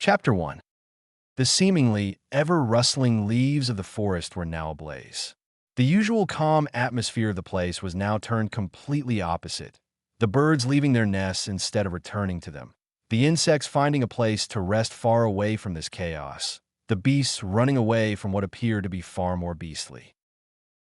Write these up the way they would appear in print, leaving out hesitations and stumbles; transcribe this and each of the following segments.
Chapter 1. The seemingly ever-rustling leaves of the forest were now ablaze. The usual calm atmosphere of the place was now turned completely opposite, the birds leaving their nests instead of returning to them, the insects finding a place to rest far away from this chaos, the beasts running away from what appeared to be far more beastly.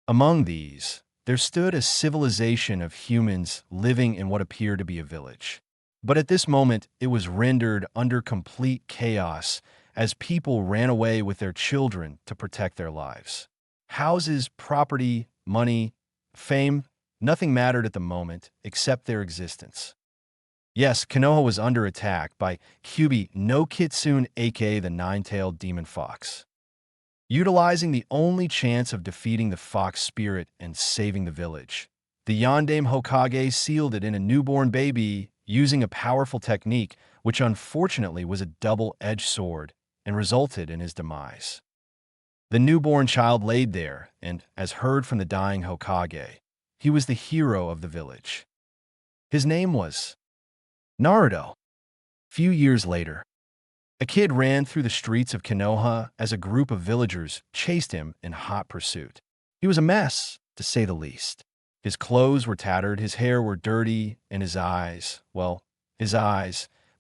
Among these, there stood a civilization of humans living in what appeared to be a village. But at this moment, it was rendered under complete chaos as people ran away with their children to protect their lives. Houses, property, money, fame, nothing mattered at the moment except their existence. Yes, Konoha was under attack by Kyubi no Kitsune, aka the nine-tailed demon fox. Utilizing the only chance of defeating the fox spirit and saving the village, the Yondaime Hokage sealed it in a newborn baby using a powerful technique which unfortunately was a double-edged sword and resulted in his demise. The newborn child laid there, and, as heard from the dying Hokage, he was the hero of the village. His name was Naruto. Few years later, a kid ran through the streets of Konoha as a group of villagers chased him in hot pursuit. He was a mess, to say the least. His clothes were tattered, his hair were dirty, and his eyes,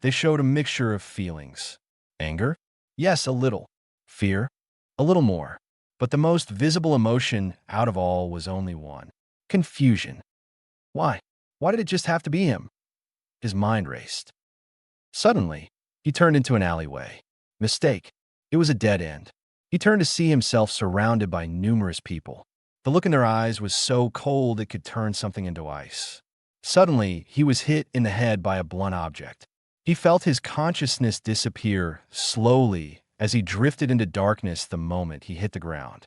they showed a mixture of feelings. Anger? Yes, a little. Fear? A little more. But the most visible emotion out of all was only one. Confusion. Why? Why did it just have to be him? His mind raced. Suddenly, he turned into an alleyway. Mistake. It was a dead end. He turned to see himself surrounded by numerous people. The look in their eyes was so cold it could turn something into ice. Suddenly, he was hit in the head by a blunt object. He felt his consciousness disappear slowly as he drifted into darkness the moment he hit the ground.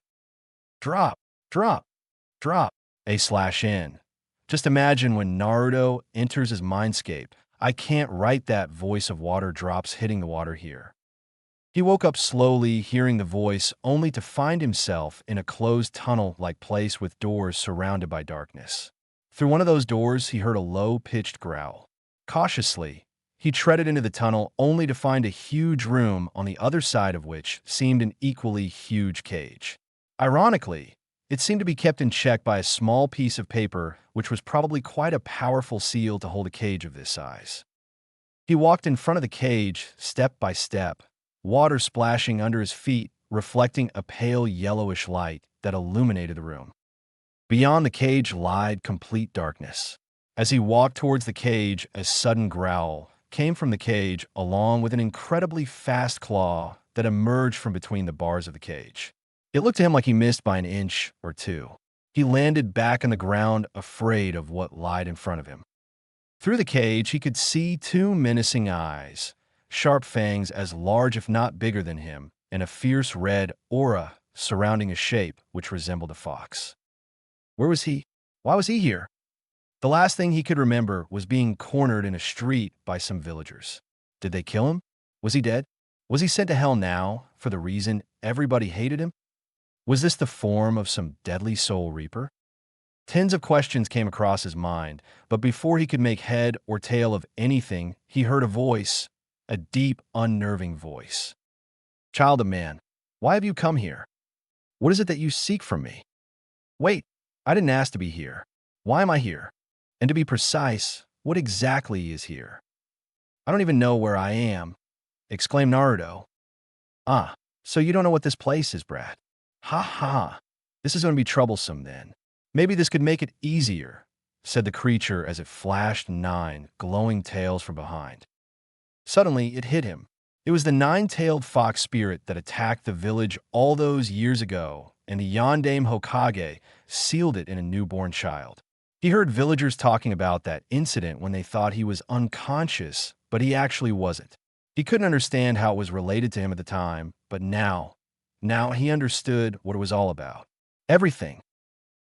Drop, drop, drop, A/N. Just imagine when Naruto enters his mindscape. I can't write that voice of water drops hitting the water here. He woke up slowly, hearing the voice, only to find himself in a closed tunnel-like place with doors surrounded by darkness. Through one of those doors, he heard a low-pitched growl. Cautiously, he treaded into the tunnel only to find a huge room on the other side of which seemed an equally huge cage. Ironically, it seemed to be kept in check by a small piece of paper, which was probably quite a powerful seal to hold a cage of this size. He walked in front of the cage, step by step, water splashing under his feet, reflecting a pale yellowish light that illuminated the room. Beyond the cage lied complete darkness. As he walked towards the cage, a sudden growl came from the cage along with an incredibly fast claw that emerged from between the bars of the cage. It looked to him like he missed by an inch or two. He landed back on the ground, afraid of what lied in front of him. Through the cage, he could see two menacing eyes, sharp fangs as large if not bigger than him, and a fierce red aura surrounding a shape which resembled a fox. Where was he? Why was he here? The last thing he could remember was being cornered in a street by some villagers. Did they kill him? Was he dead? Was he sent to hell now for the reason everybody hated him? Was this the form of some deadly soul reaper? Tens of questions came across his mind, but before he could make head or tail of anything, he heard a voice, a deep, unnerving voice. Child of man, why have you come here? What is it that you seek from me? Wait, I didn't ask to be here. Why am I here? And to be precise, what exactly is here? I don't even know where I am, exclaimed Naruto. Ah, so you don't know what this place is, brat. Ha ha, this is going to be troublesome then. Maybe this could make it easier, said the creature as it flashed 9 glowing tails from behind. Suddenly, it hit him. It was the 9-tailed fox spirit that attacked the village all those years ago, and the Yondaime Hokage sealed it in a newborn child. He heard villagers talking about that incident when they thought he was unconscious, but he actually wasn't. He couldn't understand how it was related to him at the time, but now he understood what it was all about. Everything.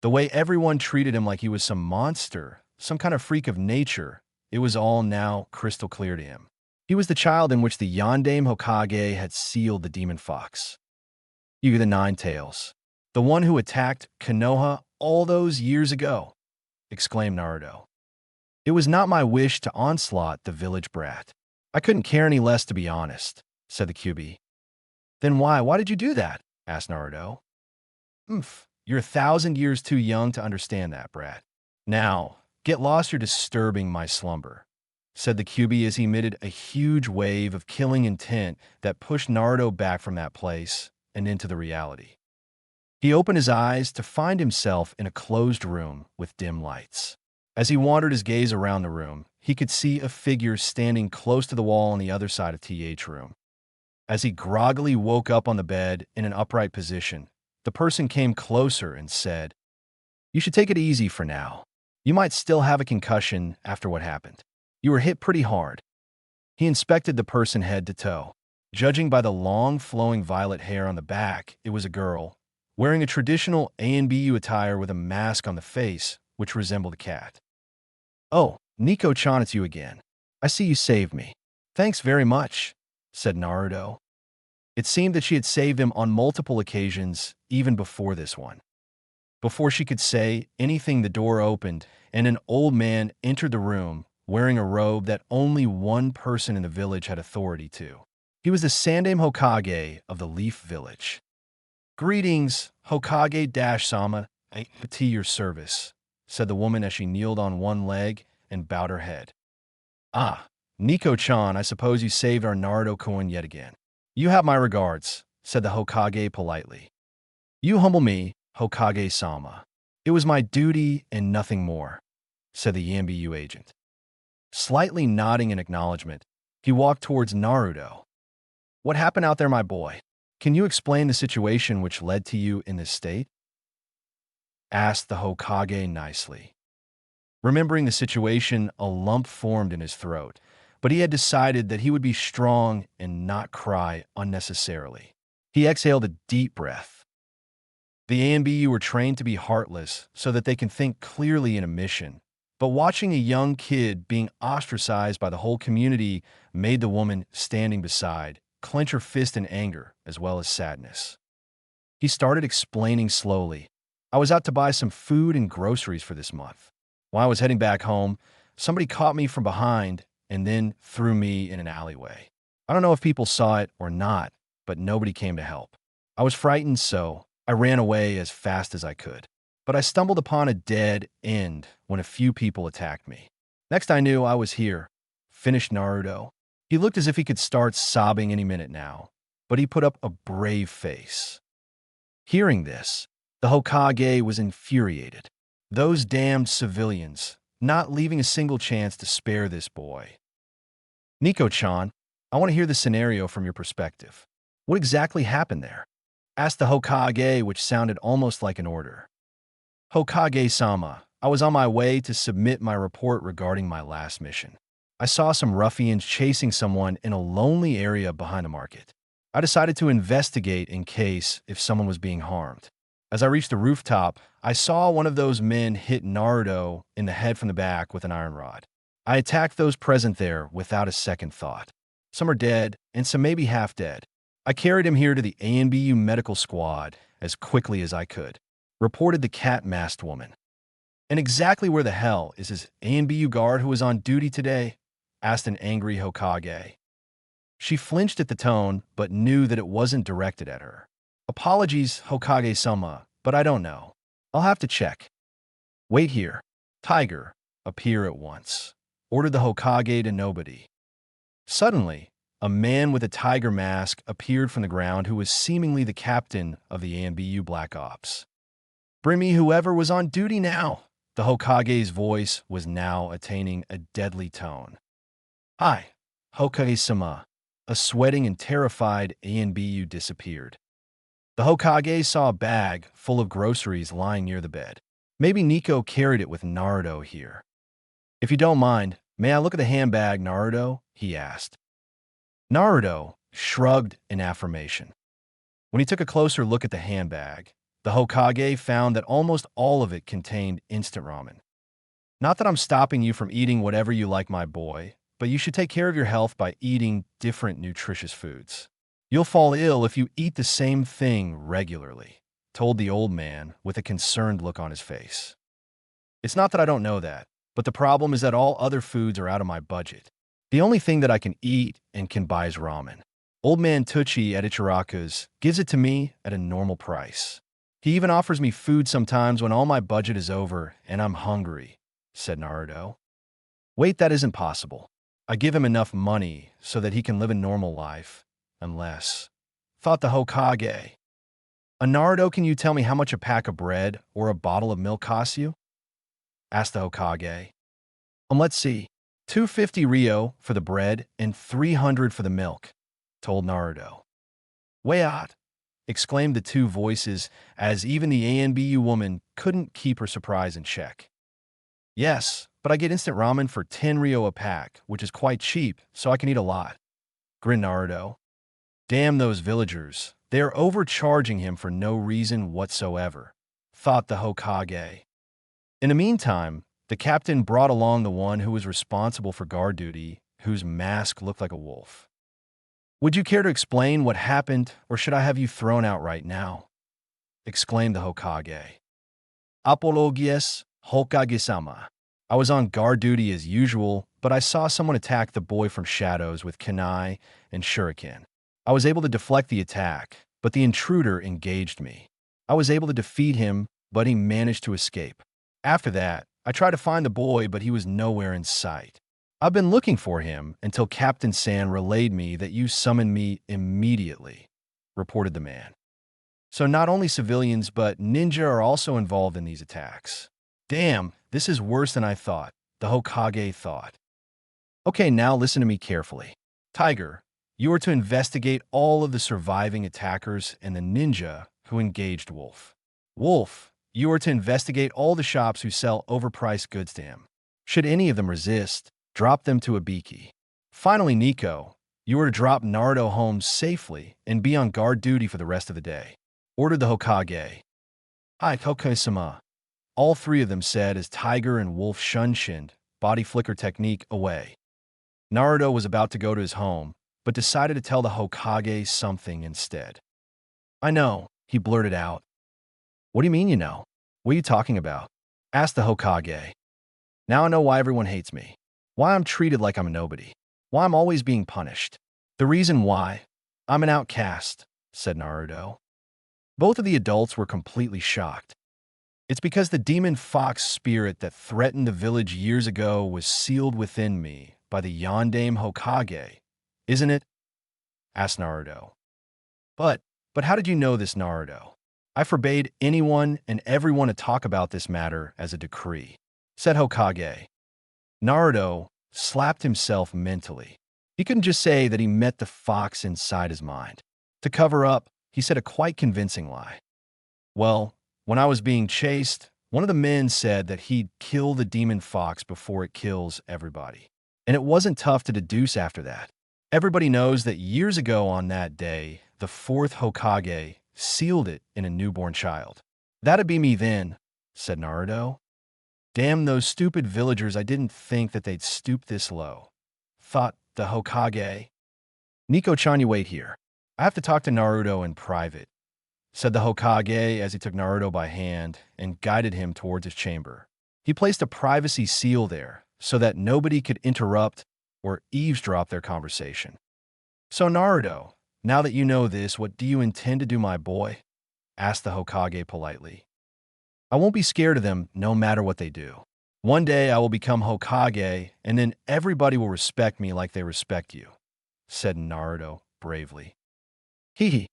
The way everyone treated him like he was some monster, some kind of freak of nature, it was all now crystal clear to him. He was the child in which the Yondaime Hokage had sealed the demon fox. You, the 9 tails. The one who attacked Konoha all those years ago, exclaimed Naruto. It was not my wish to onslaught the village brat. I couldn't care any less, to be honest. said the QB. Then why? Why did you do that? Asked Naruto. You're 1,000 years too young to understand that, brat. Now, get lost, you're disturbing my slumber, said the QB as he emitted a huge wave of killing intent that pushed Naruto back from that place and into the reality. He opened his eyes to find himself in a closed room with dim lights. As he wandered his gaze around the room, he could see a figure standing close to the wall on the other side of TH room. As he groggily woke up on the bed in an upright position, the person came closer and said, "You should take it easy for now. You might still have a concussion after what happened. You were hit pretty hard." He inspected the person head to toe. Judging by the long, flowing violet hair on the back, it was a girl, wearing a traditional ANBU attire with a mask on the face, which resembled a cat. "Oh, Nico-chan, it's you again. I see you saved me. Thanks very much," said Naruto. It seemed that she had saved him on multiple occasions, even before this one. Before she could say anything, the door opened, and an old man entered the room, wearing a robe that only one person in the village had authority to. He was the Sandaime Hokage of the Leaf Village. "Greetings, Hokage-sama, at your service," said the woman as she kneeled on one leg and bowed her head. "Ah, Nico-chan, I suppose you saved our Naruto-kun yet again. You have my regards," said the Hokage politely. "You humble me, Hokage-sama. It was my duty and nothing more," said the Yambu agent. Slightly nodding in acknowledgement, he walked towards Naruto. "What happened out there, my boy? Can you explain the situation which led to you in this state?" asked the Hokage nicely. Remembering the situation, a lump formed in his throat, but he had decided that he would be strong and not cry unnecessarily. He exhaled a deep breath. The ANBU were trained to be heartless so that they can think clearly in a mission, but watching a young kid being ostracized by the whole community made the woman standing beside clench her fist in anger as well as sadness. He started explaining slowly. "I was out to buy some food and groceries for this month. While I was heading back home, somebody caught me from behind and then threw me in an alleyway. I don't know if people saw it or not, but nobody came to help. I was frightened, so I ran away as fast as I could. But I stumbled upon a dead end when a few people attacked me. Next I knew, I was here," finished Naruto. He looked as if he could start sobbing any minute now, but he put up a brave face. Hearing this, the Hokage was infuriated. Those damned civilians, not leaving a single chance to spare this boy. "Nico-chan, I want to hear the scenario from your perspective. What exactly happened there?" asked the Hokage, which sounded almost like an order. "Hokage-sama, I was on my way to submit my report regarding my last mission. I saw some ruffians chasing someone in a lonely area behind the market. I decided to investigate in case if someone was being harmed. As I reached the rooftop, I saw one of those men hit Naruto in the head from the back with an iron rod. I attacked those present there without a second thought. Some are dead, and some may be half dead. I carried him here to the ANBU medical squad as quickly as I could," reported the cat-masked woman. "And exactly where the hell is his ANBU guard who was on duty today?" asked an angry Hokage. She flinched at the tone, but knew that it wasn't directed at her. "Apologies, Hokage-sama, but I don't know. I'll have to check." "Wait here. Tiger, appear at once," ordered the Hokage to nobody. Suddenly, a man with a tiger mask appeared from the ground who was seemingly the captain of the ANBU Black Ops. "Bring me whoever was on duty now." The Hokage's voice was now attaining a deadly tone. "Hi, Hokage-sama." A sweating and terrified ANBU disappeared. The Hokage saw a bag full of groceries lying near the bed. Maybe Nico carried it with Naruto here. "If you don't mind, may I look at the handbag, Naruto?" he asked. Naruto shrugged in affirmation. When he took a closer look at the handbag, the Hokage found that almost all of it contained instant ramen. "Not that I'm stopping you from eating whatever you like, my boy, but you should take care of your health by eating different nutritious foods. You'll fall ill if you eat the same thing regularly," told the old man with a concerned look on his face. "It's not that I don't know that, but the problem is that all other foods are out of my budget. The only thing that I can eat and can buy is ramen. Old man Tucci at Ichiraku's gives it to me at a normal price. He even offers me food sometimes when all my budget is over and I'm hungry, said Naruto. Wait, that isn't possible. I give him enough money so that he can live a normal life, unless, thought the Hokage. Naruto, can you tell me how much a pack of bread or a bottle of milk costs you? Asked the Hokage. Let's see. 250 Rio for the bread and 300 for the milk, told Naruto. Way odd, exclaimed the two voices as even the ANBU woman couldn't keep her surprise in check. Yes, but I get instant ramen for 10 Rio a pack, which is quite cheap, so I can eat a lot, grinned Naruto. Damn those villagers. They are overcharging him for no reason whatsoever, thought the Hokage. In the meantime, the captain brought along the one who was responsible for guard duty, whose mask looked like a wolf. Would you care to explain what happened, or should I have you thrown out right now? Exclaimed the Hokage. Apologies, Hokage-sama. I was on guard duty as usual, but I saw someone attack the boy from Shadows with kunai and shuriken. I was able to deflect the attack, but the intruder engaged me. I was able to defeat him, but he managed to escape. After that, I tried to find the boy, but he was nowhere in sight. I've been looking for him until Captain San relayed me that you summoned me immediately, reported the man. So not only civilians, but ninja are also involved in these attacks. Damn, this is worse than I thought, the Hokage thought. Okay, now listen to me carefully. Tiger, you are to investigate all of the surviving attackers and the ninja who engaged Wolf. Wolf, you are to investigate all the shops who sell overpriced goods to him. Should any of them resist, drop them to Ibiki. Finally, Nico, you are to drop Naruto home safely and be on guard duty for the rest of the day, ordered the Hokage. Hi, Hokage-sama. All three of them said as Tiger and Wolf shunshined, body flicker technique, away. Naruto was about to go to his home, but decided to tell the Hokage something instead. I know, he blurted out. What do you mean you know? What are you talking about? Asked the Hokage. Now I know why everyone hates me. Why I'm treated like I'm a nobody. Why I'm always being punished. The reason why? I'm an outcast, said Naruto. Both of the adults were completely shocked. It's because the demon fox spirit that threatened the village years ago was sealed within me by the Yondaime Hokage, isn't it? Asked Naruto. But how did you know this, Naruto? I forbade anyone and everyone to talk about this matter as a decree, said Hokage. Naruto slapped himself mentally. He couldn't just say that he met the fox inside his mind. To cover up, he said a quite convincing lie. Well, when I was being chased, one of the men said that he'd kill the demon fox before it kills everybody. And it wasn't tough to deduce after that. Everybody knows that years ago on that day, the fourth Hokage sealed it in a newborn child. That'd be me then, said Naruto. Damn those stupid villagers, I didn't think that they'd stoop this low, thought the Hokage. Nico-chan, you wait here. I have to talk to Naruto in private, said the Hokage as he took Naruto by hand and guided him towards his chamber. He placed a privacy seal there so that nobody could interrupt or eavesdrop their conversation. So Naruto, now that you know this, what do you intend to do, my boy? Asked the Hokage politely. I won't be scared of them no matter what they do. One day I will become Hokage, and then everybody will respect me like they respect you, said Naruto bravely. Hee.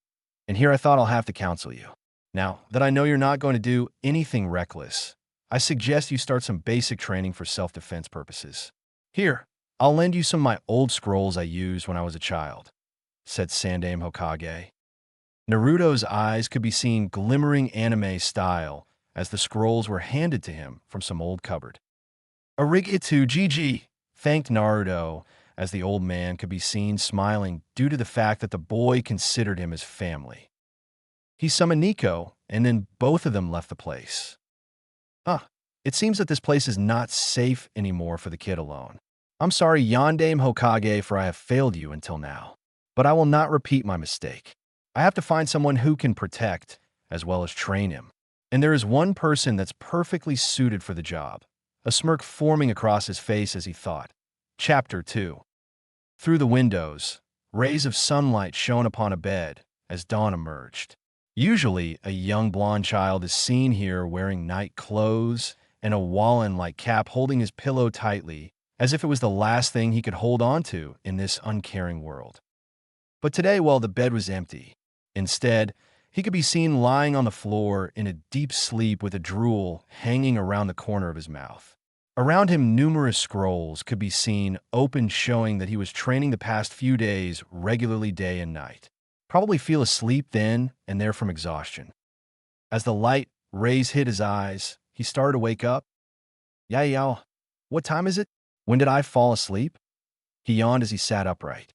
And here I thought I'll have to counsel you. Now that I know you're not going to do anything reckless, I suggest you start some basic training for self-defense purposes. Here, I'll lend you some of my old scrolls I used when I was a child, said Sandaime Hokage. Naruto's eyes could be seen glimmering anime style as the scrolls were handed to him from some old cupboard. Arigato GG, thanked Naruto as the old man could be seen smiling due to the fact that the boy considered him as family. He summoned Nico, and then both of them left the place. It seems that this place is not safe anymore for the kid alone. I'm sorry, Yondaime Hokage, for I have failed you until now, but I will not repeat my mistake. I have to find someone who can protect as well as train him. And there is one person that's perfectly suited for the job. A smirk forming across his face as he thought. Chapter 2. Through the windows, rays of sunlight shone upon a bed as dawn emerged. Usually, a young blonde child is seen here wearing night clothes and a wallen-like cap holding his pillow tightly, as if it was the last thing he could hold on to in this uncaring world. But today, well, the bed was empty. Instead, he could be seen lying on the floor in a deep sleep with a drool hanging around the corner of his mouth. Around him, numerous scrolls could be seen open, showing that he was training the past few days regularly day and night. Probably feel asleep then and there from exhaustion. As the light rays hit his eyes, he started to wake up. Yeah, what time is it? When did I fall asleep? He yawned as he sat upright.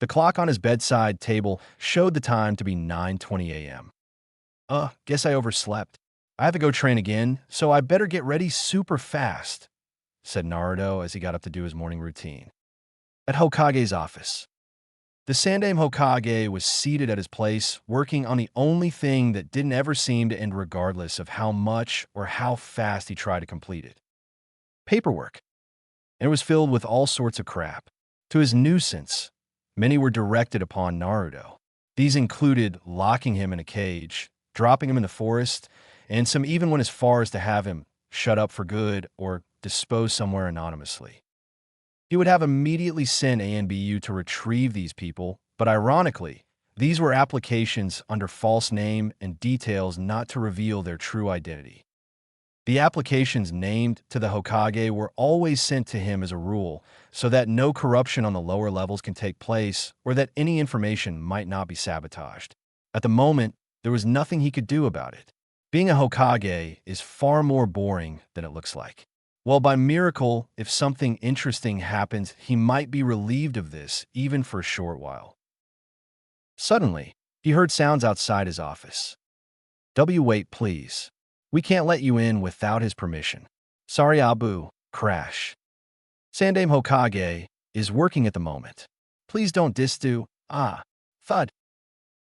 The clock on his bedside table showed the time to be 9:20 a.m. Guess I overslept. I have to go train again, so I better get ready super fast, said Naruto as he got up to do his morning routine. At Hokage's office. The Sandaime Hokage was seated at his place, working on the only thing that didn't ever seem to end regardless of how much or how fast he tried to complete it. Paperwork. And it was filled with all sorts of crap. To his nuisance, many were directed upon Naruto. These included locking him in a cage, dropping him in the forest, and some even went as far as to have him shut up for good or disposed somewhere anonymously. He would have immediately sent ANBU to retrieve these people, but ironically, these were applications under false name and details not to reveal their true identity. The applications named to the Hokage were always sent to him as a rule, so that no corruption on the lower levels can take place or that any information might not be sabotaged. At the moment, there was nothing he could do about it. Being a Hokage is far more boring than it looks like. Well, by miracle, if something interesting happens, he might be relieved of this, even for a short while. Suddenly, he heard sounds outside his office. Wait, please. We can't let you in without his permission. Sorry, Abu. Crash. Sandaime Hokage is working at the moment. Please don't distu. Thud.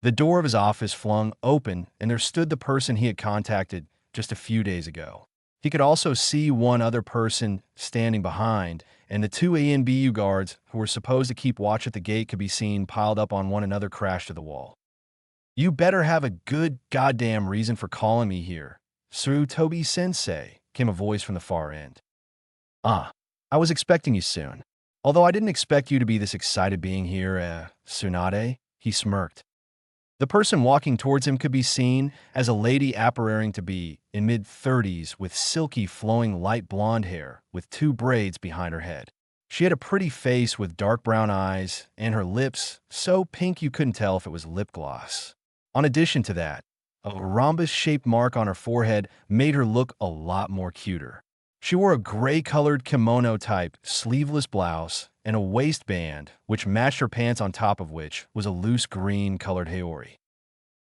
The door of his office flung open, and there stood the person he had contacted just a few days ago. He could also see one other person standing behind, and the two ANBU guards who were supposed to keep watch at the gate could be seen piled up on one another crashed to the wall. You better have a good goddamn reason for calling me here. Tobi-sensei, came a voice from the far end. I was expecting you soon. Although I didn't expect you to be this excited being here, Tsunade, he smirked. The person walking towards him could be seen as a lady appearing to be in mid-30s with silky flowing light blonde hair with two braids behind her head. She had a pretty face with dark brown eyes and her lips so pink you couldn't tell if it was lip gloss. In addition to that, a rhombus-shaped mark on her forehead made her look a lot more cuter. She wore a gray-colored kimono-type sleeveless blouse and a waistband which matched her pants, on top of which was a loose green-colored haori.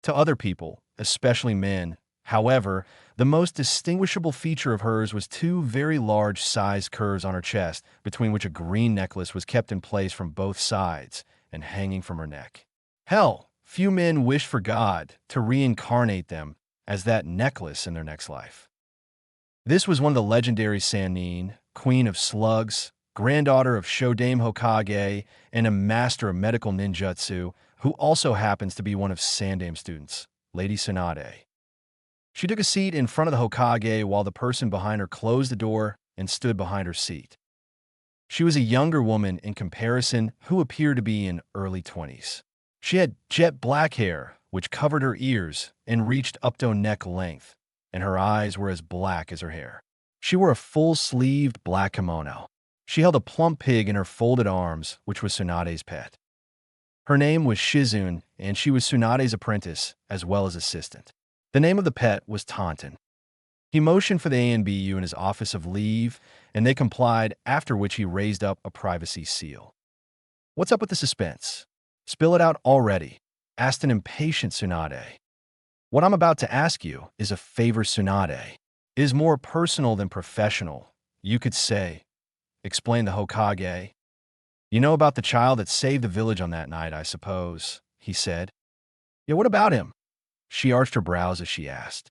To other people, especially men, however, the most distinguishable feature of hers was two very large-sized curves on her chest, between which a green necklace was kept in place from both sides and hanging from her neck. Hell, few men wished for God to reincarnate them as that necklace in their next life. This was one of the legendary Sannin, Queen of Slugs, granddaughter of Shodaime Hokage, and a master of medical ninjutsu, who also happens to be one of Sandaime's students, Lady Tsunade. She took a seat in front of the Hokage while the person behind her closed the door and stood behind her seat. She was a younger woman in comparison who appeared to be in early 20s. She had jet black hair, which covered her ears and reached up to neck length, and her eyes were as black as her hair. She wore a full-sleeved black kimono. She held a plump pig in her folded arms, which was Tsunade's pet. Her name was Shizune, and she was Tsunade's apprentice as well as assistant. The name of the pet was Taunton. He motioned for the ANBU in his office of leave, and they complied, after which he raised up a privacy seal. What's up with the suspense? Spill it out already, asked an impatient Tsunade. What I'm about to ask you is a favor, Tsunade. It is more personal than professional, you could say, explained the Hokage. You know about the child that saved the village on that night, I suppose, he said. Yeah, what about him? She arched her brows as she asked.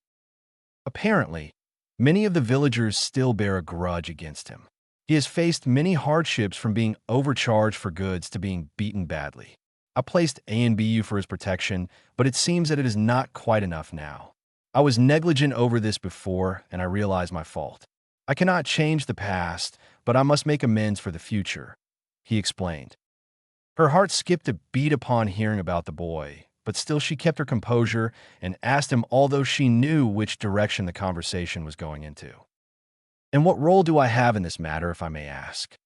Apparently, many of the villagers still bear a grudge against him. He has faced many hardships from being overcharged for goods to being beaten badly. I placed A and BU for his protection, but it seems that it is not quite enough now. I was negligent over this before, and I realize my fault. I cannot change the past, but I must make amends for the future, he explained. Her heart skipped a beat upon hearing about the boy, but still she kept her composure and asked him, although she knew which direction the conversation was going into. And what role do I have in this matter, if I may ask?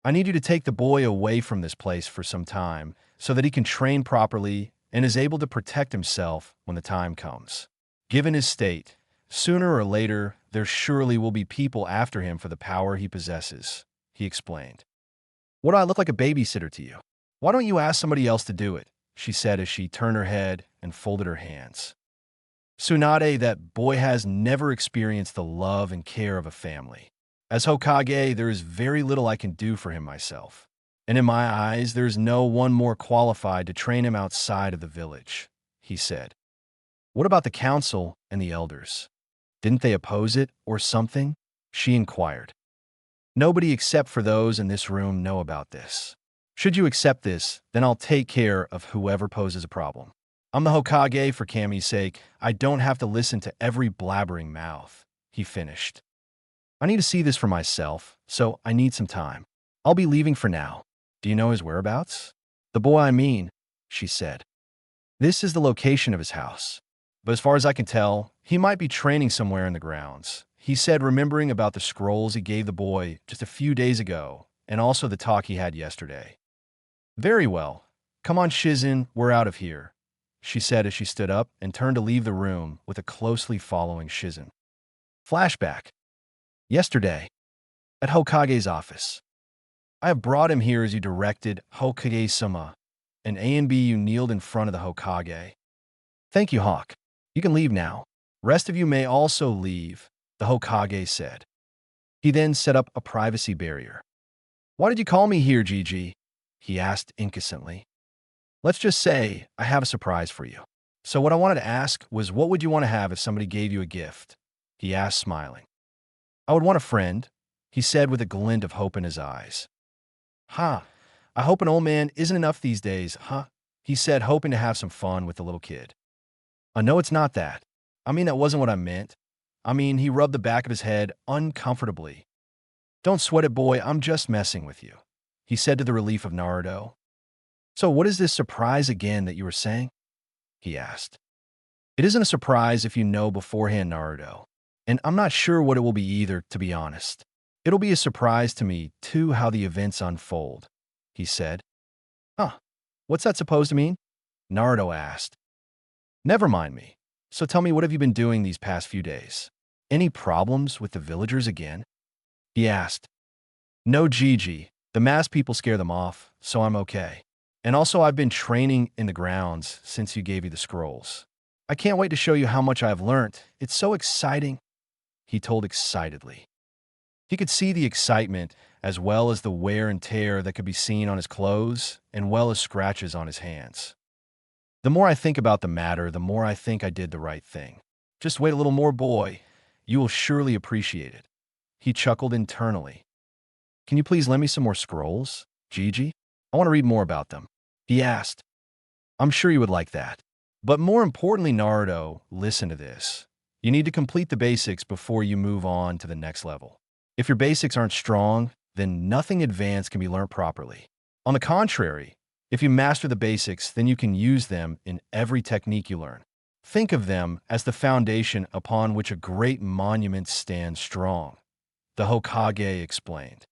I need you to take the boy away from this place for some time so that he can train properly and is able to protect himself when the time comes. Given his state, sooner or later, there surely will be people after him for the power he possesses, he explained. What do I look like a babysitter to you? Why don't you ask somebody else to do it? She said as she turned her head and folded her hands. Tsunade, that boy has never experienced the love and care of a family. As Hokage, there is very little I can do for him myself. And in my eyes, there is no one more qualified to train him outside of the village, he said. What about the council and the elders? Didn't they oppose it or something? She inquired. Nobody except for those in this room know about this. Should you accept this, then I'll take care of whoever poses a problem. I'm the Hokage for Kami's sake. I don't have to listen to every blabbering mouth, he finished. I need to see this for myself, so I need some time. I'll be leaving for now. Do you know his whereabouts? The boy I mean, she said. This is the location of his house. But as far as I can tell, he might be training somewhere in the grounds, he said, remembering about the scrolls he gave the boy just a few days ago, and also the talk he had yesterday. Very well. Come on, Shizen, we're out of here, she said as she stood up and turned to leave the room with a closely following Shizen. Flashback. Yesterday, at Hokage's office. I have brought him here as you directed, Hokage-sama, and A and B you kneeled in front of the Hokage. Thank you, Hawk. You can leave now. Rest of you may also leave, the Hokage said. He then set up a privacy barrier. Why did you call me here, Gigi? He asked innocently. Let's just say I have a surprise for you. So what I wanted to ask was, what would you want to have if somebody gave you a gift? He asked, smiling. I would want a friend, he said with a glint of hope in his eyes. Ha, I hope an old man isn't enough these days, huh? He said, hoping to have some fun with the little kid. I know it's not that. I mean, that wasn't what I meant. He rubbed the back of his head uncomfortably. Don't sweat it, boy, I'm just messing with you, he said to the relief of Naruto. So what is this surprise again that you were saying? He asked. It isn't a surprise if you know beforehand, Naruto. And I'm not sure what it will be either, to be honest. It'll be a surprise to me, too, how the events unfold, he said. Huh, what's that supposed to mean? Naruto asked. Never mind me. So tell me, what have you been doing these past few days? Any problems with the villagers again? He asked. No, Gigi. The masked people scare them off, so I'm okay. And also I've been training in the grounds since you gave me the scrolls. I can't wait to show you how much I've learned. It's so exciting, he told excitedly. He could see the excitement as well as the wear and tear that could be seen on his clothes and well as scratches on his hands. The more I think about the matter, the more I think I did the right thing. Just wait a little more, boy. You will surely appreciate it. He chuckled internally. Can you please lend me some more scrolls, Gigi? I want to read more about them, he asked. I'm sure you would like that. But more importantly, Naruto, listen to this. You need to complete the basics before you move on to the next level. If your basics aren't strong, then nothing advanced can be learned properly. On the contrary, if you master the basics, then you can use them in every technique you learn. Think of them as the foundation upon which a great monument stands strong, the Hokage explained.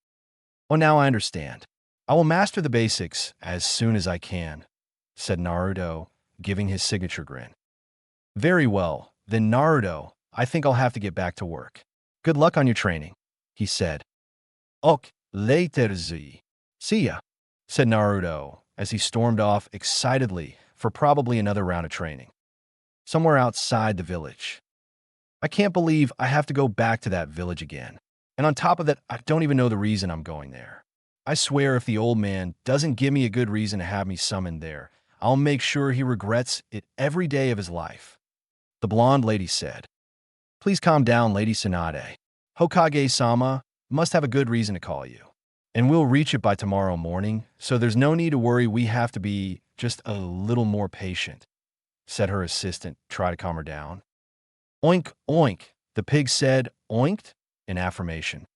Oh, now I understand. I will master the basics as soon as I can, said Naruto, giving his signature grin. Very well, then Naruto, I think I'll have to get back to work. Good luck on your training, he said. Ok, later, Z. See ya, said Naruto as he stormed off excitedly for probably another round of training. Somewhere outside the village. I can't believe I have to go back to that village again. And on top of that, I don't even know the reason I'm going there. I swear if the old man doesn't give me a good reason to have me summoned there, I'll make sure he regrets it every day of his life. The blonde lady said. Please calm down, Lady Tsunade. Hokage-sama, must have a good reason to call you. And we'll reach it by tomorrow morning, so there's no need to worry. We have to be just a little more patient," said her assistant, try to calm her down. "Oink, oink," the pig said, oinked, in affirmation.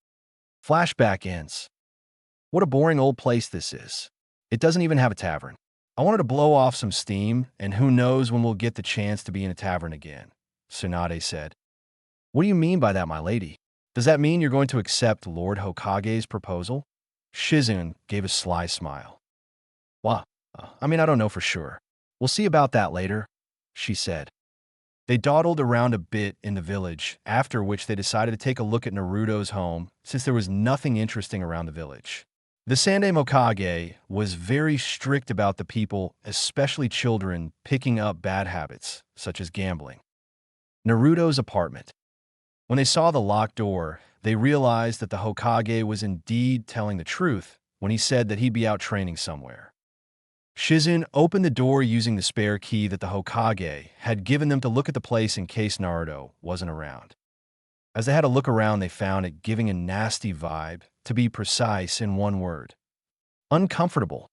Flashback ends. What a boring old place this is. It doesn't even have a tavern. I wanted to blow off some steam, and who knows when we'll get the chance to be in a tavern again," Tsunade said. "What do you mean by that, my lady? Does that mean you're going to accept Lord Hokage's proposal?" Shizun gave a sly smile. "Well, I don't know for sure. We'll see about that later," she said. They dawdled around a bit in the village, after which they decided to take a look at Naruto's home, since there was nothing interesting around the village. The Sandai Hokage was very strict about the people, especially children, picking up bad habits, such as gambling. Naruto's apartment. When they saw the locked door, they realized that the Hokage was indeed telling the truth when he said that he'd be out training somewhere. Shizun opened the door using the spare key that the Hokage had given them to look at the place in case Naruto wasn't around. As they had a look around, they found it giving a nasty vibe, to be precise in one word: uncomfortable.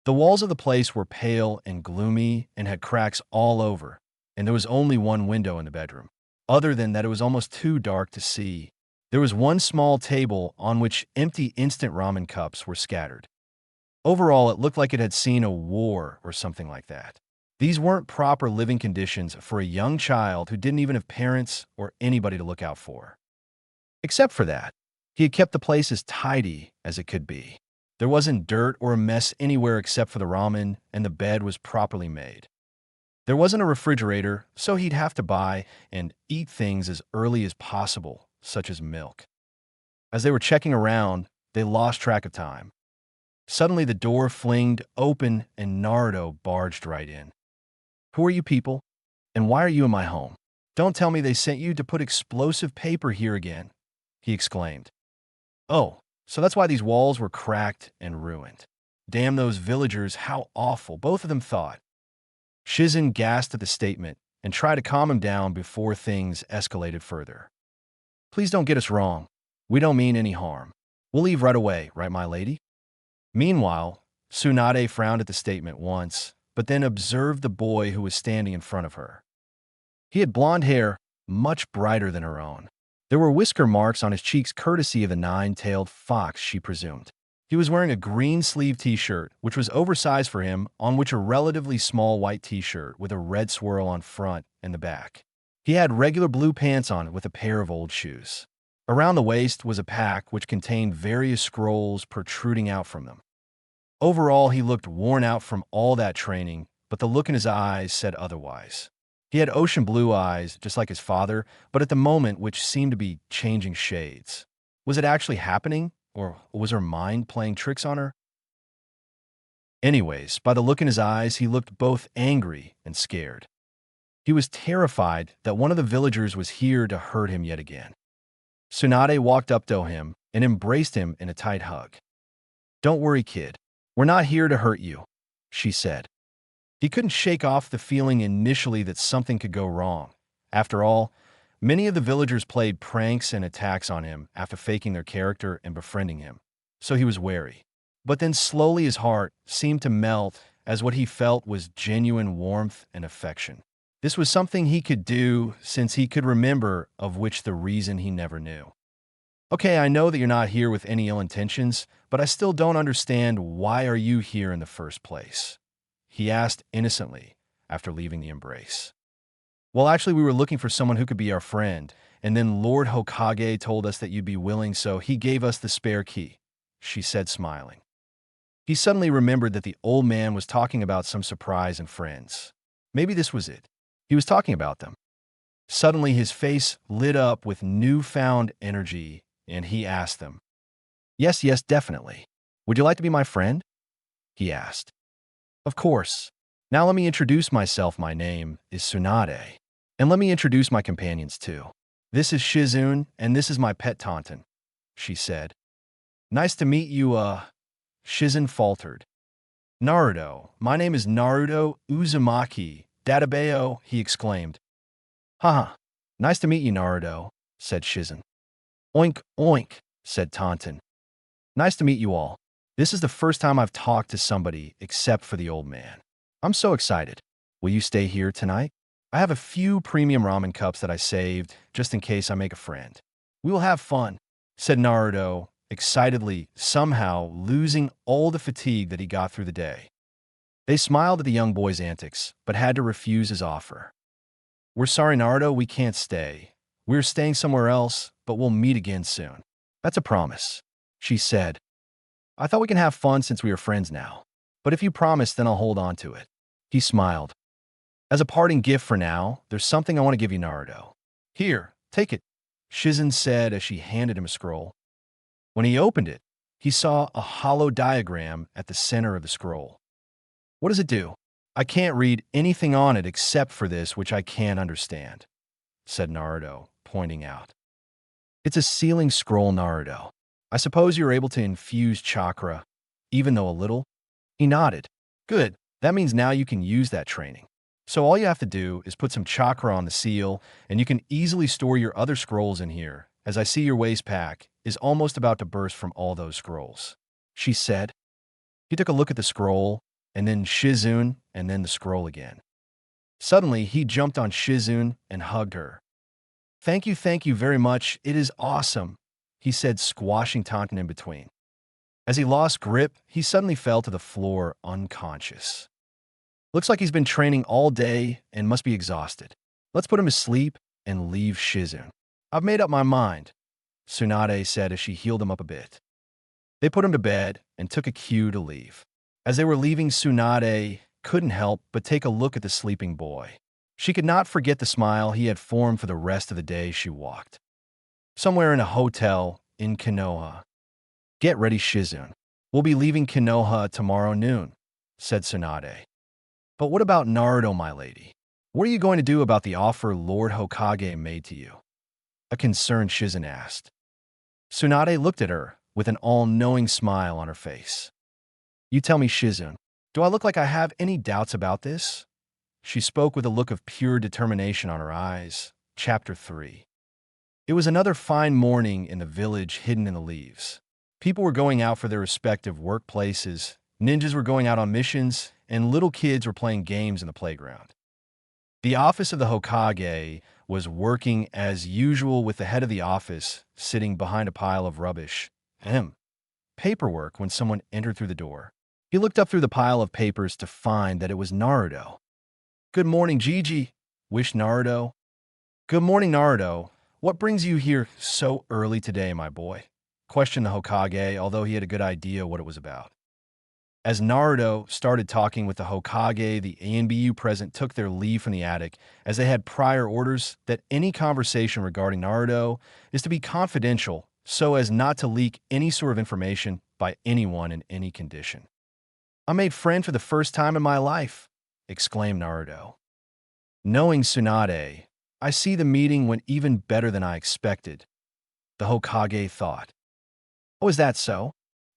The walls of the place were pale and gloomy and had cracks all over, and there was only one window in the bedroom. Other than that, it was almost too dark to see. There was one small table on which empty instant ramen cups were scattered. Overall, it looked like it had seen a war or something like that. These weren't proper living conditions for a young child who didn't even have parents or anybody to look out for. Except for that, he had kept the place as tidy as it could be. There wasn't dirt or a mess anywhere except for the ramen, and the bed was properly made. There wasn't a refrigerator, so he'd have to buy and eat things as early as possible, such as milk. As they were checking around, they lost track of time. Suddenly, the door flinged open and Naruto barged right in. "Who are you people? And why are you in my home? Don't tell me they sent you to put explosive paper here again," he exclaimed. "Oh, so that's why these walls were cracked and ruined. Damn those villagers, how awful," both of them thought. Shizun gasped at the statement and tried to calm him down before things escalated further. "Please don't get us wrong. We don't mean any harm. We'll leave right away, right, my lady?" Meanwhile, Tsunade frowned at the statement once, but then observed the boy who was standing in front of her. He had blonde hair, much brighter than her own. There were whisker marks on his cheeks courtesy of the nine-tailed fox, she presumed. He was wearing a green-sleeved t-shirt, which was oversized for him, on which a relatively small white t-shirt with a red swirl on front and the back. He had regular blue pants on with a pair of old shoes. Around the waist was a pack which contained various scrolls protruding out from them. Overall, he looked worn out from all that training, but the look in his eyes said otherwise. He had ocean blue eyes, just like his father, but at the moment which seemed to be changing shades. Was it actually happening, or was her mind playing tricks on her? Anyways, by the look in his eyes, he looked both angry and scared. He was terrified that one of the villagers was here to hurt him yet again. Tsunade walked up to him and embraced him in a tight hug. "Don't worry, kid. We're not here to hurt you," she said. He couldn't shake off the feeling initially that something could go wrong. After all, many of the villagers played pranks and attacks on him after faking their character and befriending him, so he was wary. But then slowly his heart seemed to melt as what he felt was genuine warmth and affection. This was something he could do since he could remember, of which the reason he never knew. "Okay, I know that you're not here with any ill intentions, but I still don't understand why are you here in the first place?" he asked innocently after leaving the embrace. "Well, actually, we were looking for someone who could be our friend, and then Lord Hokage told us that you'd be willing, so he gave us the spare key," she said, smiling. He suddenly remembered that the old man was talking about some surprise and friends. Maybe this was it. He was talking about them. Suddenly, his face lit up with newfound energy, and he asked them, Yes, definitely. Would you like to be my friend?" he asked. "Of course. Now let me introduce myself. My name is Tsunade. And let me introduce my companions too. This is Shizun, and this is my pet Tauntaun," she said. "Nice to meet you, Shizun faltered. "Naruto. My name is Naruto Uzumaki. Databeo," he exclaimed. "Haha. Nice to meet you, Naruto," said Shizun. "Oink, oink," said Taunton. Nice to meet you all. This is the first time I've talked to somebody except for the old man. I'm so excited. Will you stay here tonight? I have a few premium ramen cups that I saved just in case I make a friend. We will have fun, said Naruto, excitedly, somehow losing all the fatigue that he got through the day. They smiled at the young boy's antics, but had to refuse his offer. We're sorry, Naruto, we can't stay. We're staying somewhere else, but we'll meet again soon. That's a promise, she said. I thought we can have fun since we are friends now. But if you promise, then I'll hold on to it. He smiled. As a parting gift for now, there's something I want to give you, Naruto. Here, take it, Shizen said as she handed him a scroll. When he opened it, he saw a hollow diagram at the center of the scroll. What does it do? I can't read anything on it except for this, which I can't understand, said Naruto, pointing out. It's a sealing scroll, Naruto. I suppose you're able to infuse chakra, even though a little? He nodded. Good. That means now you can use that training. So all you have to do is put some chakra on the seal, and you can easily store your other scrolls in here, as I see your waist pack is almost about to burst from all those scrolls, she said. He took a look at the scroll, and then Shizune, and then the scroll again. Suddenly, he jumped on Shizune and hugged her. Thank you very much. It is awesome, he said, squashing Taunton in between. As he lost grip, he suddenly fell to the floor unconscious. Looks like he's been training all day and must be exhausted. Let's put him to sleep and leave Shizune. I've made up my mind, Tsunade said as she healed him up a bit. They put him to bed and took a cue to leave. As they were leaving, Tsunade couldn't help but take a look at the sleeping boy. She could not forget the smile he had formed for the rest of the day she walked. Somewhere in a hotel in Konoha. Get ready, Shizune. We'll be leaving Konoha tomorrow noon, said Tsunade. But what about Naruto, my lady? What are you going to do about the offer Lord Hokage made to you? A concerned Shizen asked. Tsunade looked at her with an all-knowing smile on her face. You tell me, Shizune, do I look like I have any doubts about this? She spoke with a look of pure determination on her eyes. Chapter 3. It was another fine morning in the village hidden in the leaves. People were going out for their respective workplaces, ninjas were going out on missions, and little kids were playing games in the playground. The office of the Hokage was working as usual with the head of the office sitting behind a pile of rubbish. Paperwork when someone entered through the door. He looked up through the pile of papers to find that it was Naruto. Good morning, Gigi, wished Naruto. Good morning, Naruto. What brings you here so early today, my boy? Questioned the Hokage, although he had a good idea what it was about. As Naruto started talking with the Hokage, the ANBU present took their leave from the attic, as they had prior orders that any conversation regarding Naruto is to be confidential so as not to leak any sort of information by anyone in any condition. I made friend for the first time in my life, exclaimed Naruto. Knowing Tsunade, I see the meeting went even better than I expected, the Hokage thought. Oh, is that so?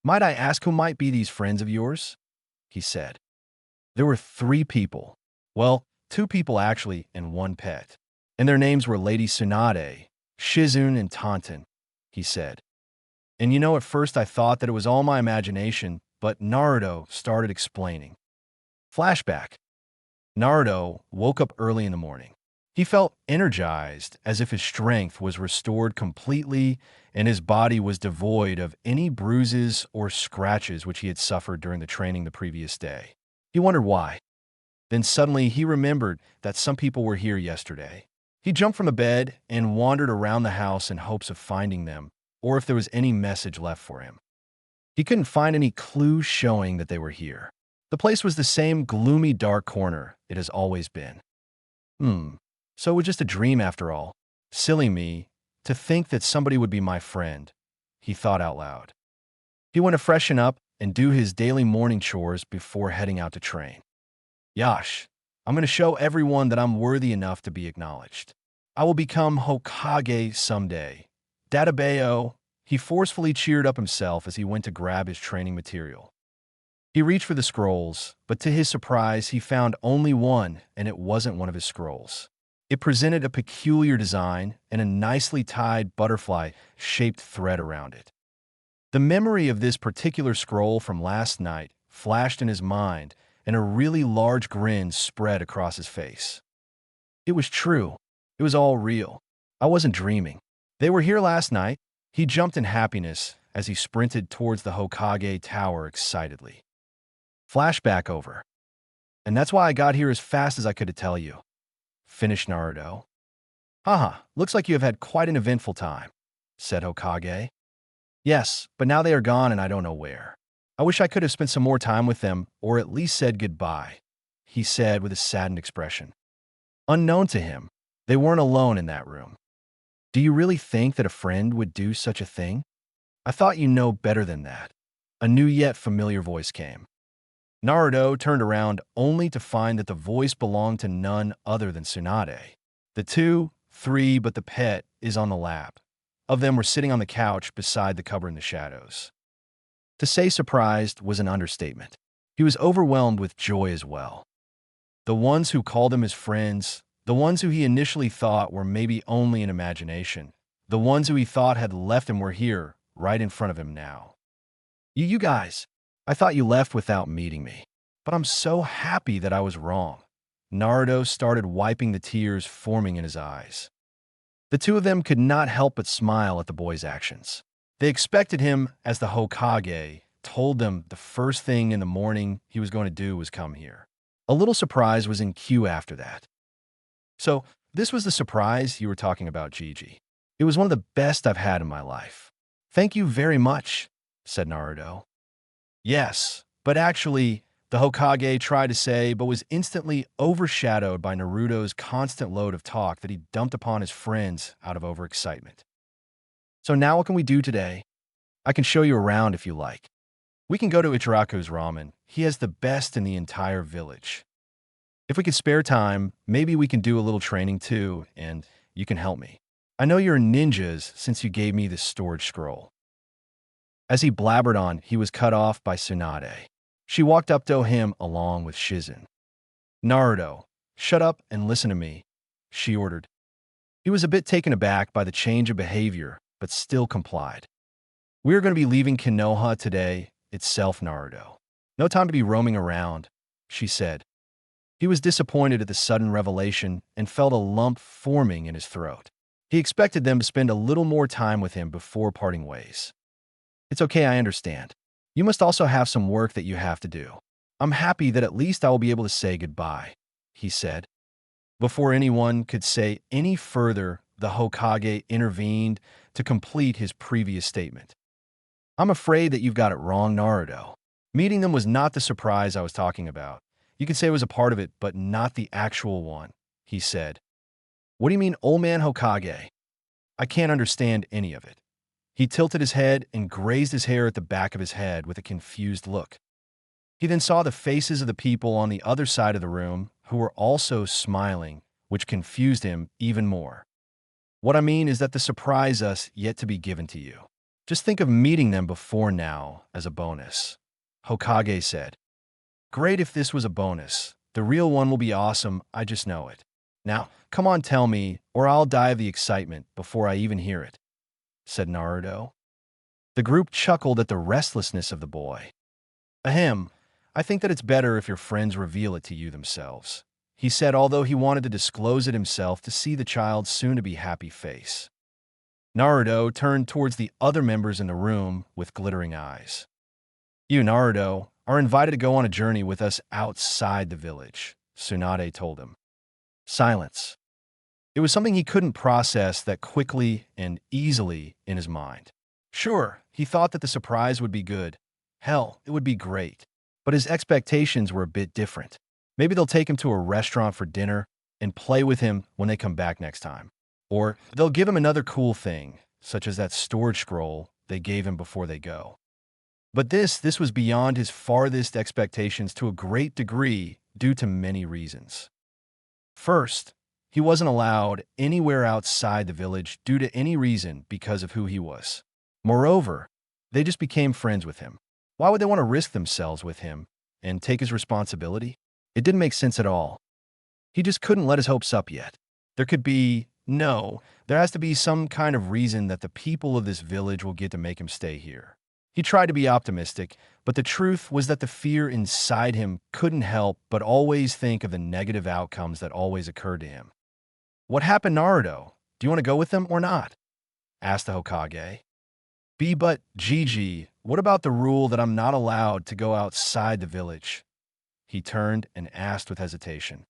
Might I ask who might be these friends of yours? He said. There were 3 people. Well, 2 people actually, and 1 pet. And their names were Lady Tsunade, Shizune, and Taunton, he said. And at first I thought that it was all my imagination, but Naruto started explaining. Flashback. Naruto woke up early in the morning. He felt energized, as if his strength was restored completely and his body was devoid of any bruises or scratches which he had suffered during the training the previous day. He wondered why. Then suddenly he remembered that some people were here yesterday. He jumped from the bed and wandered around the house in hopes of finding them, or if there was any message left for him. He couldn't find any clue showing that they were here. The place was the same gloomy, dark corner it has always been. So it was just a dream after all. Silly me, to think that somebody would be my friend, he thought out loud. He went to freshen up and do his daily morning chores before heading out to train. Yash, I'm going to show everyone that I'm worthy enough to be acknowledged. I will become Hokage someday. Databeo, he forcefully cheered up himself as he went to grab his training material. He reached for the scrolls, but to his surprise, he found only one, and it wasn't one of his scrolls. It presented a peculiar design and a nicely tied butterfly-shaped thread around it. The memory of this particular scroll from last night flashed in his mind, and a really large grin spread across his face. It was true. It was all real. I wasn't dreaming. They were here last night. He jumped in happiness as he sprinted towards the Hokage Tower excitedly. Flashback over. And that's why I got here as fast as I could to tell you. Finished Naruto. Haha, looks like you have had quite an eventful time, said Hokage. Yes, but now they are gone and I don't know where. I wish I could have spent some more time with them, or at least said goodbye, he said with a saddened expression. Unknown to him, they weren't alone in that room. Do you really think that a friend would do such a thing? I thought you know better than that. A new yet familiar voice came. Naruto turned around only to find that the voice belonged to none other than Tsunade. The two, three, but the pet is on the lap. Of them were sitting on the couch beside the cupboard in the shadows. To say surprised was an understatement. He was overwhelmed with joy as well. The ones who called him his friends, the ones who he initially thought were maybe only in imagination, the ones who he thought had left him were here, right in front of him now. You guys, I thought you left without meeting me, but I'm so happy that I was wrong. Naruto started wiping the tears forming in his eyes. The two of them could not help but smile at the boy's actions. They expected him, as the Hokage told them the first thing in the morning he was going to do was come here. A little surprise was in queue after that. So, this was the surprise you were talking about, Gigi. It was one of the best I've had in my life. Thank you very much, said Naruto. Yes, but actually, the Hokage tried to say, but was instantly overshadowed by Naruto's constant load of talk that he dumped upon his friends out of overexcitement. So now what can we do today? I can show you around if you like. We can go to Ichiraku's ramen. He has the best in the entire village. If we could spare time, maybe we can do a little training too, and you can help me. I know you're ninjas since you gave me this storage scroll. As he blabbered on, he was cut off by Tsunade. She walked up to him along with Shizen. Naruto, shut up and listen to me, she ordered. He was a bit taken aback by the change of behavior, but still complied. We are going to be leaving Konoha today, itself, Naruto. No time to be roaming around, she said. He was disappointed at the sudden revelation and felt a lump forming in his throat. He expected them to spend a little more time with him before parting ways. It's okay, I understand. You must also have some work that you have to do. I'm happy that at least I will be able to say goodbye, he said. Before anyone could say any further, the Hokage intervened to complete his previous statement. I'm afraid that you've got it wrong, Naruto. Meeting them was not the surprise I was talking about. You could say it was a part of it, but not the actual one, he said. What do you mean, old man Hokage? I can't understand any of it. He tilted his head and grazed his hair at the back of his head with a confused look. He then saw the faces of the people on the other side of the room who were also smiling, which confused him even more. What I mean is that the surprise us yet to be given to you. Just think of meeting them before now as a bonus, Hokage said. Great if this was a bonus. The real one will be awesome, I just know it. Now, come on, tell me, or I'll die of the excitement before I even hear it, said Naruto. The group chuckled at the restlessness of the boy. Ahem, I think that it's better if your friends reveal it to you themselves, he said, although he wanted to disclose it himself to see the child's soon-to-be happy face. Naruto turned towards the other members in the room with glittering eyes. You, Naruto, are invited to go on a journey with us outside the village, Tsunade told him. Silence. It was something he couldn't process that quickly and easily in his mind. Sure, he thought that the surprise would be good. Hell, it would be great. But his expectations were a bit different. Maybe they'll take him to a restaurant for dinner and play with him when they come back next time. Or they'll give him another cool thing, such as that storage scroll they gave him before they go. But this was beyond his farthest expectations to a great degree due to many reasons. First, he wasn't allowed anywhere outside the village due to any reason because of who he was. Moreover, they just became friends with him. Why would they want to risk themselves with him and take his responsibility? It didn't make sense at all. He just couldn't let his hopes up yet. There has to be some kind of reason that the people of this village will get to make him stay here. He tried to be optimistic, but the truth was that the fear inside him couldn't help but always think of the negative outcomes that always occurred to him. "What happened, Naruto? Do you want to go with them or not?" asked the Hokage. But Gigi, what about the rule that I'm not allowed to go outside the village?" He turned and asked with hesitation.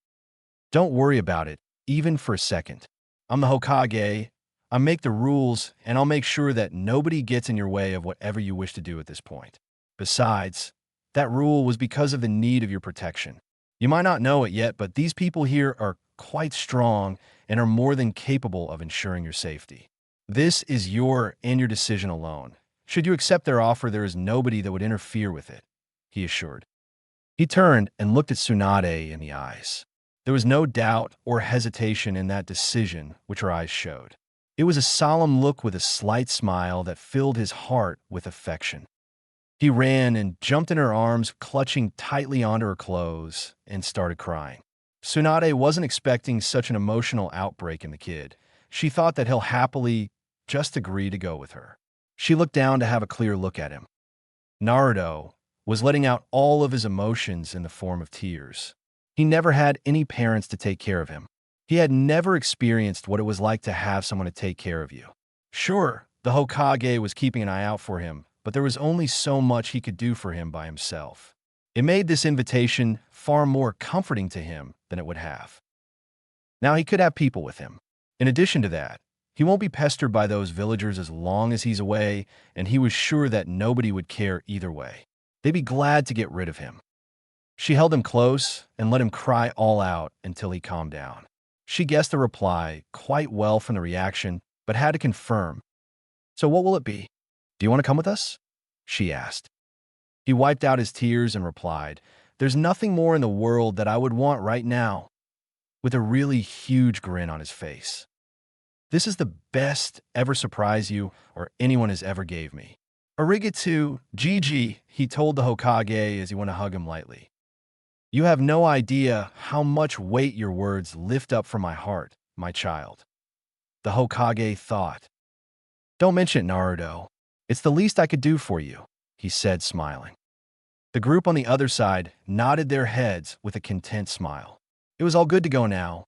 "Don't worry about it, even for a second. I'm the Hokage. I make the rules, and I'll make sure that nobody gets in your way of whatever you wish to do at this point. Besides, that rule was because of the need of your protection. You might not know it yet, but these people here are quite strong and are more than capable of ensuring your safety. This is your decision alone. Should you accept their offer, there is nobody that would interfere with it," he assured. He turned and looked at Tsunade in the eyes. There was no doubt or hesitation in that decision which her eyes showed. It was a solemn look with a slight smile that filled his heart with affection. He ran and jumped in her arms, clutching tightly onto her clothes, and started crying. Tsunade wasn't expecting such an emotional outbreak in the kid. She thought that he'll happily just agree to go with her. She looked down to have a clear look at him. Naruto was letting out all of his emotions in the form of tears. He never had any parents to take care of him. He had never experienced what it was like to have someone to take care of you. Sure, the Hokage was keeping an eye out for him, but there was only so much he could do for him by himself. It made this invitation far more comforting to him than it would have. Now he could have people with him. In addition to that, he won't be pestered by those villagers as long as he's away, and he was sure that nobody would care either way. They'd be glad to get rid of him. She held him close and let him cry all out until he calmed down. She guessed the reply quite well from the reaction, but had to confirm. "So what will it be? Do you want to come with us?" she asked. He wiped out his tears and replied, "There's nothing more in the world that I would want right now," with a really huge grin on his face. "This is the best ever surprise you or anyone has ever gave me." "Arigato, Gigi," he told the Hokage as he went to hug him lightly. "You have no idea how much weight your words lift up from my heart, my child." The Hokage thought. "Don't mention it, Naruto. It's the least I could do for you," he said, smiling. The group on the other side nodded their heads with a content smile. It was all good to go now.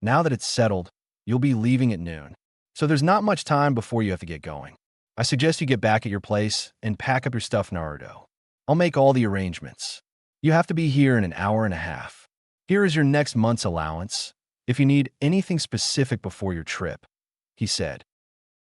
Now that it's settled, you'll be leaving at noon, so there's not much time before you have to get going. I suggest you get back at your place and pack up your stuff, Naruto. I'll make all the arrangements. You have to be here in an hour and a half. Here is your next month's allowance, if you need anything specific before your trip," he said.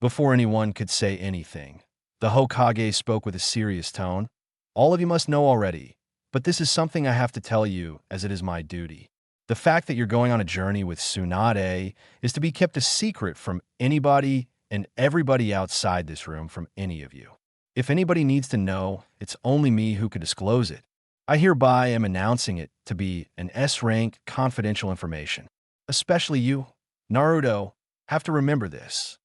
Before anyone could say anything, the Hokage spoke with a serious tone. "All of you must know already, but this is something I have to tell you as it is my duty. The fact that you're going on a journey with Tsunade is to be kept a secret from anybody and everybody outside this room, from any of you. If anybody needs to know, it's only me who could disclose it. I hereby am announcing it to be an S-rank confidential information. Especially you, Naruto, have to remember this."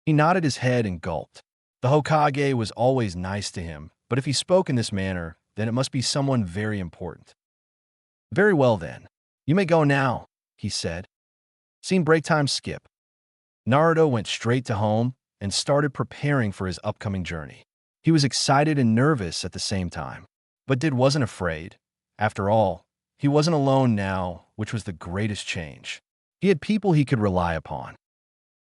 He nodded his head and gulped. The Hokage was always nice to him, but if he spoke in this manner, then it must be someone very important. "Very well then. You may go now," he said. Seen break time skip. Naruto went straight to home and started preparing for his upcoming journey. He was excited and nervous at the same time, but wasn't afraid. After all, he wasn't alone now, which was the greatest change. He had people he could rely upon.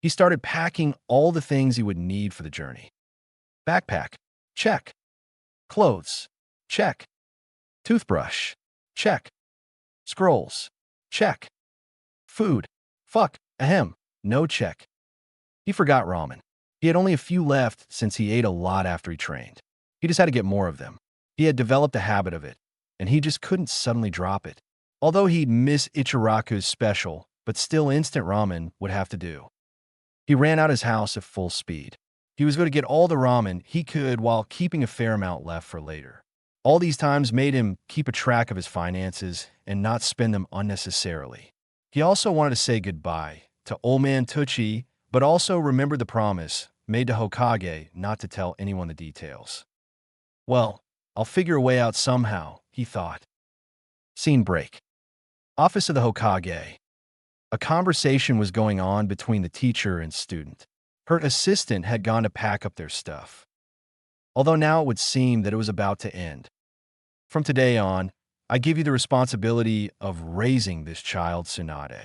He started packing all the things he would need for the journey. Backpack, check. Clothes, check. Toothbrush, check. Scrolls, check. Food, no check. He forgot ramen. He had only a few left since he ate a lot after he trained. He just had to get more of them. He had developed a habit of it, and he just couldn't suddenly drop it. Although he'd miss Ichiraku's special, but still instant ramen would have to do. He ran out his house at full speed. He was going to get all the ramen he could while keeping a fair amount left for later. All these times made him keep a track of his finances and not spend them unnecessarily. He also wanted to say goodbye to old man Tucci, but also remembered the promise made to Hokage not to tell anyone the details. "Well, I'll figure a way out somehow," he thought. Scene break. Office of the Hokage. A conversation was going on between the teacher and student. Her assistant had gone to pack up their stuff. although now it would seem that it was about to end. From today on, I give you the responsibility of raising this child, Tsunade.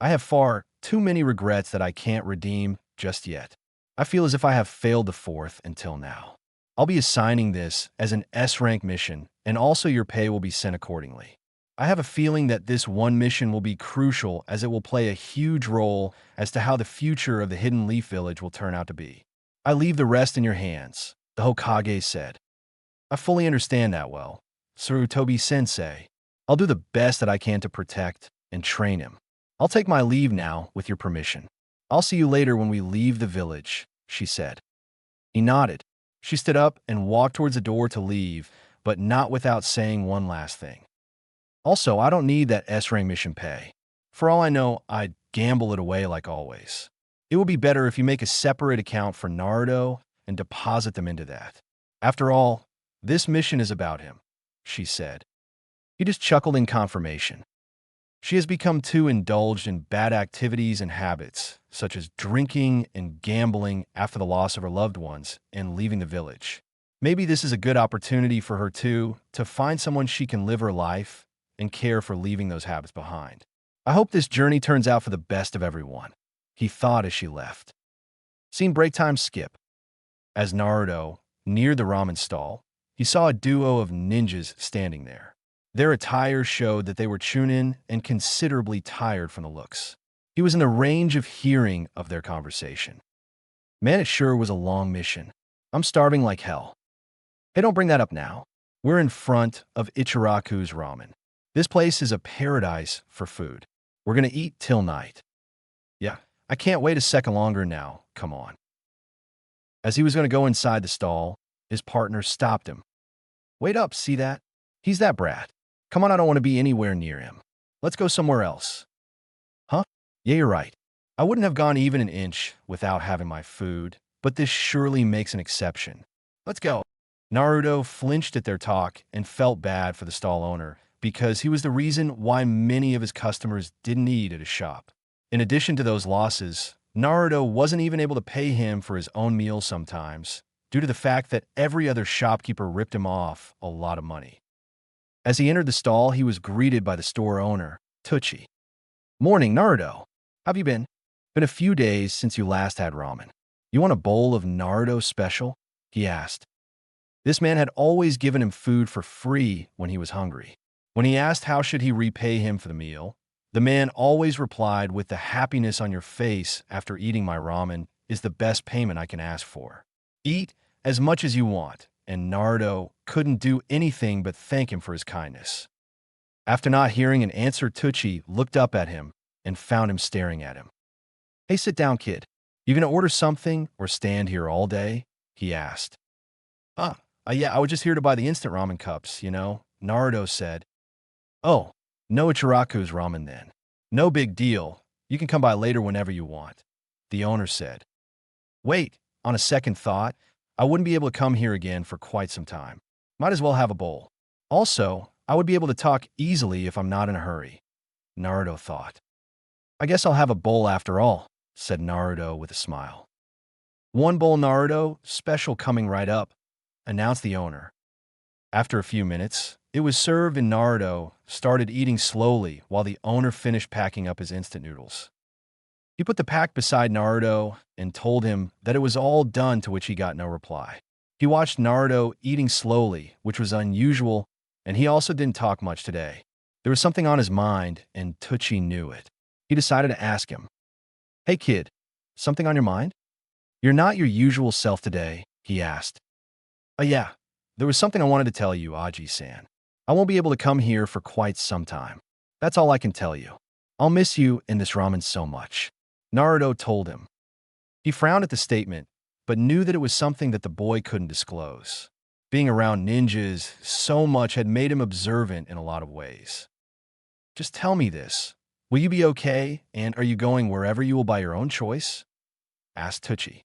I have far too many regrets that I can't redeem just yet. I feel as if I have failed the fourth until now. I'll be assigning this as an S-rank mission, and also your pay will be sent accordingly. I have a feeling that this one mission will be crucial as it will play a huge role as to how the future of the Hidden Leaf Village will turn out to be. I leave the rest in your hands, the Hokage said. I fully understand that well, Sarutobi-sensei. I'll do the best that I can to protect and train him. I'll take my leave now, with your permission. I'll see you later when we leave the village, she said. He nodded. She stood up and walked towards the door to leave, but not without saying one last thing. Also, I don't need that S-rank mission pay. For all I know, I'd gamble it away like always. It would be better if you make a separate account for Naruto and deposit them into that. After all, this mission is about him, she said. He just chuckled in confirmation. She has become too indulged in bad activities and habits, such as drinking and gambling after the loss of her loved ones and leaving the village. Maybe this is a good opportunity for her to find someone she can live her life and care for leaving those habits behind. I hope this journey turns out for the best of everyone, he thought as she left. Scene break time skip. As Naruto neared the ramen stall, he saw a duo of ninjas standing there. Their attire showed that they were chunin and considerably tired from the looks. He was in the range of hearing of their conversation. Man, it sure was a long mission. I'm starving like hell. Hey, don't bring that up now. We're in front of Ichiraku's ramen. This place is a paradise for food. We're gonna eat till night. Yeah, I can't wait a second longer now. Come on. As he was gonna go inside the stall, his partner stopped him. Wait up, see that? He's that brat. Come on, I don't want to be anywhere near him. Let's go somewhere else. Huh? Yeah, you're right. I wouldn't have gone even an inch without having my food, but this surely makes an exception. Let's go. Naruto flinched at their talk and felt bad for the stall owner because he was the reason why many of his customers didn't eat at his shop. In addition to those losses, Naruto wasn't even able to pay him for his own meals sometimes, due to the fact that every other shopkeeper ripped him off a lot of money. As he entered the stall, he was greeted by the store owner, Tucci. Morning, Naruto. How've you been? Been a few days since you last had ramen. You want a bowl of Naruto special? He asked. This man had always given him food for free when he was hungry. When he asked how should he repay him for the meal, the man always replied with the happiness on your face after eating my ramen is the best payment I can ask for. Eat as much as you want, and Naruto couldn't do anything but thank him for his kindness. After not hearing an answer, Tucci looked up at him and found him staring at him. Hey, sit down, kid. You gonna order something or stand here all day? He asked. Yeah, I was just here to buy the instant ramen cups, Naruto said. Oh, no Ichiraku's ramen then. No big deal. You can come by later whenever you want, the owner said. Wait, on a second thought, I wouldn't be able to come here again for quite some time. Might as well have a bowl. Also, I would be able to talk easily if I'm not in a hurry, Naruto thought. I guess I'll have a bowl after all, said Naruto with a smile. One bowl, Naruto, special coming right up, announced the owner. After a few minutes, it was served and Naruto started eating slowly while the owner finished packing up his instant noodles. He put the pack beside Naruto and told him that it was all done, to which he got no reply. He watched Naruto eating slowly, which was unusual, and he also didn't talk much today. There was something on his mind, and Tucci knew it. He decided to ask him. Hey kid, something on your mind? You're not your usual self today, he asked. Yeah, there was something I wanted to tell you, Aji-san. I won't be able to come here for quite some time. That's all I can tell you. I'll miss you and this ramen so much, Naruto told him. He frowned at the statement, but knew that it was something that the boy couldn't disclose. Being around ninjas so much had made him observant in a lot of ways. Just tell me this. Will you be okay, and are you going wherever you will by your own choice? Asked Tucci.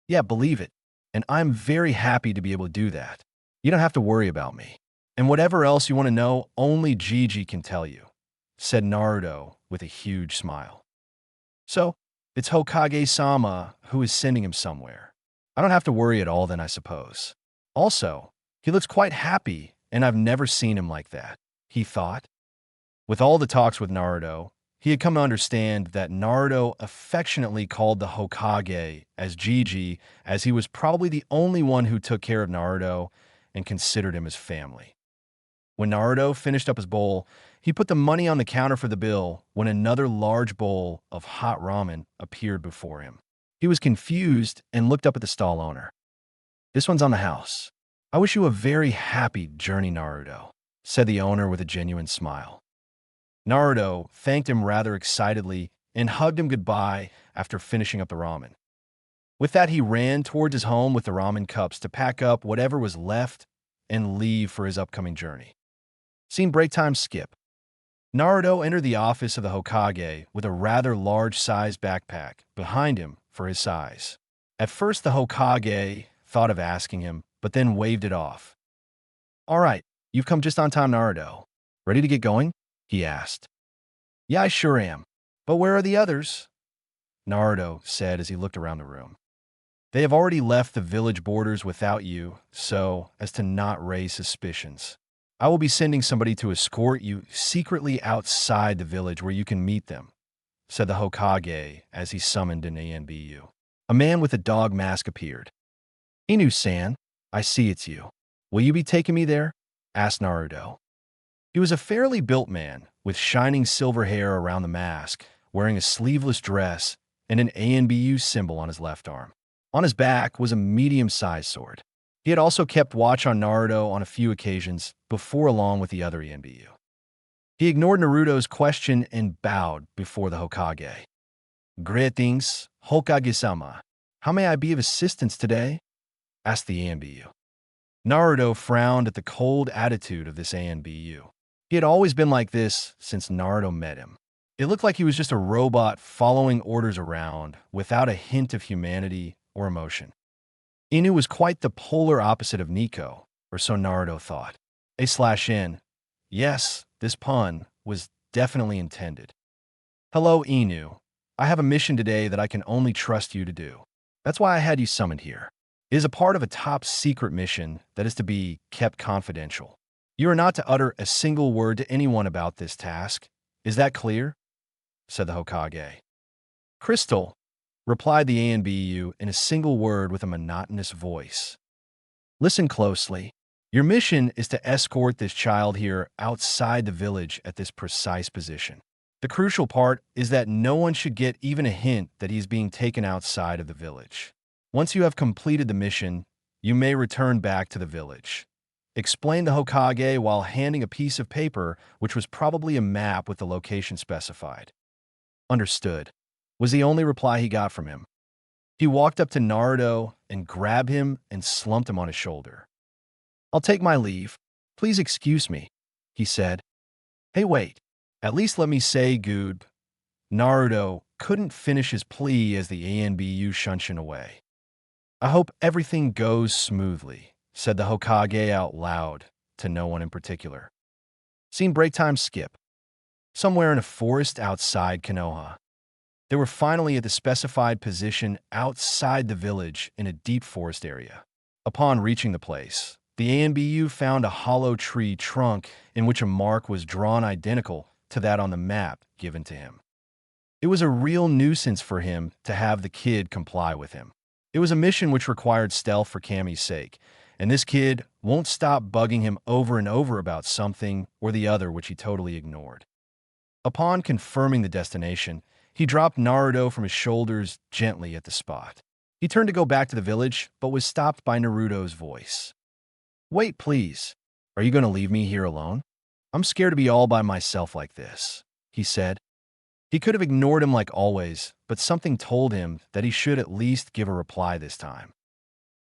Yeah, believe it, and I'm very happy to be able to do that. You don't have to worry about me. And whatever else you want to know, only Gigi can tell you, said Naruto with a huge smile. So, it's Hokage-sama who is sending him somewhere. I don't have to worry at all then, I suppose. Also, he looks quite happy, and I've never seen him like that, he thought. With all the talks with Naruto, he had come to understand that Naruto affectionately called the Hokage as Gigi, as he was probably the only one who took care of Naruto and considered him as family. When Naruto finished up his bowl, he put the money on the counter for the bill when another large bowl of hot ramen appeared before him. He was confused and looked up at the stall owner. "This one's on the house. I wish you a very happy journey, Naruto," said the owner with a genuine smile. Naruto thanked him rather excitedly and hugged him goodbye after finishing up the ramen. With that, he ran towards his home with the ramen cups to pack up whatever was left and leave for his upcoming journey. Scene break time skip. Naruto entered the office of the Hokage with a rather large-sized backpack behind him for his size. At first, the Hokage thought of asking him, but then waved it off. "All right, you've come just on time, Naruto. Ready to get going?" he asked. "Yeah, I sure am. But where are the others?" Naruto said as he looked around the room. "They have already left the village borders without you, so as to not raise suspicions. I will be sending somebody to escort you secretly outside the village where you can meet them," said the Hokage as he summoned an ANBU. A man with a dog mask appeared. "Inu-san, I see it's you. Will you be taking me there?" asked Naruto. He was a fairly built man with shining silver hair around the mask, wearing a sleeveless dress and an ANBU symbol on his left arm. On his back was a medium-sized sword. He had also kept watch on Naruto on a few occasions before, along with the other ANBU. He ignored Naruto's question and bowed before the Hokage. "Greetings, Hokage-sama. How may I be of assistance today?" asked the ANBU. Naruto frowned at the cold attitude of this ANBU. He had always been like this since Naruto met him. It looked like he was just a robot following orders around without a hint of humanity or emotion. Inu was quite the polar opposite of Nico, or so Naruto thought. A/N. Yes, this pun was definitely intended. "Hello, Inu. I have a mission today that I can only trust you to do. That's why I had you summoned here. It is a part of a top-secret mission that is to be kept confidential. You are not to utter a single word to anyone about this task. Is that clear?" said the Hokage. "Crystal," replied the ANBU in a single word with a monotonous voice. "Listen closely. Your mission is to escort this child here outside the village at this precise position. The crucial part is that no one should get even a hint that he's being taken outside of the village. Once you have completed the mission, you may return back to the village," explained the Hokage while handing a piece of paper which was probably a map with the location specified. "Understood," was the only reply he got from him. He walked up to Naruto and grabbed him and slumped him on his shoulder. "I'll take my leave. Please excuse me," he said. "Hey, wait. At least let me say good." Naruto couldn't finish his plea as the ANBU shunshed him away. "I hope everything goes smoothly," said the Hokage out loud to no one in particular. Scene break time skip. Somewhere in a forest outside Konoha. They were finally at the specified position outside the village in a deep forest area. Upon reaching the place, the ANBU found a hollow tree trunk in which a mark was drawn identical to that on the map given to him. It was a real nuisance for him to have the kid comply with him. It was a mission which required stealth for Cammy's sake, and this kid won't stop bugging him over and over about something or the other which he totally ignored. Upon confirming the destination, he dropped Naruto from his shoulders gently at the spot. He turned to go back to the village, but was stopped by Naruto's voice. "Wait, please. Are you going to leave me here alone? I'm scared to be all by myself like this," he said. He could have ignored him like always, but something told him that he should at least give a reply this time.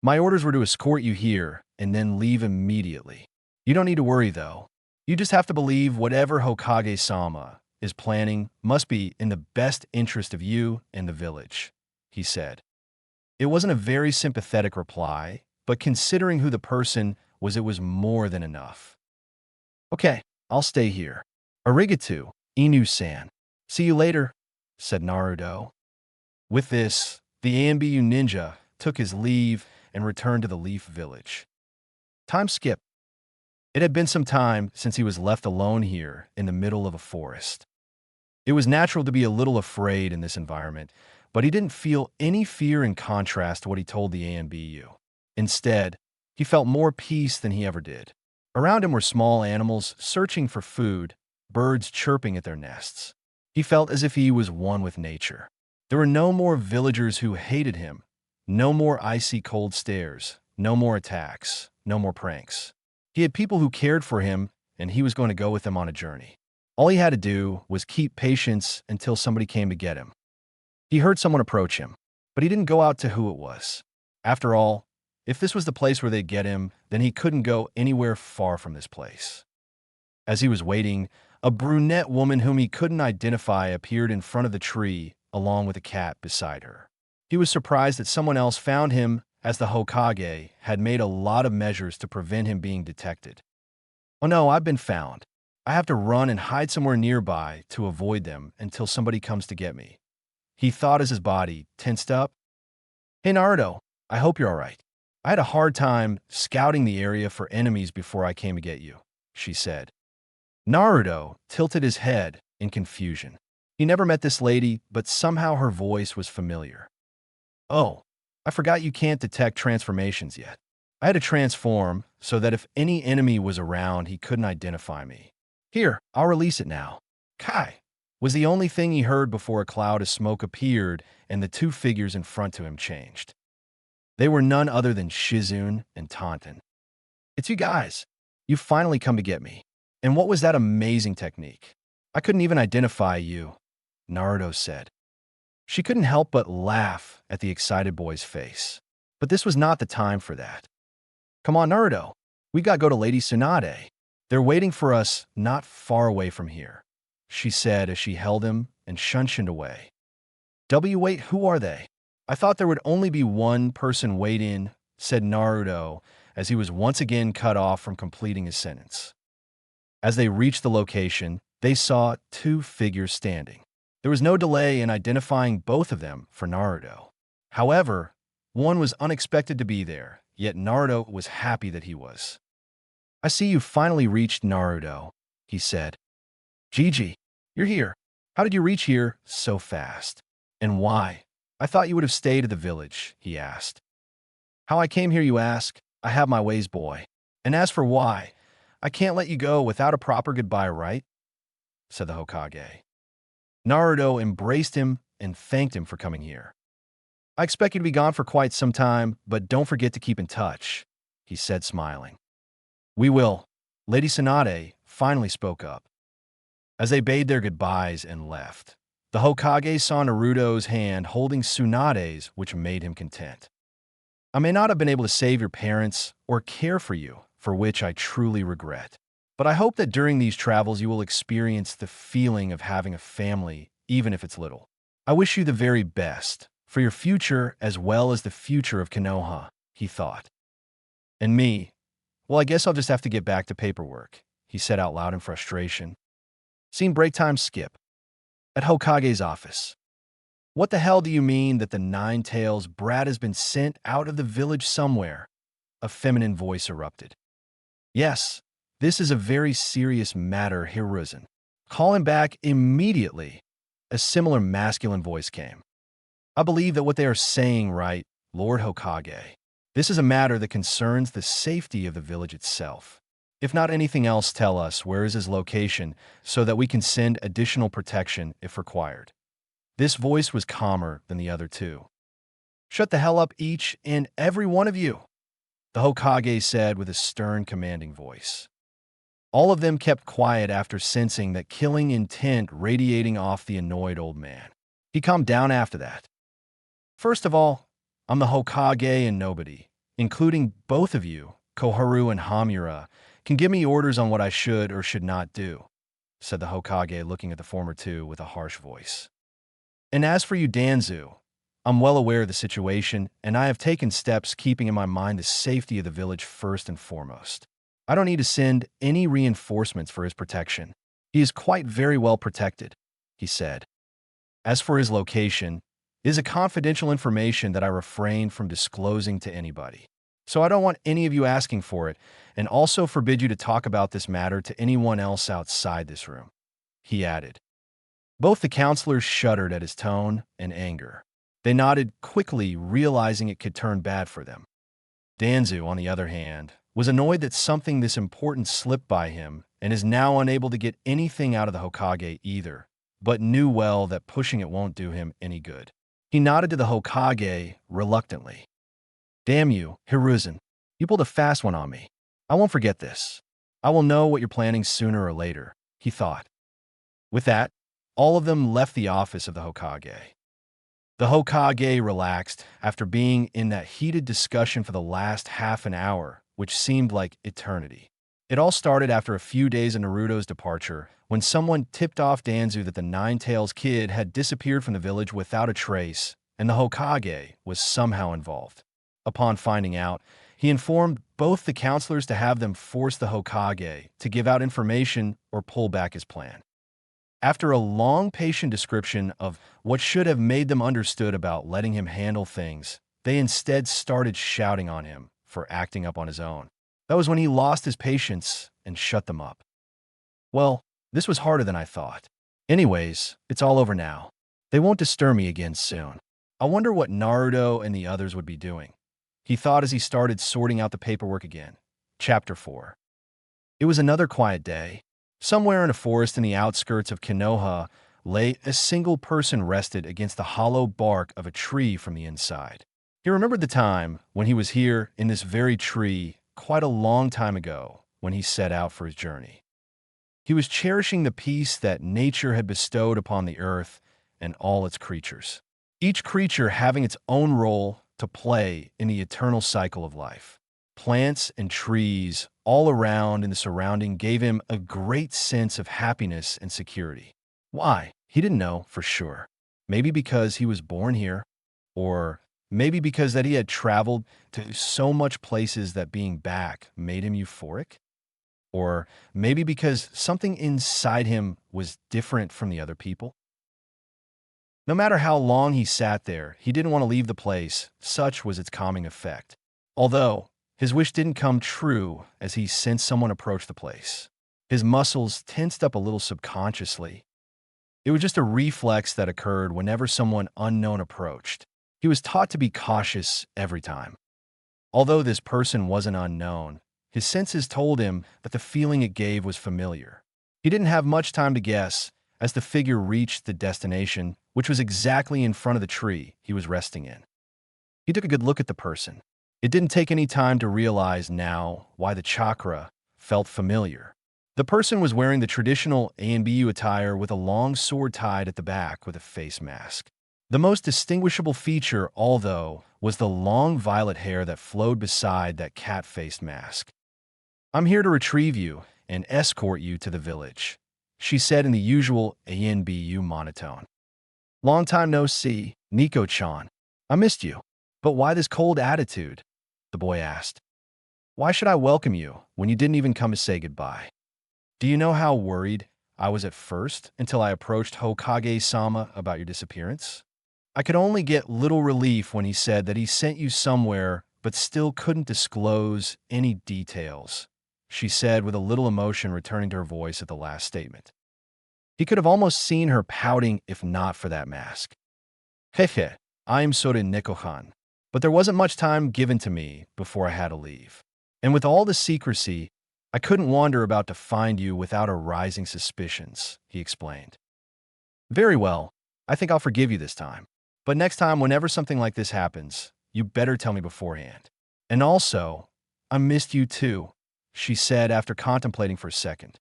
"My orders were to escort you here and then leave immediately. You don't need to worry, though. You just have to believe whatever Hokage-sama is planning must be in the best interest of you and the village," he said. It wasn't a very sympathetic reply, but considering who the person was, it was more than enough. "Okay, I'll stay here. Arigato, Inu-san. See you later," said Naruto. With this, the ANBU ninja took his leave and returned to the Leaf Village. Time skip. It had been some time since he was left alone here in the middle of a forest. It was natural to be a little afraid in this environment, but he didn't feel any fear in contrast to what he told the ANBU. Instead, he felt more peace than he ever did. Around him were small animals searching for food, birds chirping at their nests. He felt as if he was one with nature. There were no more villagers who hated him, no more icy cold stares, no more attacks, no more pranks. He had people who cared for him, and he was going to go with them on a journey. All he had to do was keep patience until somebody came to get him. He heard someone approach him, but he didn't go out to who it was. After all, if this was the place where they'd get him, then he couldn't go anywhere far from this place. As he was waiting, a brunette woman whom he couldn't identify appeared in front of the tree, along with a cat beside her. He was surprised that someone else found him, as the Hokage had made a lot of measures to prevent him being detected. "Oh no, I've been found. I have to run and hide somewhere nearby to avoid them until somebody comes to get me," he thought as his body tensed up. "Hey Naruto, I hope you're all right. I had a hard time scouting the area for enemies before I came to get you," she said. Naruto tilted his head in confusion. He never met this lady, but somehow her voice was familiar. "Oh, I forgot you can't detect transformations yet. I had to transform so that if any enemy was around, he couldn't identify me. Here, I'll release it now." "Kai," was the only thing he heard before a cloud of smoke appeared and the two figures in front to him changed. They were none other than Shizune and Taunton. "It's you guys. You've finally come to get me. And what was that amazing technique? I couldn't even identify you," Naruto said. She couldn't help but laugh at the excited boy's face. But this was not the time for that. "Come on, Naruto. We gotta go to Lady Tsunade. They're waiting for us not far away from here," she said as she held him and shunshined away. Wait, who are they? I thought there would only be one person waiting," said Naruto as he was once again cut off from completing his sentence. As they reached the location, they saw two figures standing. There was no delay in identifying both of them for Naruto. However, one was unexpected to be there, yet Naruto was happy that he was. "I see you finally reached, Naruto," he said. "Gigi, you're here. How did you reach here so fast? And why? I thought you would have stayed at the village," he asked. "How I came here, you ask? I have my ways, boy. And as for why, I can't let you go without a proper goodbye, right?" said the Hokage. Naruto embraced him and thanked him for coming here. "I expect you to be gone for quite some time, but don't forget to keep in touch," he said, smiling. "We will." Lady Tsunade finally spoke up. As they bade their goodbyes and left, the Hokage saw Naruto's hand holding Tsunade's, which made him content. "I may not have been able to save your parents or care for you, for which I truly regret. But I hope that during these travels you will experience the feeling of having a family, even if it's little. I wish you the very best, for your future as well as the future of Konoha," he thought. "And me? Well, I guess I'll just have to get back to paperwork," he said out loud in frustration. Scene break time skip. At Hokage's office. "What the hell do you mean that the Nine-Tails brat has been sent out of the village somewhere?" a feminine voice erupted. "Yes, this is a very serious matter, Hiruzen. Call him back immediately," a similar masculine voice came. "I believe that what they are saying, right, Lord Hokage. This is a matter that concerns the safety of the village itself. If not anything else, tell us where is his location so that we can send additional protection if required." This voice was calmer than the other two. "Shut the hell up, each and every one of you," the Hokage said with a stern, commanding voice. All of them kept quiet after sensing that killing intent radiating off the annoyed old man. He calmed down after that. "First of all, I'm the Hokage and nobody, including both of you, Koharu and Hamura, can give me orders on what I should or should not do," said the Hokage, looking at the former two with a harsh voice. "And as for you, Danzu, I'm well aware of the situation, and I have taken steps keeping in my mind the safety of the village first and foremost. I don't need to send any reinforcements for his protection. He is quite very well protected," he said. "As for his location, it is a confidential information that I refrain from disclosing to anybody. So I don't want any of you asking for it, and also forbid you to talk about this matter to anyone else outside this room," he added. Both the counselors shuddered at his tone and anger. They nodded quickly, realizing it could turn bad for them. Danzu, on the other hand, was annoyed that something this important slipped by him and is now unable to get anything out of the Hokage either, but knew well that pushing it won't do him any good. He nodded to the Hokage reluctantly. "Damn you, Hiruzen. You pulled a fast one on me. I won't forget this. I will know what you're planning sooner or later," he thought. With that, all of them left the office of the Hokage. The Hokage relaxed after being in that heated discussion for the last half an hour, which seemed like eternity. It all started after a few days of Naruto's departure, when someone tipped off Danzu that the Nine-Tails kid had disappeared from the village without a trace, and the Hokage was somehow involved. Upon finding out, he informed both the counselors to have them force the Hokage to give out information or pull back his plan. After a long, patient description of what should have made them understood about letting him handle things, they instead started shouting on him for acting up on his own. That was when he lost his patience and shut them up. "Well, this was harder than I thought. Anyways, it's all over now. They won't disturb me again soon. I wonder what Naruto and the others would be doing," he thought as he started sorting out the paperwork again. Chapter 4. It was another quiet day. Somewhere in a forest in the outskirts of Konoha lay a single person rested against the hollow bark of a tree from the inside. He remembered the time when he was here in this very tree quite a long time ago when he set out for his journey. He was cherishing the peace that nature had bestowed upon the earth and all its creatures, each creature having its own role to play in the eternal cycle of life. Plants and trees all around in the surrounding gave him a great sense of happiness and security. Why? He didn't know for sure. Maybe because he was born here, or maybe because that he had traveled to so much places that being back made him euphoric, or maybe because something inside him was different from the other people. No matter how long he sat there, he didn't want to leave the place, such was its calming effect. Although his wish didn't come true as he sensed someone approach the place. His muscles tensed up a little subconsciously. It was just a reflex that occurred whenever someone unknown approached. He was taught to be cautious every time. Although this person wasn't unknown, his senses told him that the feeling it gave was familiar. He didn't have much time to guess as the figure reached the destination, which was exactly in front of the tree he was resting in. He took a good look at the person. It didn't take any time to realize now why the chakra felt familiar. The person was wearing the traditional ANBU attire with a long sword tied at the back with a face mask. The most distinguishable feature, although, was the long violet hair that flowed beside that cat-faced mask. "I'm here to retrieve you and escort you to the village," she said in the usual ANBU monotone. "Long time no see, Nico-chan. I missed you. But why this cold attitude?" the boy asked. "Why should I welcome you when you didn't even come to say goodbye? Do you know how worried I was at first until I approached Hokage-sama about your disappearance? I could only get little relief when he said that he sent you somewhere but still couldn't disclose any details," she said with a little emotion returning to her voice at the last statement. He could have almost seen her pouting if not for that mask. "Hehe, I am sorry, Nico-chan. But there wasn't much time given to me before I had to leave. And with all the secrecy, I couldn't wander about to find you without arising suspicions," he explained. "Very well. I think I'll forgive you this time. But next time, whenever something like this happens, you better tell me beforehand. And also, I missed you too," she said after contemplating for a second.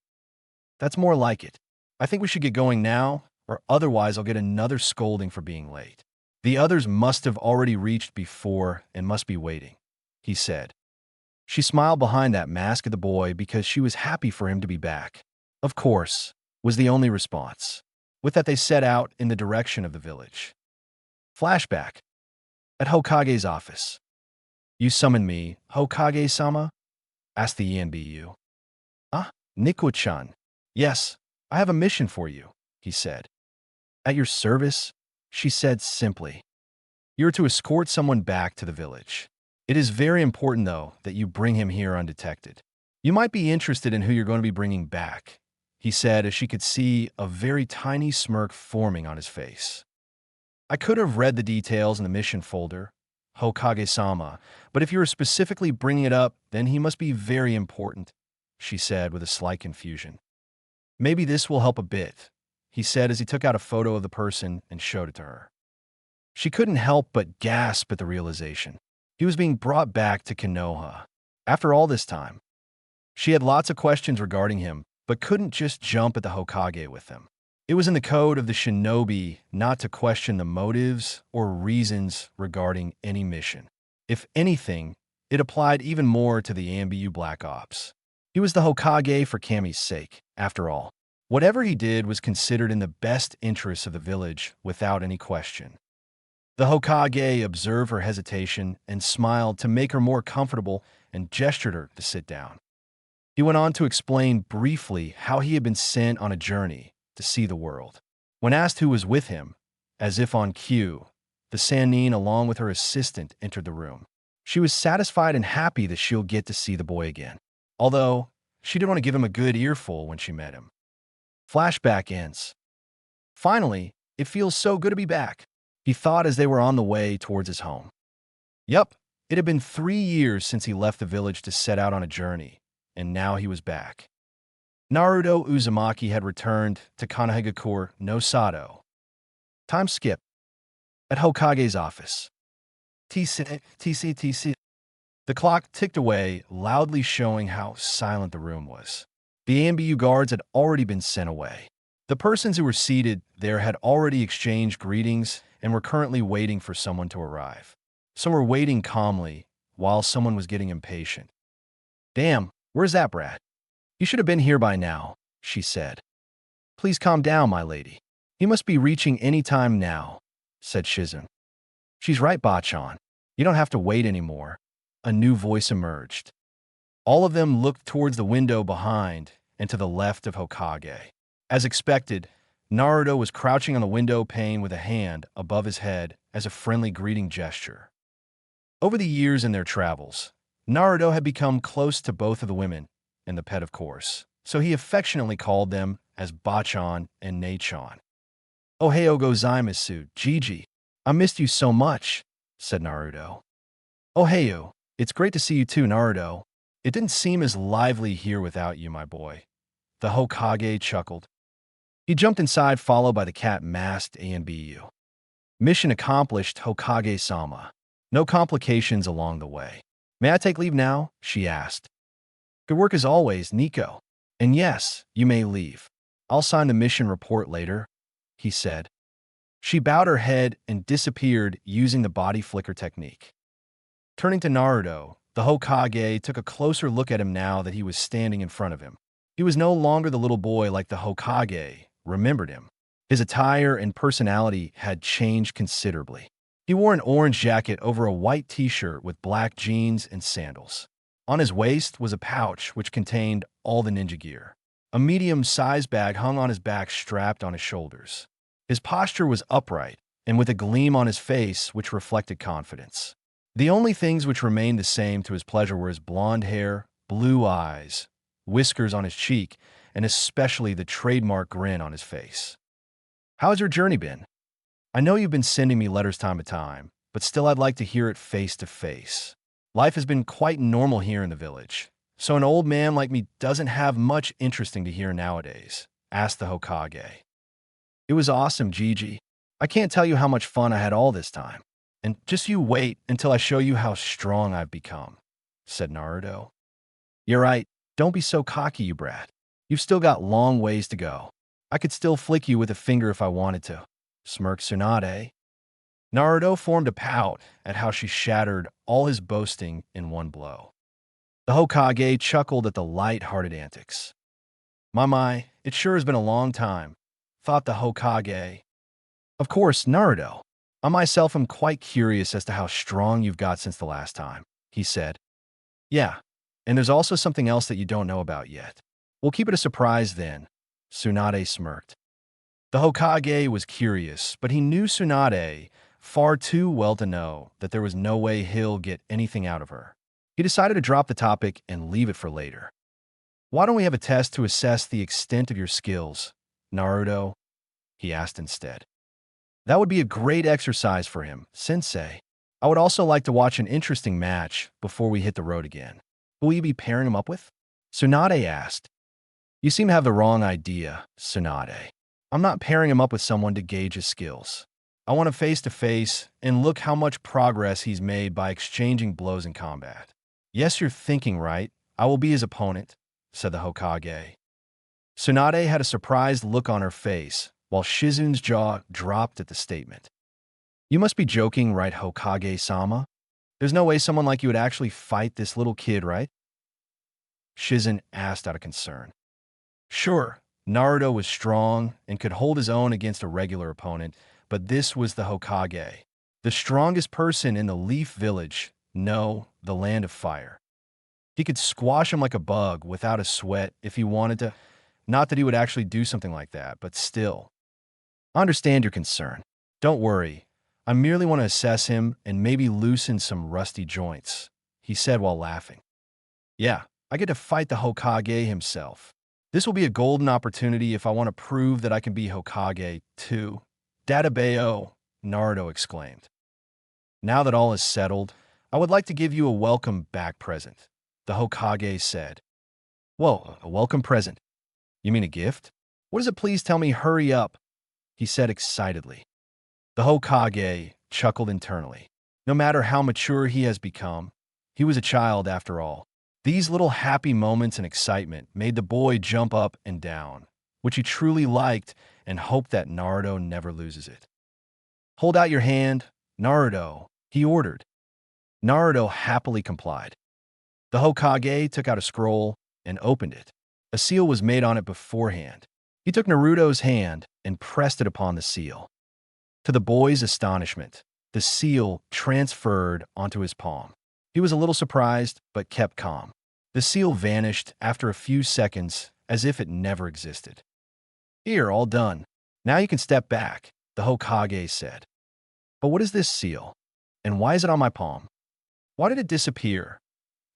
"That's more like it. I think we should get going now, or otherwise I'll get another scolding for being late. The others must have already reached before and must be waiting," he said. She smiled behind that mask at the boy because she was happy for him to be back. "Of course," was the only response. With that, they set out in the direction of the village. Flashback. At Hokage's office. "You summoned me, Hokage-sama?" asked the ENBU. "Ah, Nico-chan. Yes, I have a mission for you," he said. "At your service," she said simply. "You're to escort someone back to the village. It is very important, though, that you bring him here undetected. You might be interested in who you're going to be bringing back, he said as she could see a very tiny smirk forming on his face. I could have read the details in the mission folder, Hokage-sama, but if you are specifically bringing it up, then he must be very important, she said with a slight confusion. Maybe this will help a bit, he said as he took out a photo of the person and showed it to her. She couldn't help but gasp at the realization. He was being brought back to Konoha. After all this time, she had lots of questions regarding him, but couldn't just jump at the Hokage with him. It was in the code of the shinobi not to question the motives or reasons regarding any mission. If anything, it applied even more to the AMBU Black Ops. He was the Hokage for Kami's sake, after all. Whatever he did was considered in the best interests of the village without any question. The Hokage observed her hesitation and smiled to make her more comfortable and gestured her to sit down. He went on to explain briefly how he had been sent on a journey to see the world. When asked who was with him, as if on cue, the Sannin along with her assistant entered the room. She was satisfied and happy that she'll get to see the boy again, although she didn't want to give him a good earful when she met him. Flashback ends. Finally, it feels so good to be back, he thought as they were on the way towards his home. Yup, it had been 3 years since he left the village to set out on a journey, and now he was back. Naruto Uzumaki had returned to Konohagakure no Sato. Time skip. At Hokage's office. TC. The clock ticked away, loudly showing how silent the room was. The AMBU guards had already been sent away. The persons who were seated there had already exchanged greetings and were currently waiting for someone to arrive. Some were waiting calmly, while someone was getting impatient. Damn, where's that brat? You should have been here by now, she said. Please calm down, my lady. He must be reaching any time now, said Shizun. She's right, Bachan. You don't have to wait anymore. A new voice emerged. All of them looked towards the window behind and to the left of Hokage. As expected, Naruto was crouching on the window pane with a hand above his head as a friendly greeting gesture. Over the years in their travels, Naruto had become close to both of the women, and the pet of course, so he affectionately called them as Bachan and Nechan. Ohayou gozaimasu, Gigi. I missed you so much, said Naruto. Ohayou, it's great to see you too, Naruto. It didn't seem as lively here without you, my boy. The Hokage chuckled. He jumped inside, followed by the cat masked AMBU. Mission accomplished, Hokage-sama. No complications along the way. May I take leave now? She asked. Good work as always, Nico. And yes, you may leave. I'll sign the mission report later, he said. She bowed her head and disappeared using the body flicker technique. Turning to Naruto, the Hokage took a closer look at him now that he was standing in front of him. He was no longer the little boy like the Hokage remembered him. His attire and personality had changed considerably. He wore an orange jacket over a white t-shirt with black jeans and sandals. On his waist was a pouch which contained all the ninja gear. A medium-sized bag hung on his back, strapped on his shoulders. His posture was upright and with a gleam on his face which reflected confidence. The only things which remained the same to his pleasure were his blonde hair, blue eyes, whiskers on his cheek, and especially the trademark grin on his face. How has your journey been? I know you've been sending me letters time to time, but still I'd like to hear it face to face. Life has been quite normal here in the village, so an old man like me doesn't have much interesting to hear nowadays, asked the Hokage. It was awesome, Gigi. I can't tell you how much fun I had all this time. And just you wait until I show you how strong I've become, said Naruto. You're right. Don't be so cocky, you brat. You've still got long ways to go. I could still flick you with a finger if I wanted to, smirked Tsunade. Naruto formed a pout at how she shattered all his boasting in one blow. The Hokage chuckled at the light-hearted antics. My, it sure has been a long time, thought the Hokage. Of course, Naruto. I myself am quite curious as to how strong you've got since the last time, he said. Yeah, and there's also something else that you don't know about yet. We'll keep it a surprise then, Tsunade smirked. The Hokage was curious, but he knew Tsunade far too well to know that there was no way he'll get anything out of her. He decided to drop the topic and leave it for later. Why don't we have a test to assess the extent of your skills, Naruto? He asked instead. That would be a great exercise for him, sensei. I would also like to watch an interesting match before we hit the road again. Who will you be pairing him up with? Tsunade asked. You seem to have the wrong idea, Tsunade. I'm not pairing him up with someone to gauge his skills. I want a face-to-face and look how much progress he's made by exchanging blows in combat. Yes, you're thinking right. I will be his opponent, said the Hokage. Tsunade had a surprised look on her face, while Shizun's jaw dropped at the statement. You must be joking, right, Hokage-sama? There's no way someone like you would actually fight this little kid, right? Shizun asked out of concern. Sure, Naruto was strong and could hold his own against a regular opponent, but this was the Hokage, the strongest person in the Leaf Village, no, the Land of Fire. He could squash him like a bug without a sweat if he wanted to. Not that he would actually do something like that, but still. I understand your concern. Don't worry. I merely want to assess him and maybe loosen some rusty joints, he said while laughing. Yeah, I get to fight the Hokage himself. This will be a golden opportunity if I want to prove that I can be Hokage too. Databeo, Naruto exclaimed. Now that all is settled, I would like to give you a welcome back present, the Hokage said. Whoa, a welcome present? You mean a gift? What is it? Please tell me, hurry up, he said excitedly. The Hokage chuckled internally. No matter how mature he has become, he was a child after all. These little happy moments and excitement made the boy jump up and down, which he truly liked and hoped that Naruto never loses it. Hold out your hand, Naruto, he ordered. Naruto happily complied. The Hokage took out a scroll and opened it. A seal was made on it beforehand. He took Naruto's hand and pressed it upon the seal. To the boy's astonishment, the seal transferred onto his palm. He was a little surprised, but kept calm. The seal vanished after a few seconds, as if it never existed. Here, all done. Now you can step back, the Hokage said. But what is this seal? And why is it on my palm? Why did it disappear?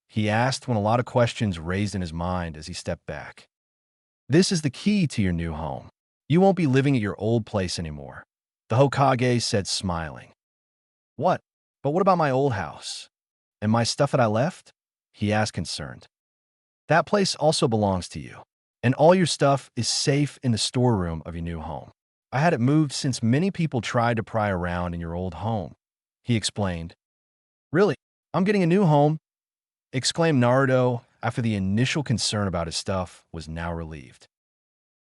He asked when a lot of questions raised in his mind as he stepped back. This is the key to your new home. You won't be living at your old place anymore, the Hokage said, smiling. What? But what about my old house? And my stuff that I left? He asked, concerned. That place also belongs to you, and all your stuff is safe in the storeroom of your new home. I had it moved since many people tried to pry around in your old home, he explained. Really? I'm getting a new home? Exclaimed Naruto after the initial concern about his stuff was now relieved.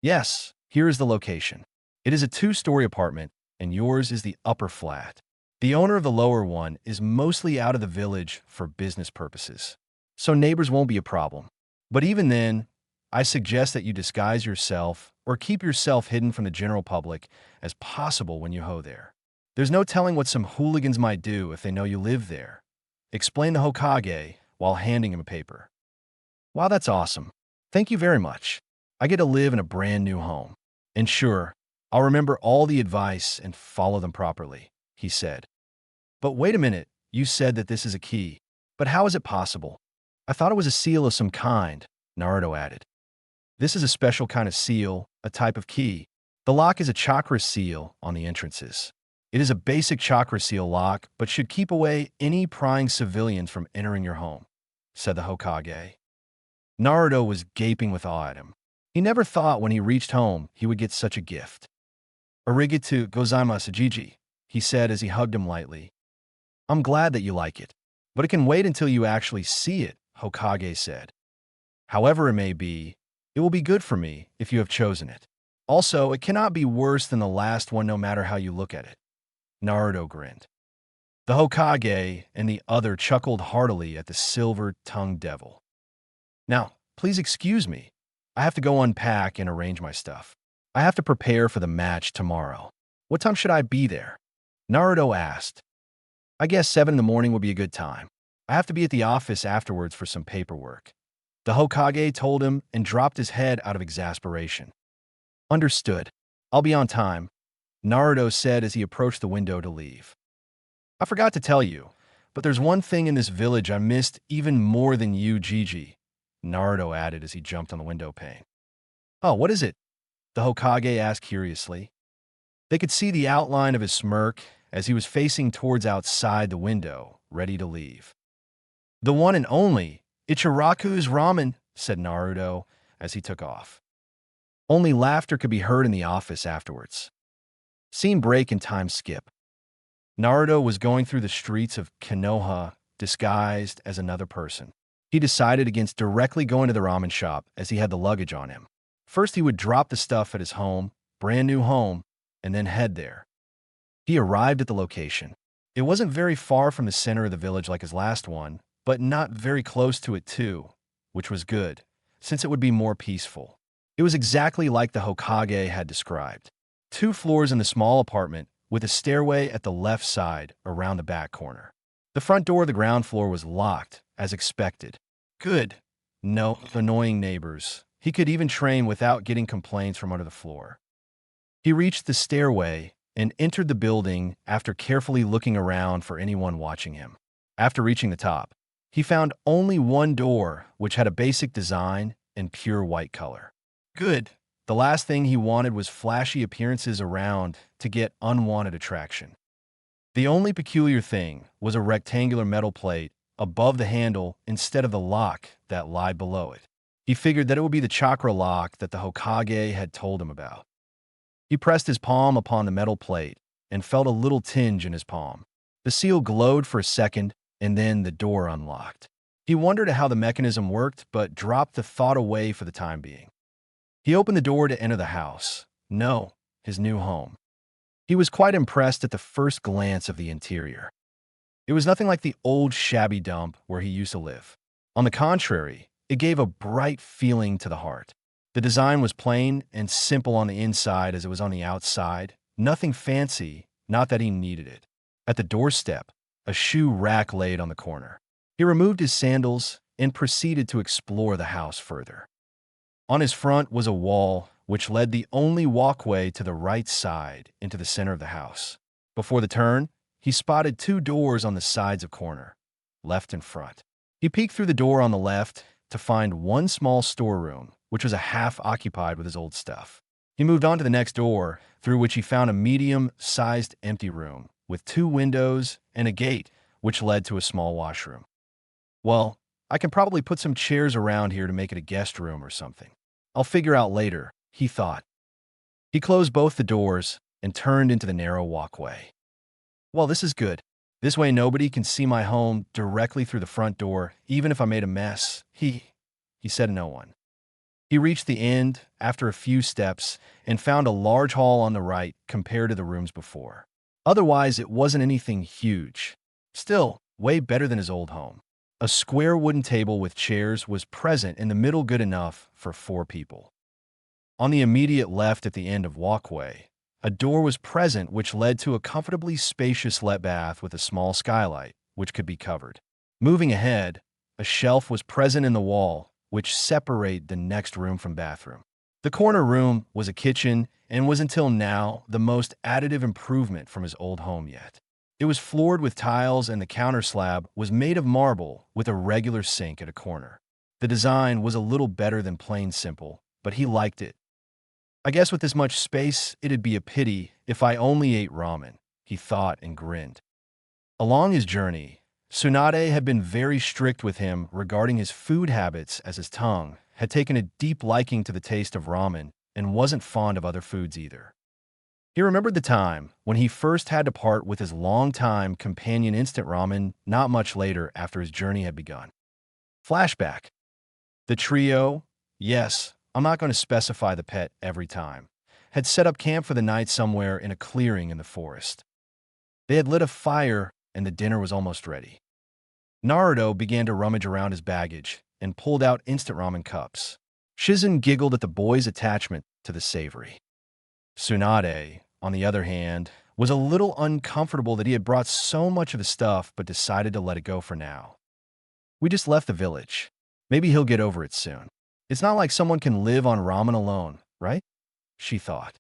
Yes, here is the location. It is a 2-story apartment, and yours is the upper flat. The owner of the lower one is mostly out of the village for business purposes, so neighbors won't be a problem. But even then, I suggest that you disguise yourself or keep yourself hidden from the general public as possible when you go there. There's no telling what some hooligans might do if they know you live there, explained the Hokage while handing him a paper. Wow, that's awesome. Thank you very much. I get to live in a brand new home. And sure, I'll remember all the advice and follow them properly, he said. But wait a minute, you said that this is a key. But how is it possible? I thought it was a seal of some kind, Naruto added. This is a special kind of seal, a type of key. The lock is a chakra seal on the entrances. It is a basic chakra seal lock, but should keep away any prying civilians from entering your home, said the Hokage. Naruto was gaping with awe at him. He never thought when he reached home he would get such a gift. Arigato gozaimasu, Jiji, he said as he hugged him lightly. I'm glad that you like it, but it can wait until you actually see it, Hokage said. However it may be, it will be good for me if you have chosen it. Also, it cannot be worse than the last one no matter how you look at it. Naruto grinned. The Hokage and the other chuckled heartily at the silver-tongued devil. Now, please excuse me. I have to go unpack and arrange my stuff. I have to prepare for the match tomorrow. What time should I be there? Naruto asked. I guess 7 in the morning would be a good time. I have to be at the office afterwards for some paperwork. The Hokage told him and dropped his head out of exasperation. Understood. I'll be on time, Naruto said as he approached the window to leave. I forgot to tell you, but there's one thing in this village I missed even more than you, Gigi, Naruto added as he jumped on the window pane. Oh, what is it? The Hokage asked curiously. They could see the outline of his smirk as he was facing towards outside the window, ready to leave. The one and only Ichiraku's ramen, said Naruto as he took off. Only laughter could be heard in the office afterwards. Scene break and time skip. Naruto was going through the streets of Konoha disguised as another person. He decided against directly going to the ramen shop as he had the luggage on him. First, he would drop the stuff at his home, brand new home, and then head there. He arrived at the location. It wasn't very far from the center of the village like his last one, but not very close to it too, which was good, since it would be more peaceful. It was exactly like the Hokage had described. 2 floors in the small apartment, with a stairway at the left side around the back corner. The front door of the ground floor was locked, as expected. Good. No annoying neighbors. He could even train without getting complaints from under the floor. He reached the stairway and entered the building after carefully looking around for anyone watching him. After reaching the top, he found only one door, which had a basic design and pure white color. Good. The last thing he wanted was flashy appearances around to get unwanted attraction. The only peculiar thing was a rectangular metal plate above the handle instead of the lock that lied below it. He figured that it would be the chakra lock that the Hokage had told him about. He pressed his palm upon the metal plate and felt a little tinge in his palm. The seal glowed for a second, and then the door unlocked. He wondered how the mechanism worked, but dropped the thought away for the time being. He opened the door to enter the house. No, his new home. He was quite impressed at the first glance of the interior. It was nothing like the old shabby dump where he used to live. On the contrary, it gave a bright feeling to the heart. The design was plain and simple on the inside as it was on the outside. Nothing fancy, not that he needed it. At the doorstep, a shoe rack laid on the corner. He removed his sandals and proceeded to explore the house further. On his front was a wall which led the only walkway to the right side into the center of the house. Before the turn, he spotted 2 doors on the sides of corner, left and front. He peeked through the door on the left to find one small storeroom, which was half occupied with his old stuff. He moved on to the next door, through which he found a medium-sized empty room with 2 windows and a gate, which led to a small washroom. Well, I can probably put some chairs around here to make it a guest room or something. I'll figure out later, he thought. He closed both the doors and turned into the narrow walkway. Well, this is good. This way nobody can see my home directly through the front door, even if I made a mess. He said to no one. He reached the end after a few steps and found a large hall on the right compared to the rooms before. Otherwise, it wasn't anything huge. Still, way better than his old home. A square wooden table with chairs was present in the middle, good enough for 4 people. On the immediate left at the end of walkway, a door was present which led to a comfortably spacious let bath with a small skylight, which could be covered. Moving ahead, a shelf was present in the wall, which separated the next room from bathroom. The corner room was a kitchen and was until now the most additive improvement from his old home yet. It was floored with tiles and the counter slab was made of marble with a regular sink at a corner. The design was a little better than plain simple, but he liked it. I guess with this much space, it'd be a pity if I only ate ramen, he thought and grinned. Along his journey, Tsunade had been very strict with him regarding his food habits as his tongue had taken a deep liking to the taste of ramen and wasn't fond of other foods either. He remembered the time when he first had to part with his longtime companion instant ramen not much later after his journey had begun. Flashback. The trio, yes, I'm not going to specify the pet every time, had set up camp for the night somewhere in a clearing in the forest. They had lit a fire and the dinner was almost ready. Naruto began to rummage around his baggage and pulled out instant ramen cups. Shizen giggled at the boy's attachment to the savory. Tsunade, on the other hand, was a little uncomfortable that he had brought so much of the stuff but decided to let it go for now. We just left the village. Maybe he'll get over it soon. It's not like someone can live on ramen alone, right? She thought.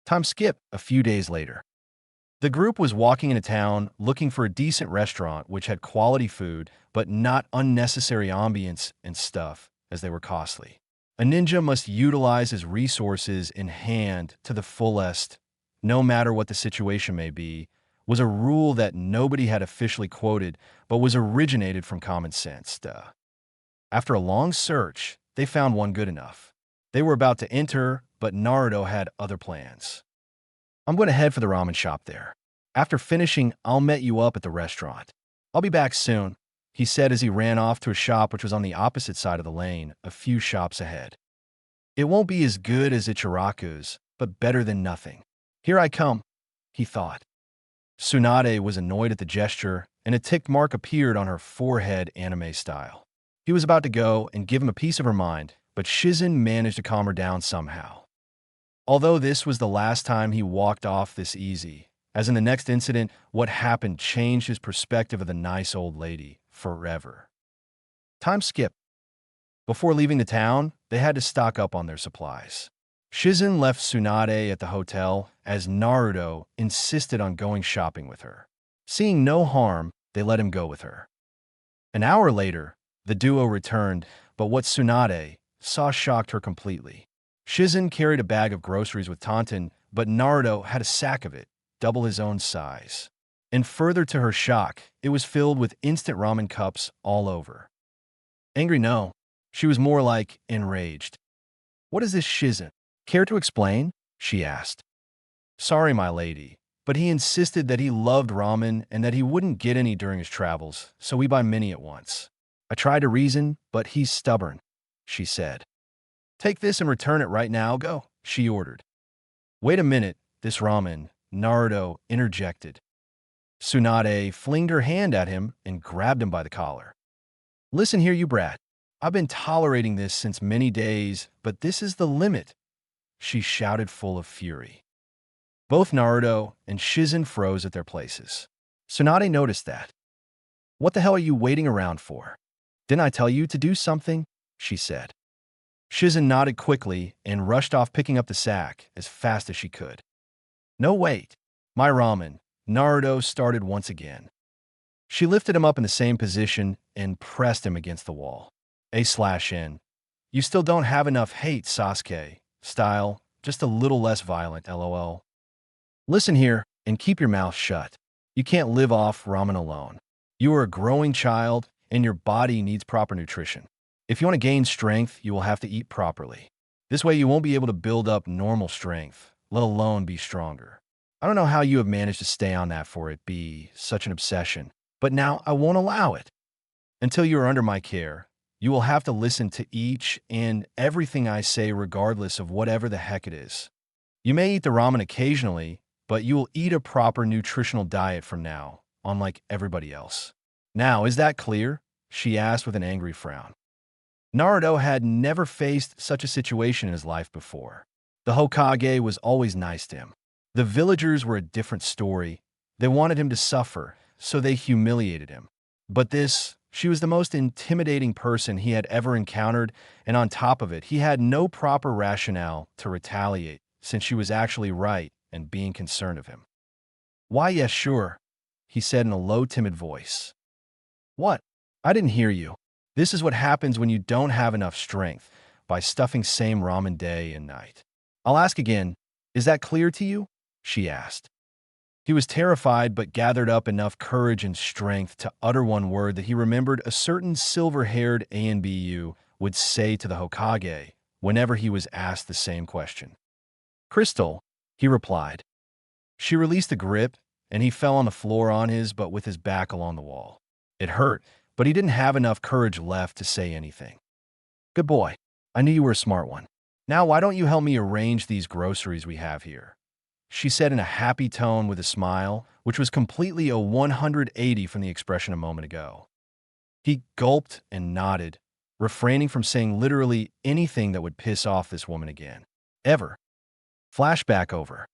Time skip a few days later. The group was walking into town looking for a decent restaurant which had quality food, but not unnecessary ambience and stuff, as they were costly. A ninja must utilize his resources in hand to the fullest, no matter what the situation may be, was a rule that nobody had officially quoted, but was originated from common sense. After a long search, they found one good enough. They were about to enter, but Naruto had other plans. I'm going to head for the ramen shop there. After finishing, I'll meet you up at the restaurant. I'll be back soon, he said as he ran off to a shop which was on the opposite side of the lane, a few shops ahead. It won't be as good as Ichiraku's, but better than nothing. Here I come, he thought. Tsunade was annoyed at the gesture, and a tick mark appeared on her forehead anime style. He was about to go and give him a piece of her mind, but Shizen managed to calm her down somehow. Although this was the last time he walked off this easy, as in the next incident, what happened changed his perspective of the nice old lady forever. Time skip. Before leaving the town, they had to stock up on their supplies. Shizen left Tsunade at the hotel as Naruto insisted on going shopping with her. Seeing no harm, they let him go with her. An hour later, the duo returned, but what Tsunade saw shocked her completely. Shizen carried a bag of groceries with Taunton, but Naruto had a sack of it, double his own size. And further to her shock, it was filled with instant ramen cups all over. Angry, no. She was more like enraged. What is this Shizen? Care to explain? She asked. Sorry, my lady, but he insisted that he loved ramen and that he wouldn't get any during his travels, so we buy many at once. I tried to reason, but he's stubborn, she said. Take this and return it right now, go, she ordered. Wait a minute, this ramen, Naruto interjected. Tsunade flinged her hand at him and grabbed him by the collar. Listen here, you brat. I've been tolerating this since many days, but this is the limit, she shouted full of fury. Both Naruto and Shizen froze at their places. Tsunade noticed that. What the hell are you waiting around for? Didn't I tell you to do something? She said. Shizen nodded quickly and rushed off picking up the sack as fast as she could. No, wait. My ramen. Naruto started once again. She lifted him up in the same position and pressed him against the wall. A/N. You still don't have enough hate, Sasuke. Style, just a little less violent, lol. Listen here and keep your mouth shut. You can't live off ramen alone. You are a growing child and your body needs proper nutrition. If you want to gain strength, you will have to eat properly. This way you won't be able to build up normal strength, let alone be stronger. I don't know how you have managed to stay on that for it be such an obsession, but now I won't allow it. Until you are under my care, you will have to listen to each and everything I say regardless of whatever the heck it is. You may eat the ramen occasionally, but you will eat a proper nutritional diet from now, unlike everybody else. Now, is that clear? She asked with an angry frown. Naruto had never faced such a situation in his life before. The Hokage was always nice to him. The villagers were a different story. They wanted him to suffer, so they humiliated him. But this, she was the most intimidating person he had ever encountered, and on top of it, he had no proper rationale to retaliate, since she was actually right and being concerned of him. Why, yes, sure, he said in a low, timid voice. What? I didn't hear you. This is what happens when you don't have enough strength, by stuffing same ramen day and night. I'll ask again, is that clear to you? She asked. He was terrified but gathered up enough courage and strength to utter one word that he remembered a certain silver-haired ANBU would say to the Hokage whenever he was asked the same question. Crystal, he replied. She released the grip, and he fell on the floor but with his back along the wall. It hurt, but he didn't have enough courage left to say anything. Good boy. I knew you were a smart one. Now why don't you help me arrange these groceries we have here? She said in a happy tone with a smile, which was completely a 180 from the expression a moment ago. He gulped and nodded, refraining from saying literally anything that would piss off this woman again. Ever. Flashback over.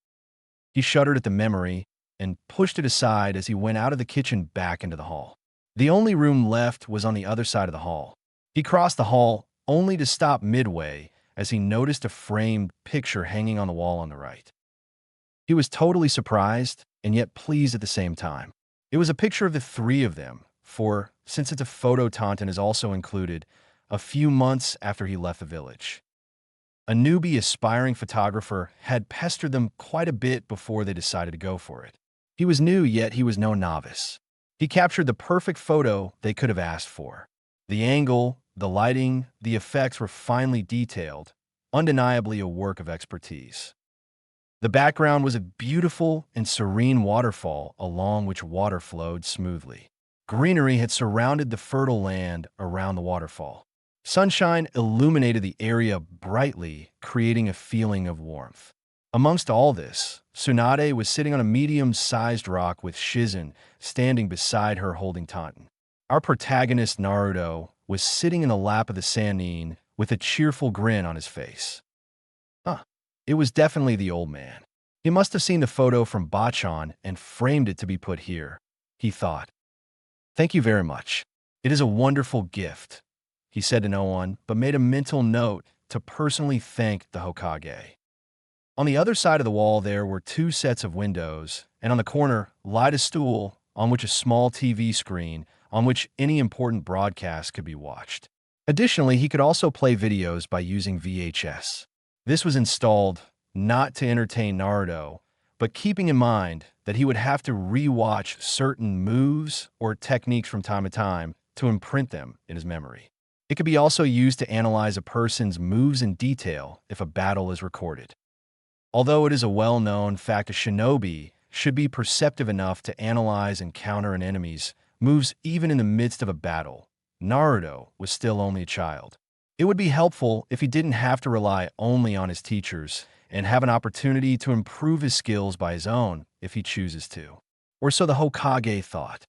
He shuddered at the memory and pushed it aside as he went out of the kitchen back into the hall. The only room left was on the other side of the hall. He crossed the hall only to stop midway as he noticed a framed picture hanging on the wall on the right. He was totally surprised and yet pleased at the same time. It was a picture of the three of them, for, since it's a photo Taunton is also included, a few months after he left the village. A newbie aspiring photographer had pestered them quite a bit before they decided to go for it. He was new, yet he was no novice. He captured the perfect photo they could have asked for. The angle, the lighting, the effects were finely detailed, undeniably a work of expertise. The background was a beautiful and serene waterfall along which water flowed smoothly. Greenery had surrounded the fertile land around the waterfall. Sunshine illuminated the area brightly, creating a feeling of warmth. Amongst all this, Tsunade was sitting on a medium-sized rock with Shizen standing beside her holding Taunton. Our protagonist, Naruto, was sitting in the lap of the Sannin with a cheerful grin on his face. It was definitely the old man. He must have seen the photo from Bachan and framed it to be put here, he thought. Thank you very much. It is a wonderful gift, he said to no one, but made a mental note to personally thank the Hokage. On the other side of the wall there were two sets of windows, and on the corner lied a stool on which a small TV screen on which any important broadcast could be watched. Additionally, he could also play videos by using VHS. This was installed not to entertain Naruto, but keeping in mind that he would have to re-watch certain moves or techniques from time to time to imprint them in his memory. It could be also used to analyze a person's moves in detail if a battle is recorded. Although it is a well-known fact a shinobi should be perceptive enough to analyze and counter an enemy's moves even in the midst of a battle, Naruto was still only a child. It would be helpful if he didn't have to rely only on his teachers and have an opportunity to improve his skills by his own if he chooses to. Or so the Hokage thought.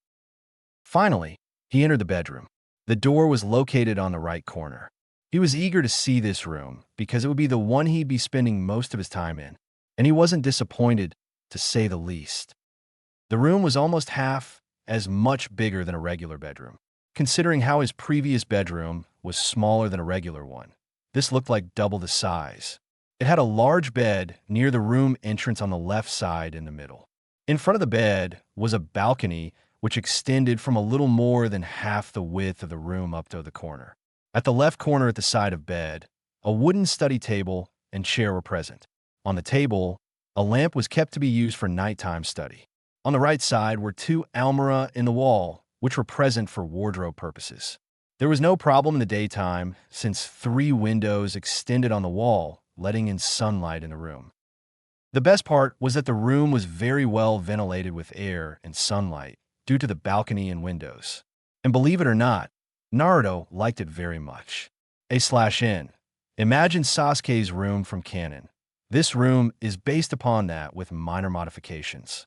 Finally, he entered the bedroom. The door was located on the right corner. He was eager to see this room because it would be the one he'd be spending most of his time in, and he wasn't disappointed, to say the least. The room was almost half as much bigger than a regular bedroom. Considering how his previous bedroom was smaller than a regular one, this looked like double the size. It had a large bed near the room entrance on the left side in the middle. In front of the bed was a balcony which extended from a little more than half the width of the room up to the corner. At the left corner at the side of bed, a wooden study table and chair were present. On the table, a lamp was kept to be used for nighttime study. On the right side were two almirah in the wall, which were present for wardrobe purposes. There was no problem in the daytime, since 3 windows extended on the wall, letting in sunlight in the room. The best part was that the room was very well ventilated with air and sunlight due to the balcony and windows. And believe it or not, Naruto liked it very much. A/N. Imagine Sasuke's room from canon. This room is based upon that with minor modifications.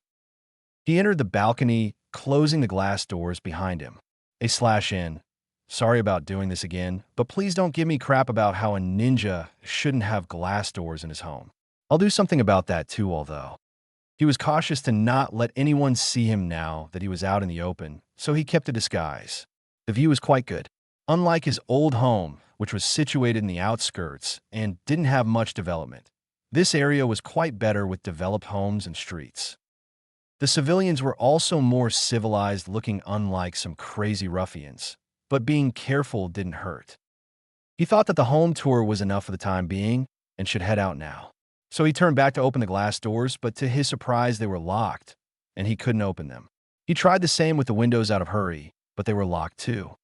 He entered the balcony, closing the glass doors behind him. A/N. Sorry about doing this again, but please don't give me crap about how a ninja shouldn't have glass doors in his home. I'll do something about that too, although. He was cautious to not let anyone see him now that he was out in the open, so he kept a disguise. The view was quite good. Unlike his old home, which was situated in the outskirts and didn't have much development, this area was quite better with developed homes and streets. The civilians were also more civilized, looking unlike some crazy ruffians, but being careful didn't hurt. He thought that the home tour was enough for the time being and should head out now. So he turned back to open the glass doors, but to his surprise, they were locked, and he couldn't open them. He tried the same with the windows out of hurry, but they were locked too.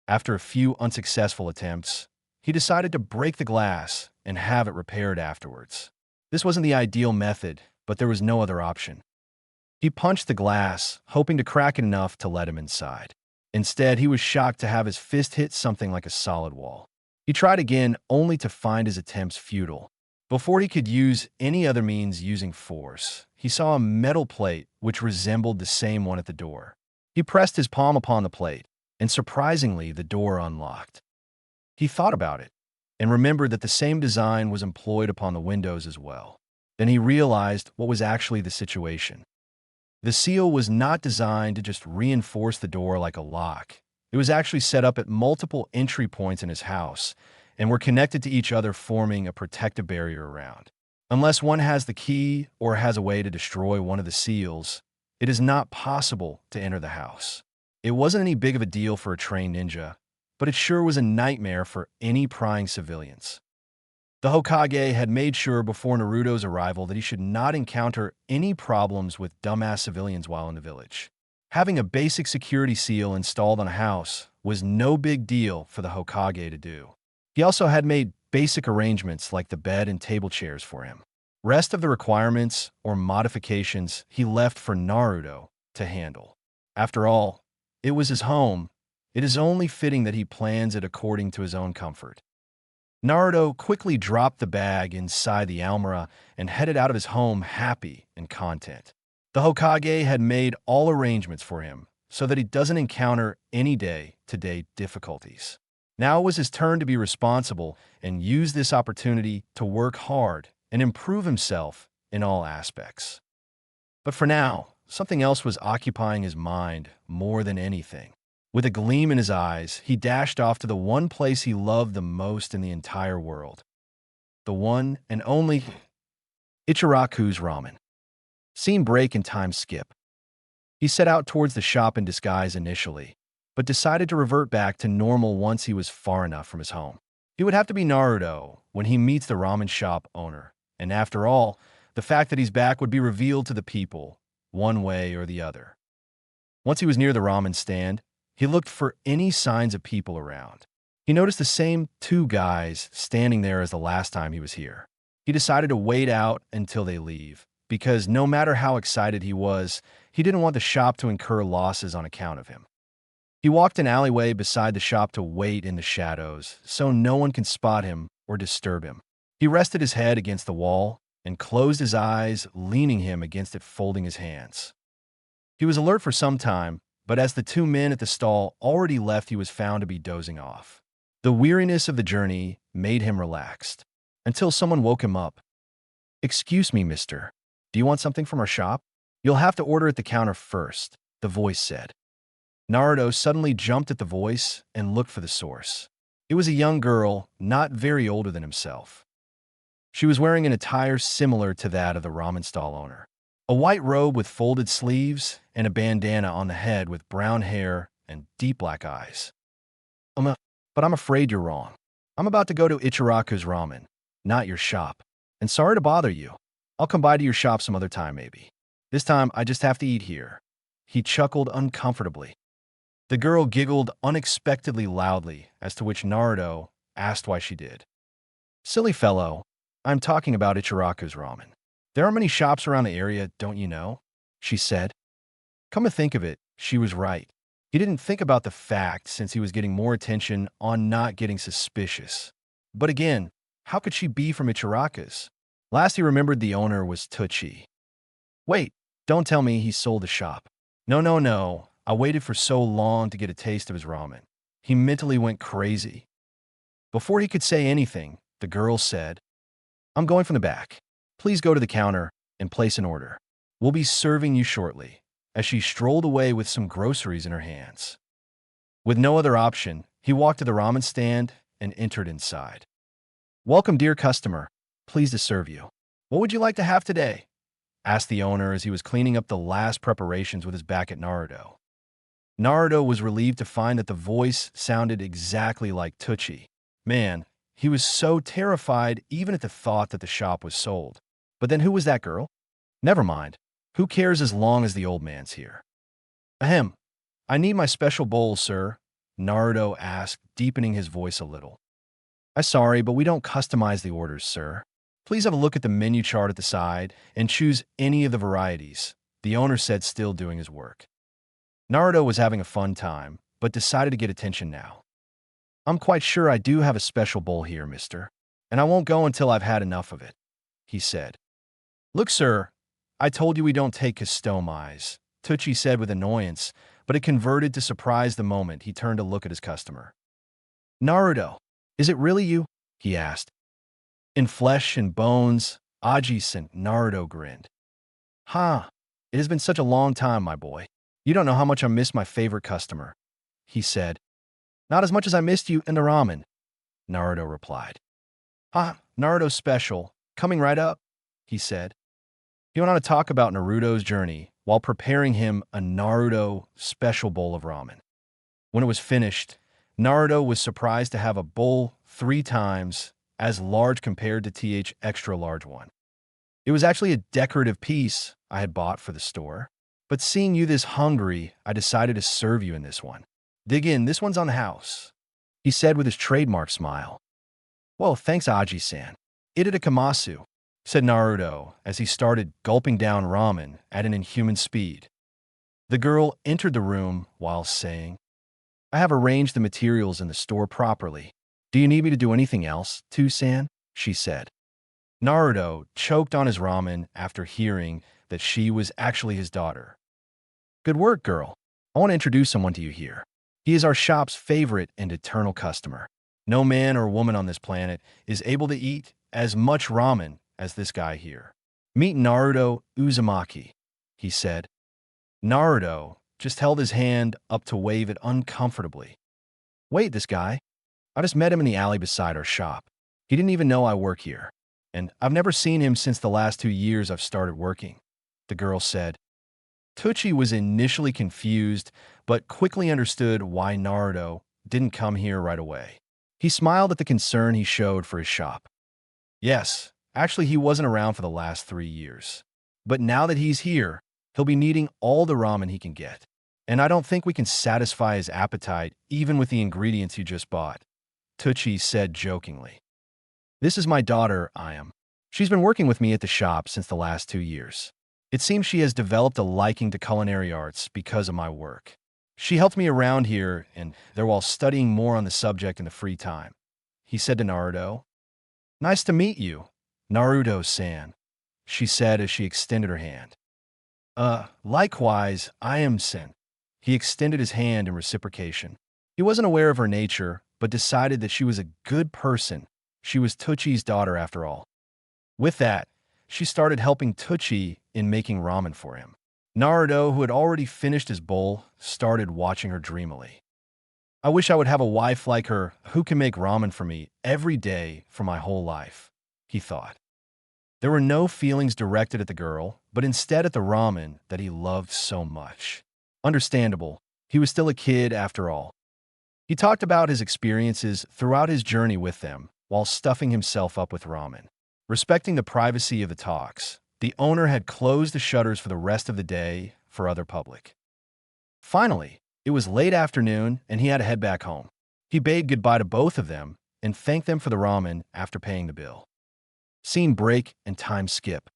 After a few unsuccessful attempts, he decided to break the glass and have it repaired afterwards. This wasn't the ideal method, but there was no other option. He punched the glass, hoping to crack it enough to let him inside. Instead, he was shocked to have his fist hit something like a solid wall. He tried again, only to find his attempts futile. Before he could use any other means using force, he saw a metal plate which resembled the same one at the door. He pressed his palm upon the plate, and surprisingly, the door unlocked. He thought about it, and remembered that the same design was employed upon the windows as well. Then he realized what was actually the situation. The seal was not designed to just reinforce the door like a lock. It was actually set up at multiple entry points in his house, and were connected to each other, forming a protective barrier around. Unless one has the key or has a way to destroy one of the seals, it is not possible to enter the house. It wasn't any big of a deal for a trained ninja, but it sure was a nightmare for any prying civilians. The Hokage had made sure before Naruto's arrival that he should not encounter any problems with dumbass civilians while in the village. Having a basic security seal installed on a house was no big deal for the Hokage to do. He also had made basic arrangements like the bed and table chairs for him. Rest of the requirements or modifications he left for Naruto to handle. After all, it was his home. It is only fitting that he plans it according to his own comfort. Naruto quickly dropped the bag inside the almirah and headed out of his home happy and content. The Hokage had made all arrangements for him so that he doesn't encounter any day-to-day difficulties. Now it was his turn to be responsible and use this opportunity to work hard and improve himself in all aspects. But for now, something else was occupying his mind more than anything. With a gleam in his eyes, he dashed off to the one place he loved the most in the entire world. The one and only Ichiraku's ramen. Scene break and time skip. He set out towards the shop in disguise initially, but decided to revert back to normal once he was far enough from his home. He would have to be Naruto when he meets the ramen shop owner, and after all, the fact that he's back would be revealed to the people, one way or the other. Once he was near the ramen stand, he looked for any signs of people around. He noticed the same two guys standing there as the last time he was here. He decided to wait out until they leave, because no matter how excited he was, he didn't want the shop to incur losses on account of him. He walked an alleyway beside the shop to wait in the shadows, so no one can spot him or disturb him. He rested his head against the wall and closed his eyes, leaning him against it, folding his hands. He was alert for some time, but as the two men at the stall already left, he was found to be dozing off. The weariness of the journey made him relaxed, until someone woke him up. "Excuse me, mister. Do you want something from our shop? You'll have to order at the counter first," the voice said. Naruto suddenly jumped at the voice and looked for the source. It was a young girl, not very older than himself. She was wearing an attire similar to that of the ramen stall owner. A white robe with folded sleeves and a bandana on the head with brown hair and deep black eyes. But I'm afraid you're wrong. I'm about to go to Ichiraku's ramen, not your shop. And sorry to bother you. I'll come by to your shop some other time maybe. This time I just have to eat here." He chuckled uncomfortably. The girl giggled unexpectedly loudly, as to which Naruto asked why she did. "Silly fellow, I'm talking about Ichiraku's ramen. There aren't many shops around the area, don't you know?" she said. Come to think of it, she was right. He didn't think about the fact since he was getting more attention on not getting suspicious. But again, how could she be from Ichiraku's? Last he remembered the owner was Tucci. Wait, don't tell me he sold the shop. No. I waited for so long to get a taste of his ramen. He mentally went crazy. Before he could say anything, the girl said, "I'm going from the back. Please go to the counter and place an order. We'll be serving you shortly," as she strolled away with some groceries in her hands. With no other option, he walked to the ramen stand and entered inside. "Welcome, dear customer. Pleased to serve you. What would you like to have today?" asked the owner as he was cleaning up the last preparations with his back at Naruto. Naruto was relieved to find that the voice sounded exactly like Tucci. Man, he was so terrified even at the thought that the shop was sold. But then who was that girl? Never mind. Who cares as long as the old man's here? "Ahem. I need my special bowl, sir," Naruto asked, deepening his voice a little. "I'm sorry, but we don't customize the orders, sir. Please have a look at the menu chart at the side and choose any of the varieties," the owner said, still doing his work. Naruto was having a fun time, but decided to get attention now. "I'm quite sure I do have a special bowl here, mister, and I won't go until I've had enough of it," he said. "Look, sir, I told you we don't take customize," Tucci said with annoyance, but it converted to surprise the moment he turned to look at his customer. "Naruto, is it really you?" he asked. In flesh and bones, Aji-san, Naruto grinned. "Ha, it has been such a long time, my boy. You don't know how much I miss my favorite customer," he said. "Not as much as I missed you in the ramen," Naruto replied. "Ah, Naruto special, coming right up," he said. He went on to talk about Naruto's journey while preparing him a Naruto special bowl of ramen. When it was finished, Naruto was surprised to have a bowl 3 times as large compared to TH extra large one. It was actually a decorative piece I had bought for the store, but seeing you this hungry, I decided to serve you in this one. Dig in, this one's on the house, he said with his trademark smile. Well, thanks, Aji-san. Itadakamasu, said Naruto as he started gulping down ramen at an inhuman speed. The girl entered the room while saying, I have arranged the materials in the store properly. Do you need me to do anything else, too-san? She said. Naruto choked on his ramen after hearing that she was actually his daughter. Good work, girl. I want to introduce someone to you here. He is our shop's favorite and eternal customer. No man or woman on this planet is able to eat as much ramen as this guy here. Meet Naruto Uzumaki, he said. Naruto just held his hand up to wave it uncomfortably. Wait, this guy? I just met him in the alley beside our shop. He didn't even know I work here, and I've never seen him since the last 2 years I've started working, the girl said. Tucci was initially confused, but quickly understood why Naruto didn't come here right away. He smiled at the concern he showed for his shop. Yes, actually he wasn't around for the last 3 years. But now that he's here, he'll be needing all the ramen he can get. And I don't think we can satisfy his appetite even with the ingredients you just bought, Tucci said jokingly. This is my daughter, Ayam. She's been working with me at the shop since the last 2 years. It seems she has developed a liking to culinary arts because of my work. She helped me around here and there while studying more on the subject in the free time, he said to Naruto. Nice to meet you, Naruto-san, she said as she extended her hand. Likewise, Ayam-san. He extended his hand in reciprocation. He wasn't aware of her nature, but decided that she was a good person. She was Tucci's daughter after all. With that, she started helping Tucci in making ramen for him. Naruto, who had already finished his bowl, started watching her dreamily. I wish I would have a wife like her who can make ramen for me every day for my whole life, he thought. There were no feelings directed at the girl, but instead at the ramen that he loved so much. Understandable, he was still a kid after all. He talked about his experiences throughout his journey with them while stuffing himself up with ramen. Respecting the privacy of the talks, the owner had closed the shutters for the rest of the day for other public. Finally, it was late afternoon and he had to head back home. He bade goodbye to both of them and thanked them for the ramen after paying the bill. Scene break and time skip.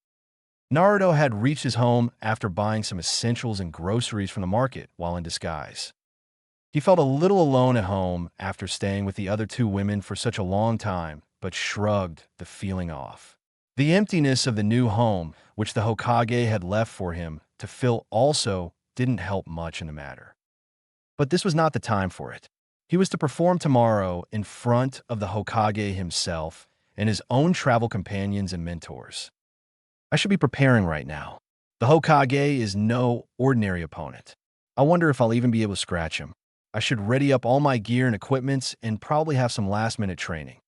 Naruto had reached his home after buying some essentials and groceries from the market while in disguise. He felt a little alone at home after staying with the other 2 women for such a long time, but shrugged the feeling off. The emptiness of the new home, which the Hokage had left for him to fill, also didn't help much in the matter. But this was not the time for it. He was to perform tomorrow in front of the Hokage himself and his own travel companions and mentors. I should be preparing right now. The Hokage is no ordinary opponent. I wonder if I'll even be able to scratch him. I should ready up all my gear and equipments and probably have some last-minute training,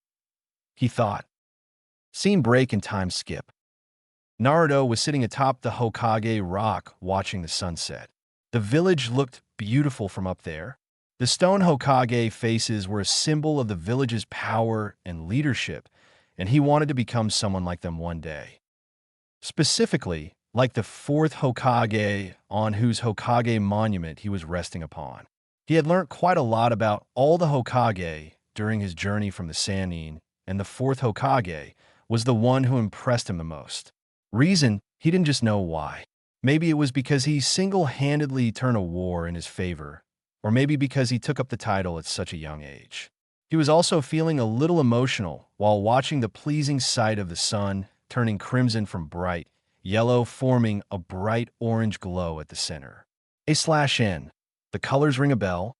he thought. Scene break and time skip. Naruto was sitting atop the Hokage rock watching the sunset. The village looked beautiful from up there. The stone Hokage faces were a symbol of the village's power and leadership, and he wanted to become someone like them one day. Specifically, like the 4th Hokage on whose Hokage monument he was resting upon. He had learned quite a lot about all the Hokage during his journey from the Sannin, and the 4th Hokage was the one who impressed him the most. Reason, he didn't just know why. Maybe it was because he single-handedly turned a war in his favor, or maybe because he took up the title at such a young age. He was also feeling a little emotional while watching the pleasing sight of the sun turning crimson from bright yellow, forming a bright orange glow at the center. A/N. The colors ring a bell.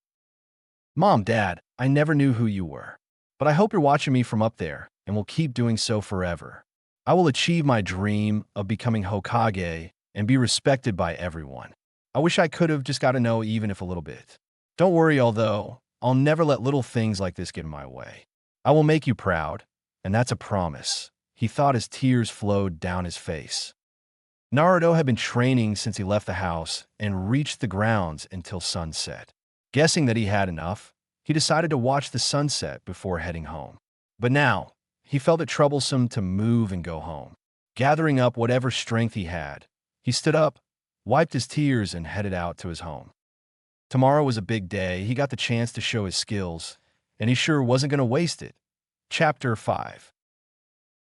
Mom, Dad, I never knew who you were. But I hope you're watching me from up there, and will keep doing so forever. I will achieve my dream of becoming Hokage and be respected by everyone. I wish I could have just got to know even if a little bit. Don't worry, although, I'll never let little things like this get in my way. I will make you proud, and that's a promise, he thought as tears flowed down his face. Naruto had been training since he left the house and reached the grounds until sunset. Guessing that he had enough, he decided to watch the sunset before heading home. But now, he felt it troublesome to move and go home. Gathering up whatever strength he had, he stood up, wiped his tears, and headed out to his home. Tomorrow was a big day. He got the chance to show his skills, and he sure wasn't going to waste it. Chapter 5.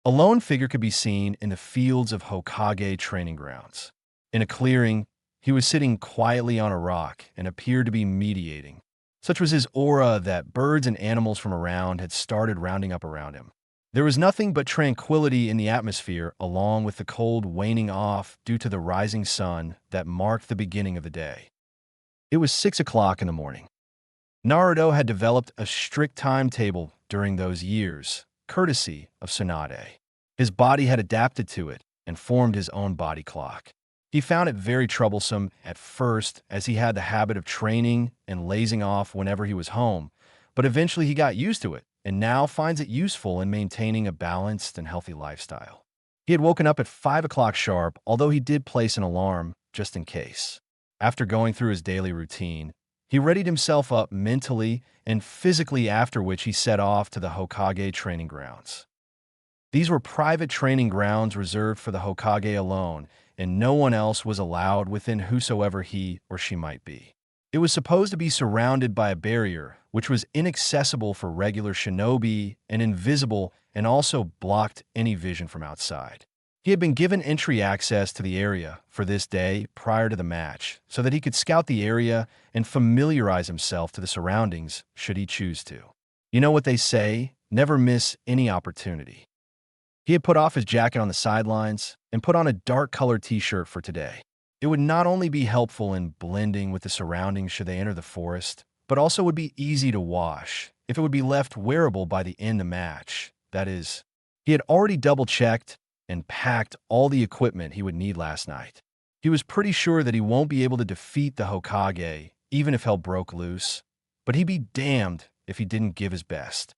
A lone figure could be seen in the fields of Hokage training grounds. In a clearing, he was sitting quietly on a rock and appeared to be meditating. Such was his aura that birds and animals from around had started rounding up around him. There was nothing but tranquility in the atmosphere, along with the cold waning off due to the rising sun that marked the beginning of the day. It was 6 o'clock in the morning. Naruto had developed a strict timetable during those years, courtesy of Tsunade. His body had adapted to it and formed his own body clock. He found it very troublesome at first, as he had the habit of training and lazing off whenever he was home, but eventually he got used to it and now finds it useful in maintaining a balanced and healthy lifestyle. He had woken up at 5 o'clock sharp, although he did place an alarm just in case. After going through his daily routine, he readied himself up mentally and physically, after which he set off to the Hokage training grounds. These were private training grounds reserved for the Hokage alone, and no one else was allowed within whosoever he or she might be. It was supposed to be surrounded by a barrier, which was inaccessible for regular shinobi and invisible, and also blocked any vision from outside. He had been given entry access to the area for this day prior to the match, so that he could scout the area and familiarize himself to the surroundings should he choose to. You know what they say, never miss any opportunity. He had put off his jacket on the sidelines and put on a dark-colored t-shirt for today. It would not only be helpful in blending with the surroundings should they enter the forest, but also would be easy to wash if it would be left wearable by the end of the match. That is, he had already double-checked and packed all the equipment he would need last night. He was pretty sure that he won't be able to defeat the Hokage, even if hell broke loose, but he'd be damned if he didn't give his best.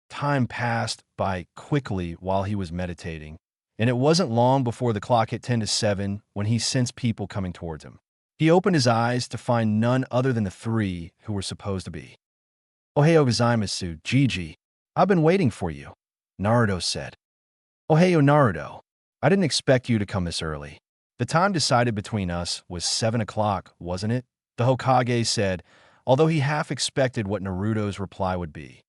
Time passed by quickly while he was meditating, and it wasn't long before the clock hit 10 to 7 when he sensed people coming towards him. He opened his eyes to find none other than the three who were supposed to be. "Ohayo gozaimasu, Gigi. I've been waiting for you," Naruto said. "Ohayo Naruto. I didn't expect you to come this early. The time decided between us was 7 o'clock, wasn't it?" the Hokage said, although he half expected what Naruto's reply would be.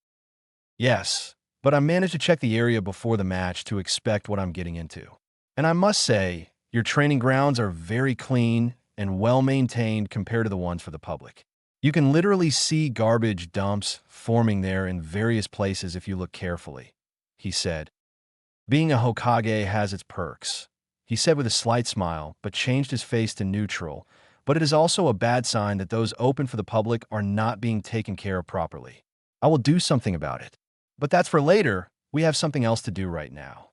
"Yes, but I managed to check the area before the match to expect what I'm getting into. And I must say, your training grounds are very clean and well-maintained compared to the ones for the public. You can literally see garbage dumps forming there in various places if you look carefully," he said. "Being a Hokage has its perks," he said with a slight smile, but changed his face to neutral. "But it is also a bad sign that those open for the public are not being taken care of properly. I will do something about it. But that's for later. We have something else to do right now."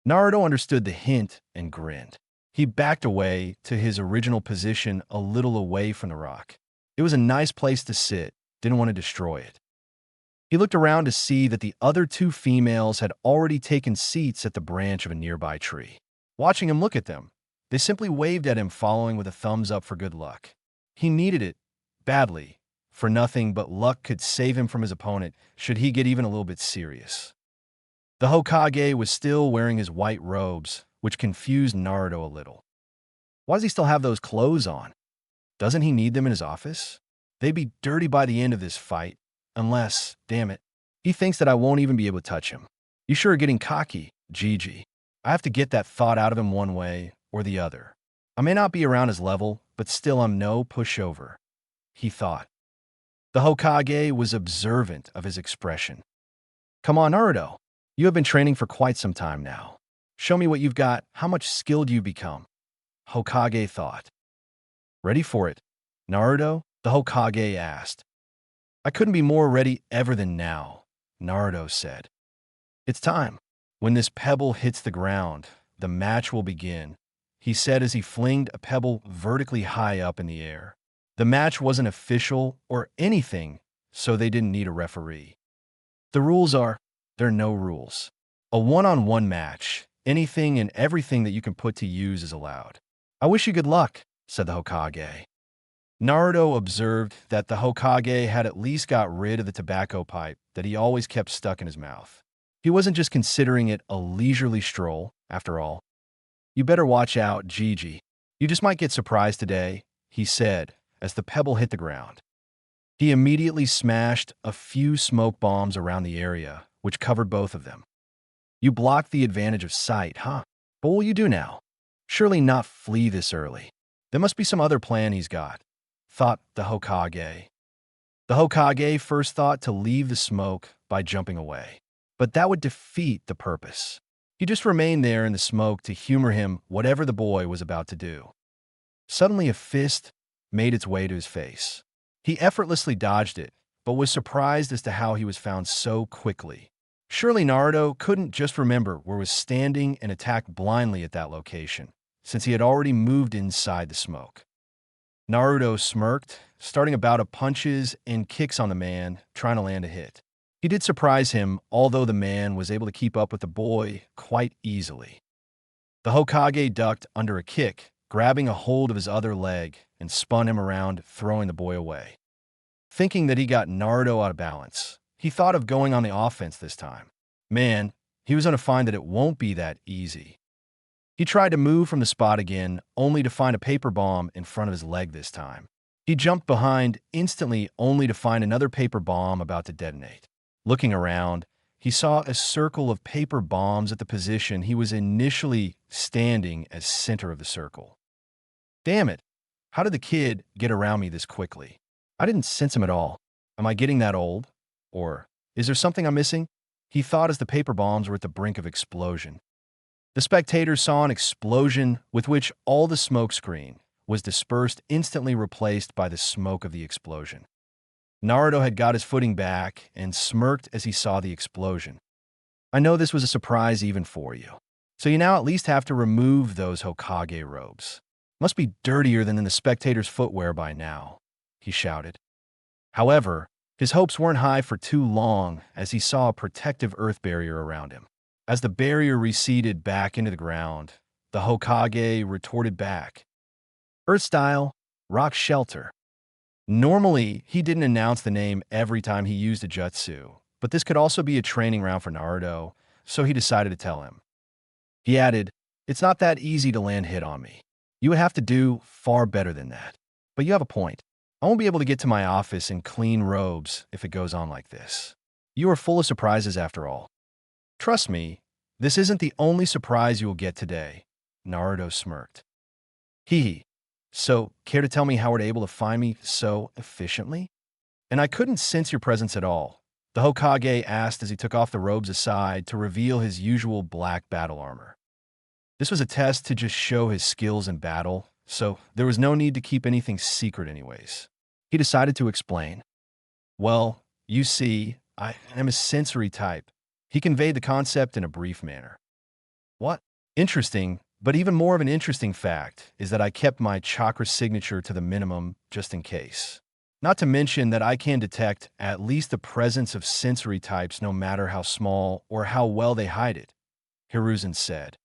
Naruto understood the hint and grinned. He backed away to his original position a little away from the rock. It was a nice place to sit, didn't want to destroy it. He looked around to see that the other two females had already taken seats at the branch of a nearby tree. Watching him look at them, they simply waved at him, following with a thumbs up for good luck. He needed it badly, for nothing but luck could save him from his opponent should he get even a little bit serious. The Hokage was still wearing his white robes, which confused Naruto a little. Why does he still have those clothes on? Doesn't he need them in his office? They'd be dirty by the end of this fight, unless, damn it, he thinks that I won't even be able to touch him. You sure are getting cocky, Gigi. I have to get that thought out of him one way or the other. I may not be around his level, but still I'm no pushover, he thought. The Hokage was observant of his expression. "Come on, Naruto. You have been training for quite some time now. Show me what you've got, how much skilled you've become," Hokage thought. "Ready for it, Naruto?" the Hokage asked. "I couldn't be more ready ever than now," Naruto said. "It's time. When this pebble hits the ground, the match will begin," he said as he flinged a pebble vertically high up in the air. The match wasn't official or anything, so they didn't need a referee. "The rules are, there are no rules. A one-on-one match. Anything and everything that you can put to use is allowed. I wish you good luck, said the Hokage. Naruto observed that the Hokage had at least got rid of the tobacco pipe that he always kept stuck in his mouth. He wasn't just considering it a leisurely stroll, after all. You better watch out, Gigi. You just might get surprised today, he said, as the pebble hit the ground. He immediately smashed a few smoke bombs around the area, which covered both of them. You blocked the advantage of sight, huh? What will you do now? Surely not flee this early. There must be some other plan he's got, thought the Hokage. The Hokage first thought to leave the smoke by jumping away, but that would defeat the purpose. He just remained there in the smoke to humor him whatever the boy was about to do. Suddenly a fist made its way to his face. He effortlessly dodged it, but was surprised as to how he was found so quickly. Surely Naruto couldn't just remember where was standing and attacked blindly at that location, since he had already moved inside the smoke. Naruto smirked, starting a bout of punches and kicks on the man, trying to land a hit. He did surprise him, although the man was able to keep up with the boy quite easily. The Hokage ducked under a kick, grabbing a hold of his other leg, and spun him around, throwing the boy away. Thinking that he got Naruto out of balance, he thought of going on the offense this time. Man, he was going to find that it won't be that easy. He tried to move from the spot again, only to find a paper bomb in front of his leg this time. He jumped behind instantly, only to find another paper bomb about to detonate. Looking around, he saw a circle of paper bombs at the position he was initially standing as center of the circle. Damn it! How did the kid get around me this quickly? I didn't sense him at all. Am I getting that old? Or is there something I'm missing? He thought as the paper bombs were at the brink of explosion. The spectators saw an explosion with which all the smoke screen was dispersed, instantly replaced by the smoke of the explosion. Naruto had got his footing back and smirked as he saw the explosion. I know this was a surprise even for you. So you now at least have to remove those Hokage robes. Must be dirtier than in the spectators' footwear by now, he shouted. However, his hopes weren't high for too long as he saw a protective earth barrier around him. As the barrier receded back into the ground, the Hokage retorted back. Earth style, rock shelter. Normally, he didn't announce the name every time he used a jutsu, but this could also be a training round for Naruto, so he decided to tell him. He added, "It's not that easy to land hit on me. You would have to do far better than that. But you have a point. I won't be able to get to my office in clean robes if it goes on like this. You are full of surprises after all. Trust me, this isn't the only surprise you will get today," Naruto smirked. Hee. So, care to tell me how we're able to find me so efficiently? And I couldn't sense your presence at all, the Hokage asked as he took off the robes aside to reveal his usual black battle armor. This was a test to just show his skills in battle, so there was no need to keep anything secret anyways. He decided to explain. Well, you see, I am a sensory type. He conveyed the concept in a brief manner. What? Interesting, but even more of an interesting fact is that I kept my chakra signature to the minimum just in case. Not to mention that I can detect at least the presence of sensory types no matter how small or how well they hide it, Hiruzen said.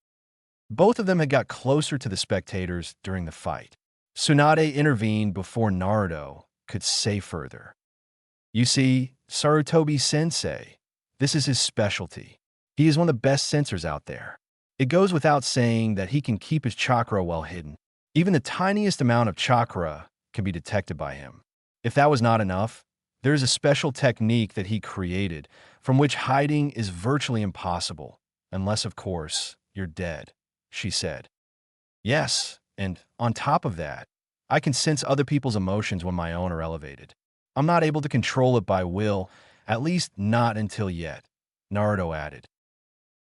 Both of them had got closer to the spectators during the fight. Tsunade intervened before Naruto could say further. You see, Sarutobi-sensei, this is his specialty. He is one of the best sensors out there. It goes without saying that he can keep his chakra well hidden. Even the tiniest amount of chakra can be detected by him. If that was not enough, there is a special technique that he created from which hiding is virtually impossible, unless, of course, you're dead, she said. Yes, and on top of that, I can sense other people's emotions when my own are elevated. I'm not able to control it by will, at least not until yet, Naruto added.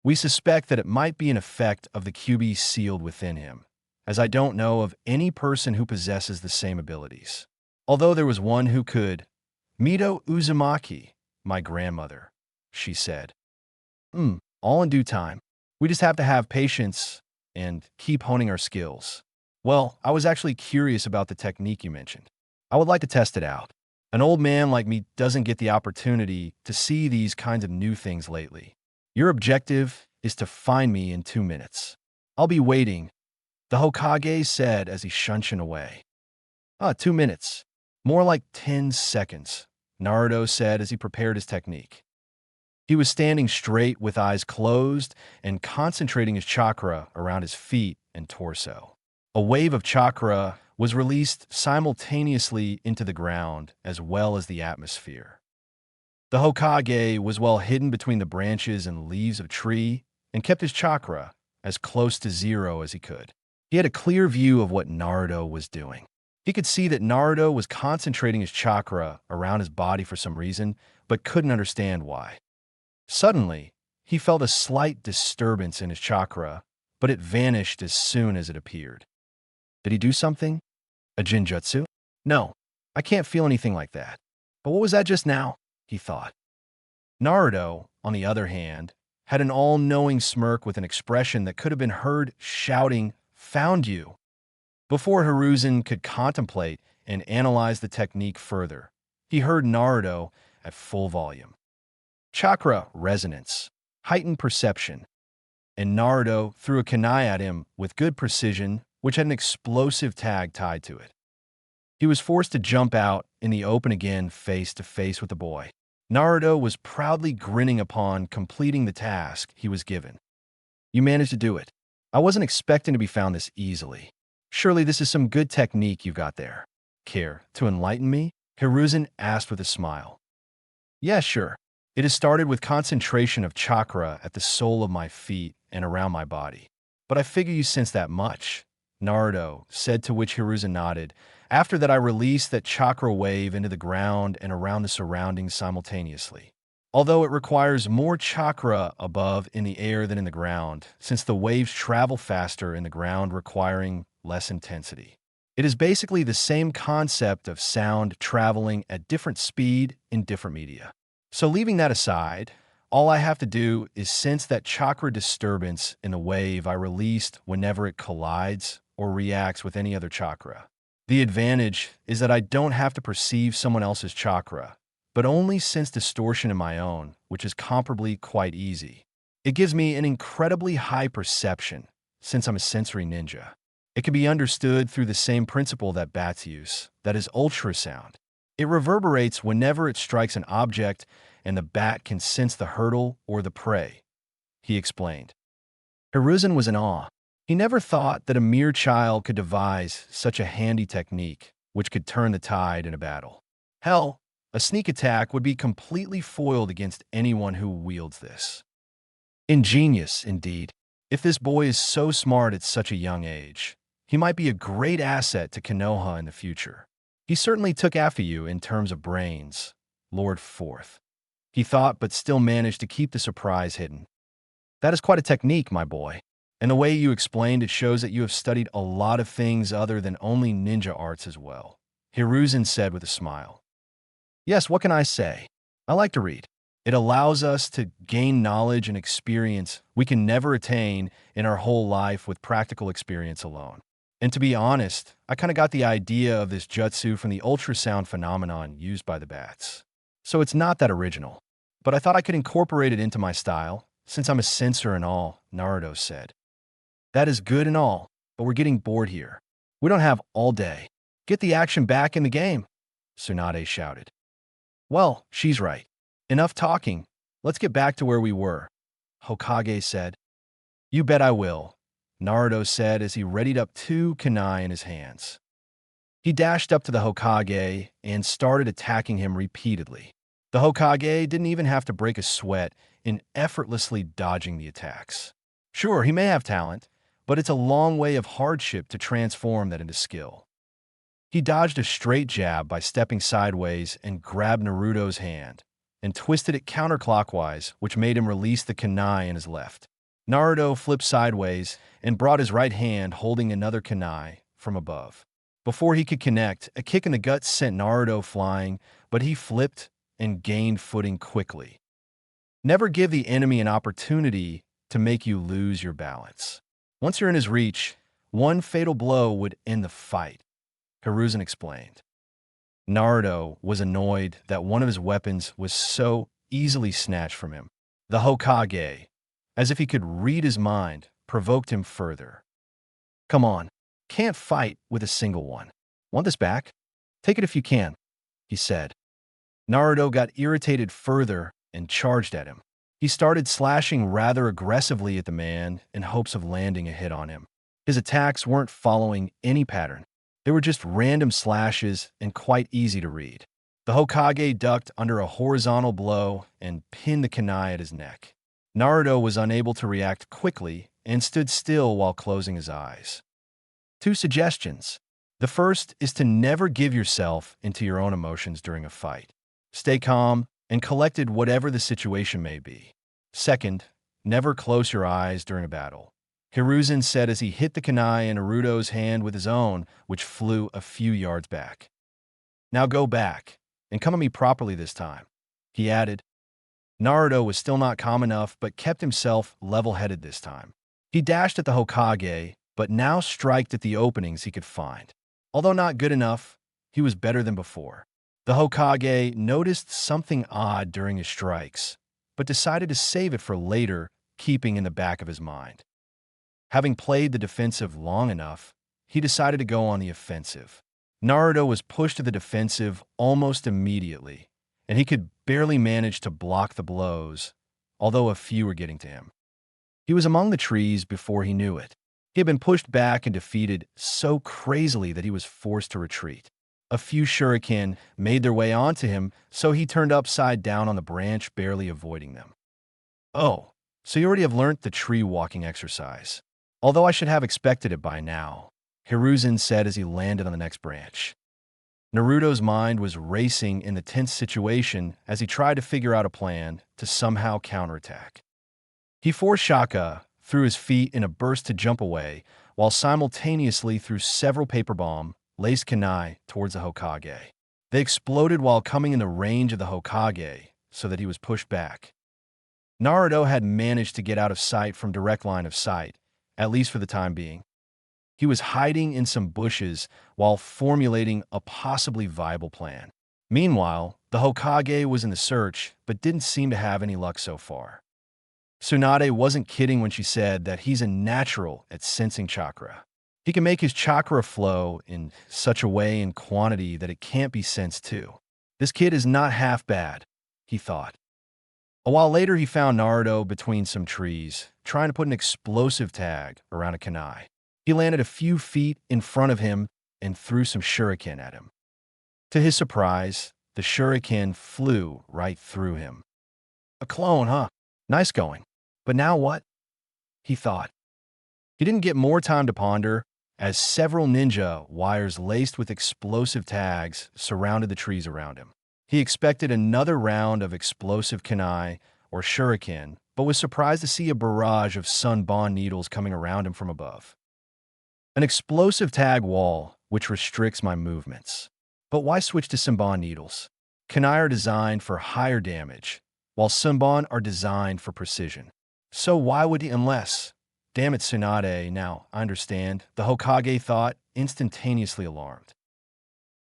We suspect that it might be an effect of the QB sealed within him, as I don't know of any person who possesses the same abilities. Although there was one who could. Mito Uzumaki, my grandmother, she said. All in due time. We just have to have patience and keep honing our skills. Well, I was actually curious about the technique you mentioned. I would like to test it out. An old man like me doesn't get the opportunity to see these kinds of new things lately. Your objective is to find me in 2 minutes. I'll be waiting, the Hokage said as he shunshin away. 2 minutes. More like 10 seconds, Naruto said as he prepared his technique. He was standing straight with eyes closed and concentrating his chakra around his feet and torso. A wave of chakra was released simultaneously into the ground as well as the atmosphere. The Hokage was well hidden between the branches and leaves of a tree and kept his chakra as close to zero as he could. He had a clear view of what Naruto was doing. He could see that Naruto was concentrating his chakra around his body for some reason, but couldn't understand why. Suddenly, he felt a slight disturbance in his chakra, but it vanished as soon as it appeared. Did he do something? A jinjutsu? No, I can't feel anything like that. But what was that just now? He thought. Naruto, on the other hand, had an all-knowing smirk with an expression that could have been heard shouting, "Found you!" Before Hiruzen could contemplate and analyze the technique further, he heard Naruto at full volume. Chakra resonance, heightened perception, and Naruto threw a kunai at him with good precision, which had an explosive tag tied to it. He was forced to jump out in the open again face to face with the boy. Naruto was proudly grinning upon completing the task he was given. You managed to do it. I wasn't expecting to be found this easily. Surely this is some good technique you've got there. Care to enlighten me? Hiruzen asked with a smile. Yeah, sure. It has started with concentration of chakra at the sole of my feet and around my body. But I figure you sense that much, Naruto said, to which Hiruzen nodded. After that, I released that chakra wave into the ground and around the surroundings simultaneously. Although it requires more chakra above in the air than in the ground, since the waves travel faster in the ground requiring less intensity. It is basically the same concept of sound traveling at different speed in different media. So leaving that aside, all I have to do is sense that chakra disturbance in the wave I released whenever it collides or reacts with any other chakra. The advantage is that I don't have to perceive someone else's chakra, but only sense distortion in my own, which is comparably quite easy. It gives me an incredibly high perception, since I'm a sensory ninja. It can be understood through the same principle that bats use, that is ultrasound. It reverberates whenever it strikes an object, and the bat can sense the hurdle or the prey, he explained. Hiruzen was in awe. He never thought that a mere child could devise such a handy technique, which could turn the tide in a battle. Hell, a sneak attack would be completely foiled against anyone who wields this. Ingenious, indeed. If this boy is so smart at such a young age, he might be a great asset to Konoha in the future. He certainly took after you in terms of brains, Lord Fourth. He thought, but still managed to keep the surprise hidden. That is quite a technique, my boy. And the way you explained it shows that you have studied a lot of things other than only ninja arts as well, Hiruzen said with a smile. Yes, what can I say? I like to read. It allows us to gain knowledge and experience we can never attain in our whole life with practical experience alone. And to be honest, I kind of got the idea of this jutsu from the ultrasound phenomenon used by the bats. So it's not that original. But I thought I could incorporate it into my style, since I'm a censor and all, Naruto said. That is good and all, but we're getting bored here. We don't have all day. Get the action back in the game, Tsunade shouted. Well, she's right. Enough talking. Let's get back to where we were, Hokage said. You bet I will, Naruto said as he readied up 2 kunai in his hands. He dashed up to the Hokage and started attacking him repeatedly. The Hokage didn't even have to break a sweat in effortlessly dodging the attacks. Sure, he may have talent, but it's a long way of hardship to transform that into skill. He dodged a straight jab by stepping sideways and grabbed Naruto's hand, and twisted it counterclockwise, which made him release the kunai in his left. Naruto flipped sideways and brought his right hand holding another kunai from above. Before he could connect, a kick in the gut sent Naruto flying, but he flipped and gained footing quickly. Never give the enemy an opportunity to make you lose your balance. Once you're in his reach, one fatal blow would end the fight, Hiruzen explained. Naruto was annoyed that one of his weapons was so easily snatched from him. The Hokage, as if he could read his mind, provoked him further. Come on, can't fight with a single one. Want this back? Take it if you can, he said. Naruto got irritated further and charged at him. He started slashing rather aggressively at the man in hopes of landing a hit on him. His attacks weren't following any pattern. They were just random slashes and quite easy to read. The Hokage ducked under a horizontal blow and pinned the kunai at his neck. Naruto was unable to react quickly and stood still while closing his eyes. 2 suggestions. The first is to never give yourself into your own emotions during a fight. Stay calm and collected whatever the situation may be. Second, never close your eyes during a battle. Hiruzen said as he hit the kunai in Naruto's hand with his own, which flew a few yards back. Now go back, and come at me properly this time, he added. Naruto was still not calm enough, but kept himself level-headed this time. He dashed at the Hokage, but now striked at the openings he could find. Although not good enough, he was better than before. The Hokage noticed something odd during his strikes, but decided to save it for later, keeping in the back of his mind. Having played the defensive long enough, he decided to go on the offensive. Naruto was pushed to the defensive almost immediately, and he could barely manage to block the blows, although a few were getting to him. He was among the trees before he knew it. He had been pushed back and defeated so crazily that he was forced to retreat. A few shuriken made their way onto him, so he turned upside down on the branch, barely avoiding them. Oh, so you already have learnt the tree walking exercise. Although I should have expected it by now, Hiruzen said as he landed on the next branch. Naruto's mind was racing in the tense situation as he tried to figure out a plan to somehow counterattack. He forced Shaka through his feet in a burst to jump away, while simultaneously threw several paper bomb-laced kunai towards the Hokage. They exploded while coming in the range of the Hokage, so that he was pushed back. Naruto had managed to get out of sight from direct line of sight, at least for the time being. He was hiding in some bushes while formulating a possibly viable plan. Meanwhile, the Hokage was in the search, but didn't seem to have any luck so far. Tsunade wasn't kidding when she said that he's a natural at sensing chakra. He can make his chakra flow in such a way and quantity that it can't be sensed too. This kid is not half bad, he thought. A while later, he found Naruto between some trees, trying to put an explosive tag around a kunai. He landed a few feet in front of him and threw some shuriken at him. To his surprise, the shuriken flew right through him. A clone, huh? Nice going. But now what? He thought. He didn't get more time to ponder, as several ninja wires laced with explosive tags surrounded the trees around him. He expected another round of explosive kunai or shuriken, but was surprised to see a barrage of sun bond needles coming around him from above. An explosive tag wall, which restricts my movements. But why switch to Sunbon needles? Kunai are designed for higher damage, while Sunbon are designed for precision. So why would he unless? Damn it, Tsunade, now, I understand, the Hokage thought, instantaneously alarmed.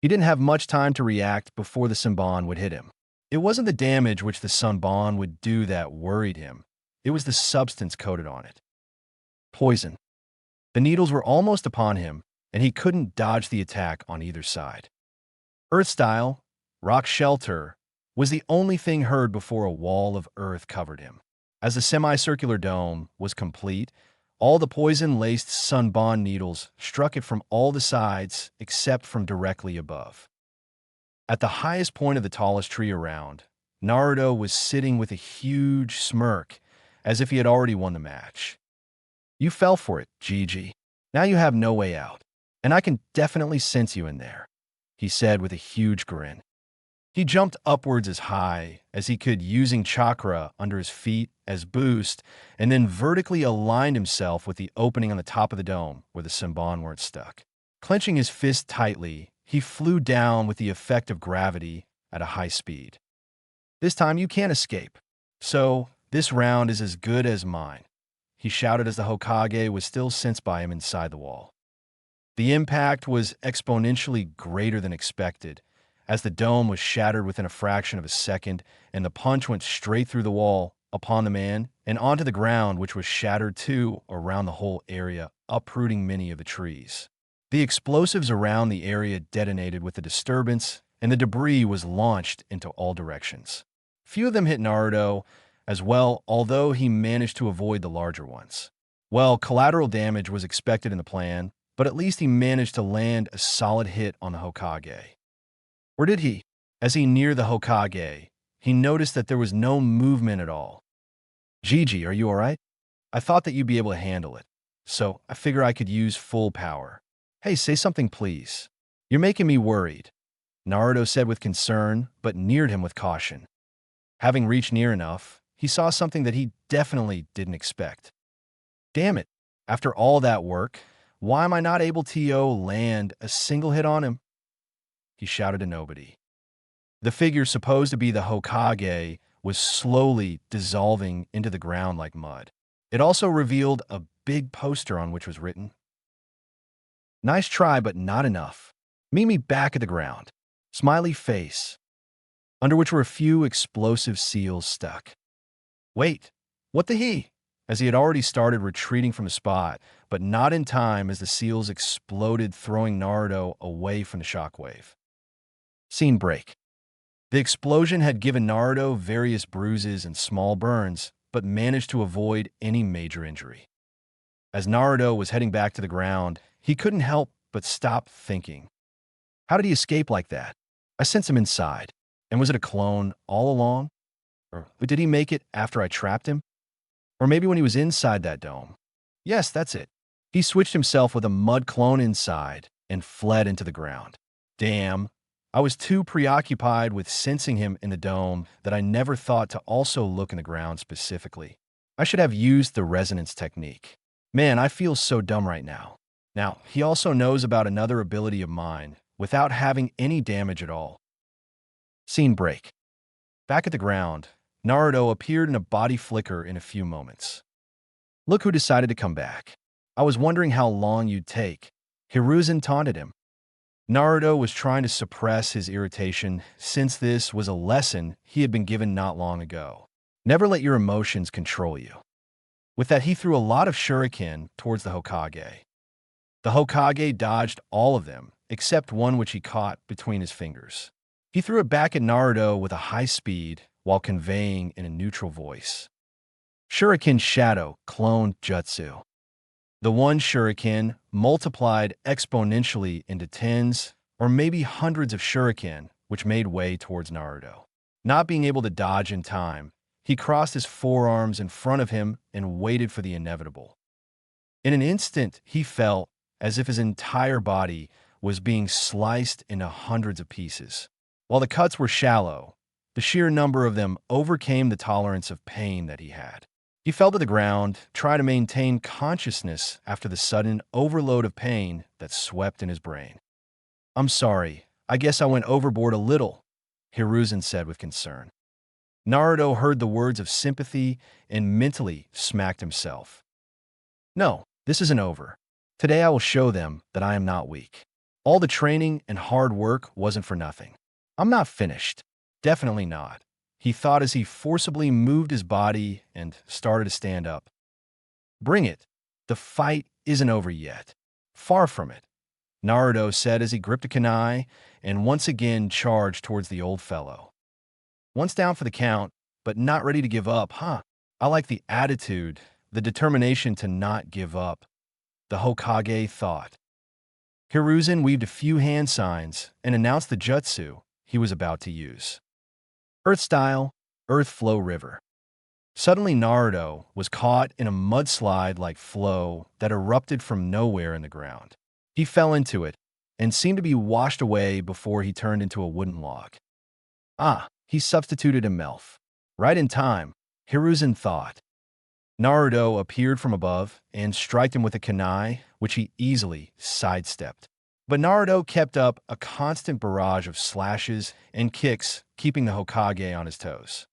He didn't have much time to react before the Sunbon would hit him. It wasn't the damage which the Sunbon would do that worried him. It was the substance coated on it. Poison. The needles were almost upon him, and he couldn't dodge the attack on either side. Earth-style, rock shelter, was the only thing heard before a wall of earth covered him. As the semicircular dome was complete, all the poison-laced Sunbon needles struck it from all the sides except from directly above. At the highest point of the tallest tree around, Naruto was sitting with a huge smirk, as if he had already won the match. You fell for it, Gigi. Now you have no way out, and I can definitely sense you in there, he said with a huge grin. He jumped upwards as high as he could using chakra under his feet as boost, and then vertically aligned himself with the opening on the top of the dome where the Sunbon weren't stuck. Clenching his fist tightly, he flew down with the effect of gravity at a high speed. This time you can't escape, so this round is as good as mine, he shouted as the Hokage was still sensed by him inside the wall. The impact was exponentially greater than expected, as the dome was shattered within a fraction of a second and the punch went straight through the wall, upon the man and onto the ground, which was shattered too around the whole area, uprooting many of the trees. The explosives around the area detonated with the disturbance, and the debris was launched into all directions. Few of them hit Naruto as well, although he managed to avoid the larger ones. Well, collateral damage was expected in the plan, but at least he managed to land a solid hit on the Hokage. Or did he? As he neared the Hokage, he noticed that there was no movement at all. Gigi, are you alright? I thought that you'd be able to handle it, so I figure I could use full power. Hey, say something please. You're making me worried, Naruto said with concern, but neared him with caution. Having reached near enough, he saw something that he definitely didn't expect. Damn it, after all that work, why am I not able to land a single hit on him? He shouted to nobody. The figure supposed to be the Hokage was slowly dissolving into the ground like mud. It also revealed a big poster on which was written, "Nice try, but not enough. Meet me back at the ground." Smiley face, under which were a few explosive seals stuck. Wait, what the he? As he had already started retreating from the spot, but not in time as the seals exploded, throwing Naruto away from the shockwave. Scene break. The explosion had given Naruto various bruises and small burns, but managed to avoid any major injury. As Naruto was heading back to the ground, he couldn't help but stop thinking. How did he escape like that? I sensed him inside. And was it a clone all along? Or did he make it after I trapped him? Or maybe when he was inside that dome? Yes, that's it. He switched himself with a mud clone inside and fled into the ground. Damn. I was too preoccupied with sensing him in the dome that I never thought to also look in the ground specifically. I should have used the resonance technique. Man, I feel so dumb right now. Now, he also knows about another ability of mine without having any damage at all. Scene break. Back at the ground, Naruto appeared in a body flicker in a few moments. Look who decided to come back. I was wondering how long you'd take. Hiruzen taunted him. Naruto was trying to suppress his irritation since this was a lesson he had been given not long ago. Never let your emotions control you. With that, he threw a lot of shuriken towards the Hokage. The Hokage dodged all of them, except one which he caught between his fingers. He threw it back at Naruto with a high speed while conveying in a neutral voice. Shuriken Shadow Clone Jutsu. The one shuriken multiplied exponentially into tens or maybe hundreds of shuriken, which made way towards Naruto. Not being able to dodge in time, he crossed his forearms in front of him and waited for the inevitable. In an instant, he felt as if his entire body was being sliced into hundreds of pieces. While the cuts were shallow, the sheer number of them overcame the tolerance of pain that he had. He fell to the ground, trying to maintain consciousness after the sudden overload of pain that swept in his brain. I'm sorry, I guess I went overboard a little, Hiruzen said with concern. Naruto heard the words of sympathy and mentally smacked himself. No, this isn't over. Today I will show them that I am not weak. All the training and hard work wasn't for nothing. I'm not finished. Definitely not, he thought as he forcibly moved his body and started to stand up. Bring it. The fight isn't over yet. Far from it, Naruto said as he gripped a kunai and once again charged towards the old fellow. Once down for the count, but not ready to give up, huh? I like the attitude, the determination to not give up, the Hokage thought. Hiruzen weaved a few hand signs and announced the jutsu he was about to use. Earth Style, Earth Flow River. Suddenly Naruto was caught in a mudslide-like flow that erupted from nowhere in the ground. He fell into it and seemed to be washed away before he turned into a wooden log. Ah, he substituted himself. Right in time, Hiruzen thought. Naruto appeared from above and struck him with a kunai, which he easily sidestepped. But Naruto kept up a constant barrage of slashes and kicks, keeping the Hokage on his toes.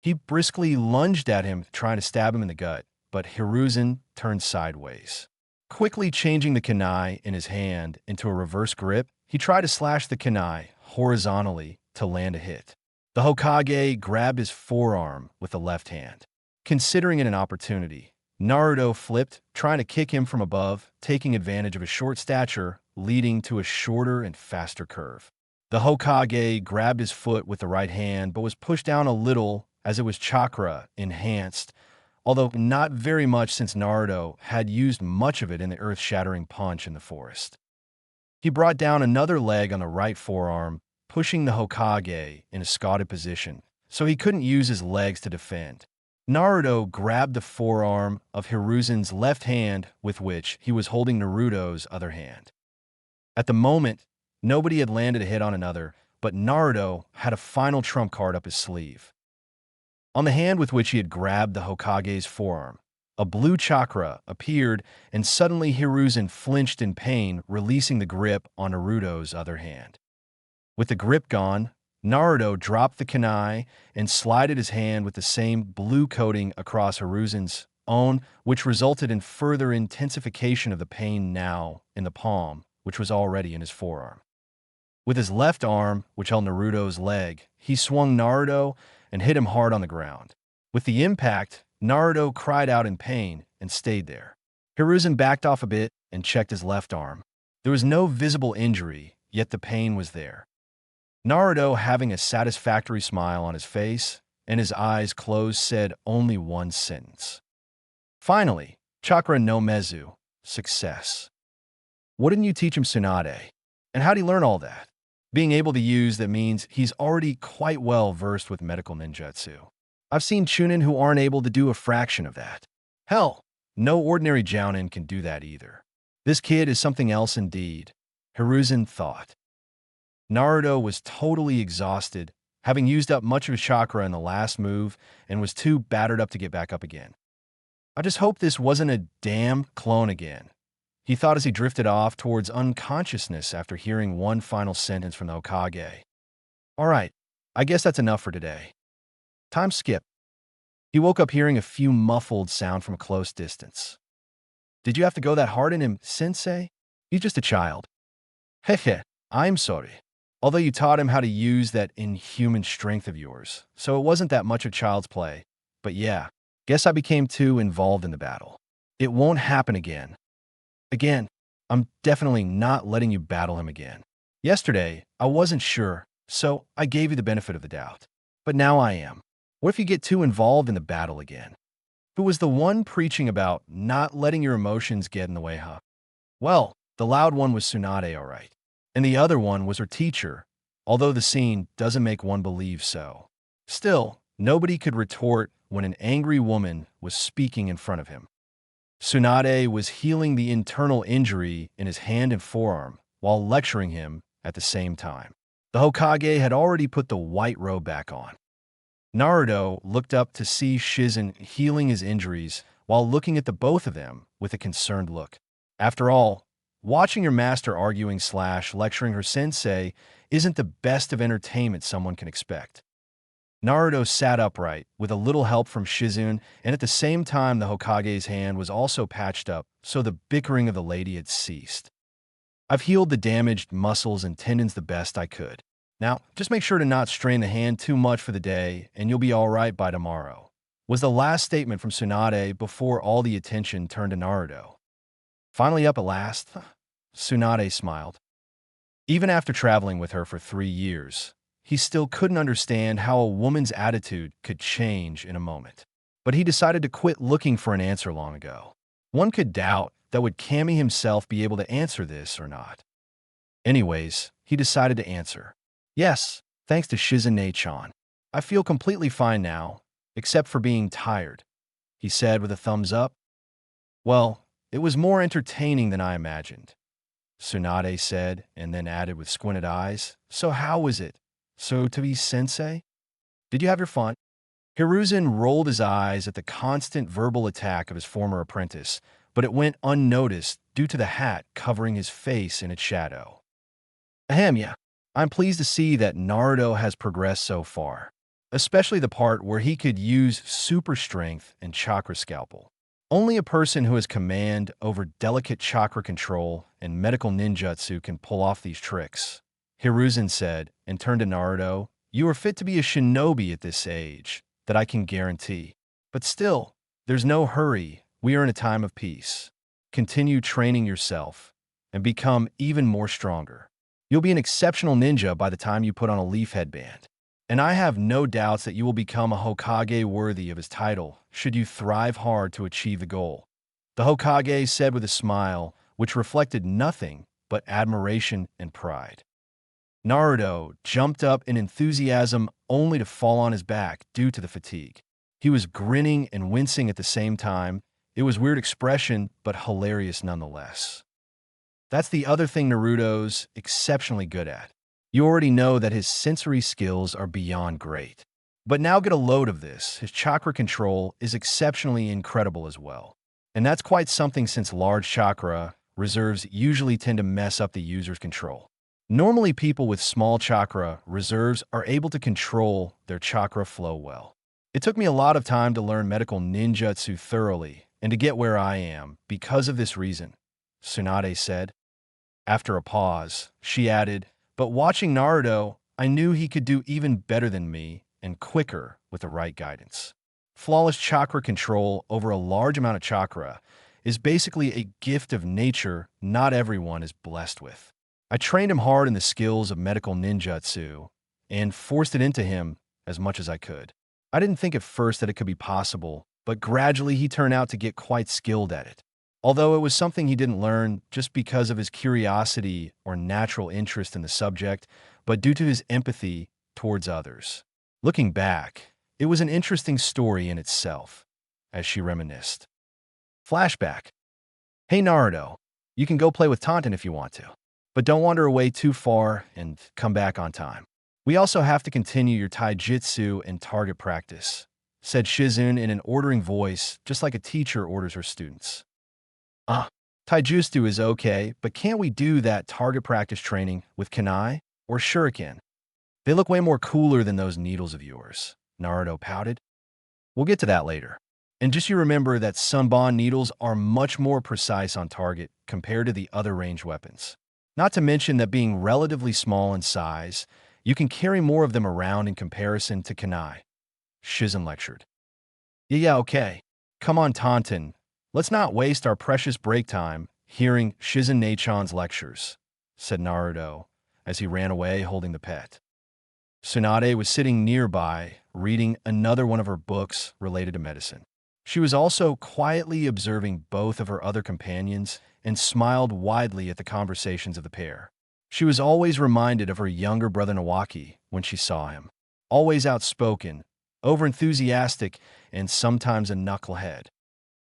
He briskly lunged at him, trying to stab him in the gut, but Hiruzen turned sideways. Quickly changing the kunai in his hand into a reverse grip, he tried to slash the kunai horizontally to land a hit. The Hokage grabbed his forearm with the left hand. Considering it an opportunity, Naruto flipped, trying to kick him from above, taking advantage of his short stature, leading to a shorter and faster curve. The Hokage grabbed his foot with the right hand, but was pushed down a little as it was chakra enhanced, although not very much since Naruto had used much of it in the earth-shattering punch in the forest. He brought down another leg on the right forearm, pushing the Hokage in a squatted position, so he couldn't use his legs to defend. Naruto grabbed the forearm of Hiruzen's left hand, with which he was holding Naruto's other hand. At the moment, nobody had landed a hit on another, but Naruto had a final trump card up his sleeve. On the hand with which he had grabbed the Hokage's forearm, a blue chakra appeared, and suddenly Hiruzen flinched in pain, releasing the grip on Naruto's other hand. With the grip gone, Naruto dropped the kunai and slided his hand with the same blue coating across Hiruzen's own, which resulted in further intensification of the pain now in the palm, which was already in his forearm. With his left arm, which held Naruto's leg, he swung Naruto and hit him hard on the ground. With the impact, Naruto cried out in pain and stayed there. Hiruzen backed off a bit and checked his left arm. There was no visible injury, yet the pain was there. Naruto, having a satisfactory smile on his face and his eyes closed, said only one sentence. Finally, Chakra no Mezu, success. What didn't you teach him, Tsunade? And how'd he learn all that? Being able to use that means he's already quite well versed with medical ninjutsu. I've seen Chunin who aren't able to do a fraction of that. Hell, no ordinary jounin can do that either. This kid is something else indeed, Hiruzen thought. Naruto was totally exhausted, having used up much of his chakra in the last move, and was too battered up to get back up again. I just hope this wasn't a damn clone again, he thought as he drifted off towards unconsciousness after hearing one final sentence from the Hokage. All right, I guess that's enough for today. Time skip. He woke up hearing a few muffled sound from a close distance. Did you have to go that hard on him, sensei? He's just a child. Hehe, I'm sorry. Although you taught him how to use that inhuman strength of yours, so it wasn't that much of child's play. But yeah, guess I became too involved in the battle. It won't happen again. Again, I'm definitely not letting you battle him again. Yesterday, I wasn't sure, so I gave you the benefit of the doubt. But now I am. What if you get too involved in the battle again? Who was the one preaching about not letting your emotions get in the way, huh? Well, the loud one was Tsunade, all right. And the other one was her teacher, although the scene doesn't make one believe so. Still, nobody could retort when an angry woman was speaking in front of him. Tsunade was healing the internal injury in his hand and forearm while lecturing him at the same time. The Hokage had already put the white robe back on. Naruto looked up to see Shizen healing his injuries while looking at the both of them with a concerned look. After all, watching your master arguing/lecturing her sensei isn't the best of entertainment someone can expect. Naruto sat upright with a little help from Shizune, and at the same time the Hokage's hand was also patched up, so the bickering of the lady had ceased. I've healed the damaged muscles and tendons the best I could. Now, just make sure to not strain the hand too much for the day, and you'll be all right by tomorrow, was the last statement from Tsunade before all the attention turned to Naruto. Finally up at last, Tsunade smiled. Even after traveling with her for 3 years, he still couldn't understand how a woman's attitude could change in a moment. But he decided to quit looking for an answer long ago. One could doubt that would Kami himself be able to answer this or not. Anyways, he decided to answer. Yes, thanks to Shizune-chan. I feel completely fine now, except for being tired, he said with a thumbs up. Well, it was more entertaining than I imagined, Tsunade said, and then added with squinted eyes. So how was it? So to be sensei? Did you have your fun? Hiruzen rolled his eyes at the constant verbal attack of his former apprentice, but it went unnoticed due to the hat covering his face in its shadow. Ahem, yeah. I'm pleased to see that Naruto has progressed so far, especially the part where he could use super strength and chakra scalpel. Only a person who has command over delicate chakra control and medical ninjutsu can pull off these tricks, Hiruzen said, and turned to Naruto You are fit to be a shinobi at this age, that I can guarantee. But still, there's no hurry. We are in a time of peace. Continue training yourself and become even more stronger. You'll be an exceptional ninja by the time you put on a leaf headband. And I have no doubts that you will become a Hokage worthy of his title, should you thrive hard to achieve the goal. The Hokage said with a smile, which reflected nothing but admiration and pride. Naruto jumped up in enthusiasm only to fall on his back due to the fatigue. He was grinning and wincing at the same time. It was weird expression, but hilarious nonetheless. That's the other thing Naruto's exceptionally good at. You already know that his sensory skills are beyond great. But now get a load of this. His chakra control is exceptionally incredible as well. And that's quite something since large chakra reserves usually tend to mess up the user's control. Normally, people with small chakra reserves are able to control their chakra flow well. It took me a lot of time to learn medical ninjutsu thoroughly and to get where I am because of this reason, Tsunade said. After a pause, she added, but watching Naruto, I knew he could do even better than me and quicker with the right guidance. Flawless chakra control over a large amount of chakra is basically a gift of nature not everyone is blessed with. I trained him hard in the skills of medical ninjutsu and forced it into him as much as I could. I didn't think at first that it could be possible, but gradually he turned out to get quite skilled at it. Although it was something he didn't learn just because of his curiosity or natural interest in the subject, but due to his empathy towards others. Looking back, it was an interesting story in itself, as she reminisced. Flashback. Hey Naruto, you can go play with Taunton if you want to, but don't wander away too far and come back on time. We also have to continue your taijutsu and target practice, said Shizune in an ordering voice, just like a teacher orders her students. Taijutsu is okay, but can't we do that target practice training with kunai or shuriken? They look way more cooler than those needles of yours, Naruto pouted. We'll get to that later. And just you remember that Sunbon needles are much more precise on target compared to the other ranged weapons. Not to mention that being relatively small in size, you can carry more of them around in comparison to kunai, Shizune lectured. Yeah, okay. Come on, Taunton. Let's not waste our precious break time hearing Shizune Neichan's lectures, said Naruto as he ran away holding the pet. Tsunade was sitting nearby, reading another one of her books related to medicine. She was also quietly observing both of her other companions and smiled widely at the conversations of the pair. She was always reminded of her younger brother Nawaki when she saw him. Always outspoken, overenthusiastic, and sometimes a knucklehead.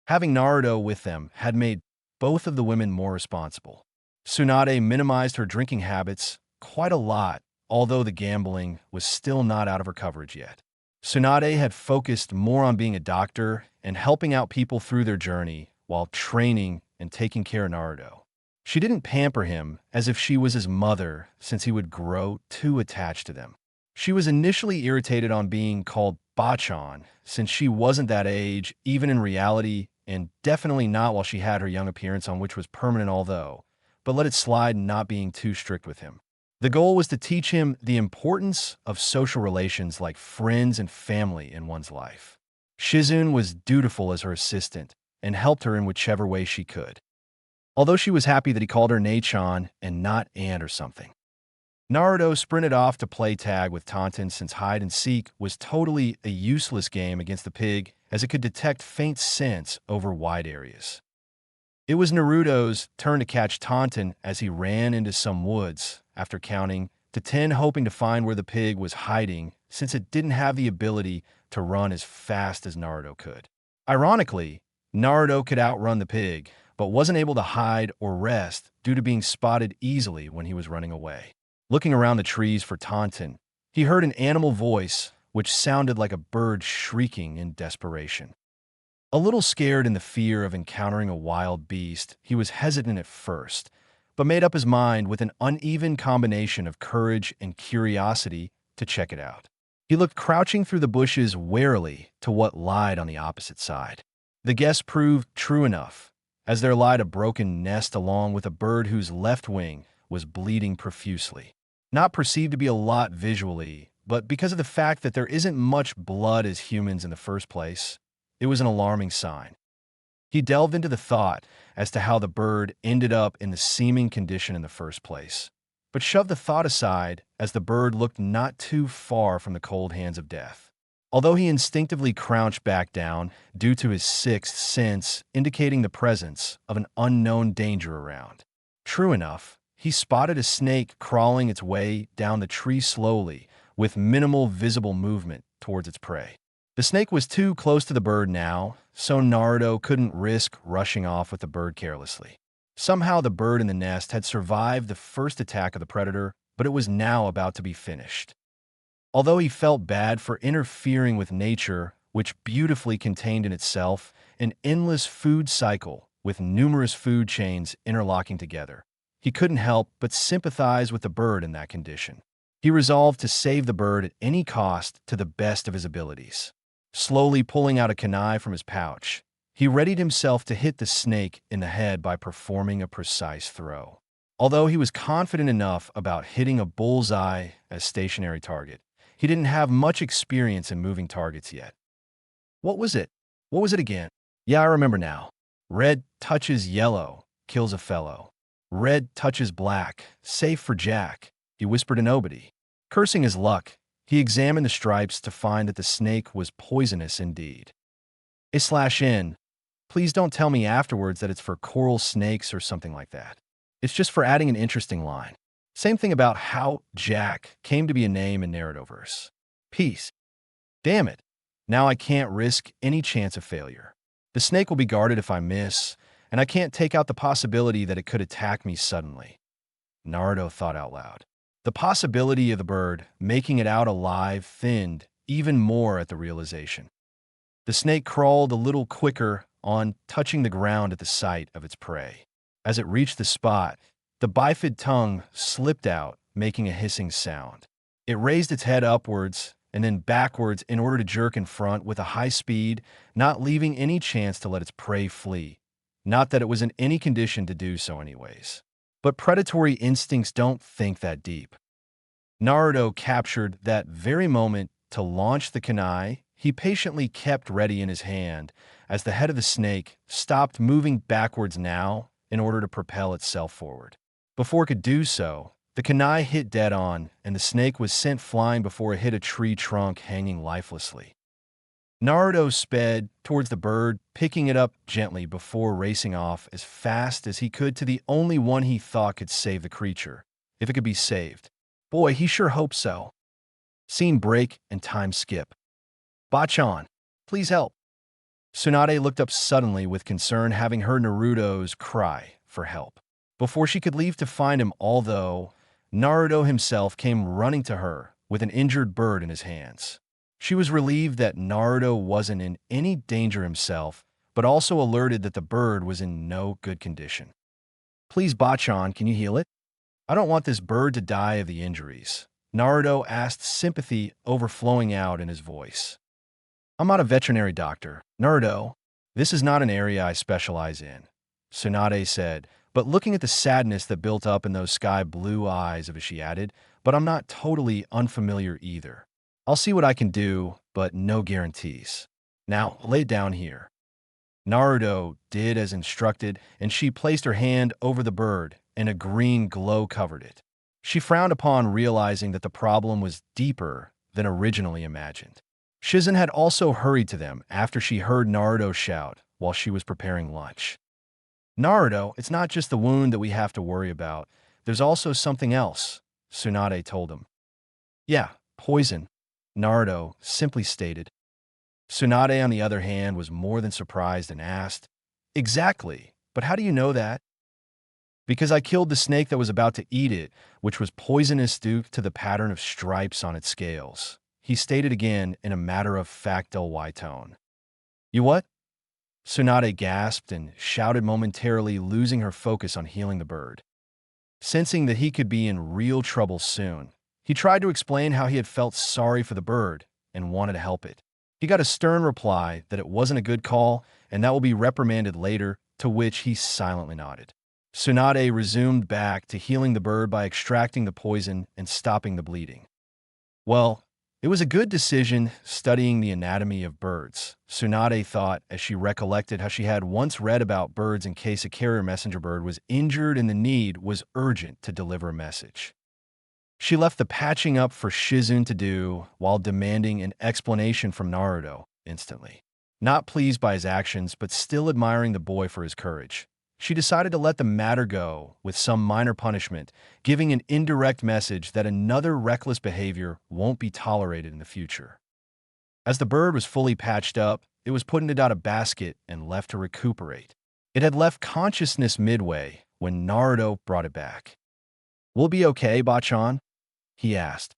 Having Naruto with them had made both of the women more responsible. Tsunade minimized her drinking habits quite a lot, although the gambling was still not out of her coverage yet. Tsunade had focused more on being a doctor and helping out people through their journey while training and taking care of Naruto. She didn't pamper him as if she was his mother, since he would grow too attached to them. She was initially irritated on being called Bachan, since she wasn't that age, even in reality, and definitely not while she had her young appearance on, which was permanent although, but let it slide not being too strict with him. The goal was to teach him the importance of social relations like friends and family in one's life. Shizune was dutiful as her assistant and helped her in whichever way she could. Although she was happy that he called her Neichan and not Aunt or something. Naruto sprinted off to play tag with Taunton since hide and seek was totally a useless game against the pig as it could detect faint scents over wide areas. It was Naruto's turn to catch Taunton as he ran into some woods after counting to 10, hoping to find where the pig was hiding since it didn't have the ability to run as fast as Naruto could. Ironically, Naruto could outrun the pig, but wasn't able to hide or rest due to being spotted easily when he was running away. Looking around the trees for Taunton, he heard an animal voice which sounded like a bird shrieking in desperation. A little scared in the fear of encountering a wild beast, he was hesitant at first, but made up his mind with an uneven combination of courage and curiosity to check it out. He looked crouching through the bushes warily to what lied on the opposite side. The guess proved true enough, as there lied a broken nest along with a bird whose left wing was bleeding profusely. Not perceived to be a lot visually, but because of the fact that there isn't much blood as humans in the first place, it was an alarming sign. He delved into the thought as to how the bird ended up in the seeming condition in the first place, but shoved the thought aside as the bird looked not too far from the cold hands of death. Although he instinctively crouched back down due to his sixth sense indicating the presence of an unknown danger around. True enough, he spotted a snake crawling its way down the tree slowly, with minimal visible movement towards its prey. The snake was too close to the bird now, so Naruto couldn't risk rushing off with the bird carelessly. Somehow the bird in the nest had survived the first attack of the predator, but it was now about to be finished. Although he felt bad for interfering with nature, which beautifully contained in itself an endless food cycle with numerous food chains interlocking together, he couldn't help but sympathize with the bird in that condition. He resolved to save the bird at any cost to the best of his abilities. Slowly pulling out a kunai from his pouch, he readied himself to hit the snake in the head by performing a precise throw. Although he was confident enough about hitting a bullseye as stationary target, he didn't have much experience in moving targets yet. What was it? What was it again? Yeah, I remember now. Red touches yellow, kills a fellow. Red touches black, safe for Jack, he whispered to nobody. Cursing his luck, he examined the stripes to find that the snake was poisonous indeed. /N, please don't tell me afterwards that it's for coral snakes or something like that. It's just for adding an interesting line. Same thing about how Jack came to be a name in Narrativerse. Peace. Damn it. Now I can't risk any chance of failure. The snake will be guarded if I miss, and I can't take out the possibility that it could attack me suddenly. Naruto thought out loud. The possibility of the bird making it out alive thinned even more at the realization. The snake crawled a little quicker on touching the ground at the sight of its prey. As it reached the spot, the bifid tongue slipped out, making a hissing sound. It raised its head upwards and then backwards in order to jerk in front with a high speed, not leaving any chance to let its prey flee. Not that it was in any condition to do so anyways. But predatory instincts don't think that deep. Naruto captured that very moment to launch the kunai. He patiently kept ready in his hand as the head of the snake stopped moving backwards now in order to propel itself forward. Before it could do so, the kunai hit dead on, and the snake was sent flying before it hit a tree trunk hanging lifelessly. Naruto sped towards the bird, picking it up gently before racing off as fast as he could to the only one he thought could save the creature, if it could be saved. Boy, he sure hoped so. Scene break and time skip. Bachan, please help. Tsunade looked up suddenly with concern, having heard Naruto's cry for help. Before she could leave to find him, although Naruto himself came running to her with an injured bird in his hands. She was relieved that Naruto wasn't in any danger himself, but also alerted that the bird was in no good condition. Please, Bachan, can you heal it? I don't want this bird to die of the injuries. Naruto asked, sympathy overflowing out in his voice. I'm not a veterinary doctor. Naruto, this is not an area I specialize in, Tsunade said, but looking at the sadness that built up in those sky blue eyes of it, she added, but I'm not totally unfamiliar either. I'll see what I can do, but no guarantees. Now, lay it down here. Naruto did as instructed, and she placed her hand over the bird, and a green glow covered it. She frowned upon realizing that the problem was deeper than originally imagined. Shizen had also hurried to them after she heard Naruto shout while she was preparing lunch. Naruto, it's not just the wound that we have to worry about. There's also something else, Tsunade told him. Yeah, poison, Naruto simply stated. Tsunade, on the other hand, was more than surprised and asked, Exactly, but how do you know that? Because I killed the snake that was about to eat it, which was poisonous due to the pattern of stripes on its scales. He stated again in a matter-of-fact dull tone. You what? Tsunade gasped and shouted, momentarily losing her focus on healing the bird. Sensing that he could be in real trouble soon, he tried to explain how he had felt sorry for the bird and wanted to help it. He got a stern reply that it wasn't a good call and that will be reprimanded later, to which he silently nodded. Tsunade resumed back to healing the bird by extracting the poison and stopping the bleeding. Well, It was a good decision studying the anatomy of birds, Tsunade thought as she recollected how she had once read about birds in case a carrier messenger bird was injured and the need was urgent to deliver a message. She left the patching up for Shizun to do while demanding an explanation from Naruto instantly. Not pleased by his actions, but still admiring the boy for his courage, she decided to let the matter go with some minor punishment, giving an indirect message that another reckless behavior won't be tolerated in the future. As the bird was fully patched up, it was put into a basket and left to recuperate. It had left consciousness midway when Naruto brought it back. "Will it be okay, Bachan?" he asked.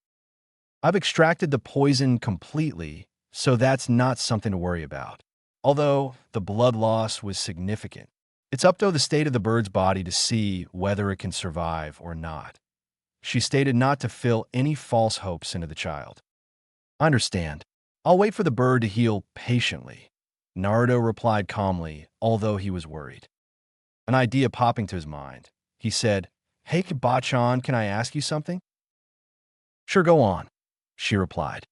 "I've extracted the poison completely, so that's not something to worry about. Although the blood loss was significant. It's up to the state of the bird's body to see whether it can survive or not." She stated not to fill any false hopes into the child. "I understand. I'll wait for the bird to heal patiently," Naruto replied calmly, although he was worried. An idea popping to his mind, he said, "Hey, Bachan, can I ask you something?" "Sure, go on," she replied.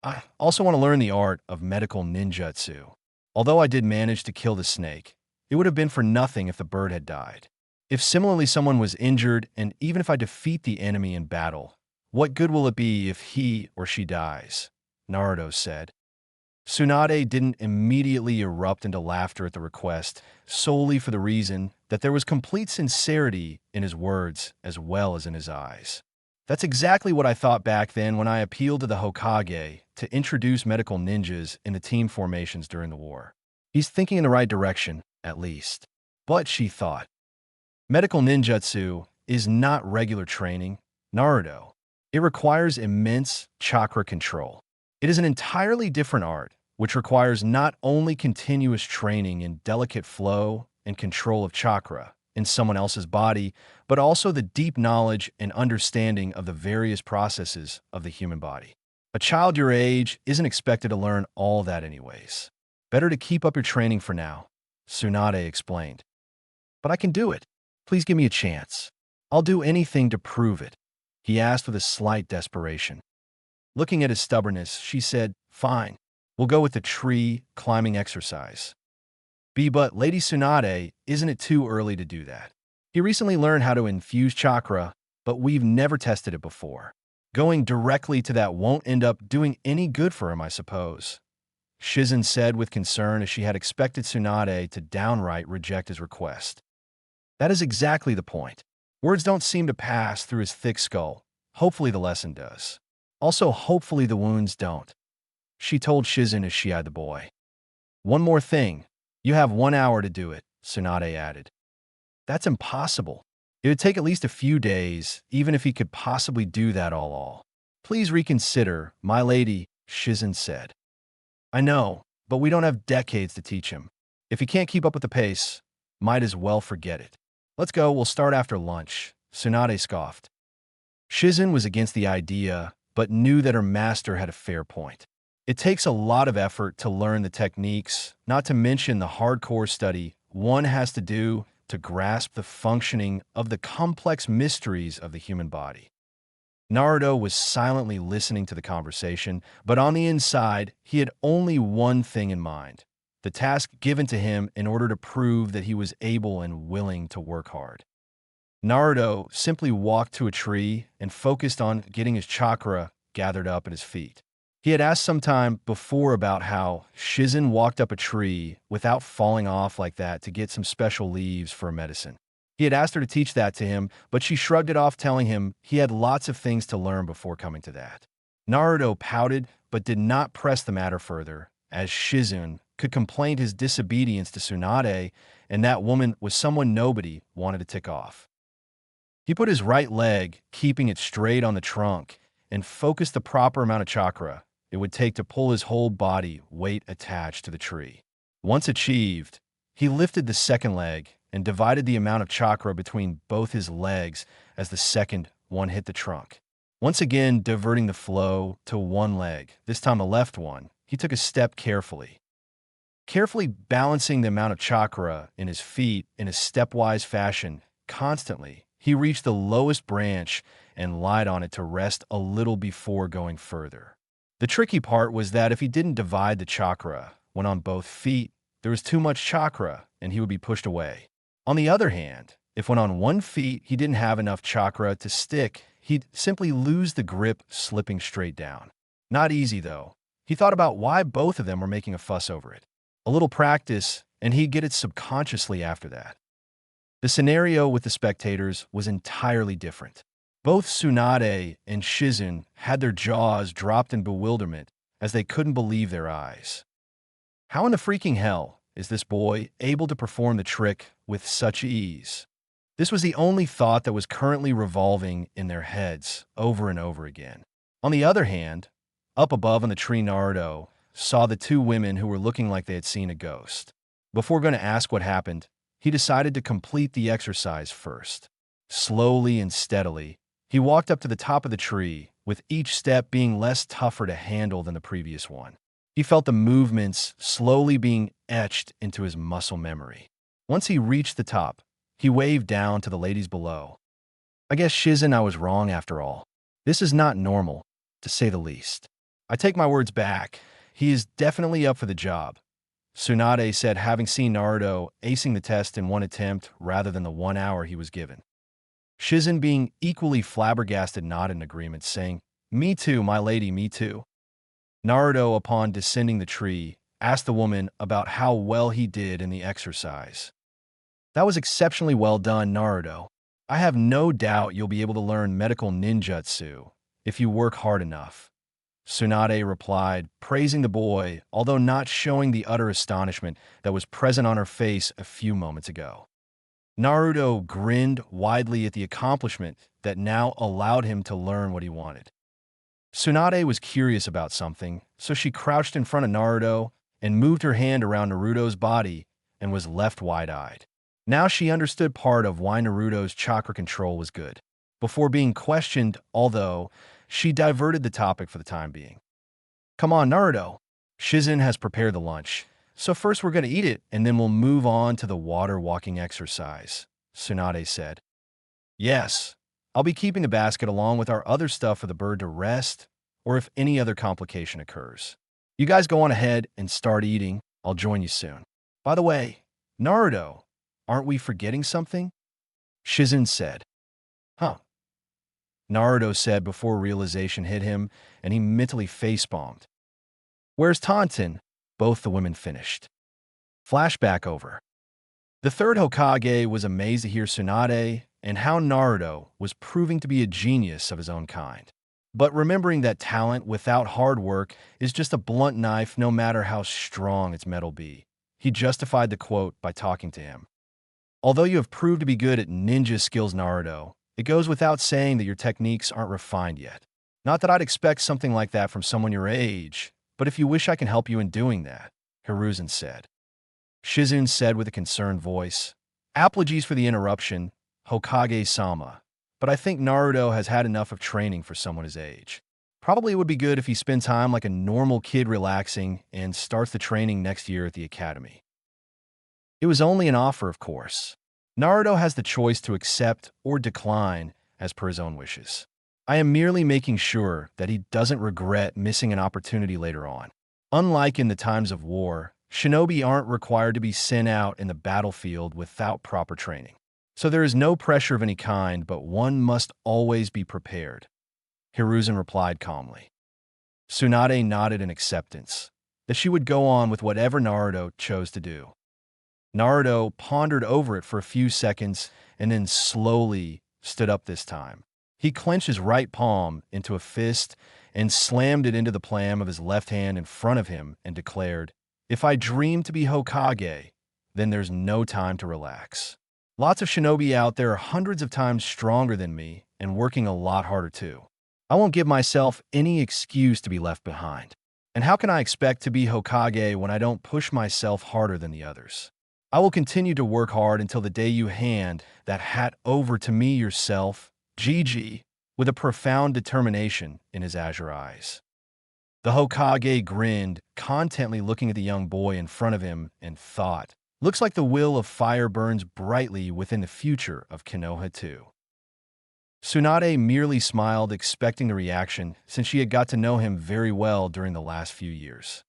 "I also want to learn the art of medical ninjutsu. Although I did manage to kill the snake, it would have been for nothing if the bird had died. If similarly someone was injured, and even if I defeat the enemy in battle, what good will it be if he or she dies?" Naruto said. Tsunade didn't immediately erupt into laughter at the request, solely for the reason that there was complete sincerity in his words as well as in his eyes. "That's exactly what I thought back then when I appealed to the Hokage to introduce medical ninjas into team formations during the war. He's thinking in the right direction, at least." But she thought, medical ninjutsu is not regular training, Naruto. It requires immense chakra control. It is an entirely different art, which requires not only continuous training in delicate flow and control of chakra in someone else's body, but also the deep knowledge and understanding of the various processes of the human body. A child your age isn't expected to learn all that anyways. Better to keep up your training for now, Tsunade explained. "But I can do it. Please give me a chance. I'll do anything to prove it," he asked with a slight desperation. Looking at his stubbornness, she said, "Fine, we'll go with the tree climbing exercise." But Lady Tsunade, isn't it too early to do that? He recently learned how to infuse chakra, but we've never tested it before. Going directly to that won't end up doing any good for him, I suppose," Shizun said with concern as she had expected Tsunade to downright reject his request. "That is exactly the point. Words don't seem to pass through his thick skull. Hopefully the lesson does. Also, hopefully the wounds don't," she told Shizun as she eyed the boy. "One more thing. You have 1 hour to do it," Tsunade added. "That's impossible. It would take at least a few days, even if he could possibly do that all. Please reconsider, my lady," Shizun said. "I know, but we don't have decades to teach him. If he can't keep up with the pace, might as well forget it. Let's go, we'll start after lunch," Tsunade scoffed. Shizun was against the idea, but knew that her master had a fair point. It takes a lot of effort to learn the techniques, not to mention the hardcore study one has to do to grasp the functioning of the complex mysteries of the human body. Naruto was silently listening to the conversation, but on the inside, he had only one thing in mind: the task given to him in order to prove that he was able and willing to work hard. Naruto simply walked to a tree and focused on getting his chakra gathered up at his feet. He had asked some time before about how Shizun walked up a tree without falling off like that to get some special leaves for a medicine. He had asked her to teach that to him, but she shrugged it off, telling him he had lots of things to learn before coming to that. Naruto pouted, but did not press the matter further, as Shizun could complain his disobedience to Tsunade, and that woman was someone nobody wanted to tick off. He put his right leg, keeping it straight on the trunk, and focused the proper amount of chakra it would take to pull his whole body weight attached to the tree. Once achieved, he lifted the second leg and divided the amount of chakra between both his legs as the second one hit the trunk. Once again, diverting the flow to one leg, this time the left one, he took a step carefully. Carefully balancing the amount of chakra in his feet in a stepwise fashion, constantly, he reached the lowest branch and lied on it to rest a little before going further. The tricky part was that if he didn't divide the chakra when on both feet, there was too much chakra and he would be pushed away. On the other hand, if when on one feet he didn't have enough chakra to stick, he'd simply lose the grip, slipping straight down. Not easy, though. He thought about why both of them were making a fuss over it. A little practice, and he'd get it subconsciously after that. The scenario with the spectators was entirely different. Both Tsunade and Shizun had their jaws dropped in bewilderment as they couldn't believe their eyes. How in the freaking hell is this boy able to perform the trick with such ease? This was the only thought that was currently revolving in their heads over and over again. On the other hand, up above on the tree, Naruto saw the two women who were looking like they had seen a ghost. Before going to ask what happened, he decided to complete the exercise first. Slowly and steadily, he walked up to the top of the tree, with each step being less tougher to handle than the previous one. He felt the movements slowly being etched into his muscle memory. Once he reached the top, he waved down to the ladies below. I guess Shizun, I was wrong after all. This is not normal, to say the least. I take my words back. He is definitely up for the job, Tsunade said, having seen Naruto acing the test in one attempt rather than the 1 hour he was given. Shizun, being equally flabbergasted, nodded in agreement, saying, "Me too, my lady, me too." Naruto, upon descending the tree, asked the woman about how well he did in the exercise. "That was exceptionally well done, Naruto. I have no doubt you'll be able to learn medical ninjutsu if you work hard enough," Tsunade replied, praising the boy, although not showing the utter astonishment that was present on her face a few moments ago. Naruto grinned widely at the accomplishment that now allowed him to learn what he wanted. Tsunade was curious about something, so she crouched in front of Naruto and moved her hand around Naruto's body and was left wide-eyed. Now she understood part of why Naruto's chakra control was good. Before being questioned, although, she diverted the topic for the time being. "Come on, Naruto. Shizun has prepared the lunch. So first we're going to eat it, and then we'll move on to the water walking exercise," Tsunade said. "Yes, I'll be keeping the basket along with our other stuff for the bird to rest, or if any other complication occurs. You guys go on ahead and start eating. I'll join you soon. By the way, Naruto, aren't we forgetting something?" Shizun said. "Huh?" Naruto said before realization hit him, and he mentally facepalmed. "Where's Taunton?" Both the women finished. Flashback over. The third Hokage was amazed to hear Tsunade and how Naruto was proving to be a genius of his own kind. But remembering that talent without hard work is just a blunt knife no matter how strong its metal be, he justified the quote by talking to him. "Although you have proved to be good at ninja skills, Naruto, it goes without saying that your techniques aren't refined yet. Not that I'd expect something like that from someone your age, but if you wish I can help you in doing that," Hiruzen said. Shizun said with a concerned voice, "Apologies for the interruption, Hokage-sama, but I think Naruto has had enough of training for someone his age. Probably it would be good if he spent time like a normal kid relaxing and starts the training next year at the academy." It was only an offer, of course. Naruto has the choice to accept or decline as per his own wishes. I am merely making sure that he doesn't regret missing an opportunity later on. Unlike in the times of war, shinobi aren't required to be sent out in the battlefield without proper training. So there is no pressure of any kind, but one must always be prepared, Hiruzen replied calmly. Tsunade nodded in acceptance, that she would go on with whatever Naruto chose to do. Naruto pondered over it for a few seconds and then slowly stood up this time. He clenched his right palm into a fist and slammed it into the palm of his left hand in front of him and declared, "If I dream to be Hokage, then there's no time to relax. Lots of shinobi out there are hundreds of times stronger than me and working a lot harder too. I won't give myself any excuse to be left behind. And how can I expect to be Hokage when I don't push myself harder than the others? I will continue to work hard until the day you hand that hat over to me yourself, Gigi," with a profound determination in his azure eyes. The Hokage grinned, contently looking at the young boy in front of him, and thought, "Looks like the will of fire burns brightly within the future of Konoha too." Tsunade merely smiled, expecting the reaction, since she had got to know him very well during the last few years.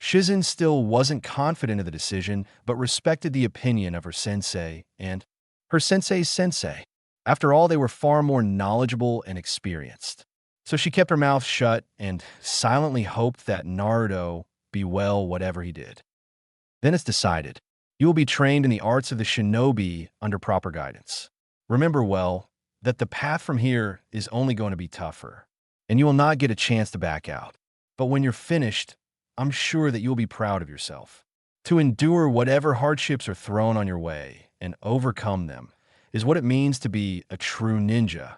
Shizen still wasn't confident of the decision, but respected the opinion of her sensei and her sensei's sensei. After all, they were far more knowledgeable and experienced. So she kept her mouth shut and silently hoped that Naruto be well whatever he did. Then it's decided. You will be trained in the arts of the shinobi under proper guidance. Remember well that the path from here is only going to be tougher, and you will not get a chance to back out. But when you're finished, I'm sure that you'll be proud of yourself. To endure whatever hardships are thrown on your way and overcome them is what it means to be a true ninja.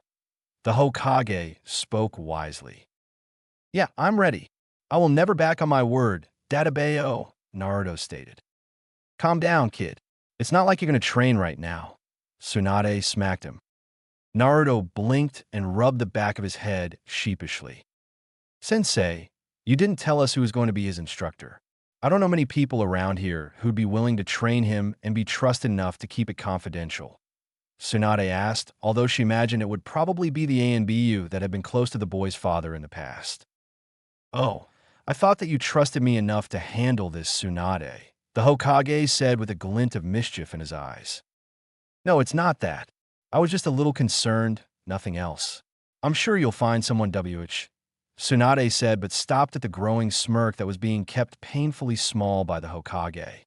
The Hokage spoke wisely. Yeah, I'm ready. I will never back on my word, Dadabayo, Naruto stated. Calm down, kid. It's not like you're going to train right now. Tsunade smacked him. Naruto blinked and rubbed the back of his head sheepishly. Sensei, you didn't tell us who was going to be his instructor. I don't know many people around here who'd be willing to train him and be trusted enough to keep it confidential. Tsunade asked, although she imagined it would probably be the ANBU that had been close to the boy's father in the past. Oh, I thought that you trusted me enough to handle this, Tsunade, the Hokage said with a glint of mischief in his eyes. No, it's not that. I was just a little concerned, nothing else. I'm sure you'll find someone, Tsunade said, but stopped at the growing smirk that was being kept painfully small by the Hokage.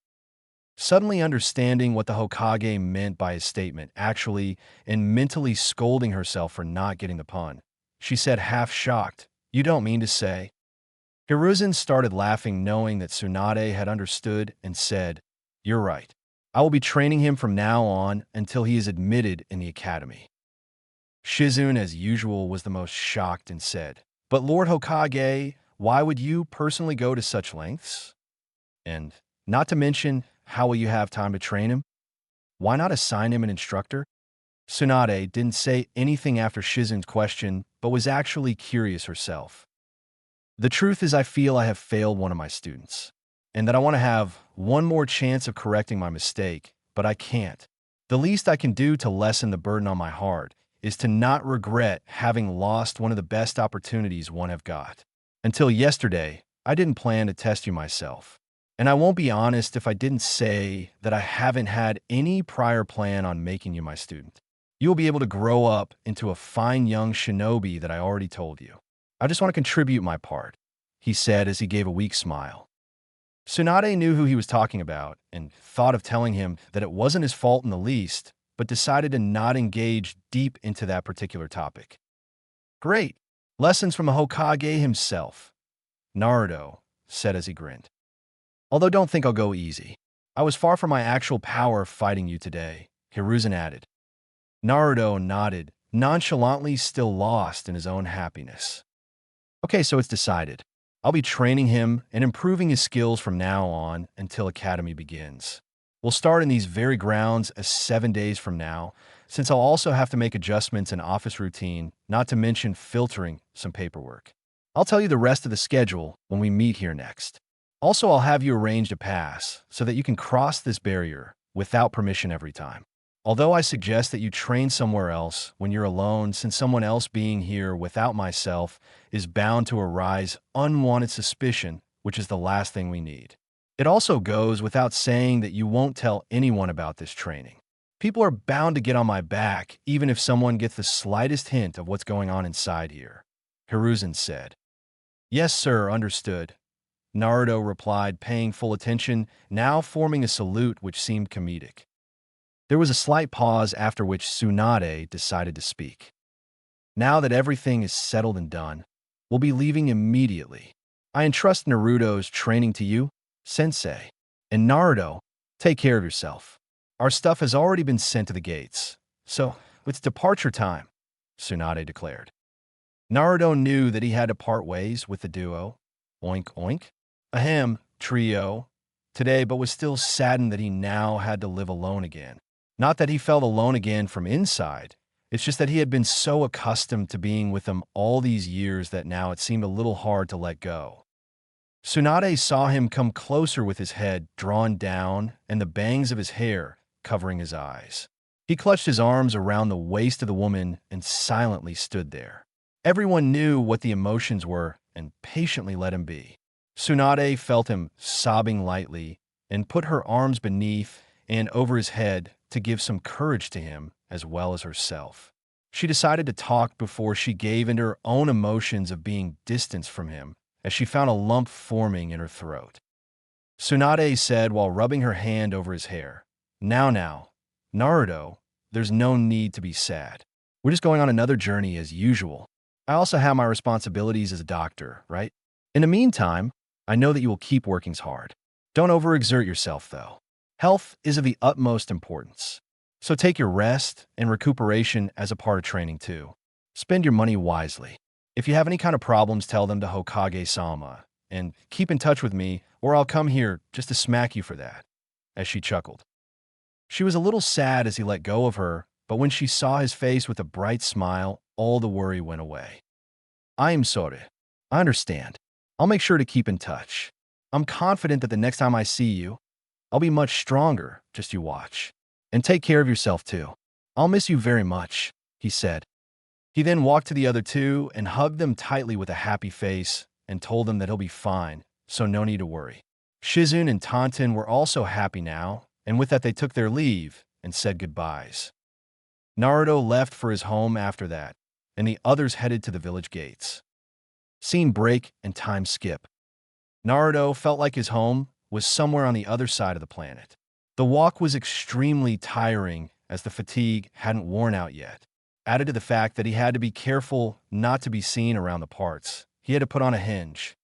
Suddenly understanding what the Hokage meant by his statement, actually, and mentally scolding herself for not getting the pun, she said, half shocked, "You don't mean to say?" Hiruzen started laughing, knowing that Tsunade had understood, and said, "You're right. I will be training him from now on until he is admitted in the academy." Shizune, as usual, was the most shocked and said, "But Lord Hokage, why would you personally go to such lengths? And not to mention, how will you have time to train him? Why not assign him an instructor?" Tsunade didn't say anything after Shizune's question, but was actually curious herself. The truth is, I feel I have failed one of my students, and that I want to have one more chance of correcting my mistake, but I can't. The least I can do to lessen the burden on my heart is to not regret having lost one of the best opportunities one have got. Until yesterday, I didn't plan to test you myself. And I won't be honest if I didn't say that I haven't had any prior plan on making you my student. You'll be able to grow up into a fine young shinobi that I already told you. I just want to contribute my part, he said as he gave a weak smile. Tsunade knew who he was talking about and thought of telling him that it wasn't his fault in the least, but decided to not engage deep into that particular topic. Great. Lessons from the Hokage himself, Naruto said as he grinned. Although don't think I'll go easy. I was far from my actual power fighting you today, Hiruzen added. Naruto nodded, nonchalantly, still lost in his own happiness. Okay, so it's decided. I'll be training him and improving his skills from now on until Academy begins. We'll start in these very grounds 7 days from now, since I'll also have to make adjustments in office routine, not to mention filtering some paperwork. I'll tell you the rest of the schedule when we meet here next. Also, I'll have you arrange a pass so that you can cross this barrier without permission every time. Although I suggest that you train somewhere else when you're alone, since someone else being here without myself is bound to arise unwanted suspicion, which is the last thing we need. It also goes without saying that you won't tell anyone about this training. People are bound to get on my back, even if someone gets the slightest hint of what's going on inside here, Hiruzen said. Yes, sir, understood. Naruto replied, paying full attention, now forming a salute which seemed comedic. There was a slight pause, after which Tsunade decided to speak. Now that everything is settled and done, we'll be leaving immediately. I entrust Naruto's training to you, Sensei. And Naruto, take care of yourself. Our stuff has already been sent to the gates, so it's departure time, Tsunade declared. Naruto knew that he had to part ways with the duo, oink oink, ahem, trio, today, but was still saddened that he now had to live alone again. Not that he felt alone again from inside, it's just that he had been so accustomed to being with them all these years that now it seemed a little hard to let go. Tsunade saw him come closer with his head drawn down and the bangs of his hair covering his eyes. He clutched his arms around the waist of the woman and silently stood there. Everyone knew what the emotions were and patiently let him be. Tsunade felt him sobbing lightly and put her arms beneath and over his head to give some courage to him as well as herself. She decided to talk before she gave into her own emotions of being distanced from him as she found a lump forming in her throat. Tsunade said while rubbing her hand over his hair, Now, Naruto, there's no need to be sad. We're just going on another journey as usual. I also have my responsibilities as a doctor, right? In the meantime, I know that you will keep working hard. Don't overexert yourself, though. Health is of the utmost importance. So take your rest and recuperation as a part of training, too. Spend your money wisely. If you have any kind of problems, tell them to Hokage-sama. And keep in touch with me, or I'll come here just to smack you for that, as she chuckled. She was a little sad as he let go of her, but when she saw his face with a bright smile, all the worry went away. I am sorry. I understand. I'll make sure to keep in touch. I'm confident that the next time I see you, I'll be much stronger, just you watch. And take care of yourself too. I'll miss you very much, he said. He then walked to the other two and hugged them tightly with a happy face and told them that he'll be fine, so no need to worry. Shizune and Tonton were also happy now, and with that they took their leave and said goodbyes. Naruto left for his home after that, and the others headed to the village gates. Scene break and time skip. Naruto felt like his home was somewhere on the other side of the planet. The walk was extremely tiring as the fatigue hadn't worn out yet. Added to the fact that he had to be careful not to be seen around the parts, he had to put on a hinge.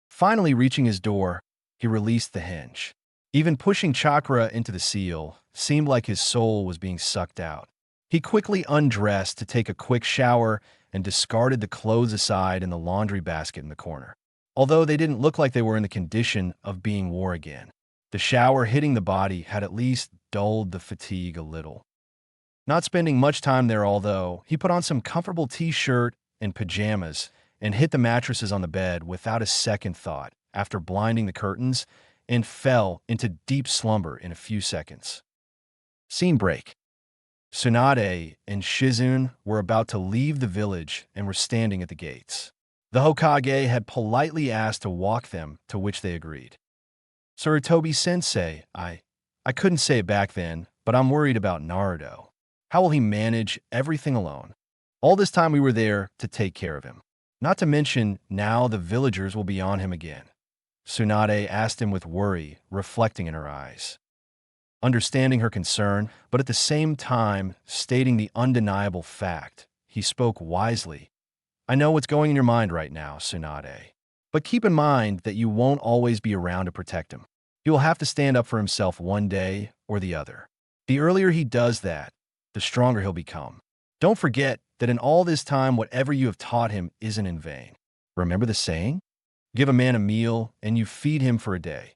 Finally reaching his door, he released the hinge. Even pushing chakra into the seal seemed like his soul was being sucked out. He quickly undressed to take a quick shower and discarded the clothes aside in the laundry basket in the corner. Although they didn't look like they were in the condition of being worn again, the shower hitting the body had at least dulled the fatigue a little. Not spending much time there, although, he put on some comfortable t-shirt and pajamas and hit the mattresses on the bed without a second thought after blinding the curtains and fell into deep slumber in a few seconds. Scene break. Tsunade and Shizune were about to leave the village and were standing at the gates. The Hokage had politely asked to walk them, to which they agreed. Sarutobi-sensei, I couldn't say it back then, but I'm worried about Naruto. How will he manage everything alone? All this time we were there to take care of him. Not to mention, now the villagers will be on him again. Tsunade asked him with worry, reflecting in her eyes. Understanding her concern, but at the same time stating the undeniable fact, he spoke wisely. I know what's going in your mind right now, Tsunade. But keep in mind that you won't always be around to protect him. He will have to stand up for himself one day or the other. The earlier he does that, the stronger he'll become. Don't forget that in all this time, whatever you have taught him isn't in vain. Remember the saying? Give a man a meal, and you feed him for a day.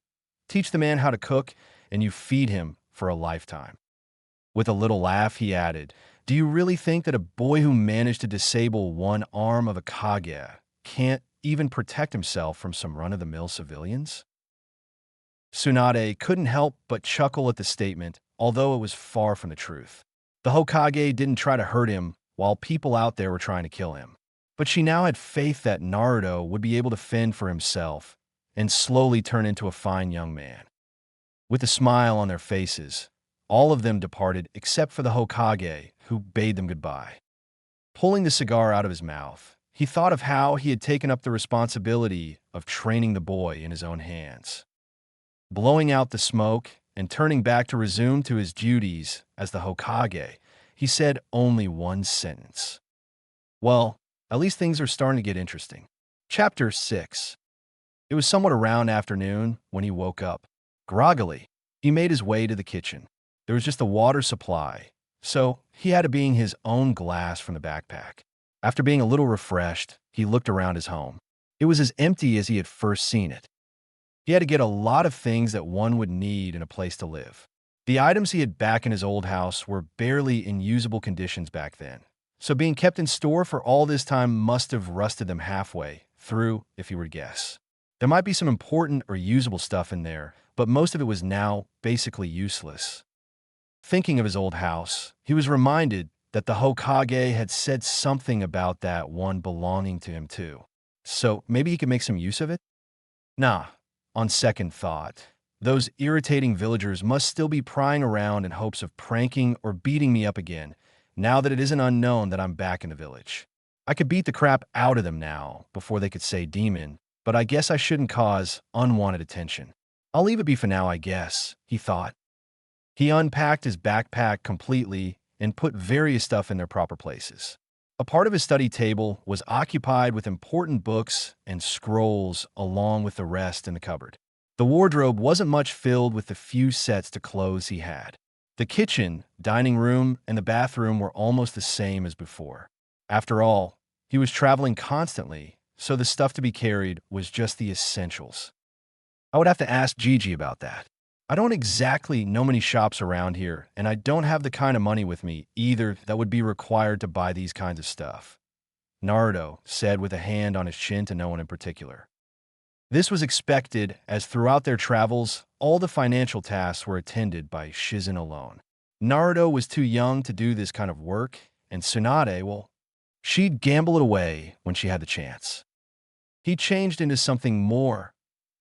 Teach the man how to cook, and you feed him for a lifetime. With a little laugh, he added, Do you really think that a boy who managed to disable one arm of a Kage can't even protect himself from some run-of-the-mill civilians? Tsunade couldn't help but chuckle at the statement, although it was far from the truth. The Hokage didn't try to hurt him while people out there were trying to kill him. But she now had faith that Naruto would be able to fend for himself and slowly turn into a fine young man. With a smile on their faces, all of them departed except for the Hokage, who bade them goodbye. Pulling the cigar out of his mouth, he thought of how he had taken up the responsibility of training the boy in his own hands. Blowing out the smoke and turning back to resume to his duties as the Hokage, he said only one sentence. Well, at least things are starting to get interesting. Chapter 6. It was somewhat around afternoon when he woke up. Groggily, he made his way to the kitchen. There was just a water supply, so he had to bring his own glass from the backpack. After being a little refreshed, he looked around his home. It was as empty as he had first seen it. He had to get a lot of things that one would need in a place to live. The items he had back in his old house were barely in usable conditions back then, so being kept in store for all this time must have rusted them halfway through, if you were to guess. There might be some important or usable stuff in there, but most of it was now basically useless. Thinking of his old house, he was reminded that the Hokage had said something about that one belonging to him too. So maybe he could make some use of it? Nah, on second thought, those irritating villagers must still be prying around in hopes of pranking or beating me up again, now that it isn't unknown that I'm back in the village. I could beat the crap out of them now before they could say demon, but I guess I shouldn't cause unwanted attention. I'll leave it be for now, I guess, he thought. He unpacked his backpack completely and put various stuff in their proper places. A part of his study table was occupied with important books and scrolls along with the rest in the cupboard. The wardrobe wasn't much filled with the few sets to clothes he had. The kitchen, dining room, and the bathroom were almost the same as before. After all, he was traveling constantly, so the stuff to be carried was just the essentials. I would have to ask Gigi about that. I don't exactly know many shops around here, and I don't have the kind of money with me either that would be required to buy these kinds of stuff, Naruto said with a hand on his chin to no one in particular. This was expected, as throughout their travels, all the financial tasks were attended by Shizen alone. Naruto was too young to do this kind of work, and Tsunade, well, she'd gamble it away when she had the chance. He changed into something more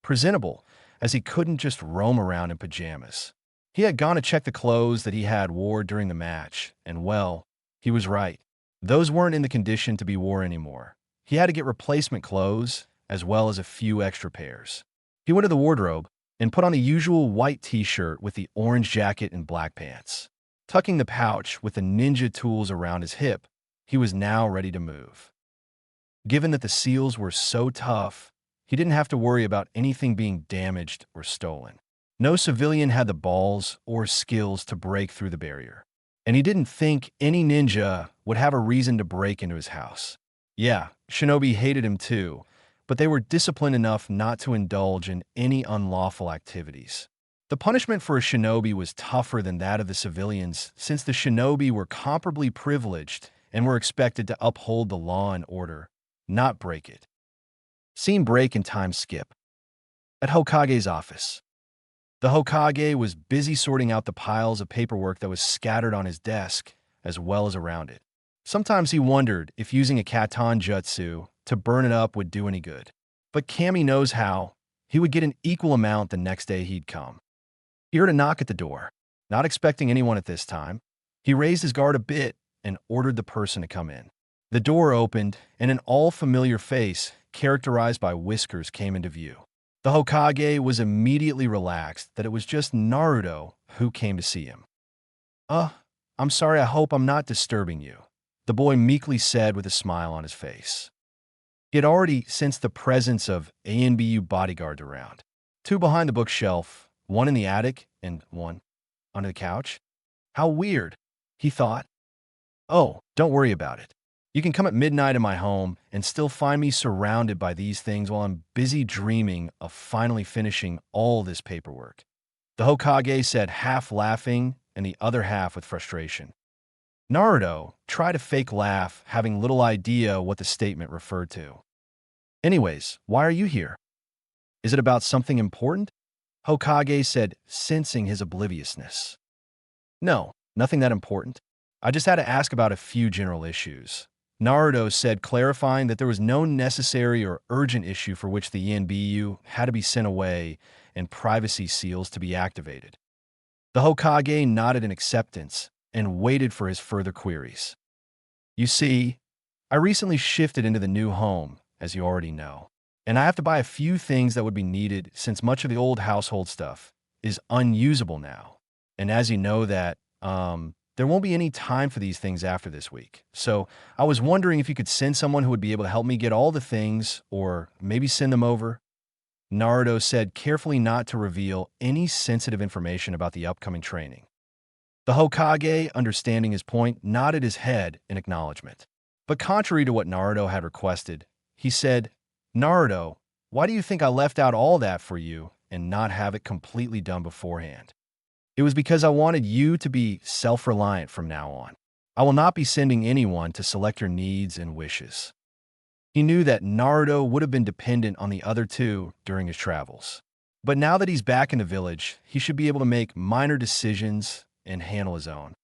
presentable, as he couldn't just roam around in pajamas. He had gone to check the clothes that he had wore during the match, and well, he was right. Those weren't in the condition to be worn anymore. He had to get replacement clothes, as well as a few extra pairs. He went to the wardrobe and put on the usual white t-shirt with the orange jacket and black pants. Tucking the pouch with the ninja tools around his hip, he was now ready to move. Given that the seals were so tough, he didn't have to worry about anything being damaged or stolen. No civilian had the balls or skills to break through the barrier. And he didn't think any ninja would have a reason to break into his house. Yeah, shinobi hated him too, but they were disciplined enough not to indulge in any unlawful activities. The punishment for a shinobi was tougher than that of the civilians, since the shinobi were comparably privileged and were expected to uphold the law and order, not break it. Scene break and time skip. At Hokage's office. The Hokage was busy sorting out the piles of paperwork that was scattered on his desk, as well as around it. Sometimes he wondered if using a katan jutsu to burn it up would do any good. But Kami knows how. He would get an equal amount the next day he'd come. He heard a knock at the door. Not expecting anyone at this time, he raised his guard a bit and ordered the person to come in. The door opened, and an all-familiar face, characterized by whiskers, came into view. The Hokage was immediately relaxed that it was just Naruto who came to see him. I'm sorry, I hope I'm not disturbing you," the boy meekly said with a smile on his face. He had already sensed the presence of ANBU bodyguards around. Two behind the bookshelf, one in the attic and one under the couch. How weird, he thought. Oh, don't worry about it. You can come at midnight in my home and still find me surrounded by these things while I'm busy dreaming of finally finishing all this paperwork, the Hokage said, half laughing and the other half with frustration. Naruto tried a fake laugh, having little idea what the statement referred to. Anyways, why are you here? Is it about something important? Hokage said, sensing his obliviousness. No, nothing that important. I just had to ask about a few general issues, Naruto said, clarifying that there was no necessary or urgent issue for which the ENBU had to be sent away and privacy seals to be activated. The Hokage nodded in acceptance and waited for his further queries. You see, I recently shifted into the new home, as you already know, and I have to buy a few things that would be needed since much of the old household stuff is unusable now. And as you know that, there won't be any time for these things after this week. So I was wondering if you could send someone who would be able to help me get all the things, or maybe send them over. Naruto said, carefully not to reveal any sensitive information about the upcoming training. The Hokage, understanding his point, nodded his head in acknowledgement. But contrary to what Naruto had requested, he said, Naruto, why do you think I left out all that for you and not have it completely done beforehand? It was because I wanted you to be self-reliant from now on. I will not be sending anyone to select your needs and wishes. He knew that Naruto would have been dependent on the other two during his travels. But now that he's back in the village, he should be able to make minor decisions and handle his own.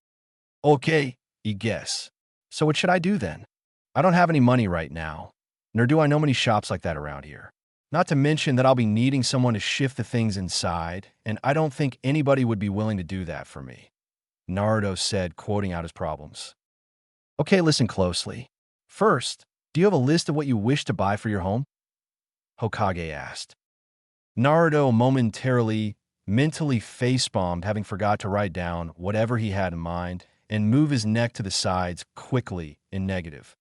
Okay, he guess. So what should I do then? I don't have any money right now, nor do I know many shops like that around here. Not to mention that I'll be needing someone to shift the things inside, and I don't think anybody would be willing to do that for me, Naruto said, quoting out his problems. Okay, listen closely. First, do you have a list of what you wish to buy for your home? Hokage asked. Naruto momentarily, mentally facepalmed, having forgot to write down whatever he had in mind and move his neck to the sides quickly in negative.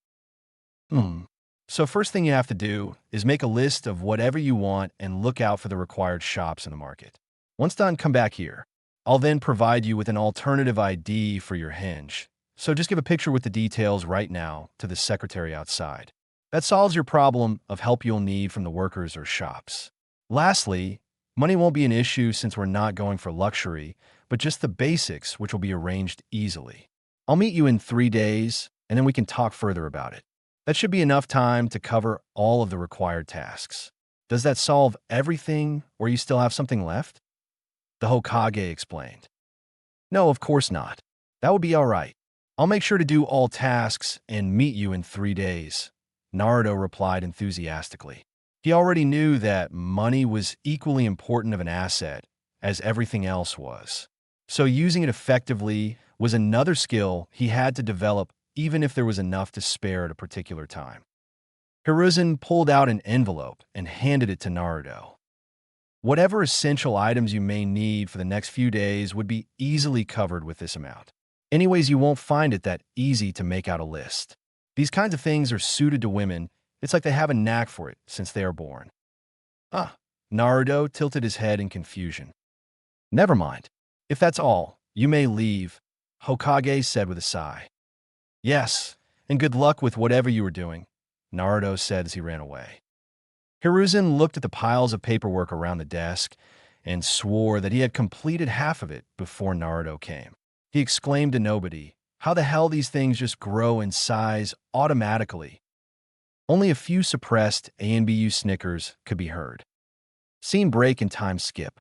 So first thing you have to do is make a list of whatever you want and look out for the required shops in the market. Once done, come back here. I'll then provide you with an alternative ID for your hinge. So just give a picture with the details right now to the secretary outside. That solves your problem of help you'll need from the workers or shops. Lastly, money won't be an issue since we're not going for luxury, but just the basics, which will be arranged easily. I'll meet you in 3 days, and then we can talk further about it. That should be enough time to cover all of the required tasks. Does that solve everything, or you still have something left? The Hokage explained. No, of course not. That would be all right. I'll make sure to do all tasks and meet you in 3 days, Naruto replied enthusiastically. He already knew that money was equally important of an asset as everything else was. So using it effectively was another skill he had to develop, even if there was enough to spare at a particular time. Hiruzen pulled out an envelope and handed it to Naruto. Whatever essential items you may need for the next few days would be easily covered with this amount. Anyways, you won't find it that easy to make out a list. These kinds of things are suited to women. It's like they have a knack for it since they are born. Naruto tilted his head in confusion. Never mind. If that's all, you may leave, Hokage said with a sigh. Yes, and good luck with whatever you were doing, Naruto said as he ran away. Hiruzen looked at the piles of paperwork around the desk and swore that he had completed half of it before Naruto came. He exclaimed to nobody, how the hell these things just grow in size automatically? Only a few suppressed A&BU snickers could be heard. Scene break and time skip.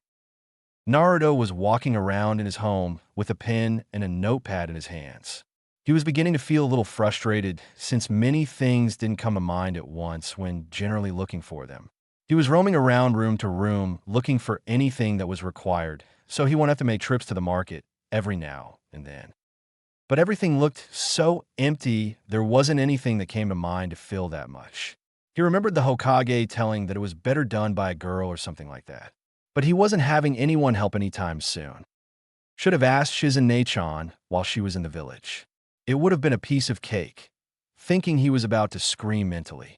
Naruto was walking around in his home with a pen and a notepad in his hands. He was beginning to feel a little frustrated since many things didn't come to mind at once when generally looking for them. He was roaming around room to room looking for anything that was required, so he won't have to make trips to the market every now and then. But everything looked so empty, there wasn't anything that came to mind to fill that much. He remembered the Hokage telling that it was better done by a girl or something like that. But he wasn't having anyone help anytime soon. Should have asked Shizune-chan while she was in the village. It would have been a piece of cake, thinking he was about to scream mentally.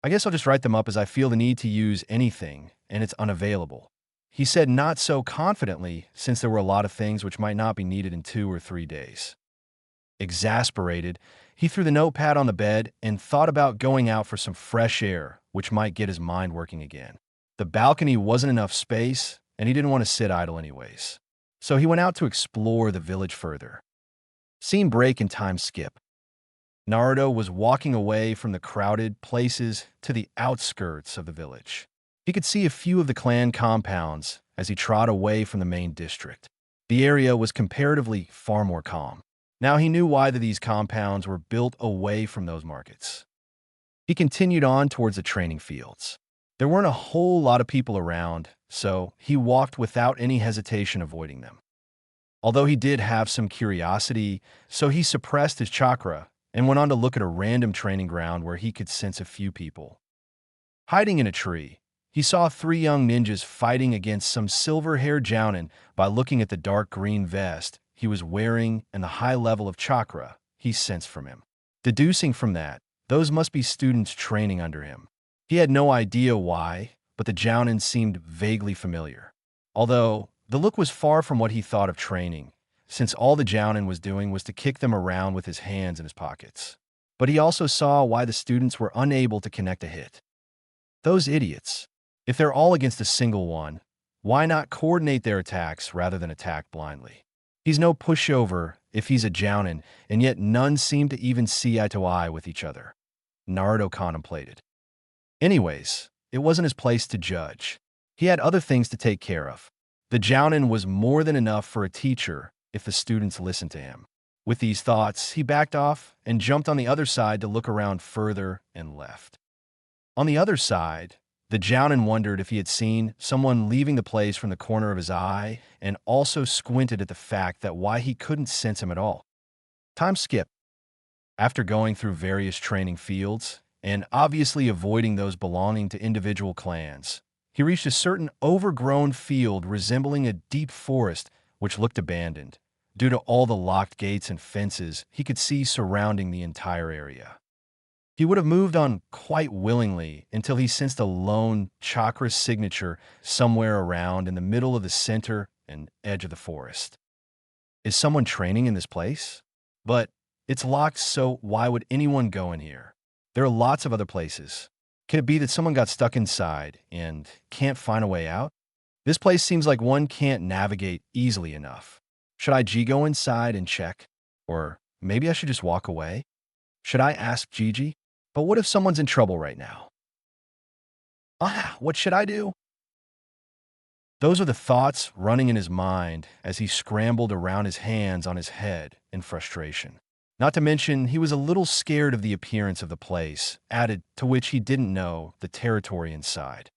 I guess I'll just write them up as I feel the need to use anything, and it's unavailable. He said not so confidently since there were a lot of things which might not be needed in 2 or 3 days. Exasperated, he threw the notepad on the bed and thought about going out for some fresh air, which might get his mind working again. The balcony wasn't enough space, and he didn't want to sit idle anyways. So he went out to explore the village further. Scene break and time skip. Naruto was walking away from the crowded places to the outskirts of the village. He could see a few of the clan compounds as he trod away from the main district. The area was comparatively far more calm. Now he knew why these compounds were built away from those markets. He continued on towards the training fields. There weren't a whole lot of people around, so he walked without any hesitation, avoiding them. Although he did have some curiosity, so he suppressed his chakra and went on to look at a random training ground where he could sense a few people. Hiding in a tree, he saw 3 young ninjas fighting against some silver-haired jounin by looking at the dark green vest he was wearing and the high level of chakra he sensed from him. Deducing from that, those must be students training under him. He had no idea why, but the jounin seemed vaguely familiar. Although, the look was far from what he thought of training, since all the jounin was doing was to kick them around with his hands in his pockets. But he also saw why the students were unable to connect a hit. Those idiots. If they're all against a single one, why not coordinate their attacks rather than attack blindly? He's no pushover if he's a jounin, and yet none seem to even see eye to eye with each other, Naruto contemplated. Anyways, it wasn't his place to judge. He had other things to take care of. The jounin was more than enough for a teacher, if the students listened to him. With these thoughts, he backed off and jumped on the other side to look around further and left. On the other side, the Jounin wondered if he had seen someone leaving the place from the corner of his eye and also squinted at the fact that why he couldn't sense him at all. Time skip. After going through various training fields and obviously avoiding those belonging to individual clans, he reached a certain overgrown field resembling a deep forest which looked abandoned, due to all the locked gates and fences he could see surrounding the entire area. He would have moved on quite willingly until he sensed a lone chakra signature somewhere around in the middle of the center and edge of the forest. Is someone training in this place? But it's locked, so why would anyone go in here? There are lots of other places. Could it be that someone got stuck inside and can't find a way out? This place seems like one can't navigate easily enough. Should I go inside and check? Or maybe I should just walk away? Should I ask Gigi? But what if someone's in trouble right now? What should I do? Those are the thoughts running in his mind as he scrambled around his hands on his head in frustration. Not to mention, he was a little scared of the appearance of the place, added to which he didn't know the territory inside.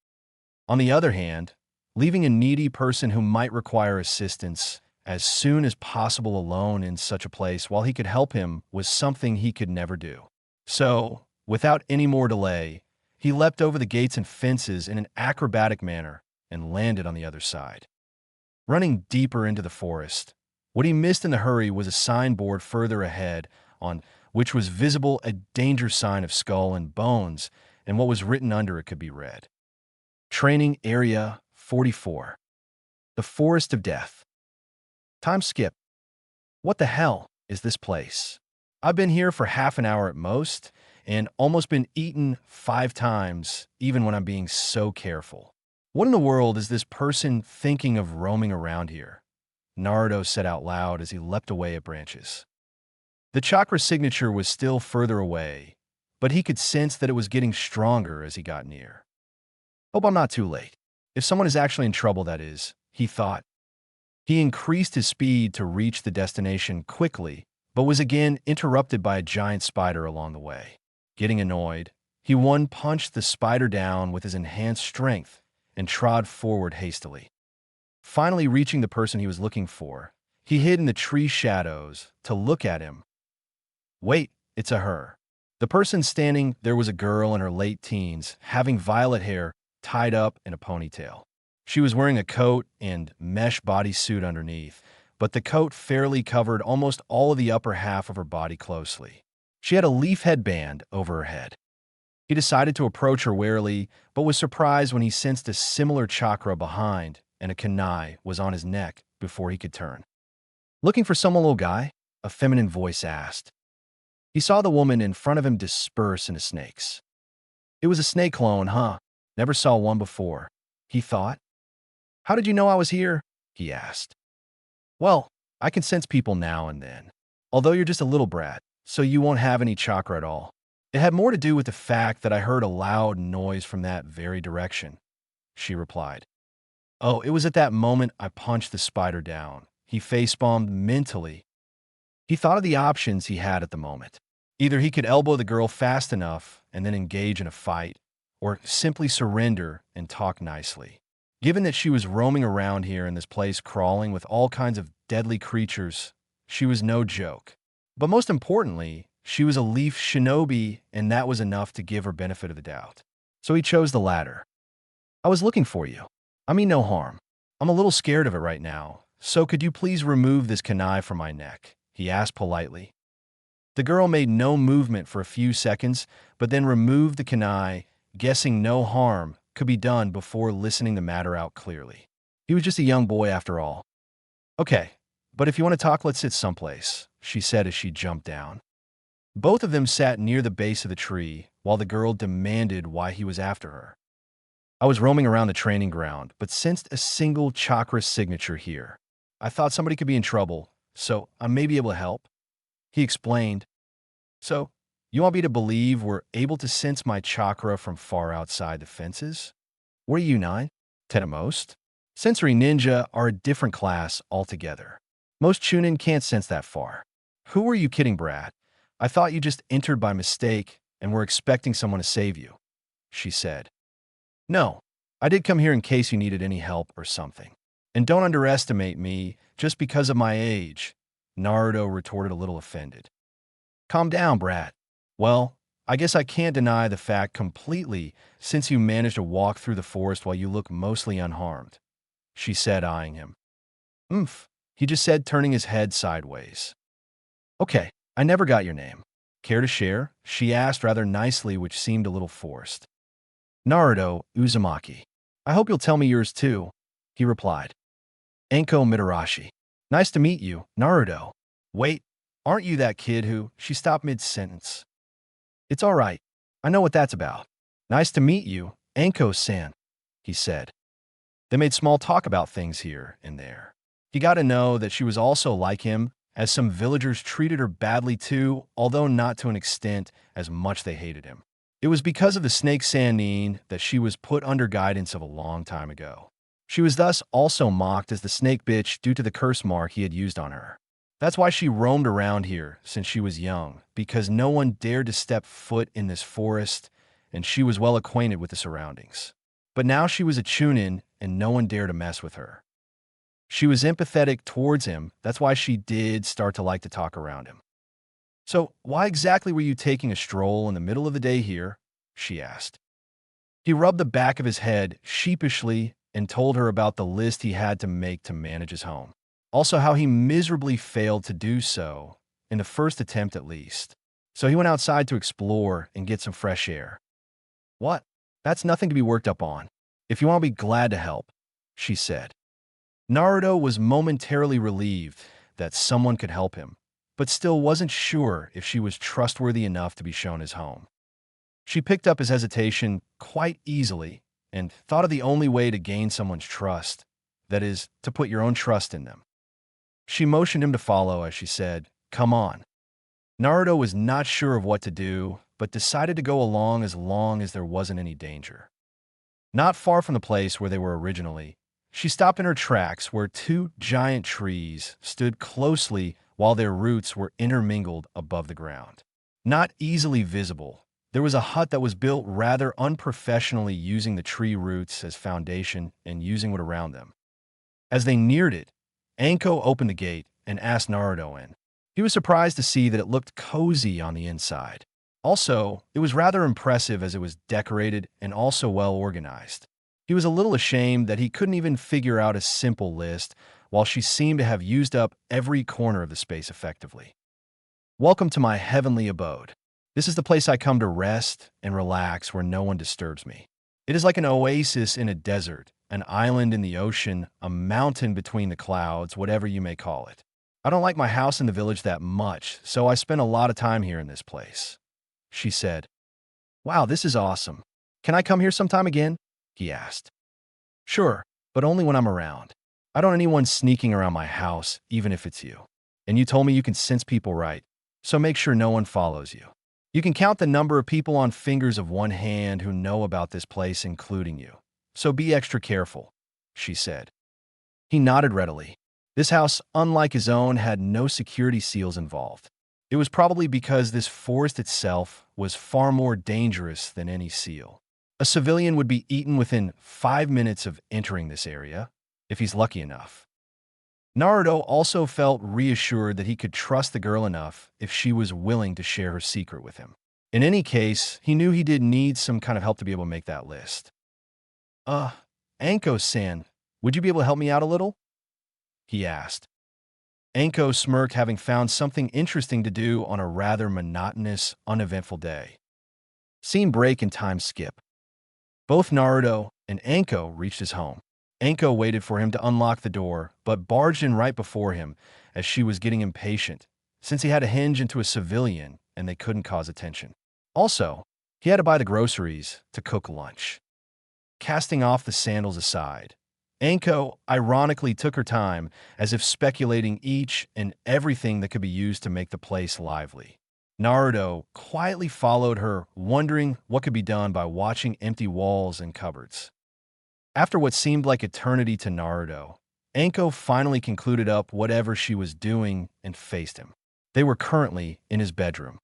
On the other hand, leaving a needy person who might require assistance as soon as possible alone in such a place while he could help him was something he could never do. So, without any more delay, he leapt over the gates and fences in an acrobatic manner and landed on the other side. Running deeper into the forest, what he missed in the hurry was a signboard further ahead on which was visible a danger sign of skull and bones, and what was written under it could be read. Training Area 44. The Forest of Death. Time skip. What the hell is this place? I've been here for half an hour at most, and almost been eaten 5 times, even when I'm being so careful. What in the world is this person thinking of roaming around here? Naruto said out loud as he leapt away at branches. The chakra signature was still further away, but he could sense that it was getting stronger as he got near. Hope I'm not too late. If someone is actually in trouble, that is, he thought. He increased his speed to reach the destination quickly, but was again interrupted by a giant spider along the way. Getting annoyed, he one-punched the spider down with his enhanced strength and trod forward hastily. Finally reaching the person he was looking for, he hid in the tree shadows to look at him. Wait, it's a her. The person standing there was a girl in her late teens, having violet hair tied up in a ponytail. She was wearing a coat and mesh bodysuit underneath, but the coat fairly covered almost all of the upper half of her body closely. She had a leaf headband over her head. He decided to approach her warily, but was surprised when he sensed a similar chakra behind, and a kunai was on his neck before he could turn. Looking for someone, little guy? A feminine voice asked. He saw the woman in front of him disperse into snakes. It was a snake clone, huh? Never saw one before, he thought. How did you know I was here? He asked. Well, I can sense people now and then, although you're just a little brat, so you won't have any chakra at all. It had more to do with the fact that I heard a loud noise from that very direction, she replied. Oh, it was at that moment I punched the spider down. He facepalmed mentally. He thought of the options he had at the moment. Either he could elbow the girl fast enough and then engage in a fight, or simply surrender and talk nicely. Given that she was roaming around here in this place crawling with all kinds of deadly creatures, she was no joke. But most importantly, she was a leaf shinobi, and that was enough to give her benefit of the doubt. So he chose the latter. I was looking for you. I mean no harm. I'm a little scared of it right now, so could you please remove this kunai from my neck? He asked politely. The girl made no movement for a few seconds, but then removed the kunai, guessing no harm could be done before listening the matter out clearly. He was just a young boy after all. Okay, but if you want to talk, let's sit someplace, she said as she jumped down. Both of them sat near the base of the tree while the girl demanded why he was after her. I was roaming around the training ground, but sensed a single chakra signature here. I thought somebody could be in trouble, so I may be able to help. He explained. So, you want me to believe we're able to sense my chakra from far outside the fences? What are you, 9? 10 at most? Sensory ninja are a different class altogether. Most Chunin can't sense that far. Who were you kidding, Brad? I thought you just entered by mistake and were expecting someone to save you, she said. No, I did come here in case you needed any help or something. And don't underestimate me just because of my age, Naruto retorted a little offended. Calm down, Brad. Well, I guess I can't deny the fact completely since you managed to walk through the forest while you look mostly unharmed, she said, eyeing him. Oomph, he just said, turning his head sideways. Okay, I never got your name. Care to share? She asked rather nicely, which seemed a little forced. Naruto Uzumaki. I hope you'll tell me yours too, he replied. Enko Mitarashi. Nice to meet you, Naruto. Wait, aren't you that kid who? She stopped mid-sentence. It's all right. I know what that's about. Nice to meet you, Enko-san, he said. They made small talk about things here and there. He got to know that she was also like him, as some villagers treated her badly too, although not to an extent as much they hated him. It was because of the snake Sannin that she was put under guidance of a long time ago. She was thus also mocked as the snake bitch due to the curse mark he had used on her. That's why she roamed around here since she was young, because no one dared to step foot in this forest, and she was well acquainted with the surroundings. But now she was a Chunin, and no one dared to mess with her. She was empathetic towards him, that's why she did start to like to talk around him. So, why exactly were you taking a stroll in the middle of the day here? She asked. He rubbed the back of his head sheepishly and told her about the list he had to make to manage his home. Also how he miserably failed to do so, in the first attempt at least. So he went outside to explore and get some fresh air. What? That's nothing to be worked up on. If you want to be glad to help, she said. Naruto was momentarily relieved that someone could help him, but still wasn't sure if she was trustworthy enough to be shown his home. She picked up his hesitation quite easily and thought of the only way to gain someone's trust, that is, to put your own trust in them. She motioned him to follow as she said, "Come on." Naruto was not sure of what to do, but decided to go along as long as there wasn't any danger. Not far from the place where they were originally, she stopped in her tracks where two giant trees stood closely while their roots were intermingled above the ground. Not easily visible, there was a hut that was built rather unprofessionally using the tree roots as foundation and using wood around them. As they neared it, Anko opened the gate and asked Naruto in. He was surprised to see that it looked cozy on the inside. Also, it was rather impressive as it was decorated and also well organized. He was a little ashamed that he couldn't even figure out a simple list, while she seemed to have used up every corner of the space effectively. Welcome to my heavenly abode. This is the place I come to rest and relax where no one disturbs me. It is like an oasis in a desert, an island in the ocean, a mountain between the clouds, whatever you may call it. I don't like my house in the village that much, so I spend a lot of time here in this place, she said. Wow, this is awesome. Can I come here sometime again? He asked. Sure, but only when I'm around. I don't want anyone sneaking around my house, even if it's you. And you told me you can sense people right, so make sure no one follows you. You can count the number of people on fingers of one hand who know about this place, including you. So be extra careful, she said. He nodded readily. This house, unlike his own, had no security seals involved. It was probably because this forest itself was far more dangerous than any seal. A civilian would be eaten within 5 minutes of entering this area, if he's lucky enough. Naruto also felt reassured that he could trust the girl enough if she was willing to share her secret with him. In any case, he knew he did need some kind of help to be able to make that list. Anko-san, would you be able to help me out a little? He asked. Anko smirked, having found something interesting to do on a rather monotonous, uneventful day. Scene break and time skip. Both Naruto and Anko reached his home. Anko waited for him to unlock the door, but barged in right before him as she was getting impatient, since he had to hinge into a civilian and they couldn't cause attention. Also, he had to buy the groceries to cook lunch. Casting off the sandals aside, Anko ironically took her time, as if speculating each and everything that could be used to make the place lively. Naruto quietly followed her, wondering what could be done by watching empty walls and cupboards. After what seemed like eternity to Naruto, Anko finally concluded up whatever she was doing and faced him. They were currently in his bedroom.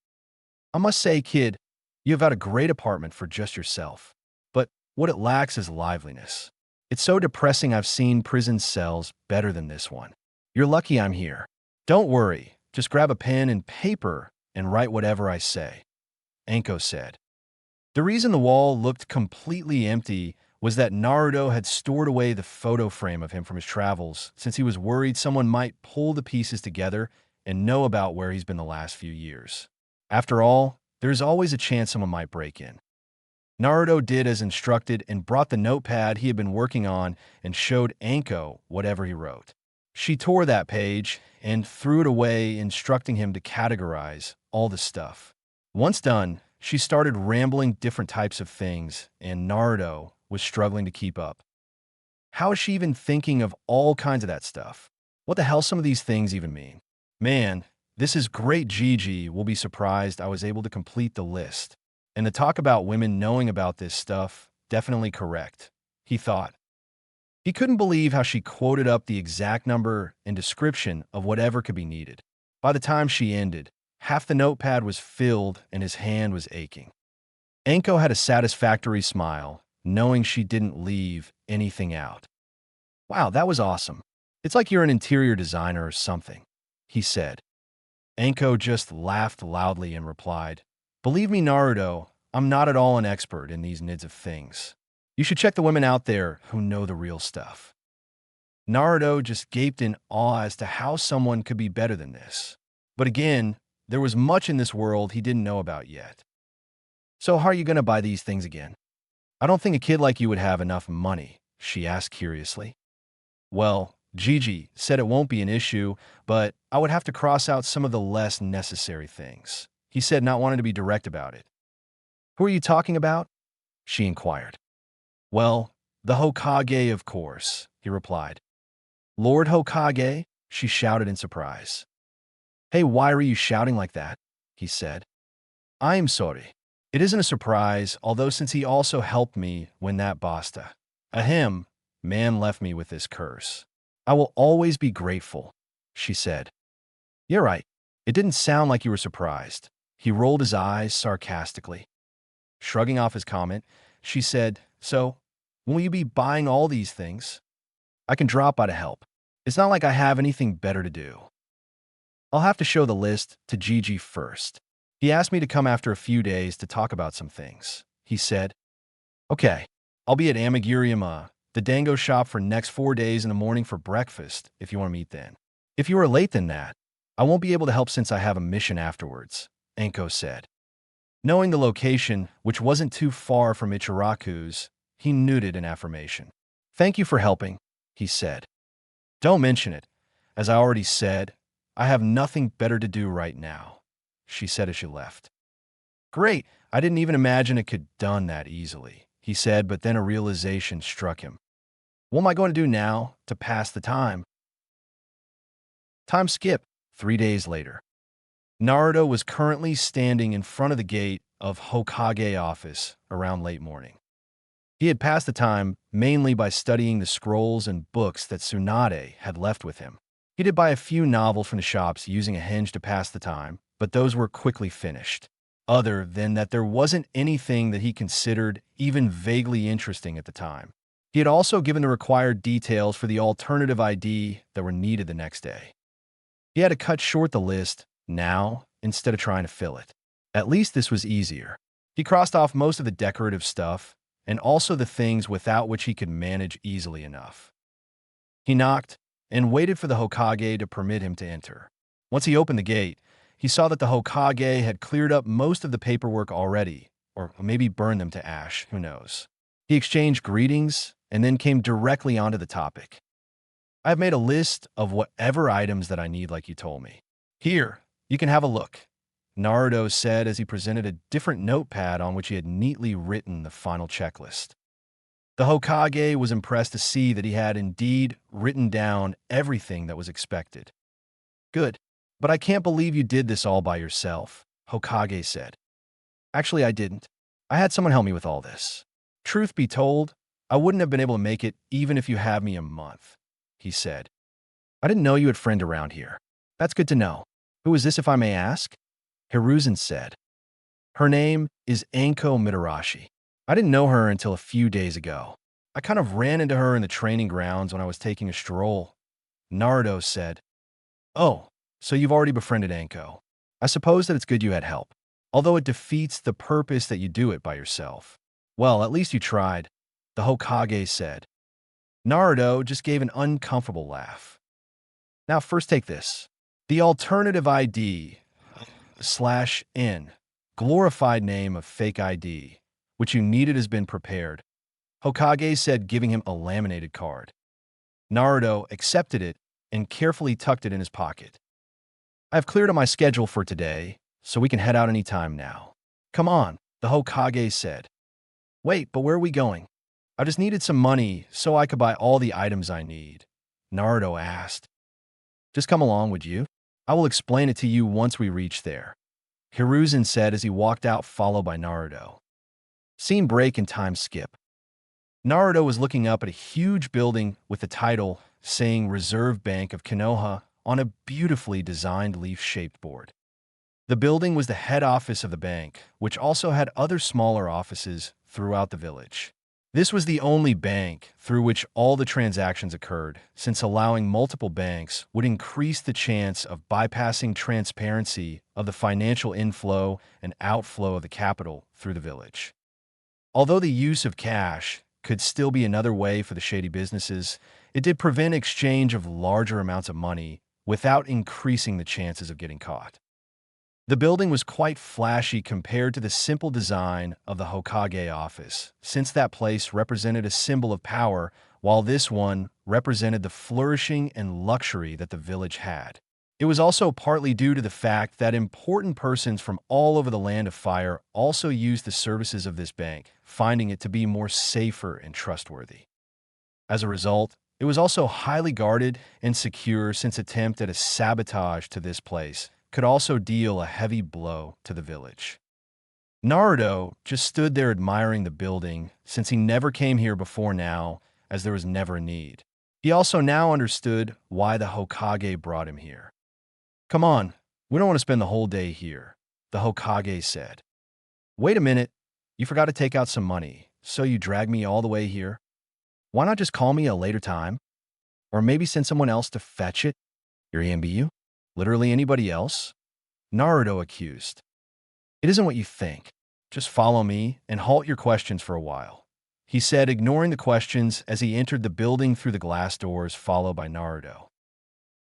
I must say, kid, you have got a great apartment for just yourself. But what it lacks is liveliness. It's so depressing. I've seen prison cells better than this one. You're lucky I'm here. Don't worry, just grab a pen and paper and write whatever I say, Anko said. The reason the wall looked completely empty was that Naruto had stored away the photo frame of him from his travels since he was worried someone might pull the pieces together and know about where he's been the last few years. After all, there's always a chance someone might break in. Naruto did as instructed and brought the notepad he had been working on and showed Anko whatever he wrote. She tore that page and threw it away, instructing him to categorize all the stuff. Once done, she started rambling different types of things, and Naruto was struggling to keep up. How is she even thinking of all kinds of that stuff? What the hell some of these things even mean? Man, this is great. Gigi will be surprised I was able to complete the list. And the talk about women knowing about this stuff, definitely correct, he thought. He couldn't believe how she quoted up the exact number and description of whatever could be needed. By the time she ended, half the notepad was filled and his hand was aching. Anko had a satisfactory smile, knowing she didn't leave anything out. Wow, that was awesome. It's like you're an interior designer or something, he said. Anko just laughed loudly and replied, Believe me, Naruto, I'm not at all an expert in these nids of things. You should check the women out there who know the real stuff. Naruto just gaped in awe as to how someone could be better than this. But again, there was much in this world he didn't know about yet. So how are you going to buy these things again? I don't think a kid like you would have enough money, she asked curiously. Well, Gigi said it won't be an issue, but I would have to cross out some of the less necessary things, he said, not wanting to be direct about it. Who are you talking about? She inquired. Well, the Hokage, of course, he replied. Lord Hokage? She shouted in surprise. Hey, why are you shouting like that? He said. I'm sorry. It isn't a surprise, although since he also helped me when that basta. Ahem, man left me with this curse. I will always be grateful, she said. You're right. It didn't sound like you were surprised. He rolled his eyes sarcastically. Shrugging off his comment, she said, So, when will you be buying all these things? I can drop by to help. It's not like I have anything better to do. I'll have to show the list to Gigi first. He asked me to come after a few days to talk about some things, he said. Okay, I'll be at Amiguriyama, the dango shop, for next 4 days in the morning for breakfast, if you want to meet then. If you are late than that, I won't be able to help since I have a mission afterwards, Anko said. Knowing the location, which wasn't too far from Ichiraku's, he nodded in affirmation. Thank you for helping, he said. Don't mention it. As I already said, I have nothing better to do right now, she said as she left. Great, I didn't even imagine it could done that easily, he said, but then a realization struck him. What am I going to do now to pass the time? Time skip. 3 days later. Naruto was currently standing in front of the gate of Hokage office around late morning. He had passed the time mainly by studying the scrolls and books that Tsunade had left with him. He did buy a few novels from the shops using a henge to pass the time, but those were quickly finished. Other than that, there wasn't anything that he considered even vaguely interesting at the time. He had also given the required details for the alternative ID that were needed the next day. He had to cut short the list now instead of trying to fill it. At least this was easier. He crossed off most of the decorative stuff and also the things without which he could manage easily enough. He knocked and waited for the Hokage to permit him to enter. Once he opened the gate, he saw that the Hokage had cleared up most of the paperwork already, or maybe burned them to ash, who knows. He exchanged greetings and then came directly onto the topic. I've made a list of whatever items that I need like you told me. Here, you can have a look, Naruto said as he presented a different notepad on which he had neatly written the final checklist. The Hokage was impressed to see that he had indeed written down everything that was expected. Good, but I can't believe you did this all by yourself, Hokage said. Actually, I didn't. I had someone help me with all this. Truth be told, I wouldn't have been able to make it even if you had me a month. he said. I didn't know you had friend around here. That's good to know. Who is this, if I may ask? Hiruzen said. Her name is Anko Mitarashi. I didn't know her until a few days ago. I kind of ran into her in the training grounds when I was taking a stroll. Naruto said. Oh, so you've already befriended Anko. I suppose that it's good you had help. Although it defeats the purpose that you do it by yourself. Well, at least you tried, the Hokage said. Naruto just gave an uncomfortable laugh. Now first take this. The alternative ID /N, glorified name of fake ID, which you needed has been prepared, Hokage said, giving him a laminated card. Naruto accepted it and carefully tucked it in his pocket. I have cleared up my schedule for today, so we can head out any time now. Come on, the Hokage said. Wait, but where are we going? I just needed some money so I could buy all the items I need, Naruto asked. Just come along, would you? I will explain it to you once we reach there, Hiruzen said as he walked out, followed by Naruto. Scene break and time skip. Naruto was looking up at a huge building with the title saying Reserve Bank of Konoha on a beautifully designed leaf-shaped board. The building was the head office of the bank, which also had other smaller offices throughout the village. This was the only bank through which all the transactions occurred, since allowing multiple banks would increase the chance of bypassing transparency of the financial inflow and outflow of the capital through the village. Although the use of cash could still be another way for the shady businesses, it did prevent exchange of larger amounts of money without increasing the chances of getting caught. The building was quite flashy compared to the simple design of the Hokage office, since that place represented a symbol of power, while this one represented the flourishing and luxury that the village had. It was also partly due to the fact that important persons from all over the Land of Fire also used the services of this bank, finding it to be more safer and trustworthy. As a result, it was also highly guarded and secure, since attempt at a sabotage to this place could also deal a heavy blow to the village. Naruto just stood there admiring the building, since he never came here before now, as there was never a need. He also now understood why the Hokage brought him here. Come on, we don't want to spend the whole day here, the Hokage said. Wait a minute, you forgot to take out some money, so you dragged me all the way here? Why not just call me a later time? Or maybe send someone else to fetch it? Your EMBU? Literally anybody else? Naruto accused. It isn't what you think. Just follow me and halt your questions for a while, he said, ignoring the questions as he entered the building through the glass doors, followed by Naruto.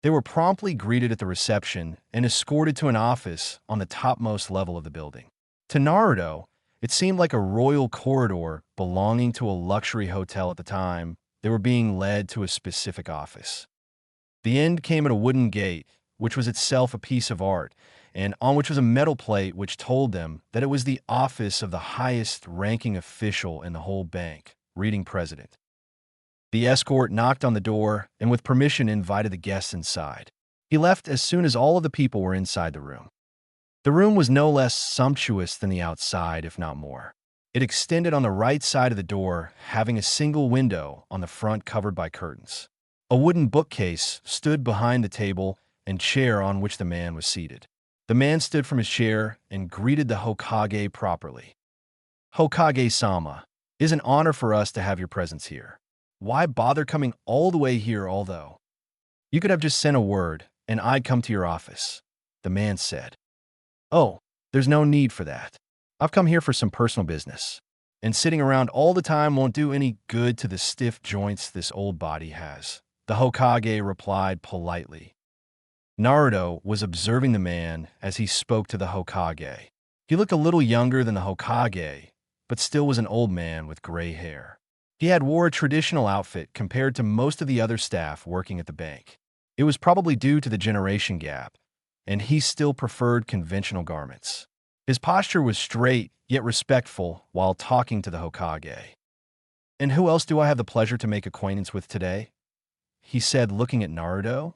They were promptly greeted at the reception and escorted to an office on the topmost level of the building. To Naruto, it seemed like a royal corridor belonging to a luxury hotel at the time. They were being led to a specific office. The end came at a wooden gate, which was itself a piece of art, and on which was a metal plate which told them that it was the office of the highest-ranking official in the whole bank, reading President. The escort knocked on the door and with permission invited the guests inside. He left as soon as all of the people were inside the room. The room was no less sumptuous than the outside, if not more. It extended on the right side of the door, having a single window on the front covered by curtains. A wooden bookcase stood behind the table and chair on which the man was seated. The man stood from his chair and greeted the Hokage properly. Hokage-sama, it is an honor for us to have your presence here. Why bother coming all the way here, although? You could have just sent a word, and I'd come to your office, the man said. Oh, there's no need for that. I've come here for some personal business, and sitting around all the time won't do any good to the stiff joints this old body has, the Hokage replied politely. Naruto was observing the man as he spoke to the Hokage. He looked a little younger than the Hokage, but still was an old man with gray hair. He wore a traditional outfit compared to most of the other staff working at the bank. It was probably due to the generation gap, and he still preferred conventional garments. His posture was straight, yet respectful, while talking to the Hokage. And who else do I have the pleasure to make acquaintance with today? He said, looking at Naruto.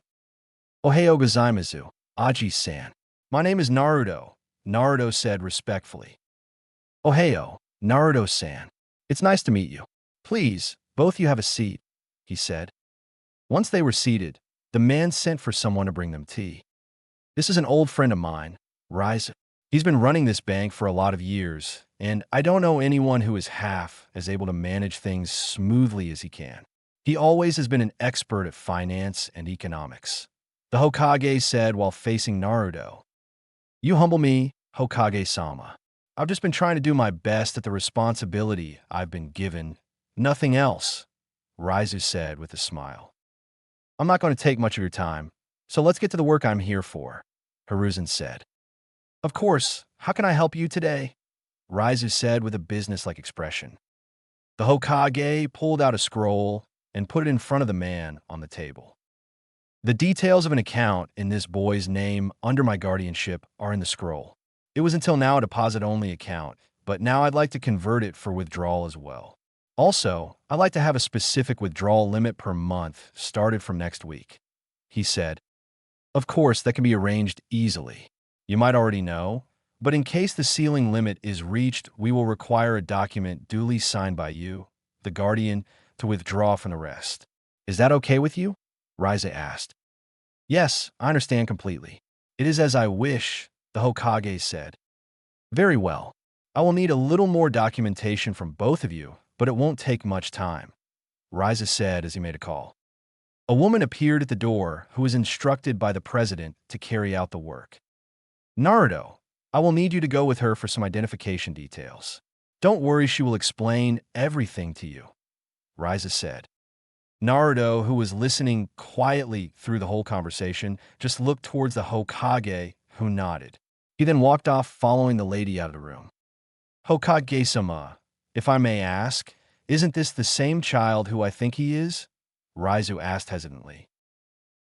Ohayo gozaimasu, Aji-san. My name is Naruto, Naruto said respectfully. Ohayo, Naruto-san. It's nice to meet you. Please, both you have a seat, he said. Once they were seated, the man sent for someone to bring them tea. This is an old friend of mine, Rise. He's been running this bank for a lot of years, and I don't know anyone who is half as able to manage things smoothly as he can. He always has been an expert at finance and economics. The Hokage said while facing Naruto. You humble me, Hokage-sama. I've just been trying to do my best at the responsibility I've been given. Nothing else, Raizu said with a smile. I'm not going to take much of your time, so let's get to the work I'm here for, Hiruzen said. Of course, how can I help you today? Raizu said with a businesslike expression. The Hokage pulled out a scroll and put it in front of the man on the table. The details of an account in this boy's name under my guardianship are in the scroll. It was until now a deposit-only account, but now I'd like to convert it for withdrawal as well. Also, I'd like to have a specific withdrawal limit per month started from next week, he said. Of course, that can be arranged easily. You might already know, but in case the ceiling limit is reached, we will require a document duly signed by you, the guardian, to withdraw from the rest. Is that okay with you? Raizu asked. Yes, I understand completely. It is as I wish, the Hokage said. Very well. I will need a little more documentation from both of you, but it won't take much time, Raizu said as he made a call. A woman appeared at the door who was instructed by the president to carry out the work. Naruto, I will need you to go with her for some identification details. Don't worry, she will explain everything to you, Raizu said. Naruto, who was listening quietly through the whole conversation, just looked towards the Hokage, who nodded. He then walked off, following the lady out of the room. Hokage-sama, if I may ask, isn't this the same child who I think he is? Raizu asked hesitantly.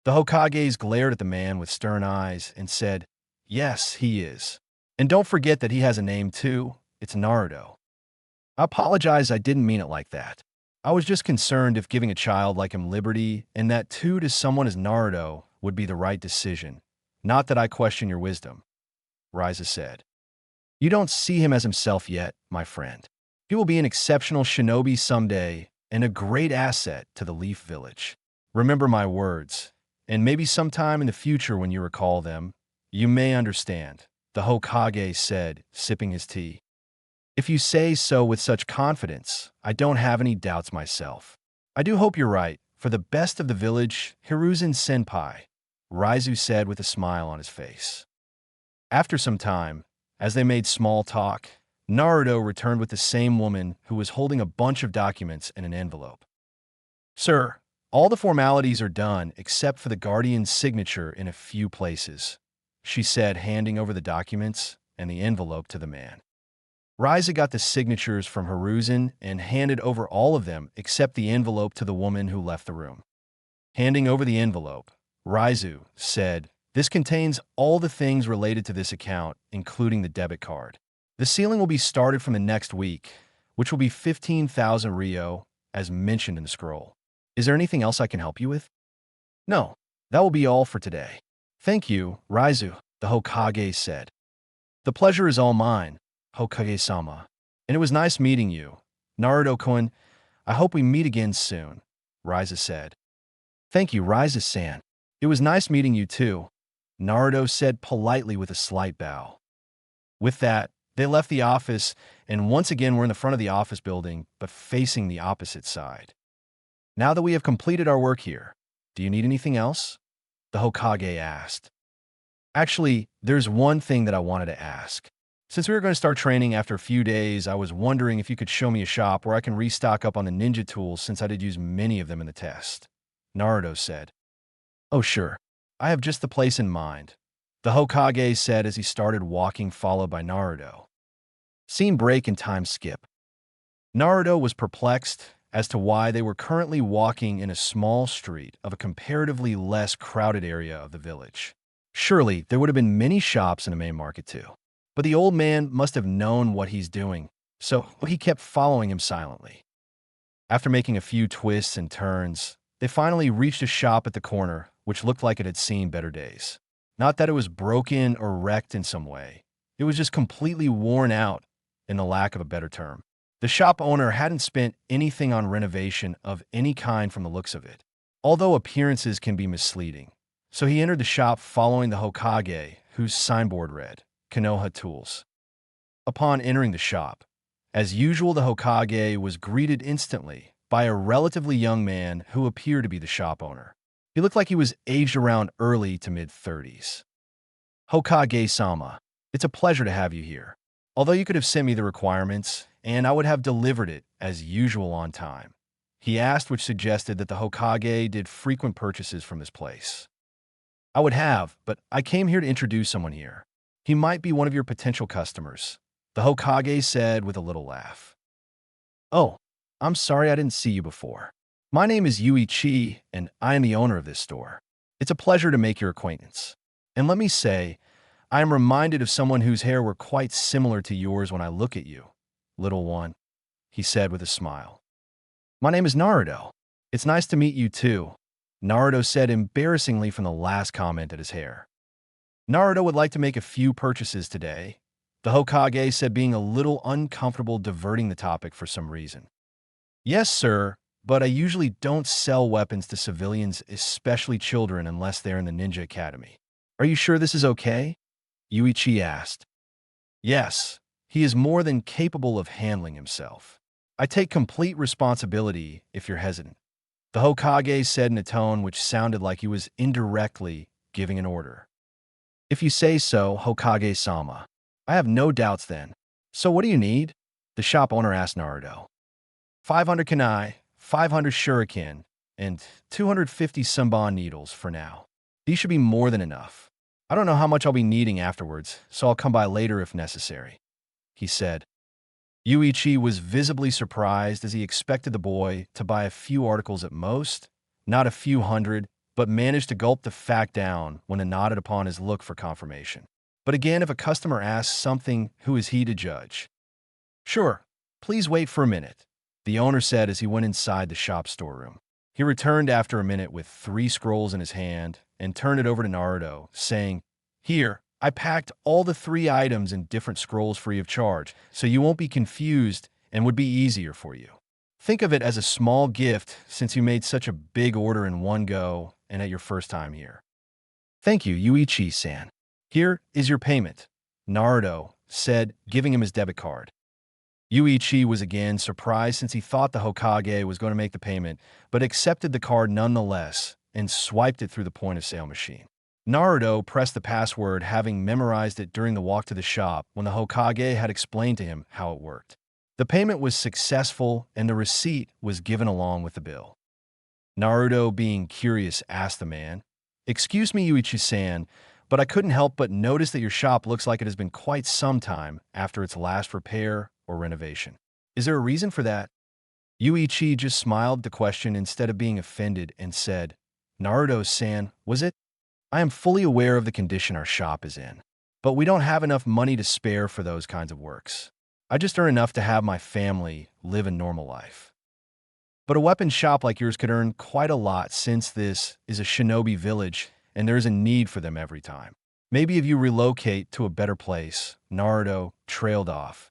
The Hokages glared at the man with stern eyes and said, Yes, he is. And don't forget that he has a name too. It's Naruto. I apologize, I didn't mean it like that. I was just concerned if giving a child like him liberty, and that too to someone as Naruto, would be the right decision. Not that I question your wisdom, Raizu said. You don't see him as himself yet, my friend. He will be an exceptional shinobi someday and a great asset to the Leaf Village. Remember my words, and maybe sometime in the future when you recall them, you may understand, the Hokage said, sipping his tea. If you say so with such confidence, I don't have any doubts myself. I do hope you're right, for the best of the village, Hiruzen-senpai, Raizu said with a smile on his face. After some time, as they made small talk, Naruto returned with the same woman who was holding a bunch of documents in an envelope. Sir, all the formalities are done except for the guardian's signature in a few places, she said, handing over the documents and the envelope to the man. Raizu got the signatures from Hiruzen and handed over all of them except the envelope to the woman who left the room. Handing over the envelope, Raizu said, This contains all the things related to this account, including the debit card. The ceiling will be started from the next week, which will be 15,000 Ryo, as mentioned in the scroll. Is there anything else I can help you with? No, that will be all for today. Thank you, Raizu, the Hokage said. The pleasure is all mine, Hokage-sama, and it was nice meeting you. Naruto-kun, I hope we meet again soon, Raizu said. Thank you, Raizu-san. It was nice meeting you too, Naruto said politely with a slight bow. With that, they left the office and once again were in the front of the office building, but facing the opposite side. Now that we have completed our work here, do you need anything else? The Hokage asked. Actually, there's one thing that I wanted to ask. Since we were going to start training after a few days, I was wondering if you could show me a shop where I can restock up on the ninja tools since I did use many of them in the test, Naruto said. Oh sure, I have just the place in mind, the Hokage said as he started walking, followed by Naruto. Scene break and time skip. Naruto was perplexed as to why they were currently walking in a small street of a comparatively less crowded area of the village. Surely, there would have been many shops in the main market too. But the old man must have known what he's doing, so he kept following him silently. After making a few twists and turns, they finally reached a shop at the corner, which looked like it had seen better days. Not that it was broken or wrecked in some way. It was just completely worn out, in the lack of a better term. The shop owner hadn't spent anything on renovation of any kind from the looks of it. although appearances can be misleading. So he entered the shop following the Hokage, whose signboard read, Konoha Tools. Upon entering the shop, as usual, the Hokage was greeted instantly by a relatively young man who appeared to be the shop owner. He looked like he was aged around early to mid-30s. Hokage-sama, it's a pleasure to have you here. Although you could have sent me the requirements, and I would have delivered it as usual on time. He asked, which suggested that the Hokage did frequent purchases from this place. I would have, but I came here to introduce someone here. He might be one of your potential customers, the Hokage said with a little laugh. Oh, I'm sorry I didn't see you before. My name is Yuichi, and I am the owner of this store. It's a pleasure to make your acquaintance. And let me say, I am reminded of someone whose hair were quite similar to yours when I look at you, little one, he said with a smile. My name is Naruto. It's nice to meet you too, Naruto said embarrassingly from the last comment at his hair. Naruto would like to make a few purchases today, the Hokage said, being a little uncomfortable diverting the topic for some reason. Yes, sir, but I usually don't sell weapons to civilians, especially children, unless they're in the ninja academy. Are you sure this is okay? Yuichi asked. Yes, he is more than capable of handling himself. I take complete responsibility if you're hesitant, the Hokage said in a tone which sounded like he was indirectly giving an order. If you say so, Hokage-sama. I have no doubts then. So what do you need? The shop owner asked Naruto. 500 kunai, 500 shuriken, and 250 sunbon needles for now. These should be more than enough. I don't know how much I'll be needing afterwards, so I'll come by later if necessary, he said. Yuichi was visibly surprised as he expected the boy to buy a few articles at most, not a few hundred, but managed to gulp the fact down when it nodded upon his look for confirmation. But again, if a customer asks something, who is he to judge? Sure, please wait for a minute, the owner said as he went inside the shop storeroom. He returned after a minute with 3 scrolls in his hand and turned it over to Naruto, saying, Here, I packed all the 3 items in different scrolls free of charge, so you won't be confused and would be easier for you. Think of it as a small gift since you made such a big order in one go and at your first time here. Thank you, Yuichi-san. Here is your payment, Naruto said, giving him his debit card. Yuichi was again surprised since he thought the Hokage was going to make the payment, but accepted the card nonetheless and swiped it through the point-of-sale machine. Naruto pressed the password, having memorized it during the walk to the shop when the Hokage had explained to him how it worked. The payment was successful, and the receipt was given along with the bill. Naruto, being curious, asked the man, Excuse me, Yuichi-san, but I couldn't help but notice that your shop looks like it has been quite some time after its last repair or renovation. Is there a reason for that? Yuichi just smiled at the question instead of being offended and said, Naruto-san, was it? I am fully aware of the condition our shop is in, but we don't have enough money to spare for those kinds of works. I just earn enough to have my family live a normal life. But a weapon shop like yours could earn quite a lot since this is a shinobi village and there is a need for them every time. Maybe if you relocate to a better place, Naruto trailed off.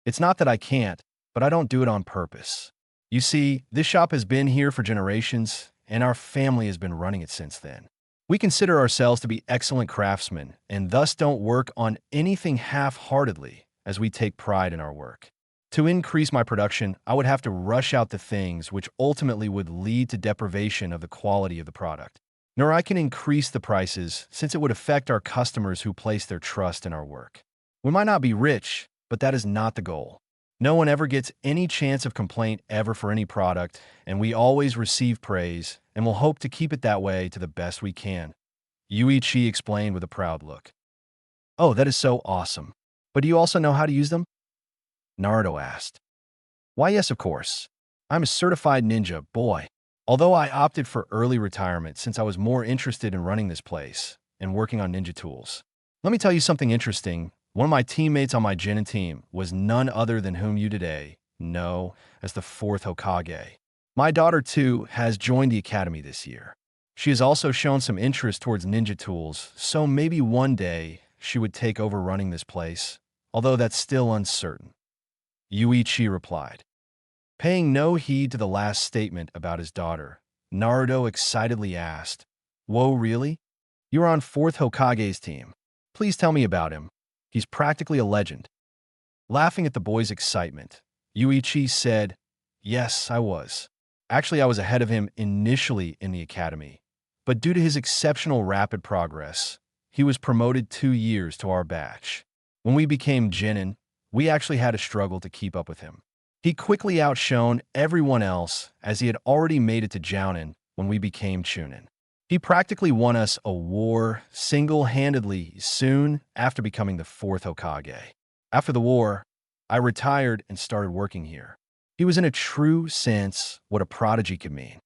It's not that I can't, but I don't do it on purpose. You see, this shop has been here for generations, and our family has been running it since then. We consider ourselves to be excellent craftsmen, and thus don't work on anything half-heartedly, as we take pride in our work. To increase my production, I would have to rush out the things which ultimately would lead to deprivation of the quality of the product. Nor I can increase the prices, since it would affect our customers who place their trust in our work. We might not be rich, but that is not the goal. No one ever gets any chance of complaint ever for any product, and we always receive praise, and will hope to keep it that way to the best we can, Yuichi explained with a proud look. Oh, that is so awesome. But do you also know how to use them? Naruto asked. Why, yes, of course. I'm a certified ninja, boy. Although I opted for early retirement since I was more interested in running this place and working on ninja tools. Let me tell you something interesting. One of my teammates on my Genin team was none other than whom you today know as the 4th Hokage. My daughter, too, has joined the academy this year. She has also shown some interest towards ninja tools, so maybe one day she would take over running this place, although that's still uncertain. Yuichi replied. Paying no heed to the last statement about his daughter, Naruto excitedly asked. Whoa, really? You're on 4th Hokage's team. Please tell me about him. He's practically a legend. Laughing at the boy's excitement, Yuichi said, Yes, I was. Actually, I was ahead of him initially in the academy, but due to his exceptional rapid progress, he was promoted 2 years to our batch. When we became Genin, we actually had a struggle to keep up with him. He quickly outshone everyone else as he had already made it to Jounin when we became Chunin. He practically won us a war single-handedly soon after becoming the 4th Hokage. After the war, I retired and started working here. He was in a true sense what a prodigy could mean.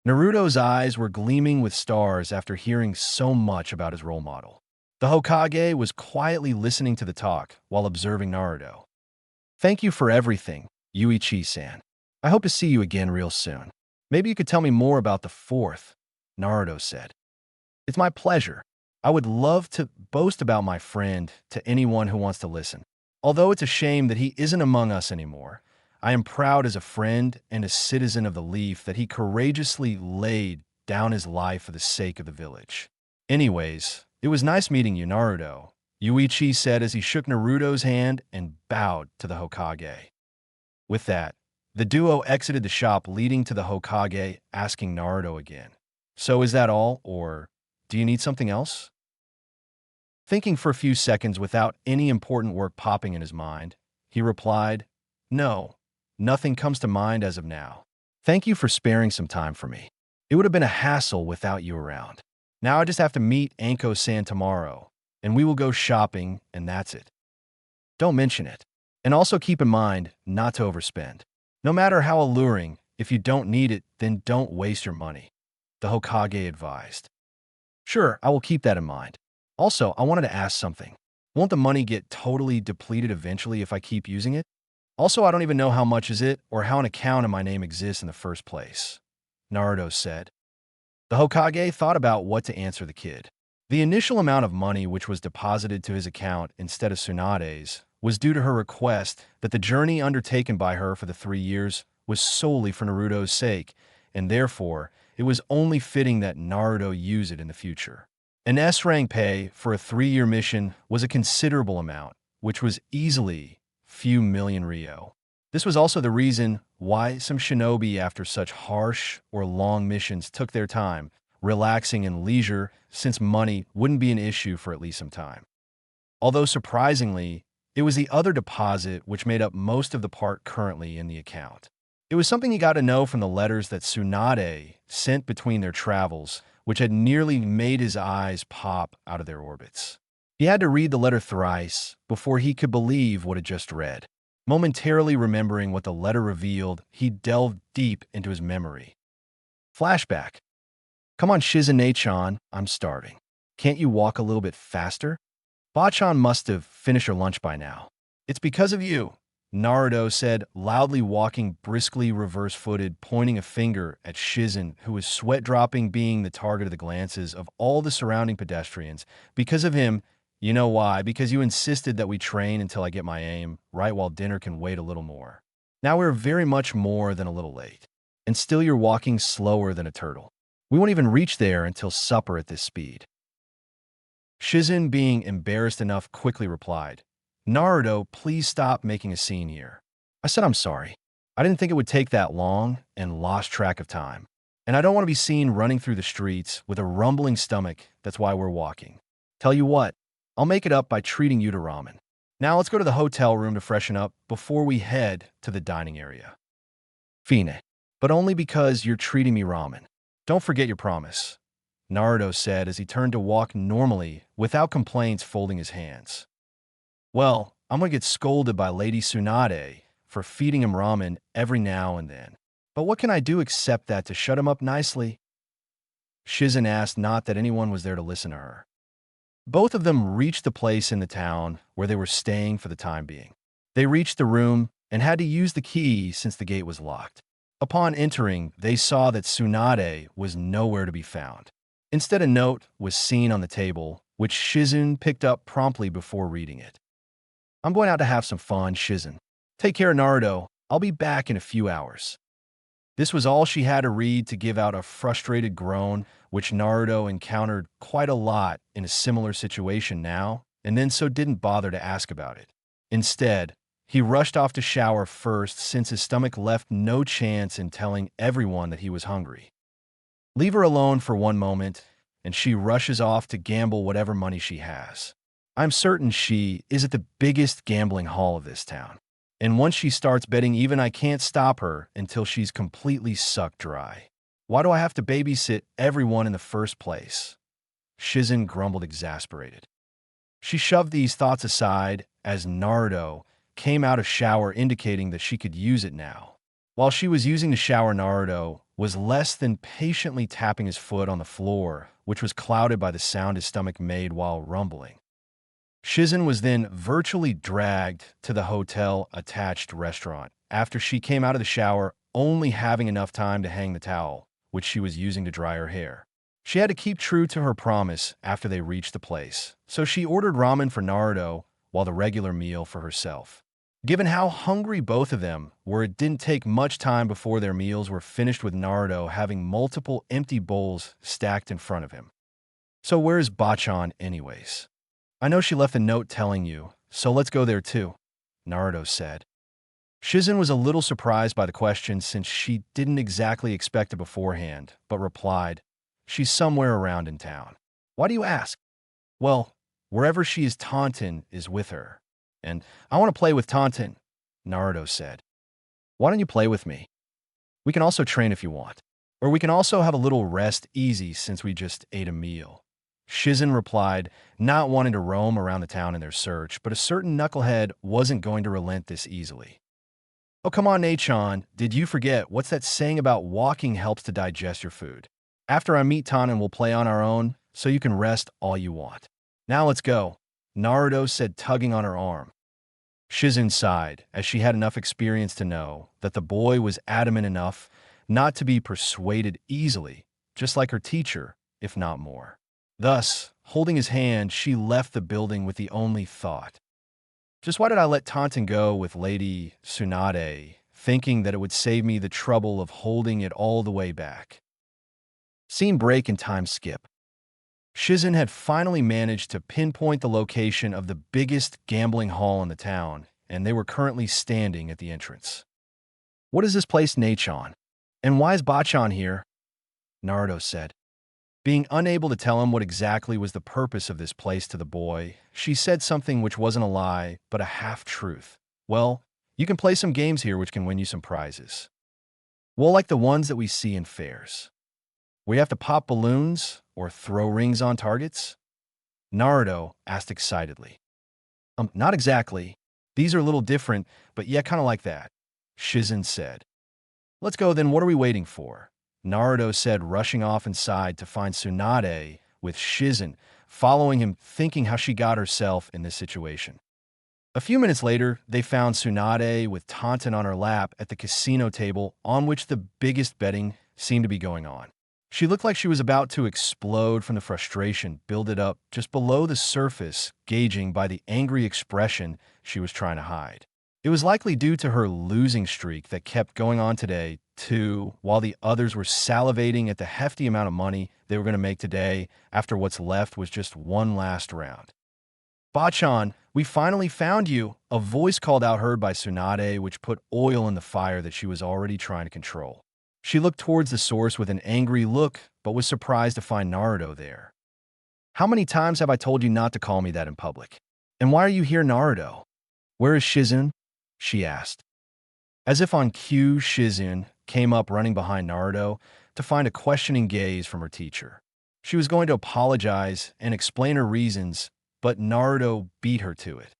Naruto's eyes were gleaming with stars after hearing so much about his role model. The Hokage was quietly listening to the talk while observing Naruto. Thank you for everything, Yuichi-san. I hope to see you again real soon. Maybe you could tell me more about the 4th, Naruto said. It's my pleasure. I would love to boast about my friend to anyone who wants to listen. Although it's a shame that he isn't among us anymore, I am proud as a friend and a citizen of the Leaf that he courageously laid down his life for the sake of the village. Anyways, it was nice meeting you, Naruto, Yuichi said as he shook Naruto's hand and bowed to the Hokage. With that, the duo exited the shop leading to the Hokage, asking Naruto again, So is that all, or do you need something else? Thinking for a few seconds without any important work popping in his mind, he replied, No, nothing comes to mind as of now. Thank you for sparing some time for me. It would have been a hassle without you around. Now I just have to meet Anko-san tomorrow, and we will go shopping, and that's it. Don't mention it. And also keep in mind not to overspend. No matter how alluring, if you don't need it, then don't waste your money, the Hokage advised. Sure, I will keep that in mind. Also, I wanted to ask something. Won't the money get totally depleted eventually if I keep using it? Also, I don't even know how much is it or how an account in my name exists in the first place, Naruto said. The Hokage thought about what to answer the kid. The initial amount of money which was deposited to his account instead of Tsunade's was due to her request that the journey undertaken by her for the 3 years was solely for Naruto's sake, and therefore, it was only fitting that Naruto use it in the future. An S-rank pay for a 3-year mission was a considerable amount, which was easily few million ryo. This was also the reason why some shinobi after such harsh or long missions took their time, relaxing and leisure, since money wouldn't be an issue for at least some time. Although surprisingly, it was the other deposit which made up most of the part currently in the account. It was something he got to know from the letters that Tsunade sent between their travels, which had nearly made his eyes pop out of their orbits. He had to read the letter thrice before he could believe what he just read. Momentarily remembering what the letter revealed, he delved deep into his memory. Flashback. Come on, Shizune-chan, I'm starving. Can't you walk a little bit faster? Bachan must have finished her lunch by now. It's because of you, Naruto said, loudly walking briskly reverse-footed, pointing a finger at Shizune, who was sweat-dropping, being the target of the glances of all the surrounding pedestrians. Because of him, you know why? Because you insisted that we train until I get my aim, right while dinner can wait a little more. Now we're very much more than a little late. And still you're walking slower than a turtle. We won't even reach there until supper at this speed. Shizune, being embarrassed enough, quickly replied, Naruto, please stop making a scene here. I said I'm sorry. I didn't think it would take that long and lost track of time. And I don't want to be seen running through the streets with a rumbling stomach. That's why we're walking. Tell you what, I'll make it up by treating you to ramen. Now let's go to the hotel room to freshen up before we head to the dining area. Fine. But only because you're treating me ramen. Don't forget your promise, Naruto said as he turned to walk normally without complaints, folding his hands. Well, I'm going to get scolded by Lady Tsunade for feeding him ramen every now and then. But what can I do except that to shut him up nicely? Shizune asked, not that anyone was there to listen to her. Both of them reached the place in the town where they were staying for the time being. They reached the room and had to use the key since the gate was locked. Upon entering, they saw that Tsunade was nowhere to be found. Instead, a note was seen on the table, which Shizune picked up promptly before reading it. I'm going out to have some fun, Shizune. Take care, Naruto. I'll be back in a few hours. This was all she had to read to give out a frustrated groan, which Naruto encountered quite a lot in a similar situation now, and then so didn't bother to ask about it. Instead, he rushed off to shower first since his stomach left no chance in telling everyone that he was hungry. Leave her alone for one moment, and she rushes off to gamble whatever money she has. I'm certain she is at the biggest gambling hall of this town. And once she starts betting even, I can't stop her until she's completely sucked dry. Why do I have to babysit everyone in the first place? Shizen grumbled, exasperated. She shoved these thoughts aside as Naruto came out of shower, indicating that she could use it now. While she was using the shower, Naruto was less than patiently tapping his foot on the floor, which was clouded by the sound his stomach made while rumbling. Shizen was then virtually dragged to the hotel-attached restaurant after she came out of the shower, only having enough time to hang the towel, which she was using to dry her hair. She had to keep true to her promise after they reached the place, so she ordered ramen for Naruto while the regular meal for herself. Given how hungry both of them were, it didn't take much time before their meals were finished, with Naruto having multiple empty bowls stacked in front of him. So where's Bachan anyways? I know she left a note telling you, so let's go there too, Naruto said. Shizen was a little surprised by the question since she didn't exactly expect it beforehand, but replied, she's somewhere around in town. Why do you ask? Well, wherever she is, Taunton is with her. And I want to play with Taunton, Naruto said. Why don't you play with me? We can also train if you want. Or we can also have a little rest easy since we just ate a meal. Shizen replied, not wanting to roam around the town in their search, but a certain knucklehead wasn't going to relent this easily. Oh, come on, Nachon, did you forget what's that saying about walking helps to digest your food? After I meet Tannen, we'll play on our own, so you can rest all you want. Now let's go, Naruto said, tugging on her arm. Shizen sighed, as she had enough experience to know that the boy was adamant enough not to be persuaded easily, just like her teacher, if not more. Thus, holding his hand, she left the building with the only thought, just why did I let Taunton go with Lady Tsunade, thinking that it would save me the trouble of holding it all the way back? Scene break and time skip. Shizen had finally managed to pinpoint the location of the biggest gambling hall in the town, and they were currently standing at the entrance. What is this place, Nachon? And why is Bachan here? Naruto said. Being unable to tell him what exactly was the purpose of this place to the boy, she said something which wasn't a lie, but a half-truth. Well, you can play some games here which can win you some prizes. Well, like the ones that we see in fairs. We have to pop balloons or throw rings on targets? Naruto asked excitedly. Not exactly. These are a little different, but yeah, kind of like that, Shizen said. Let's go then, what are we waiting for? Naruto said, rushing off inside to find Tsunade, with Shizen following him, thinking how she got herself in this situation. A few minutes later, they found Tsunade with Taunton on her lap at the casino table on which the biggest betting seemed to be going on. She looked like she was about to explode from the frustration builded up just below the surface, gauging by the angry expression she was trying to hide. It was likely due to her losing streak that kept going on today, too, while the others were salivating at the hefty amount of money they were going to make today after what's left was just one last round. Bachan, we finally found you, a voice called out, heard by Tsunade, which put oil in the fire that she was already trying to control. She looked towards the source with an angry look, but was surprised to find Naruto there. How many times have I told you not to call me that in public? And why are you here, Naruto? Where is Shizen? She asked. As if on cue, Shizen came up running behind Naruto to find a questioning gaze from her teacher. She was going to apologize and explain her reasons, but Naruto beat her to it.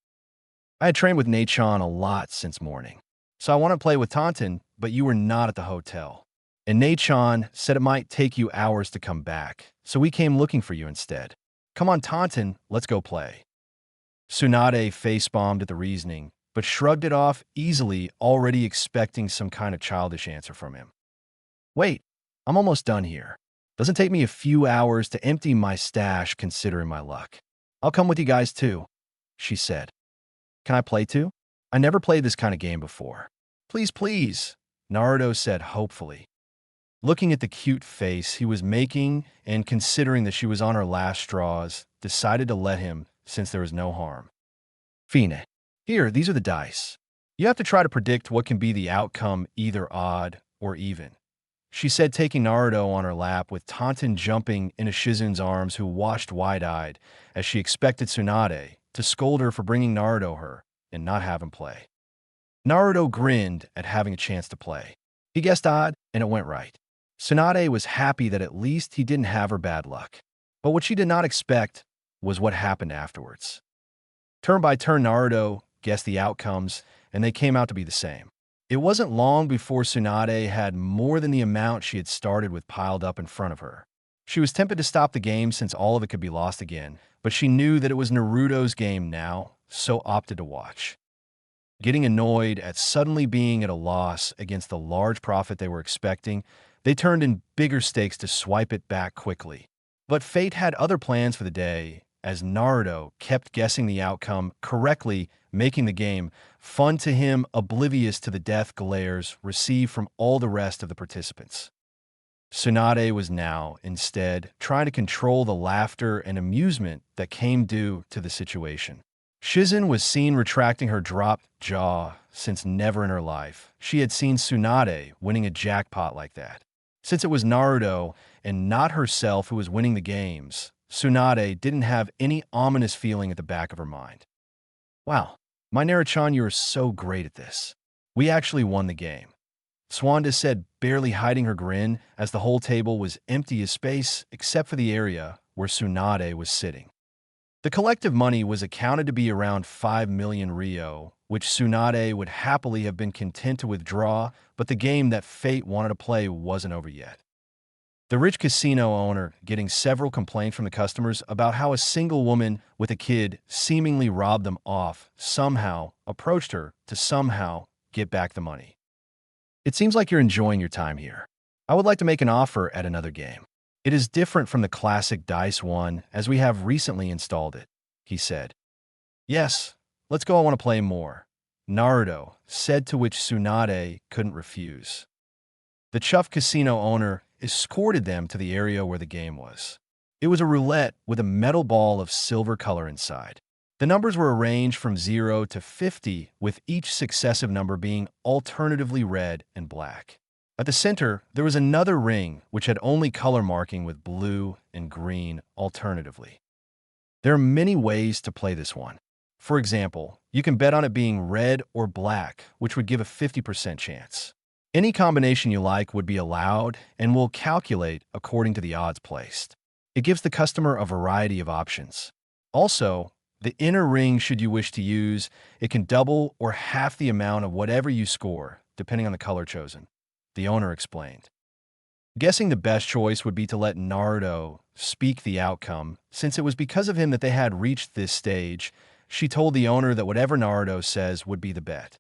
I had trained with Nachon a lot since morning, so I want to play with Taunton, but you were not at the hotel. And Nachon said it might take you hours to come back, so we came looking for you instead. Come on, Taunton, let's go play. Tsunade face-bombed at the reasoning, but shrugged it off easily, already expecting some kind of childish answer from him. Wait, I'm almost done here. Doesn't take me a few hours to empty my stash considering my luck. I'll come with you guys too, she said. Can I play too? I never played this kind of game before. Please, please, Naruto said hopefully. Looking at the cute face he was making and considering that she was on her last straws, decided to let him since there was no harm. Fine. Here, these are the dice. You have to try to predict what can be the outcome, either odd or even. She said, taking Naruto on her lap with Taunton jumping into Shizun's arms, who watched wide-eyed as she expected Tsunade to scold her for bringing Naruto her and not have him play. Naruto grinned at having a chance to play. He guessed odd, and it went right. Tsunade was happy that at least he didn't have her bad luck. But what she did not expect was what happened afterwards. Turn by turn, Naruto guessed the outcomes, and they came out to be the same. It wasn't long before Tsunade had more than the amount she had started with piled up in front of her. She was tempted to stop the game since all of it could be lost again, but she knew that it was Naruto's game now, so opted to watch. Getting annoyed at suddenly being at a loss against the large profit they were expecting, they turned in bigger stakes to swipe it back quickly. But fate had other plans for the day, as Naruto kept guessing the outcome correctly, making the game fun to him, oblivious to the death glares received from all the rest of the participants. Tsunade was now, instead, trying to control the laughter and amusement that came due to the situation. Shizun was seen retracting her dropped jaw, since never in her life she had seen Tsunade winning a jackpot like that. Since it was Naruto and not herself who was winning the games, Tsunade didn't have any ominous feeling at the back of her mind. Wow, my Naruto-chan, you are so great at this. We actually won the game. Swanda said, barely hiding her grin, as the whole table was empty as space except for the area where Tsunade was sitting. The collective money was accounted to be around 5 million Ryo, which Tsunade would happily have been content to withdraw, but the game that fate wanted to play wasn't over yet. The rich casino owner, getting several complaints from the customers about how a single woman with a kid seemingly robbed them off, somehow approached her to somehow get back the money. It seems like you're enjoying your time here. I would like to make an offer at another game. It is different from the classic Dice one, as we have recently installed it, he said. Yes, let's go, I want to play more, Naruto said, to which Tsunade couldn't refuse. The chuffed casino owner escorted them to the area where the game was. It was a roulette with a metal ball of silver color inside. The numbers were arranged from 0 to 50, with each successive number being alternatively red and black. At the center, there was another ring which had only color marking with blue and green alternatively. There are many ways to play this one. For example, you can bet on it being red or black, which would give a 50% chance. Any combination you like would be allowed and will calculate according to the odds placed. It gives the customer a variety of options. Also, the inner ring, should you wish to use, it can double or half the amount of whatever you score, depending on the color chosen, the owner explained. Guessing the best choice would be to let Naruto speak the outcome. Since it was because of him that they had reached this stage, she told the owner that whatever Naruto says would be the bet.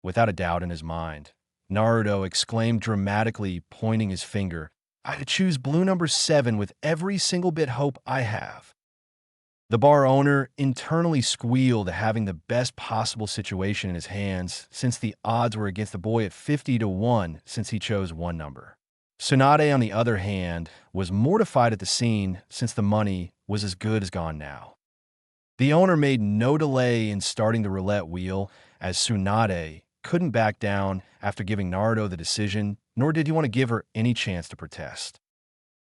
Without a doubt in his mind, Naruto exclaimed dramatically, pointing his finger, "I'd choose blue number 7 with every single bit hope I have." The bar owner internally squealed at having the best possible situation in his hands, since the odds were against the boy at 50 to 1 since he chose one number. Tsunade, on the other hand, was mortified at the scene since the money was as good as gone now. The owner made no delay in starting the roulette wheel, as Tsunade couldn't back down after giving Naruto the decision, nor did he want to give her any chance to protest.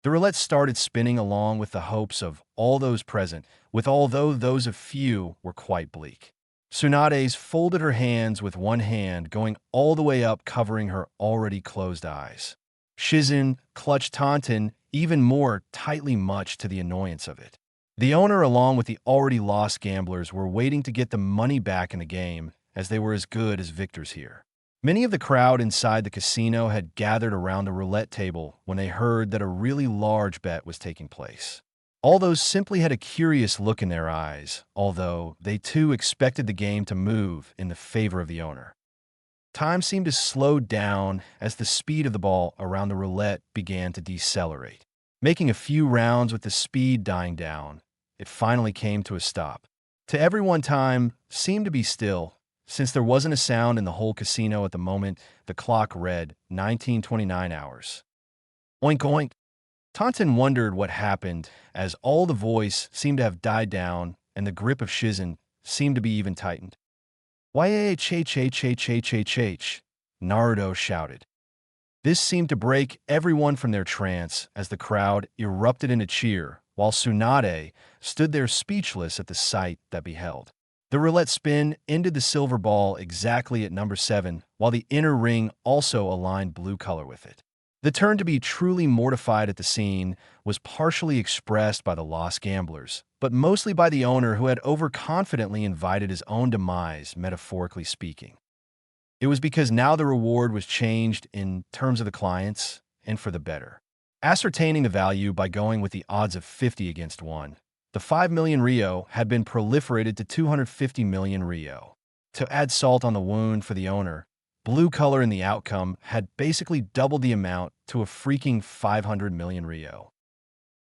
The roulette started spinning along with the hopes of all those present, although those of few were quite bleak. Tsunade's folded her hands with one hand going all the way up, covering her already closed eyes. Shizun clutched Taunton even more tightly, much to the annoyance of it. The owner, along with the already lost gamblers, were waiting to get the money back in the game, as they were as good as victors here. Many of the crowd inside the casino had gathered around the roulette table when they heard that a really large bet was taking place. All those simply had a curious look in their eyes, although they too expected the game to move in the favor of the owner. Time seemed to slow down as the speed of the ball around the roulette began to decelerate. Making a few rounds with the speed dying down, it finally came to a stop. To everyone, time seemed to be still, Since there wasn't a sound in the whole casino at the moment, the clock read 1929 hours. Oink oink. Taunton wondered what happened as all the voice seemed to have died down and the grip of Shizen seemed to be even tightened. YAHHHHHH, Naruto shouted. This seemed to break everyone from their trance as the crowd erupted into cheer, while Tsunade stood there speechless at the sight that beheld. The roulette spin ended the silver ball exactly at number 7, while the inner ring also aligned blue color with it. The turn to be truly mortified at the scene was partially expressed by the lost gamblers, but mostly by the owner who had overconfidently invited his own demise, metaphorically speaking. It was because now the reward was changed in terms of the clients and for the better. Ascertaining the value by going with the odds of 50 against 1, the 5 million Rio had been proliferated to 250 million Rio. To add salt on the wound for the owner, blue color in the outcome had basically doubled the amount to a freaking 500 million Rio.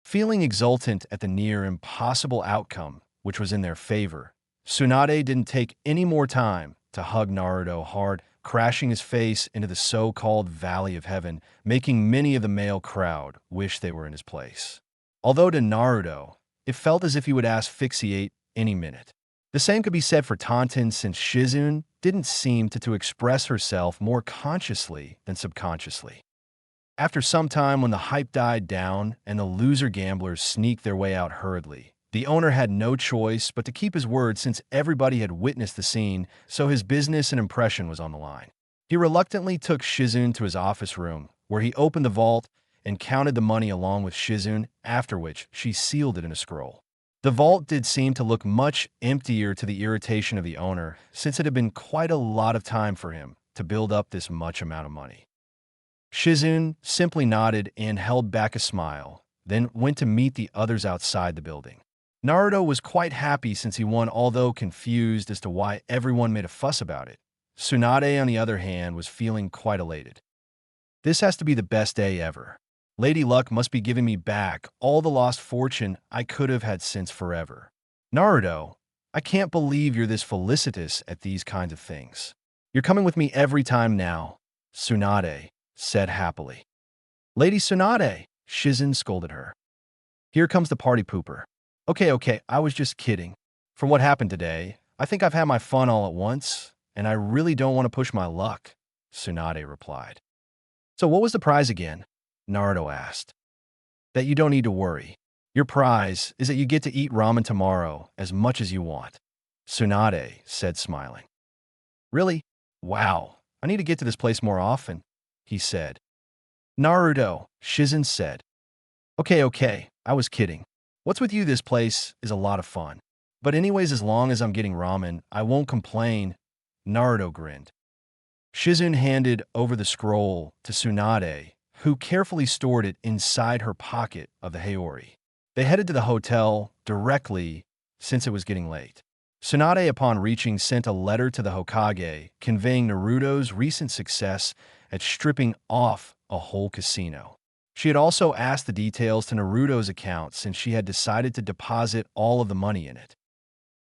Feeling exultant at the near impossible outcome, which was in their favor, Tsunade didn't take any more time to hug Naruto hard, crashing his face into the so-called Valley of Heaven, making many of the male crowd wish they were in his place. Although to Naruto, it felt as if he would asphyxiate any minute. The same could be said for Taunton, since Shizune didn't seem to express herself more consciously than subconsciously. After some time, when the hype died down and the loser gamblers sneaked their way out hurriedly, the owner had no choice but to keep his word since everybody had witnessed the scene, so his business and impression was on the line. He reluctantly took Shizune to his office room, where he opened the vault and counted the money along with Shizune, after which she sealed it in a scroll. The vault did seem to look much emptier to the irritation of the owner, since it had been quite a lot of time for him to build up this much amount of money. Shizune simply nodded and held back a smile, then went to meet the others outside the building. Naruto was quite happy since he won, although confused as to why everyone made a fuss about it. Tsunade, on the other hand, was feeling quite elated. This has to be the best day ever. Lady Luck must be giving me back all the lost fortune I could have had since forever. Naruto, I can't believe you're this felicitous at these kinds of things. You're coming with me every time now, Tsunade said happily. Lady Tsunade, Shizen scolded her. Here comes the party pooper. Okay, I was just kidding. From what happened today, I think I've had my fun all at once, and I really don't want to push my luck, Tsunade replied. So what was the prize again? Naruto asked. That you don't need to worry. Your prize is that you get to eat ramen tomorrow as much as you want, Tsunade said, smiling. Really? Wow, I need to get to this place more often, he said. Naruto, Shizen said. Okay, I was kidding. What's with you? This place is a lot of fun. But anyways, as long as I'm getting ramen, I won't complain, Naruto grinned. Shizune handed over the scroll to Tsunade, who carefully stored it inside her pocket of the Haori. They headed to the hotel directly since it was getting late. Tsunade, upon reaching, sent a letter to the Hokage conveying Naruto's recent success at stripping off a whole casino. She had also asked the details to Naruto's account since she had decided to deposit all of the money in it.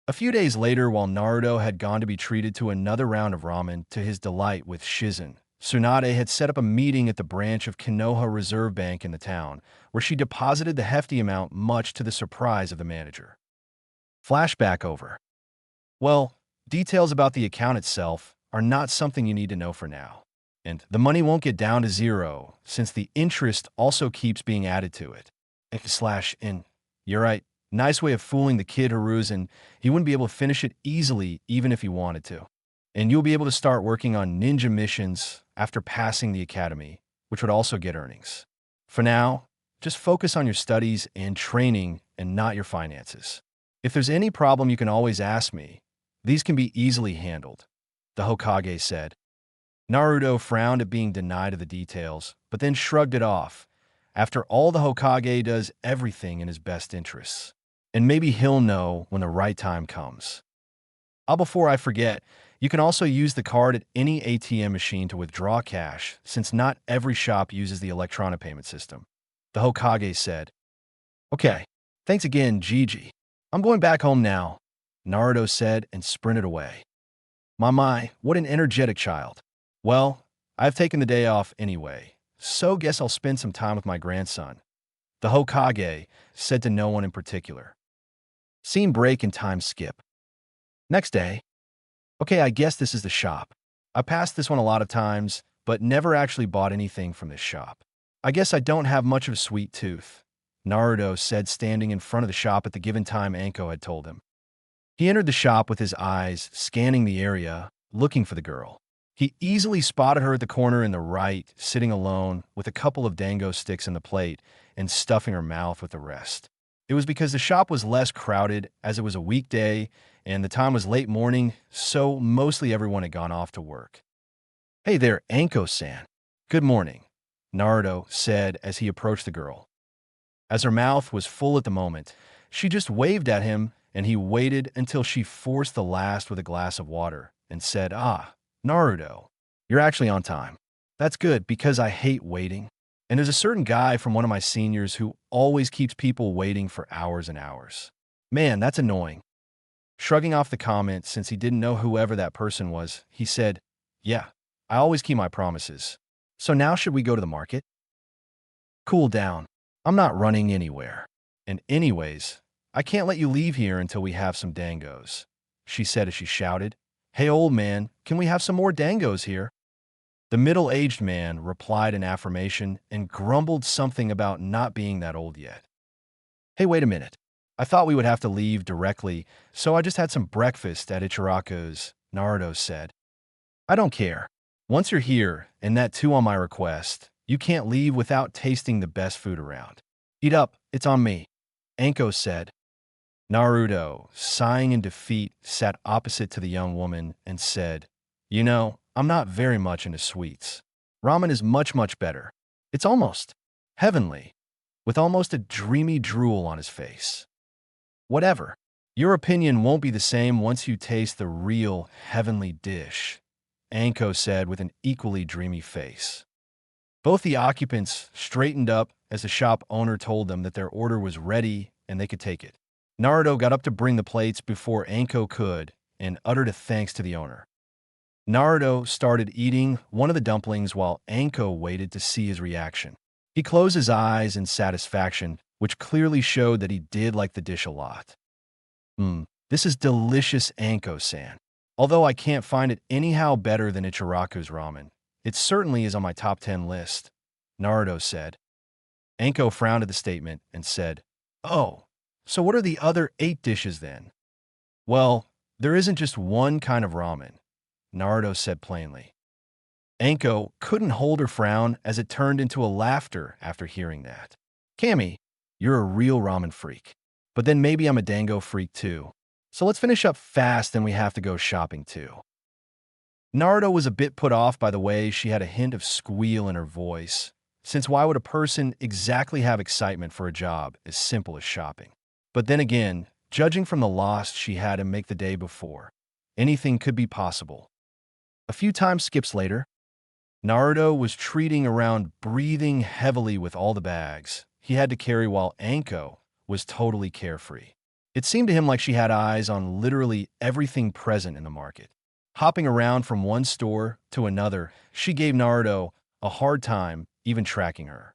A few days later, while Naruto had gone to be treated to another round of ramen to his delight with Shizen, Tsunade had set up a meeting at the branch of Konoha Reserve Bank in the town, where she deposited the hefty amount, much to the surprise of the manager. Flashback over. Well, details about the account itself are not something you need to know for now. And the money won't get down to zero, since the interest also keeps being added to it. /in. You're right. Nice way of fooling the kid Hiruzen. He wouldn't be able to finish it easily even if he wanted to. And you'll be able to start working on ninja missions after passing the academy, which would also get earnings. For now, just focus on your studies and training and not your finances. If there's any problem, you can always ask me. These can be easily handled, the Hokage said. Naruto frowned at being denied of the details, but then shrugged it off. After all, the Hokage does everything in his best interests. And maybe he'll know when the right time comes. Before I forget, you can also use the card at any ATM machine to withdraw cash, since not every shop uses the electronic payment system, the Hokage said. Okay, thanks again, Gigi. I'm going back home now, Naruto said and sprinted away. My, what an energetic child. Well, I've taken the day off anyway, so guess I'll spend some time with my grandson. The Hokage said to no one in particular. Scene break and time skip. Next day. Okay, I guess this is the shop. I passed this one a lot of times, but never actually bought anything from this shop. I guess I don't have much of a sweet tooth, Naruto said, standing in front of the shop at the given time Anko had told him. He entered the shop with his eyes scanning the area, looking for the girl. He easily spotted her at the corner in the right, sitting alone with a couple of dango sticks in the plate and stuffing her mouth with the rest. It was because the shop was less crowded as it was a weekday and the time was late morning, so mostly everyone had gone off to work. Hey there, Anko-san. Good morning, Naruto said as he approached the girl. As her mouth was full at the moment, she just waved at him and he waited until she forced the last with a glass of water and said, "Ah, Naruto, you're actually on time. That's good because I hate waiting. And there's a certain guy from one of my seniors who always keeps people waiting for hours and hours. Man, that's annoying." Shrugging off the comment since he didn't know whoever that person was, he said, "Yeah, I always keep my promises. So now should we go to the market?" Cool down. I'm not running anywhere. And anyways, I can't let you leave here until we have some dangos, she said as she shouted, "Hey, old man, can we have some more dangos here?" The middle-aged man replied in affirmation and grumbled something about not being that old yet. Hey, wait a minute. I thought we would have to leave directly, so I just had some breakfast at Ichiraku's, Naruto said. I don't care. Once you're here, and that too on my request, you can't leave without tasting the best food around. Eat up, it's on me, Anko said. Naruto, sighing in defeat, sat opposite to the young woman and said, "You know, I'm not very much into sweets. Ramen is much, much better. It's almost heavenly," with almost a dreamy drool on his face. Whatever. Your opinion won't be the same once you taste the real heavenly dish, Anko said with an equally dreamy face. Both the occupants straightened up as the shop owner told them that their order was ready and they could take it. Naruto got up to bring the plates before Anko could and uttered a thanks to the owner. Naruto started eating one of the dumplings while Anko waited to see his reaction. He closed his eyes in satisfaction, which clearly showed that he did like the dish a lot. This is delicious, Anko-san. Although I can't find it anyhow better than Ichiraku's ramen, it certainly is on my top 10 list, Naruto said. Anko frowned at the statement and said, "Oh, so what are the other 8 dishes then?" "Well, there isn't just one kind of ramen," Naruto said plainly. Anko couldn't hold her frown as it turned into a laughter after hearing that. "Cammy, you're a real ramen freak. But then maybe I'm a dango freak too. So let's finish up fast and we have to go shopping too." Naruto was a bit put off by the way she had a hint of squeal in her voice, since why would a person exactly have excitement for a job as simple as shopping? But then again, judging from the loss she had him make the day before, anything could be possible. A few time skips later, Naruto was treating around, breathing heavily with all the bags he had to carry while Anko was totally carefree. It seemed to him like she had eyes on literally everything present in the market. Hopping around from one store to another, she gave Naruto a hard time even tracking her.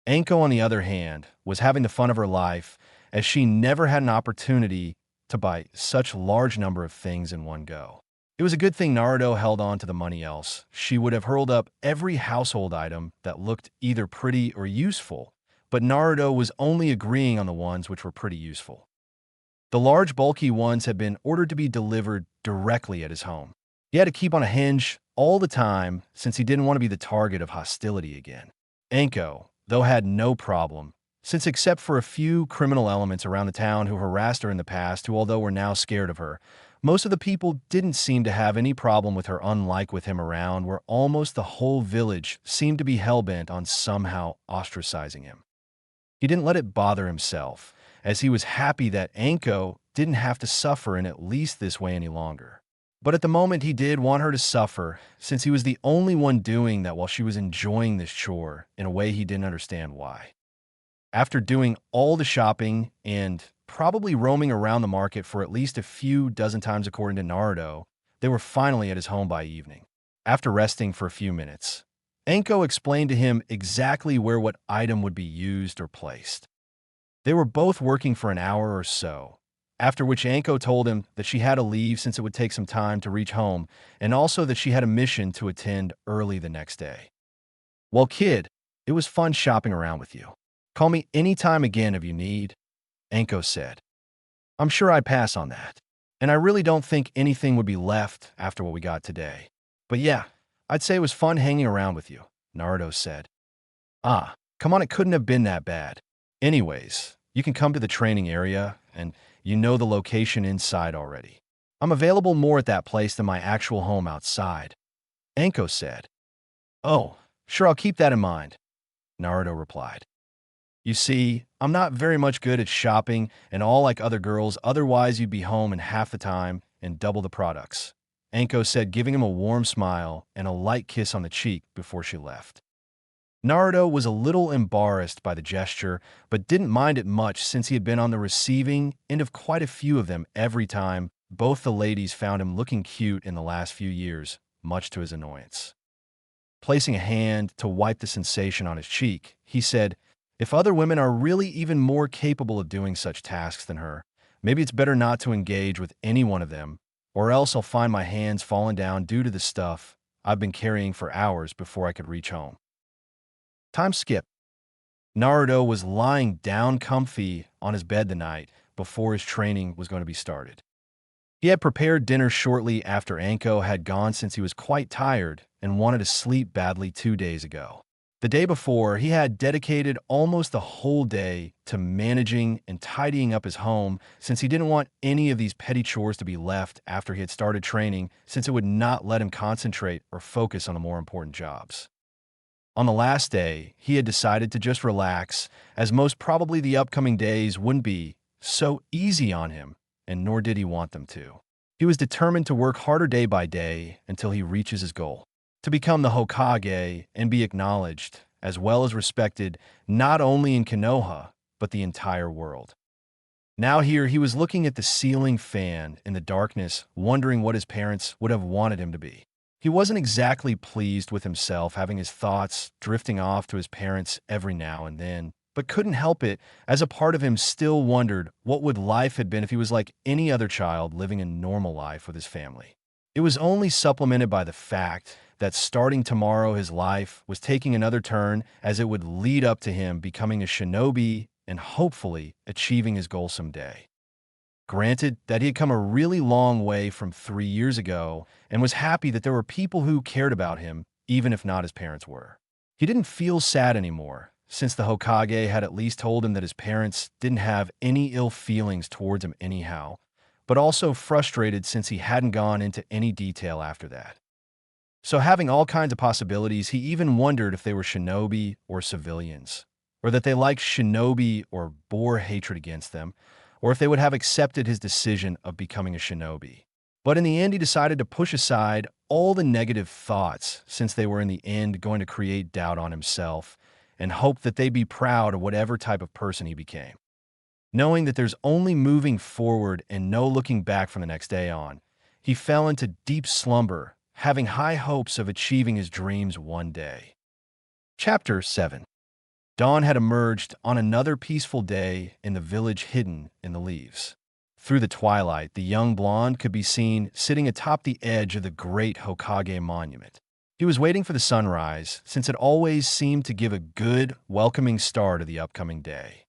Anko, on the other hand, was having the fun of her life as she never had an opportunity to buy such large number of things in one go. It was a good thing Naruto held on to the money, else she would have hurled up every household item that looked either pretty or useful, but Naruto was only agreeing on the ones which were pretty useful. The large, bulky ones had been ordered to be delivered directly at his home. He had to keep on a hinge all the time since he didn't want to be the target of hostility again. Anko, though, had no problem, since except for a few criminal elements around the town who harassed her in the past, who although were now scared of her, most of the people didn't seem to have any problem with her, unlike with him around, where almost the whole village seemed to be hell-bent on somehow ostracizing him. He didn't let it bother himself, as he was happy that Anko didn't have to suffer in at least this way any longer. But at the moment he did want her to suffer, since he was the only one doing that while she was enjoying this chore in a way he didn't understand why. After doing all the shopping and probably roaming around the market for at least a few dozen times according to Naruto, they were finally at his home by evening. After resting for a few minutes, Anko explained to him exactly where what item would be used or placed. They were both working for an hour or so, after which Anko told him that she had to leave since it would take some time to reach home, and also that she had a mission to attend early the next day. "Well, kid, it was fun shopping around with you. Call me anytime again if you need," Anko said. "I'm sure I'd pass on that. And I really don't think anything would be left after what we got today. But yeah, I'd say it was fun hanging around with you," Naruto said. "Ah, come on, it couldn't have been that bad. Anyways, you can come to the training area, and you know the location inside already. I'm available more at that place than my actual home outside," Anko said. "Oh, sure, I'll keep that in mind," Naruto replied. "You see, I'm not very much good at shopping and all like other girls, otherwise you'd be home in half the time and double the products," Anko said, giving him a warm smile and a light kiss on the cheek before she left. Naruto was a little embarrassed by the gesture, but didn't mind it much since he had been on the receiving end of quite a few of them every time both the ladies found him looking cute in the last few years, much to his annoyance. Placing a hand to wipe the sensation on his cheek, he said, "If other women are really even more capable of doing such tasks than her, maybe it's better not to engage with any one of them, or else I'll find my hands falling down due to the stuff I've been carrying for hours before I could reach home." Time skip. Naruto was lying down comfy on his bed the night before his training was going to be started. He had prepared dinner shortly after Anko had gone since he was quite tired and wanted to sleep badly 2 days ago. The day before, he had dedicated almost the whole day to managing and tidying up his home since he didn't want any of these petty chores to be left after he had started training, since it would not let him concentrate or focus on the more important jobs. On the last day, he had decided to just relax, as most probably the upcoming days wouldn't be so easy on him, and nor did he want them to. He was determined to work harder day by day until he reaches his goal, to become the Hokage and be acknowledged, as well as respected, not only in Konoha, but the entire world. Now here he was looking at the ceiling fan in the darkness, wondering what his parents would have wanted him to be. He wasn't exactly pleased with himself, having his thoughts drifting off to his parents every now and then, but couldn't help it, as a part of him still wondered what would life had been if he was like any other child living a normal life with his family. It was only supplemented by the fact that starting tomorrow his life was taking another turn, as it would lead up to him becoming a shinobi and hopefully achieving his goal someday. Granted that he had come a really long way from 3 years ago and was happy that there were people who cared about him, even if not his parents were. He didn't feel sad anymore, since the Hokage had at least told him that his parents didn't have any ill feelings towards him anyhow, but also frustrated since he hadn't gone into any detail after that. So having all kinds of possibilities, he even wondered if they were shinobi or civilians, or that they liked shinobi or bore hatred against them, or if they would have accepted his decision of becoming a shinobi. But in the end, he decided to push aside all the negative thoughts, since they were in the end going to create doubt on himself, and hope that they'd be proud of whatever type of person he became. Knowing that there's only moving forward and no looking back from the next day on, he fell into deep slumber, having high hopes of achieving his dreams one day. Chapter 7. Dawn had emerged on another peaceful day in the village hidden in the leaves. Through the twilight, the young blonde could be seen sitting atop the edge of the great Hokage monument. He was waiting for the sunrise, since it always seemed to give a good, welcoming start to the upcoming day.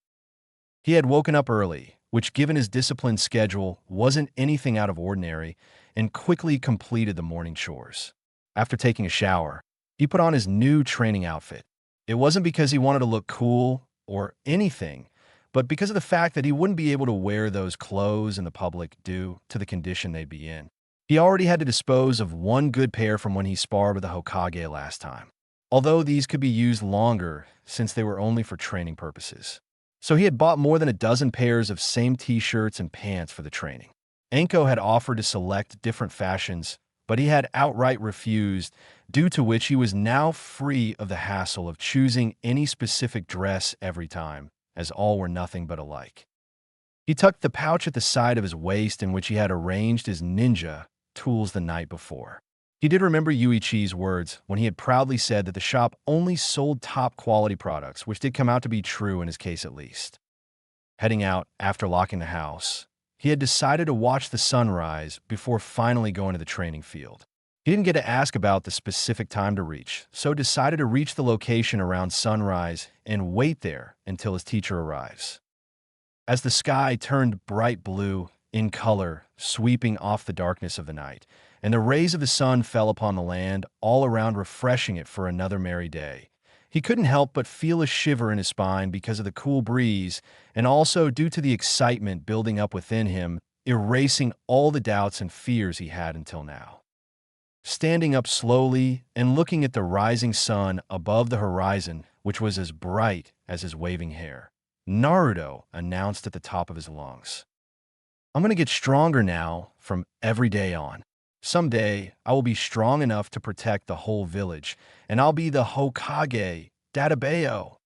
He had woken up early, which given his disciplined schedule wasn't anything out of ordinary, and quickly completed the morning chores. After taking a shower, he put on his new training outfit. It wasn't because he wanted to look cool or anything, but because of the fact that he wouldn't be able to wear those clothes in the public due to the condition they'd be in. He already had to dispose of one good pair from when he sparred with the Hokage last time, although these could be used longer since they were only for training purposes. So he had bought more than a dozen pairs of same t-shirts and pants for the training. Anko had offered to select different fashions, but he had outright refused, due to which he was now free of the hassle of choosing any specific dress every time, as all were nothing but alike. He tucked the pouch at the side of his waist in which he had arranged his ninja tools the night before. He did remember Yuichi's words when he had proudly said that the shop only sold top-quality products, which did come out to be true in his case at least. Heading out after locking the house, he had decided to watch the sunrise before finally going to the training field. He didn't get to ask about the specific time to reach, so decided to reach the location around sunrise and wait there until his teacher arrives. As the sky turned bright blue in color, sweeping off the darkness of the night, and the rays of the sun fell upon the land, all around refreshing it for another merry day, he couldn't help but feel a shiver in his spine because of the cool breeze, and also due to the excitement building up within him, erasing all the doubts and fears he had until now. Standing up slowly and looking at the rising sun above the horizon, which was as bright as his waving hair, Naruto announced at the top of his lungs, "I'm going to get stronger now from every day on. Someday, I will be strong enough to protect the whole village, and I'll be the Hokage Dadabayo."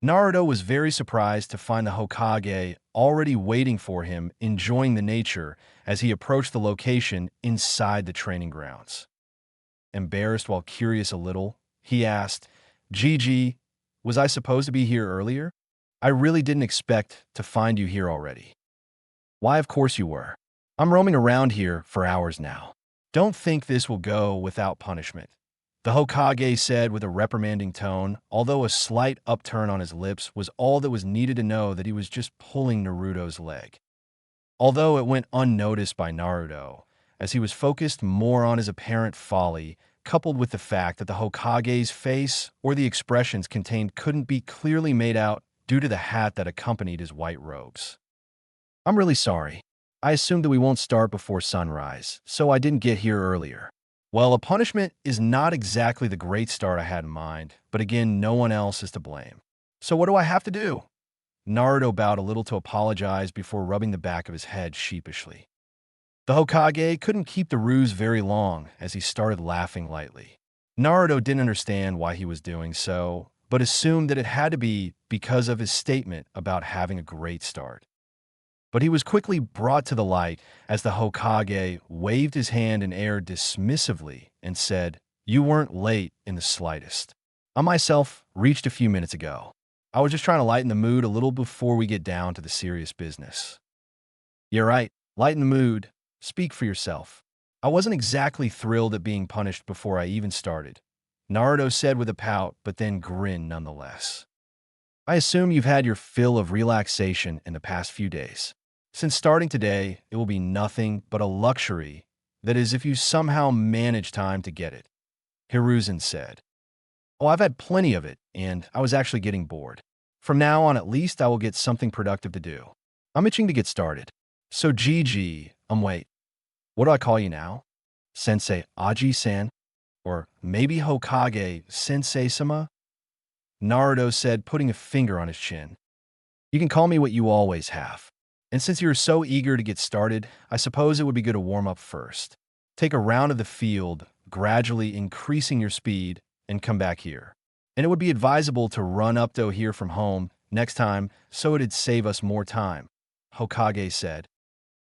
Naruto was very surprised to find the Hokage already waiting for him, enjoying the nature as he approached the location inside the training grounds. Embarrassed while curious a little, he asked, "Gigi, was I supposed to be here earlier? I really didn't expect to find you here already." "Why, of course you were. I'm roaming around here for hours now. Don't think this will go without punishment," the Hokage said with a reprimanding tone, although a slight upturn on his lips was all that was needed to know that he was just pulling Naruto's leg. Although it went unnoticed by Naruto, as he was focused more on his apparent folly, coupled with the fact that the Hokage's face or the expressions contained couldn't be clearly made out due to the hat that accompanied his white robes. "I'm really sorry. I assumed that we won't start before sunrise, so I didn't get here earlier." Well, a punishment is not exactly the great start I had in mind, but again, no one else is to blame. "So what do I have to do?" Naruto bowed a little to apologize before rubbing the back of his head sheepishly. The Hokage couldn't keep the ruse very long as he started laughing lightly. Naruto didn't understand why he was doing so, but assumed that it had to be because of his statement about having a great start. But he was quickly brought to the light as the Hokage waved his hand in air dismissively and said, "You weren't late in the slightest. I myself reached a few minutes ago. I was just trying to lighten the mood a little before we get down to the serious business." "You're right, lighten the mood. Speak for yourself." "I wasn't exactly thrilled at being punished before I even started," Naruto said with a pout, but then grinned nonetheless. "I assume you've had your fill of relaxation in the past few days. Since starting today, it will be nothing but a luxury, that is, if you somehow manage time to get it," Hiruzen said. "Oh, I've had plenty of it, and I was actually getting bored. From now on, at least, I will get something productive to do. I'm itching to get started. So Gigi, wait, what do I call you now? Sensei Aji-san? Or maybe Hokage Sensei-sama?" Naruto said, putting a finger on his chin. "You can call me what you always have. And since you're so eager to get started, I suppose it would be good to warm up first. Take a round of the field, gradually increasing your speed, and come back here. And it would be advisable to run up to here from home next time so it'd save us more time," Hokage said.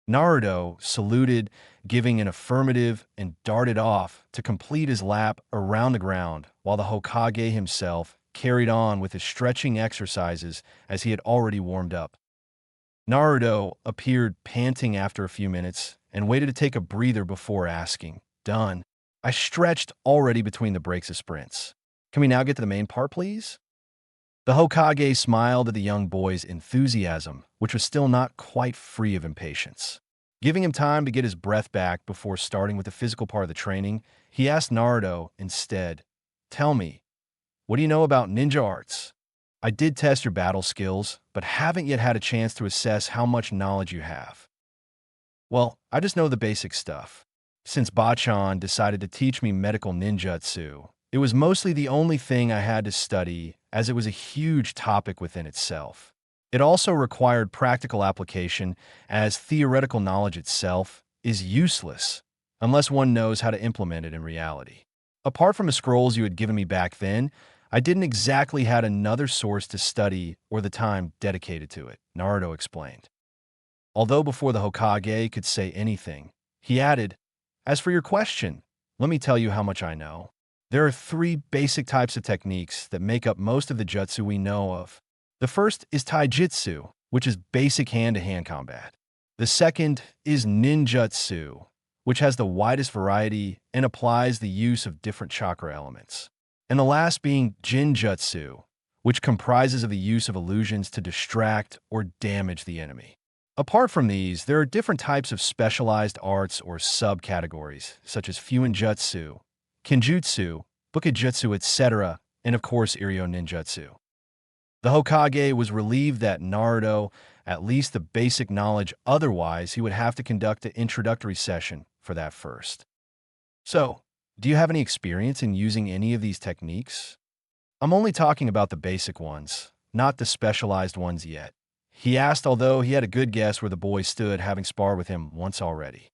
Naruto saluted, giving an affirmative, and darted off to complete his lap around the ground, while the Hokage himself carried on with his stretching exercises as he had already warmed up. Naruto appeared panting after a few minutes and waited to take a breather before asking, "Done. I stretched already between the breaks of sprints. Can we now get to the main part, please?" The Hokage smiled at the young boy's enthusiasm, which was still not quite free of impatience. Giving him time to get his breath back before starting with the physical part of the training, he asked Naruto instead, "Tell me, what do you know about ninja arts? I did test your battle skills, but haven't yet had a chance to assess how much knowledge you have." "Well, I just know the basic stuff. Since Bachan decided to teach me medical ninjutsu, it was mostly the only thing I had to study, as it was a huge topic within itself. It also required practical application, as theoretical knowledge itself is useless unless one knows how to implement it in reality. Apart from the scrolls you had given me back then, I didn't exactly had another source to study or the time dedicated to it," Naruto explained. Although before the Hokage could say anything, he added, As for your question, let me tell you how much I know. There are three basic types of techniques that make up most of the jutsu we know of. The first is taijutsu, which is basic hand-to-hand combat. The second is ninjutsu, which has the widest variety and applies the use of different chakra elements. And the last being jinjutsu, which comprises of the use of illusions to distract or damage the enemy. Apart from these, there are different types of specialized arts or subcategories, such as fuinjutsu, kinjutsu, bukijutsu, etc., and of course, Iryo ninjutsu. The Hokage was relieved that Naruto at least the basic knowledge, otherwise he would have to conduct an introductory session for that first. So, do you have any experience in using any of these techniques? I'm only talking about the basic ones, not the specialized ones yet. He asked, although he had a good guess where the boy stood, having sparred with him once already.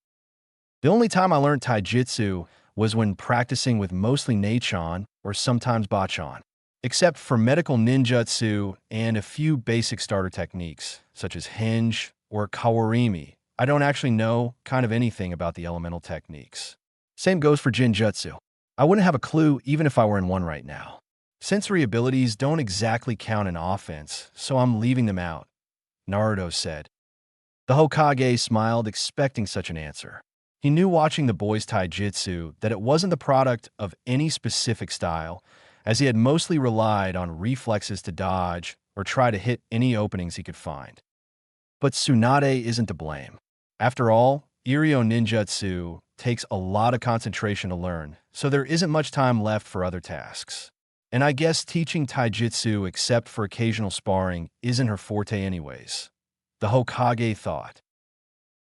The only time I learned taijutsu was when practicing with mostly Neichan or sometimes Bachan. Except for medical ninjutsu and a few basic starter techniques, such as hinge or kawarimi, I don't actually know kind of anything about the elemental techniques. Same goes for jinjutsu. I wouldn't have a clue even if I were in one right now. Sensory abilities don't exactly count in offense, so I'm leaving them out, Naruto said. The Hokage smiled, expecting such an answer. He knew watching the boy's taijutsu that it wasn't the product of any specific style, as he had mostly relied on reflexes to dodge or try to hit any openings he could find. But Tsunade isn't to blame. After all, Iryo ninjutsu takes a lot of concentration to learn, so there isn't much time left for other tasks. And I guess teaching taijutsu except for occasional sparring isn't her forte anyways, the Hokage thought.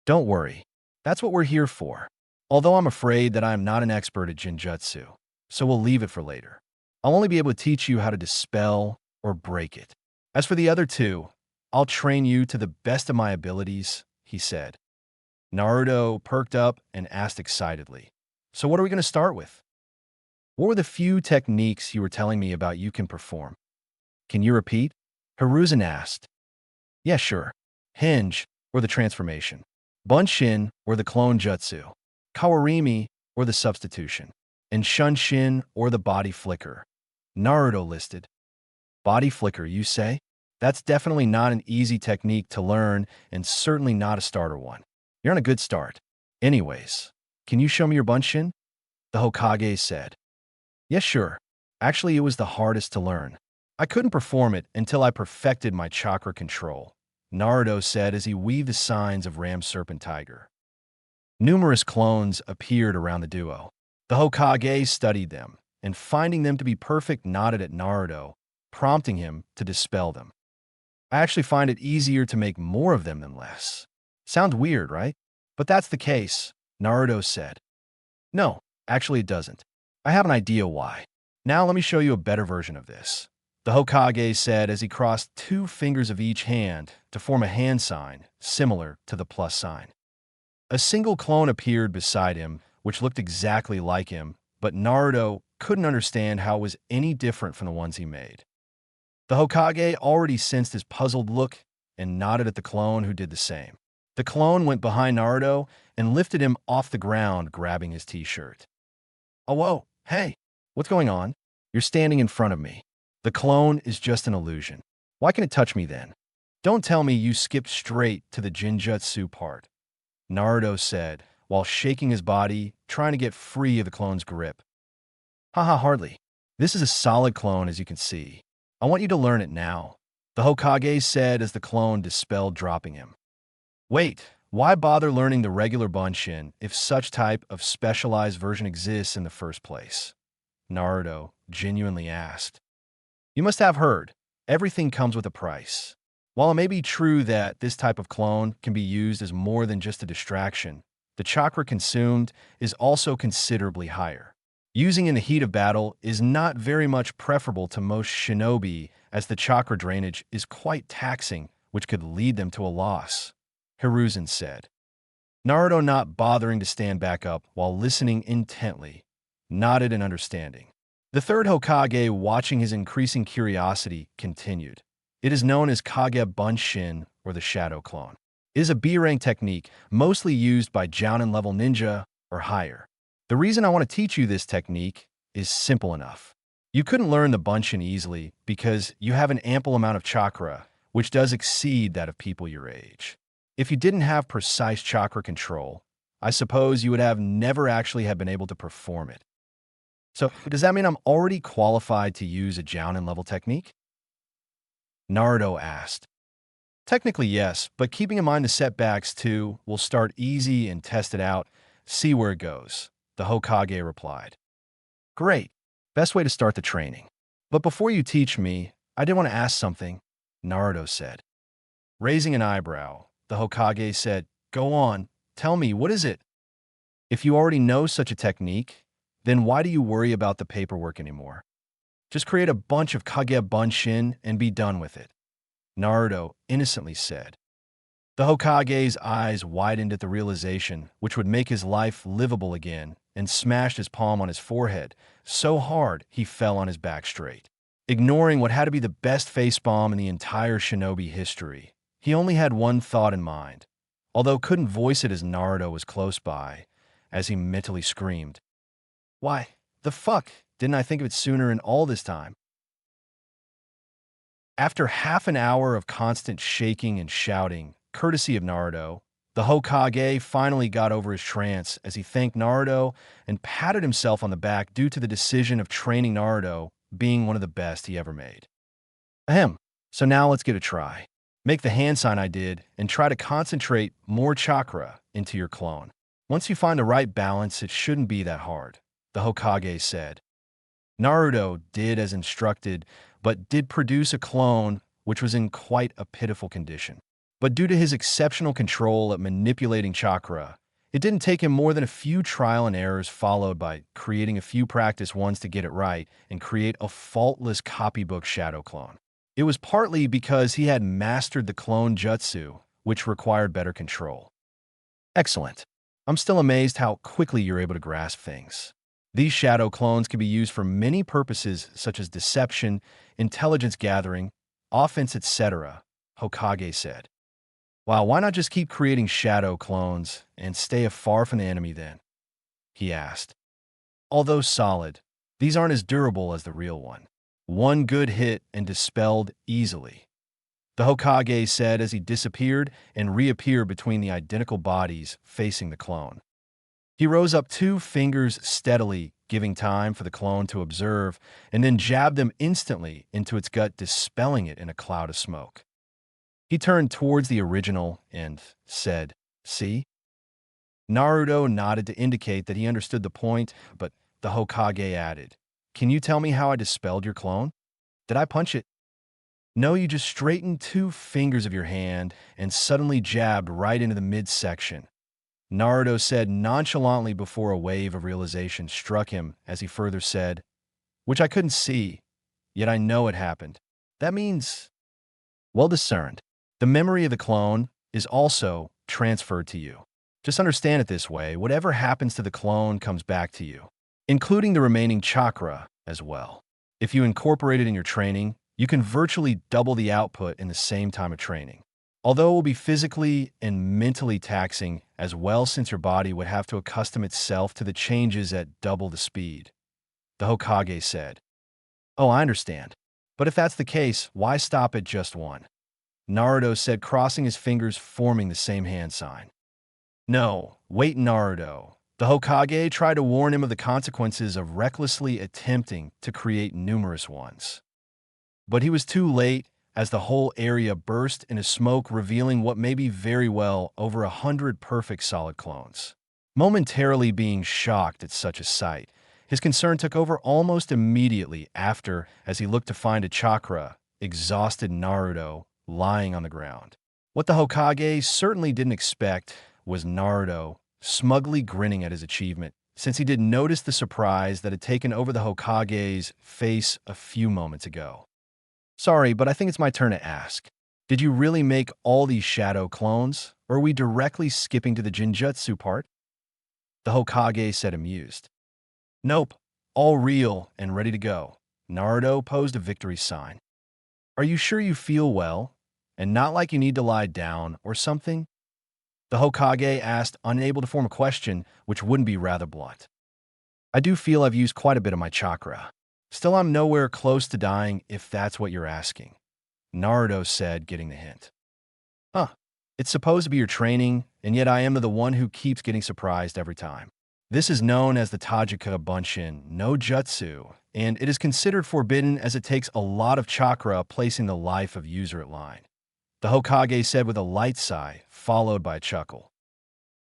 Don't worry, that's what we're here for. Although I'm afraid that I am not an expert at jinjutsu, so we'll leave it for later. I'll only be able to teach you how to dispel or break it. As for the other two, I'll train you to the best of my abilities, he said. Naruto perked up and asked excitedly, so what are we going to start with? What were the few techniques you were telling me about you can perform? Can you repeat? Hiruzen asked. Yeah, sure. Hinge, or the transformation. Bunshin, or the clone jutsu. Kawarimi, or the substitution. And Shunshin, or the body flicker. Naruto listed. Body flicker, you say? That's definitely not an easy technique to learn and certainly not a starter one. You're on a good start. Anyways, can you show me your Bunshin? The Hokage said. Yes, sure. Actually, it was the hardest to learn. I couldn't perform it until I perfected my chakra control, Naruto said as he weaved the signs of Ram Serpent Tiger. Numerous clones appeared around the duo. The Hokage studied them, and finding them to be perfect nodded at Naruto, prompting him to dispel them. I actually find it easier to make more of them than less. Sounds weird, right? But that's the case, Naruto said. No, actually it doesn't. I have an idea why. Now let me show you a better version of this, the Hokage said as he crossed two fingers of each hand to form a hand sign similar to the plus sign. A single clone appeared beside him, which looked exactly like him, but Naruto couldn't understand how it was any different from the ones he made. The Hokage already sensed his puzzled look and nodded at the clone who did the same. The clone went behind Naruto and lifted him off the ground, grabbing his t-shirt. Oh, whoa, hey, what's going on? You're standing in front of me. The clone is just an illusion. Why can it touch me then? Don't tell me you skipped straight to the jinjutsu part, Naruto said, while shaking his body, trying to get free of the clone's grip. Haha, hardly. This is a solid clone, as you can see. I want you to learn it now, the Hokage said as the clone dispelled, dropping him. Wait, why bother learning the regular Bunshin if such type of specialized version exists in the first place? Naruto genuinely asked. You must have heard, everything comes with a price. While it may be true that this type of clone can be used as more than just a distraction, the chakra consumed is also considerably higher. Using in the heat of battle is not very much preferable to most shinobi, as the chakra drainage is quite taxing, which could lead them to a loss, Hiruzen said. Naruto, not bothering to stand back up while listening intently, nodded in understanding. The third Hokage, watching his increasing curiosity, continued. It is known as Kage Bunshin, or the Shadow Clone. It is a B-rank technique, mostly used by Jounin-level ninja or higher. The reason I want to teach you this technique is simple enough. You couldn't learn the Bunshin easily because you have an ample amount of chakra, which does exceed that of people your age. If you didn't have precise chakra control, I suppose you would have never actually have been able to perform it. So, does that mean I'm already qualified to use a Jounin level technique? Naruto asked. Technically, yes, but keeping in mind the setbacks too, we'll start easy and test it out, see where it goes, the Hokage replied. Great. Best way to start the training. But before you teach me, I did want to ask something, Naruto said. Raising an eyebrow, the Hokage said, Go on, tell me, what is it? If you already know such a technique, then why do you worry about the paperwork anymore? Just create a bunch of Kage Bunshin and be done with it, Naruto innocently said. The Hokage's eyes widened at the realization which would make his life livable again and smashed his palm on his forehead so hard he fell on his back straight. Ignoring what had to be the best facepalm in the entire shinobi history, he only had one thought in mind, although couldn't voice it as Naruto was close by, as he mentally screamed, Why, the fuck, didn't I think of it sooner in all this time? After half an hour of constant shaking and shouting, courtesy of Naruto, the Hokage finally got over his trance as he thanked Naruto and patted himself on the back due to the decision of training Naruto being one of the best he ever made. Ahem. So now let's give it a try. Make the hand sign I did and try to concentrate more chakra into your clone. Once you find the right balance, it shouldn't be that hard, the Hokage said. Naruto did as instructed, but did produce a clone which was in quite a pitiful condition. But due to his exceptional control at manipulating chakra, it didn't take him more than a few trial and errors followed by creating a few practice ones to get it right and create a faultless copybook shadow clone. It was partly because he had mastered the clone jutsu, which required better control. Excellent. I'm still amazed how quickly you're able to grasp things. These shadow clones can be used for many purposes such as deception, intelligence gathering, offense, etc., Hokage said. Wow, why not just keep creating shadow clones and stay afar from the enemy then? He asked. Although solid, these aren't as durable as the real one. One good hit and dispelled easily, the Hokage said as he disappeared and reappeared between the identical bodies facing the clone. He rose up 2 fingers steadily, giving time for the clone to observe, and then jabbed them instantly into its gut, dispelling it in a cloud of smoke. He turned towards the original and said, See? Naruto nodded to indicate that he understood the point, but the Hokage added, Can you tell me how I dispelled your clone? Did I punch it? No, you just straightened 2 fingers of your hand and suddenly jabbed right into the midsection, Naruto said nonchalantly before a wave of realization struck him as he further said, Which I couldn't see, yet I know it happened. That means, well discerned. The memory of the clone is also transferred to you. Just understand it this way, whatever happens to the clone comes back to you, including the remaining chakra as well. If you incorporate it in your training, you can virtually double the output in the same time of training. Although it will be physically and mentally taxing as well since your body would have to accustom itself to the changes at double the speed, the Hokage said. Oh, I understand. But if that's the case, why stop at just 1? Naruto said, crossing his fingers, forming the same hand sign. No, wait, Naruto. The Hokage tried to warn him of the consequences of recklessly attempting to create numerous ones. But he was too late, as the whole area burst into smoke, revealing what may be very well over 100 perfect solid clones. Momentarily being shocked at such a sight, his concern took over almost immediately after as he looked to find a chakra, exhausted Naruto lying on the ground. What the Hokage certainly didn't expect was Naruto smugly grinning at his achievement, since he didn't notice the surprise that had taken over the Hokage's face a few moments ago. Sorry, but I think it's my turn to ask. Did you really make all these shadow clones, or are we directly skipping to the Jinjutsu part? The Hokage said, amused. Nope, all real and ready to go. Naruto posed a victory sign. Are you sure you feel well, and not like you need to lie down or something? The Hokage asked, unable to form a question which wouldn't be rather blunt. I do feel I've used quite a bit of my chakra. Still, I'm nowhere close to dying if that's what you're asking, Naruto said, getting the hint. Huh. It's supposed to be your training, and yet I am the one who keeps getting surprised every time. This is known as the Tajika Bunshin no Jutsu, and it is considered forbidden as it takes a lot of chakra, placing the life of user at line. The Hokage said with a light sigh, followed by a chuckle.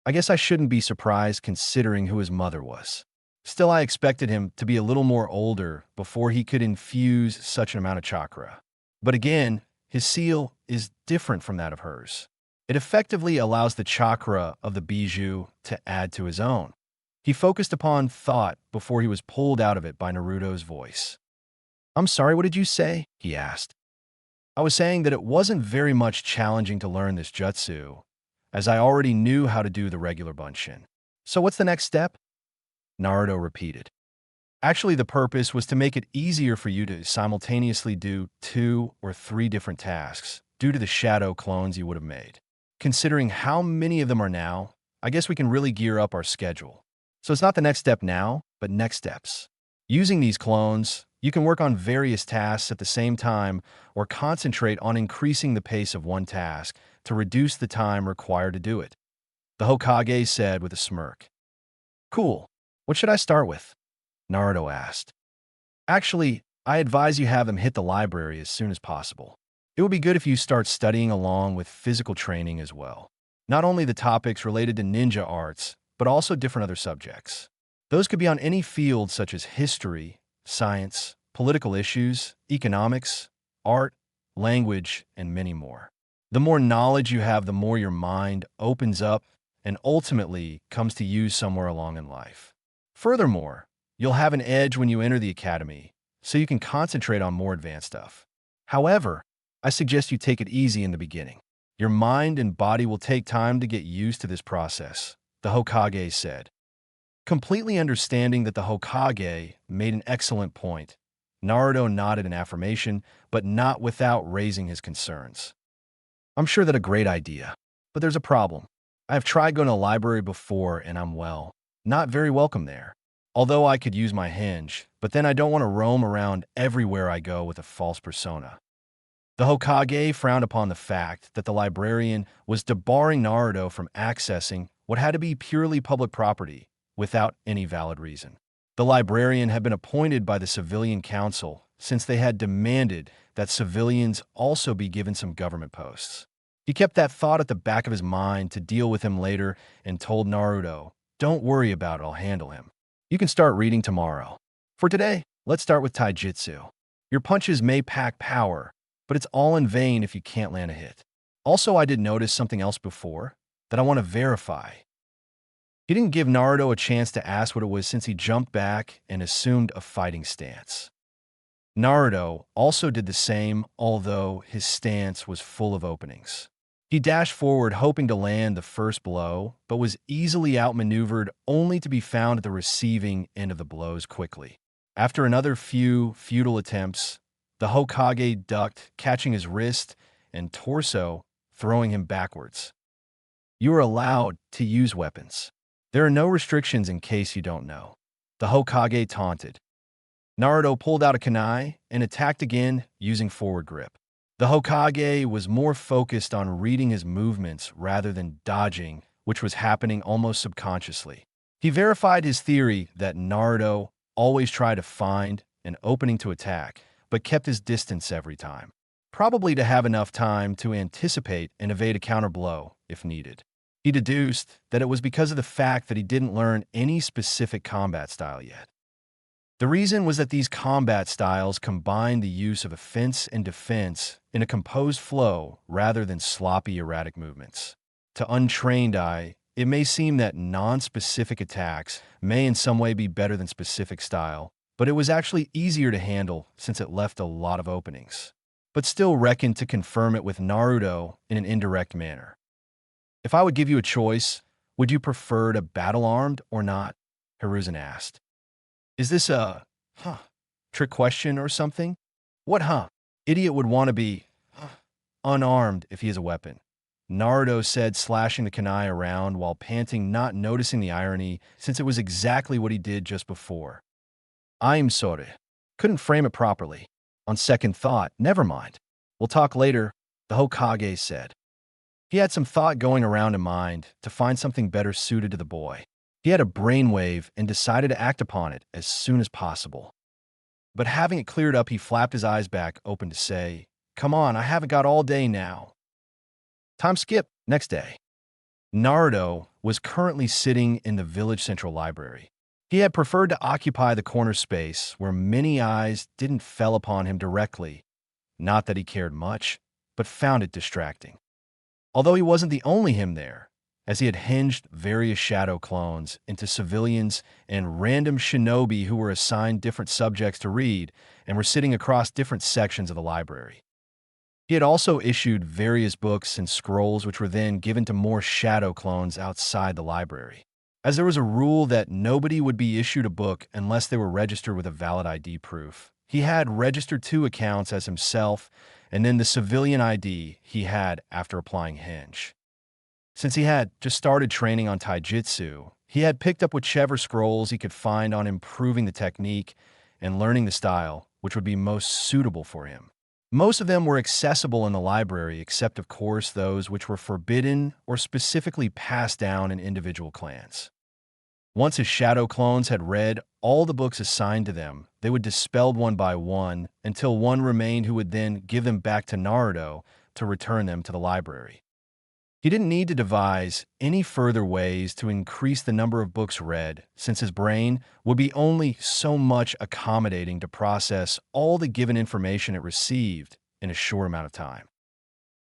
I guess I shouldn't be surprised considering who his mother was. Still, I expected him to be a little more older before he could infuse such an amount of chakra. But again, his seal is different from that of hers. It effectively allows the chakra of the bijou to add to his own. He focused upon thought before he was pulled out of it by Naruto's voice. I'm sorry, what did you say? He asked. I was saying that it wasn't very much challenging to learn this jutsu, as I already knew how to do the regular bunshin. So what's the next step? Naruto repeated. Actually, the purpose was to make it easier for you to simultaneously do 2 or 3 different tasks due to the shadow clones you would have made. Considering how many of them are now, I guess we can really gear up our schedule. So it's not the next step now, but next steps. Using these clones, you can work on various tasks at the same time or concentrate on increasing the pace of one task to reduce the time required to do it, the Hokage said with a smirk. Cool. What should I start with? Naruto asked. Actually, I advise you have him hit the library as soon as possible. It would be good if you start studying along with physical training as well. Not only the topics related to ninja arts, but also different other subjects. Those could be on any field such as history, science, political issues, economics, art, language, and many more. The more knowledge you have, the more your mind opens up and ultimately comes to use somewhere along in life. Furthermore, you'll have an edge when you enter the academy, so you can concentrate on more advanced stuff. However, I suggest you take it easy in the beginning. Your mind and body will take time to get used to this process, the Hokage said. Completely understanding that the Hokage made an excellent point, Naruto nodded in affirmation, but not without raising his concerns. I'm sure that's a great idea, but there's a problem. I have tried going to the library before and I'm, well, not very welcome there. Although I could use my hinge, but then I don't want to roam around everywhere I go with a false persona. The Hokage frowned upon the fact that the librarian was debarring Naruto from accessing what had to be purely public property without any valid reason. The librarian had been appointed by the civilian council since they had demanded that civilians also be given some government posts. He kept that thought at the back of his mind to deal with him later and told Naruto, "Don't worry about it, I'll handle him. You can start reading tomorrow. For today, let's start with taijutsu. Your punches may pack power, but it's all in vain if you can't land a hit. Also, I did notice something else before that I want to verify." He didn't give Naruto a chance to ask what it was since he jumped back and assumed a fighting stance. Naruto also did the same, although his stance was full of openings. He dashed forward hoping to land the first blow, but was easily outmaneuvered only to be found at the receiving end of the blows quickly. After another few futile attempts, the Hokage ducked, catching his wrist and torso, throwing him backwards. You are allowed to use weapons. There are no restrictions in case you don't know, the Hokage taunted. Naruto pulled out a kunai and attacked again using forward grip. The Hokage was more focused on reading his movements rather than dodging, which was happening almost subconsciously. He verified his theory that Naruto always tried to find an opening to attack, but kept his distance every time, probably to have enough time to anticipate and evade a counterblow if needed. He deduced that it was because of the fact that he didn't learn any specific combat style yet. The reason was that these combat styles combined the use of offense and defense in a composed flow rather than sloppy, erratic movements. To untrained eye, it may seem that non-specific attacks may in some way be better than specific style, but it was actually easier to handle since it left a lot of openings, but still reckoned to confirm it with Naruto in an indirect manner. If I would give you a choice, would you prefer to battle armed or not? Hiruzen asked. Is this a, trick question or something? What, Idiot would want to be, unarmed if he has a weapon. Naruto said, slashing the kunai around while panting, not noticing the irony since it was exactly what he did just before. I'm sorry. Couldn't frame it properly. On second thought, never mind. We'll talk later, the Hokage said. He had some thought going around in mind to find something better suited to the boy. He had a brainwave and decided to act upon it as soon as possible. But having it cleared up, he flapped his eyes back open to say, "Come on, I haven't got all day now." Time skip, next day. Naruto was currently sitting in the village central library. He had preferred to occupy the corner space where many eyes didn't fell upon him directly. Not that he cared much, but found it distracting. Although he wasn't the only him there, as he had hinged various shadow clones into civilians and random shinobi who were assigned different subjects to read and were sitting across different sections of the library. He had also issued various books and scrolls which were then given to more shadow clones outside the library, as there was a rule that nobody would be issued a book unless they were registered with a valid ID proof. He had registered 2 accounts as himself, and then the civilian ID he had after applying Hinge. Since he had just started training on taijutsu, he had picked up whichever scrolls he could find on improving the technique and learning the style which would be most suitable for him. Most of them were accessible in the library, except of course those which were forbidden or specifically passed down in individual clans. Once his shadow clones had read all the books assigned to them, they would dispel one by one until one remained, who would then give them back to Naruto to return them to the library. He didn't need to devise any further ways to increase the number of books read, since his brain would be only so much accommodating to process all the given information it received in a short amount of time.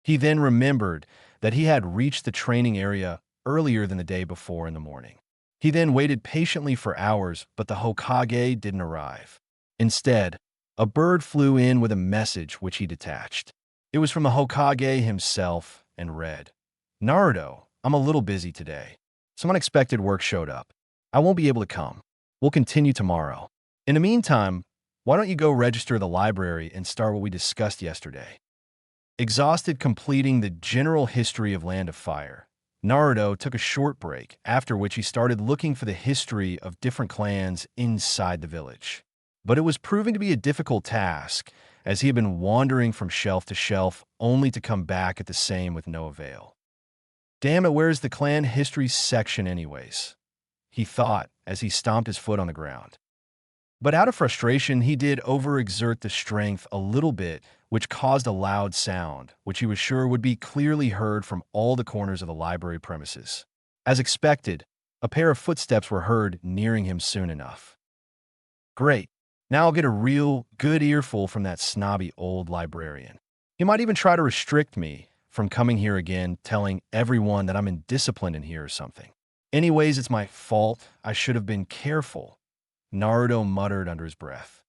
He then remembered that he had reached the training area earlier than the day before in the morning. He then waited patiently for hours, but the Hokage didn't arrive. Instead, a bird flew in with a message which he detached. It was from the Hokage himself and read, "Naruto, I'm a little busy today. Some unexpected work showed up. I won't be able to come. We'll continue tomorrow. In the meantime, why don't you go register the library and start what we discussed yesterday?" Exhausted completing the general history of Land of Fire, Naruto took a short break, after which he started looking for the history of different clans inside the village. But it was proving to be a difficult task, as he had been wandering from shelf to shelf only to come back at the same with no avail. Damn it, where's the clan history section anyways? He thought as he stomped his foot on the ground. But out of frustration, he did overexert the strength a little bit, which caused a loud sound, which he was sure would be clearly heard from all the corners of the library premises. As expected, a pair of footsteps were heard nearing him soon enough. Great. Now I'll get a real good earful from that snobby old librarian. He might even try to restrict me from coming here again, telling everyone that I'm indisciplined in here or something. Anyways, it's my fault. I should have been careful, Naruto muttered under his breath.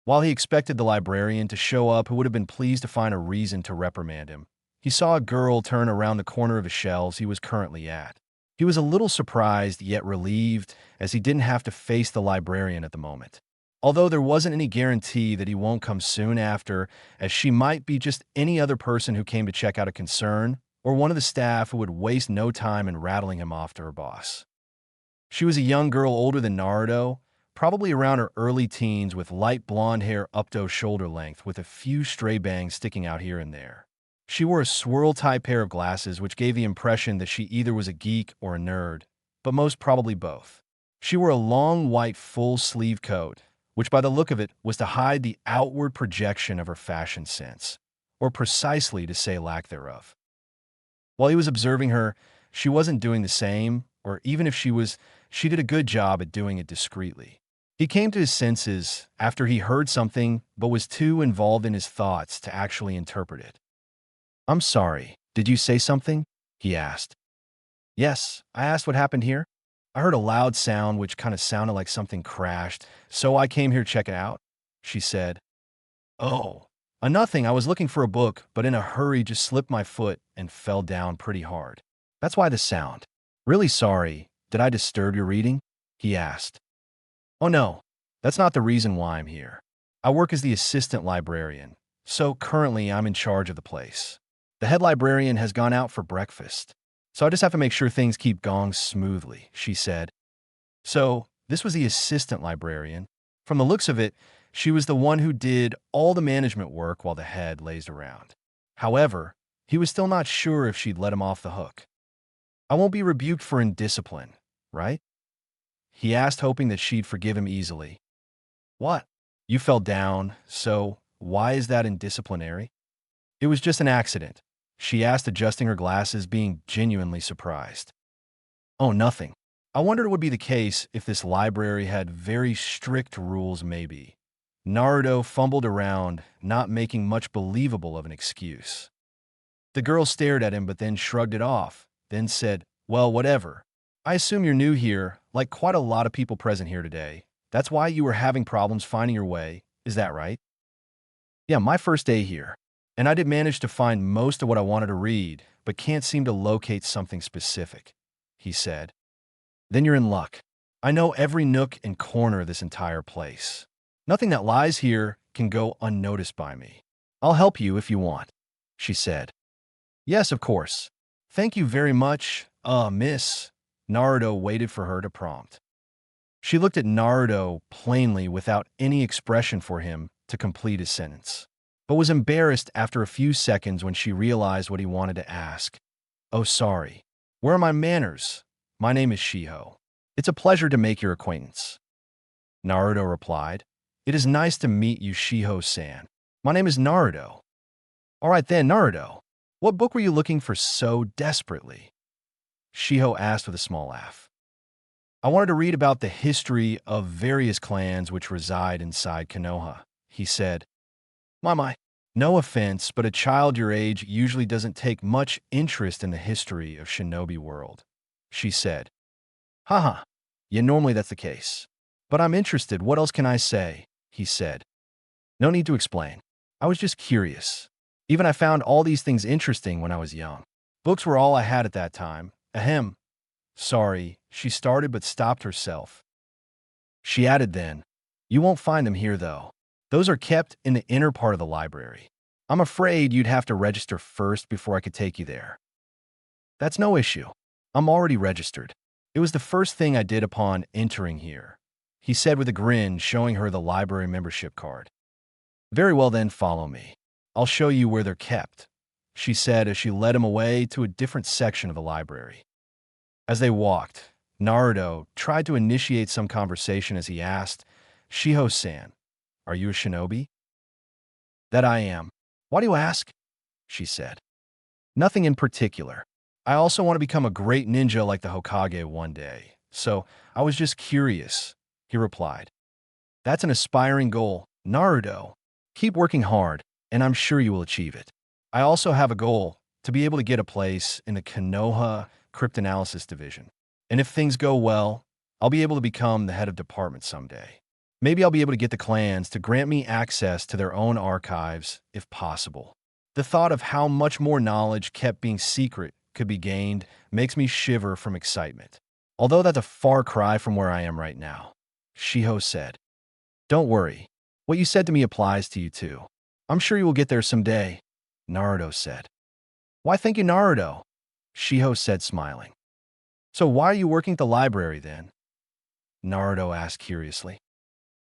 While he expected the librarian to show up, who would have been pleased to find a reason to reprimand him, he saw a girl turn around the corner of the shelves he was currently at. He was a little surprised yet relieved, as he didn't have to face the librarian at the moment. Although there wasn't any guarantee that he won't come soon after, as she might be just any other person who came to check out a concern, or one of the staff who would waste no time in rattling him off to her boss. She was a young girl older than Naruto, probably around her early teens, with light blonde hair up to shoulder length with a few stray bangs sticking out here and there. She wore a swirl-tie pair of glasses which gave the impression that she either was a geek or a nerd, but most probably both. She wore a long white full-sleeve coat, which by the look of it was to hide the outward projection of her fashion sense, or precisely to say lack thereof. While he was observing her, she wasn't doing the same, or even if she was, she did a good job at doing it discreetly. He came to his senses after he heard something, but was too involved in his thoughts to actually interpret it. "I'm sorry, did you say something?" he asked. "Yes, I asked what happened here. I heard a loud sound which kind of sounded like something crashed, so I came here to check it out," she said. "Oh, nothing. I was looking for a book, but in a hurry just slipped my foot and fell down pretty hard. That's why the sound. Really sorry. Did I disturb your reading?" he asked. "Oh no, that's not the reason why I'm here. I work as the assistant librarian, so currently I'm in charge of the place. The head librarian has gone out for breakfast, so I just have to make sure things keep going smoothly, she said. So, this was the assistant librarian. From the looks of it, she was the one who did all the management work while the head lazed around. However, he was still not sure if she'd let him off the hook. I won't be rebuked for indiscipline, right? He asked, hoping that she'd forgive him easily. What? You fell down, so why is that indisciplinary? It was just an accident, she asked, adjusting her glasses, being genuinely surprised. Oh, nothing. I wondered it would be the case if this library had very strict rules, maybe. Naruto fumbled around, not making much believable of an excuse. The girl stared at him but then shrugged it off, then said, well, whatever. I assume you're new here, like quite a lot of people present here today. That's why you were having problems finding your way, is that right? Yeah, my first day here. And I did manage to find most of what I wanted to read, but can't seem to locate something specific, he said. Then you're in luck. I know every nook and corner of this entire place. Nothing that lies here can go unnoticed by me. I'll help you if you want, she said. Yes, of course. Thank you very much, miss. Naruto waited for her to prompt. She looked at Naruto plainly without any expression for him to complete his sentence, but was embarrassed after a few seconds when she realized what he wanted to ask. Oh, sorry. Where are my manners? My name is Shiho. It's a pleasure to make your acquaintance. Naruto replied. It is nice to meet you, Shiho-san. My name is Naruto. All right then, Naruto. What book were you looking for so desperately? Shiho asked with a small laugh. I wanted to read about the history of various clans which reside inside Konoha, he said. My. No offense, but a child your age usually doesn't take much interest in the history of shinobi world, she said. Haha. Yeah, normally that's the case. But I'm interested. What else can I say? He said. No need to explain. I was just curious. Even I found all these things interesting when I was young. Books were all I had at that time. Ahem. Sorry, she started but stopped herself. She added then, you won't find them here though. Those are kept in the inner part of the library. I'm afraid you'd have to register first before I could take you there. That's no issue. I'm already registered. It was the first thing I did upon entering here, he said with a grin, showing her the library membership card. Very well then, follow me. I'll show you where they're kept, she said as she led him away to a different section of the library. As they walked, Naruto tried to initiate some conversation as he asked, Shiho-san, are you a shinobi? That I am. Why do you ask? She said. Nothing in particular. I also want to become a great ninja like the Hokage one day, so I was just curious, he replied. That's an aspiring goal, Naruto. Keep working hard, and I'm sure you will achieve it. I also have a goal, to be able to get a place in the Konoha Cryptanalysis Division. And if things go well, I'll be able to become the head of department someday. Maybe I'll be able to get the clans to grant me access to their own archives, if possible. The thought of how much more knowledge kept being secret could be gained makes me shiver from excitement. Although that's a far cry from where I am right now, Shiho said. Don't worry. What you said to me applies to you too. I'm sure you will get there someday, Naruto said. Why thank you, Naruto? Shiho said, smiling. So why are you working at the library then? Naruto asked curiously.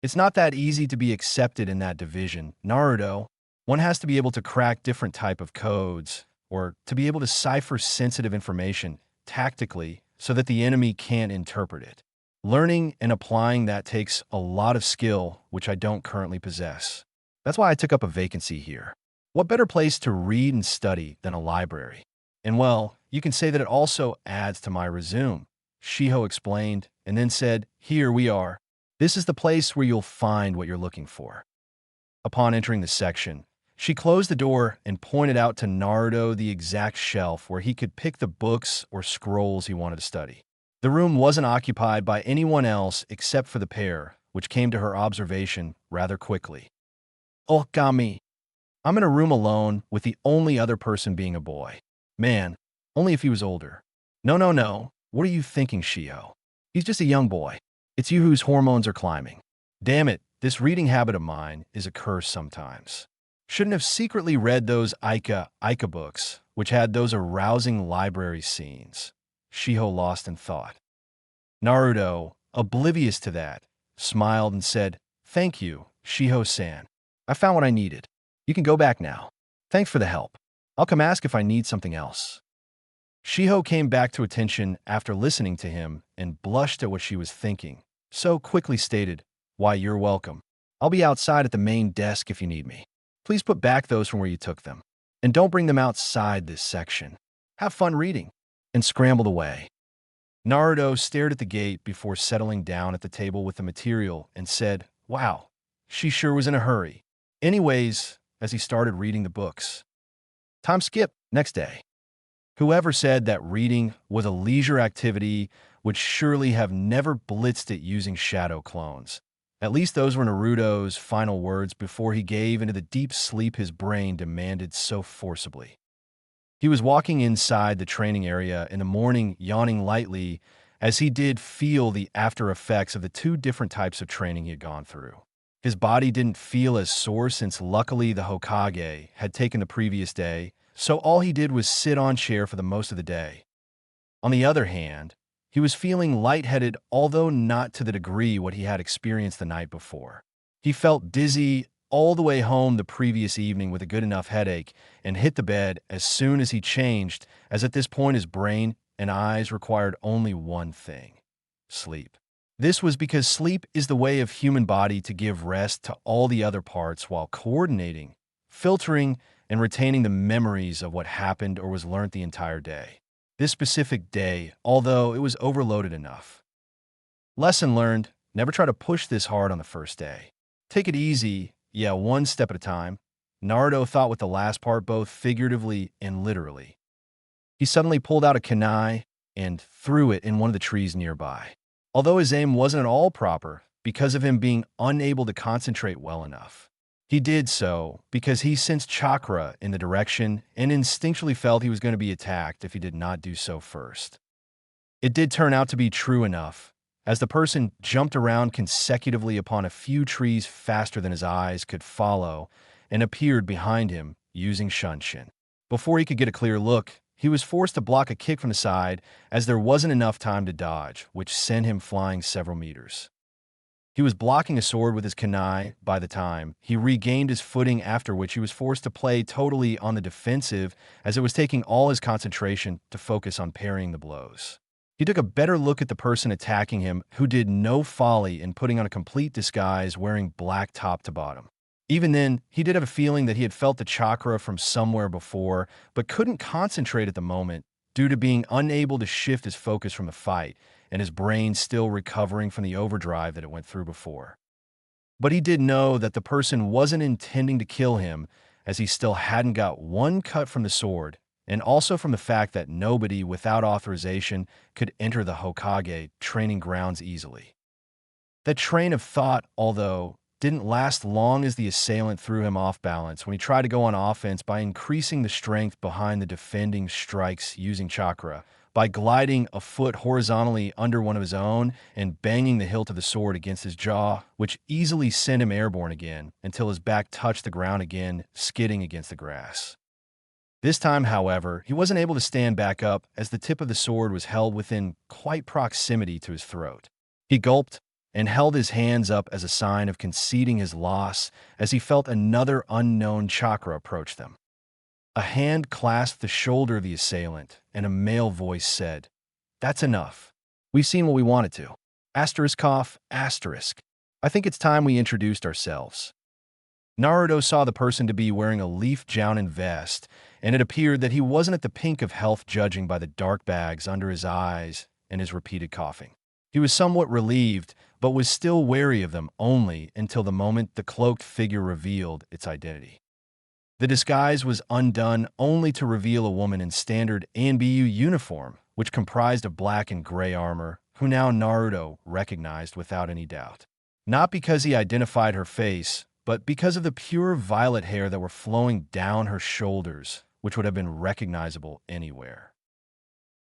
It's not that easy to be accepted in that division, Naruto. One has to be able to crack different type of codes, or to be able to cipher sensitive information tactically so that the enemy can't interpret it. Learning and applying that takes a lot of skill, which I don't currently possess. That's why I took up a vacancy here. What better place to read and study than a library? And well, you can say that it also adds to my resume, Shiho explained, and then said, here we are. This is the place where you'll find what you're looking for. Upon entering the section, she closed the door and pointed out to Naruto the exact shelf where he could pick the books or scrolls he wanted to study. The room wasn't occupied by anyone else except for the pair, which came to her observation rather quickly. Oh, Gami. I'm in a room alone with the only other person being a boy. Man, only if he was older. No. What are you thinking, Shiho? He's just a young boy. It's you whose hormones are climbing. Damn it, this reading habit of mine is a curse sometimes. Shouldn't have secretly read those Ika books, which had those arousing library scenes. Shiho lost in thought. Naruto, oblivious to that, smiled and said, "Thank you, Shiho-san. I found what I needed. You can go back now. Thanks for the help. I'll come ask if I need something else." Shiho came back to attention after listening to him and blushed at what she was thinking, so quickly stated, "Why, you're welcome. I'll be outside at the main desk if you need me. Please put back those from where you took them. And don't bring them outside this section. Have fun reading." And scrambled away. Naruto stared at the gate before settling down at the table with the material and said, "Wow, she sure was in a hurry." Anyways, as he started reading the books. Time skip, next day. Whoever said that reading was a leisure activity would surely have never blitzed it using shadow clones. At least those were Naruto's final words before he gave into the deep sleep his brain demanded so forcibly. He was walking inside the training area in the morning, yawning lightly, as he did feel the after effects of the two different types of training he had gone through. His body didn't feel as sore since luckily the Hokage had taken the previous day, so all he did was sit on chair for the most of the day. On the other hand, he was feeling lightheaded, although not to the degree what he had experienced the night before. He felt dizzy all the way home the previous evening with a good enough headache and hit the bed as soon as he changed, as at this point his brain and eyes required only one thing: sleep. This was because sleep is the way of human body to give rest to all the other parts while coordinating, filtering, and retaining the memories of what happened or was learnt the entire day. This specific day, although it was overloaded enough. Lesson learned: never try to push this hard on the first day. Take it easy, yeah, one step at a time. Naruto thought with the last part both figuratively and literally. He suddenly pulled out a kunai and threw it in one of the trees nearby. Although his aim wasn't at all proper because of him being unable to concentrate well enough. He did so because he sensed chakra in the direction and instinctually felt he was going to be attacked if he did not do so first. It did turn out to be true enough, as the person jumped around consecutively upon a few trees faster than his eyes could follow and appeared behind him using Shunshin. Before he could get a clear look, he was forced to block a kick from the side as there wasn't enough time to dodge, which sent him flying several meters. He was blocking a sword with his kunai by the time he regained his footing, after which he was forced to play totally on the defensive as it was taking all his concentration to focus on parrying the blows. He took a better look at the person attacking him, who did no folly in putting on a complete disguise wearing black top to bottom. Even then, he did have a feeling that he had felt the chakra from somewhere before, but couldn't concentrate at the moment due to being unable to shift his focus from the fight, and his brain still recovering from the overdrive that it went through before. But he did know that the person wasn't intending to kill him, as he still hadn't got one cut from the sword, and also from the fact that nobody without authorization could enter the Hokage training grounds easily. That train of thought, although, didn't last long as the assailant threw him off balance when he tried to go on offense by increasing the strength behind the defending strikes using chakra, by gliding a foot horizontally under one of his own and banging the hilt of the sword against his jaw, which easily sent him airborne again until his back touched the ground again, skidding against the grass. This time, however, he wasn't able to stand back up as the tip of the sword was held within quite proximity to his throat. He gulped and held his hands up as a sign of conceding his loss as he felt another unknown chakra approach them. A hand clasped the shoulder of the assailant, and a male voice said, "That's enough. We've seen what we wanted to. Asterisk cough, asterisk. I think it's time we introduced ourselves." Naruto saw the person to be wearing a leaf jounin vest, and it appeared that he wasn't at the pink of health, judging by the dark bags under his eyes and his repeated coughing. He was somewhat relieved, but was still wary of them only until the moment the cloaked figure revealed its identity. The disguise was undone only to reveal a woman in standard ANBU uniform, which comprised of black and gray armor, who now Naruto recognized without any doubt. Not because he identified her face, but because of the pure violet hair that were flowing down her shoulders, which would have been recognizable anywhere.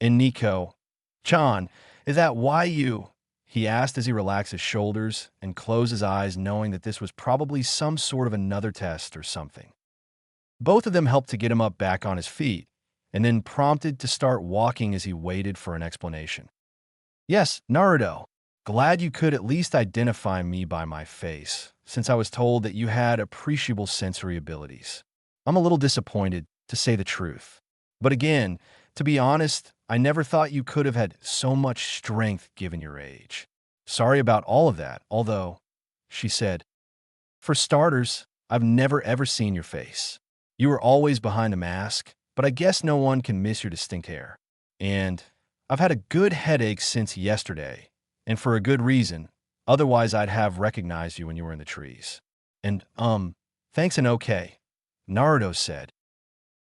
"And Nico-chan, is that why you?" he asked as he relaxed his shoulders and closed his eyes, knowing that this was probably some sort of another test or something. Both of them helped to get him up back on his feet, and then prompted to start walking as he waited for an explanation. Yes, Naruto. Glad you could at least identify me by my face, since I was told that you had appreciable sensory abilities. I'm a little disappointed, to say the truth. But again, to be honest, I never thought you could have had so much strength given your age. Sorry about all of that, although, she said, for starters, I've never ever seen your face. You were always behind a mask, but I guess no one can miss your distinct hair. And I've had a good headache since yesterday, and for a good reason. Otherwise, I'd have recognized you when you were in the trees. And, thanks and okay, Naruto said.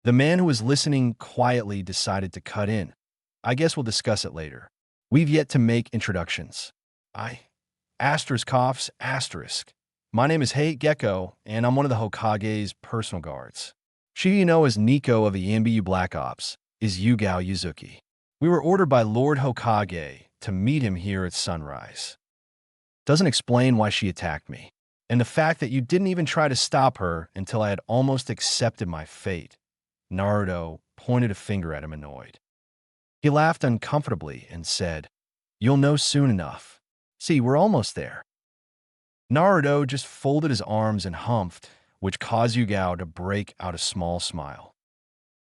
The man who was listening quietly decided to cut in. I guess we'll discuss it later. We've yet to make introductions. Asterisk coughs, asterisk. My name is Hate Gecko, and I'm one of the Hokage's personal guards. She you know as Nico of the MBU Black Ops is Yugao Yuzuki. We were ordered by Lord Hokage to meet him here at sunrise. Doesn't explain why she attacked me. And the fact that you didn't even try to stop her until I had almost accepted my fate. Naruto pointed a finger at him, annoyed. He laughed uncomfortably and said, You'll know soon enough. See, we're almost there. Naruto just folded his arms and humphed, which caused Yugao to break out a small smile.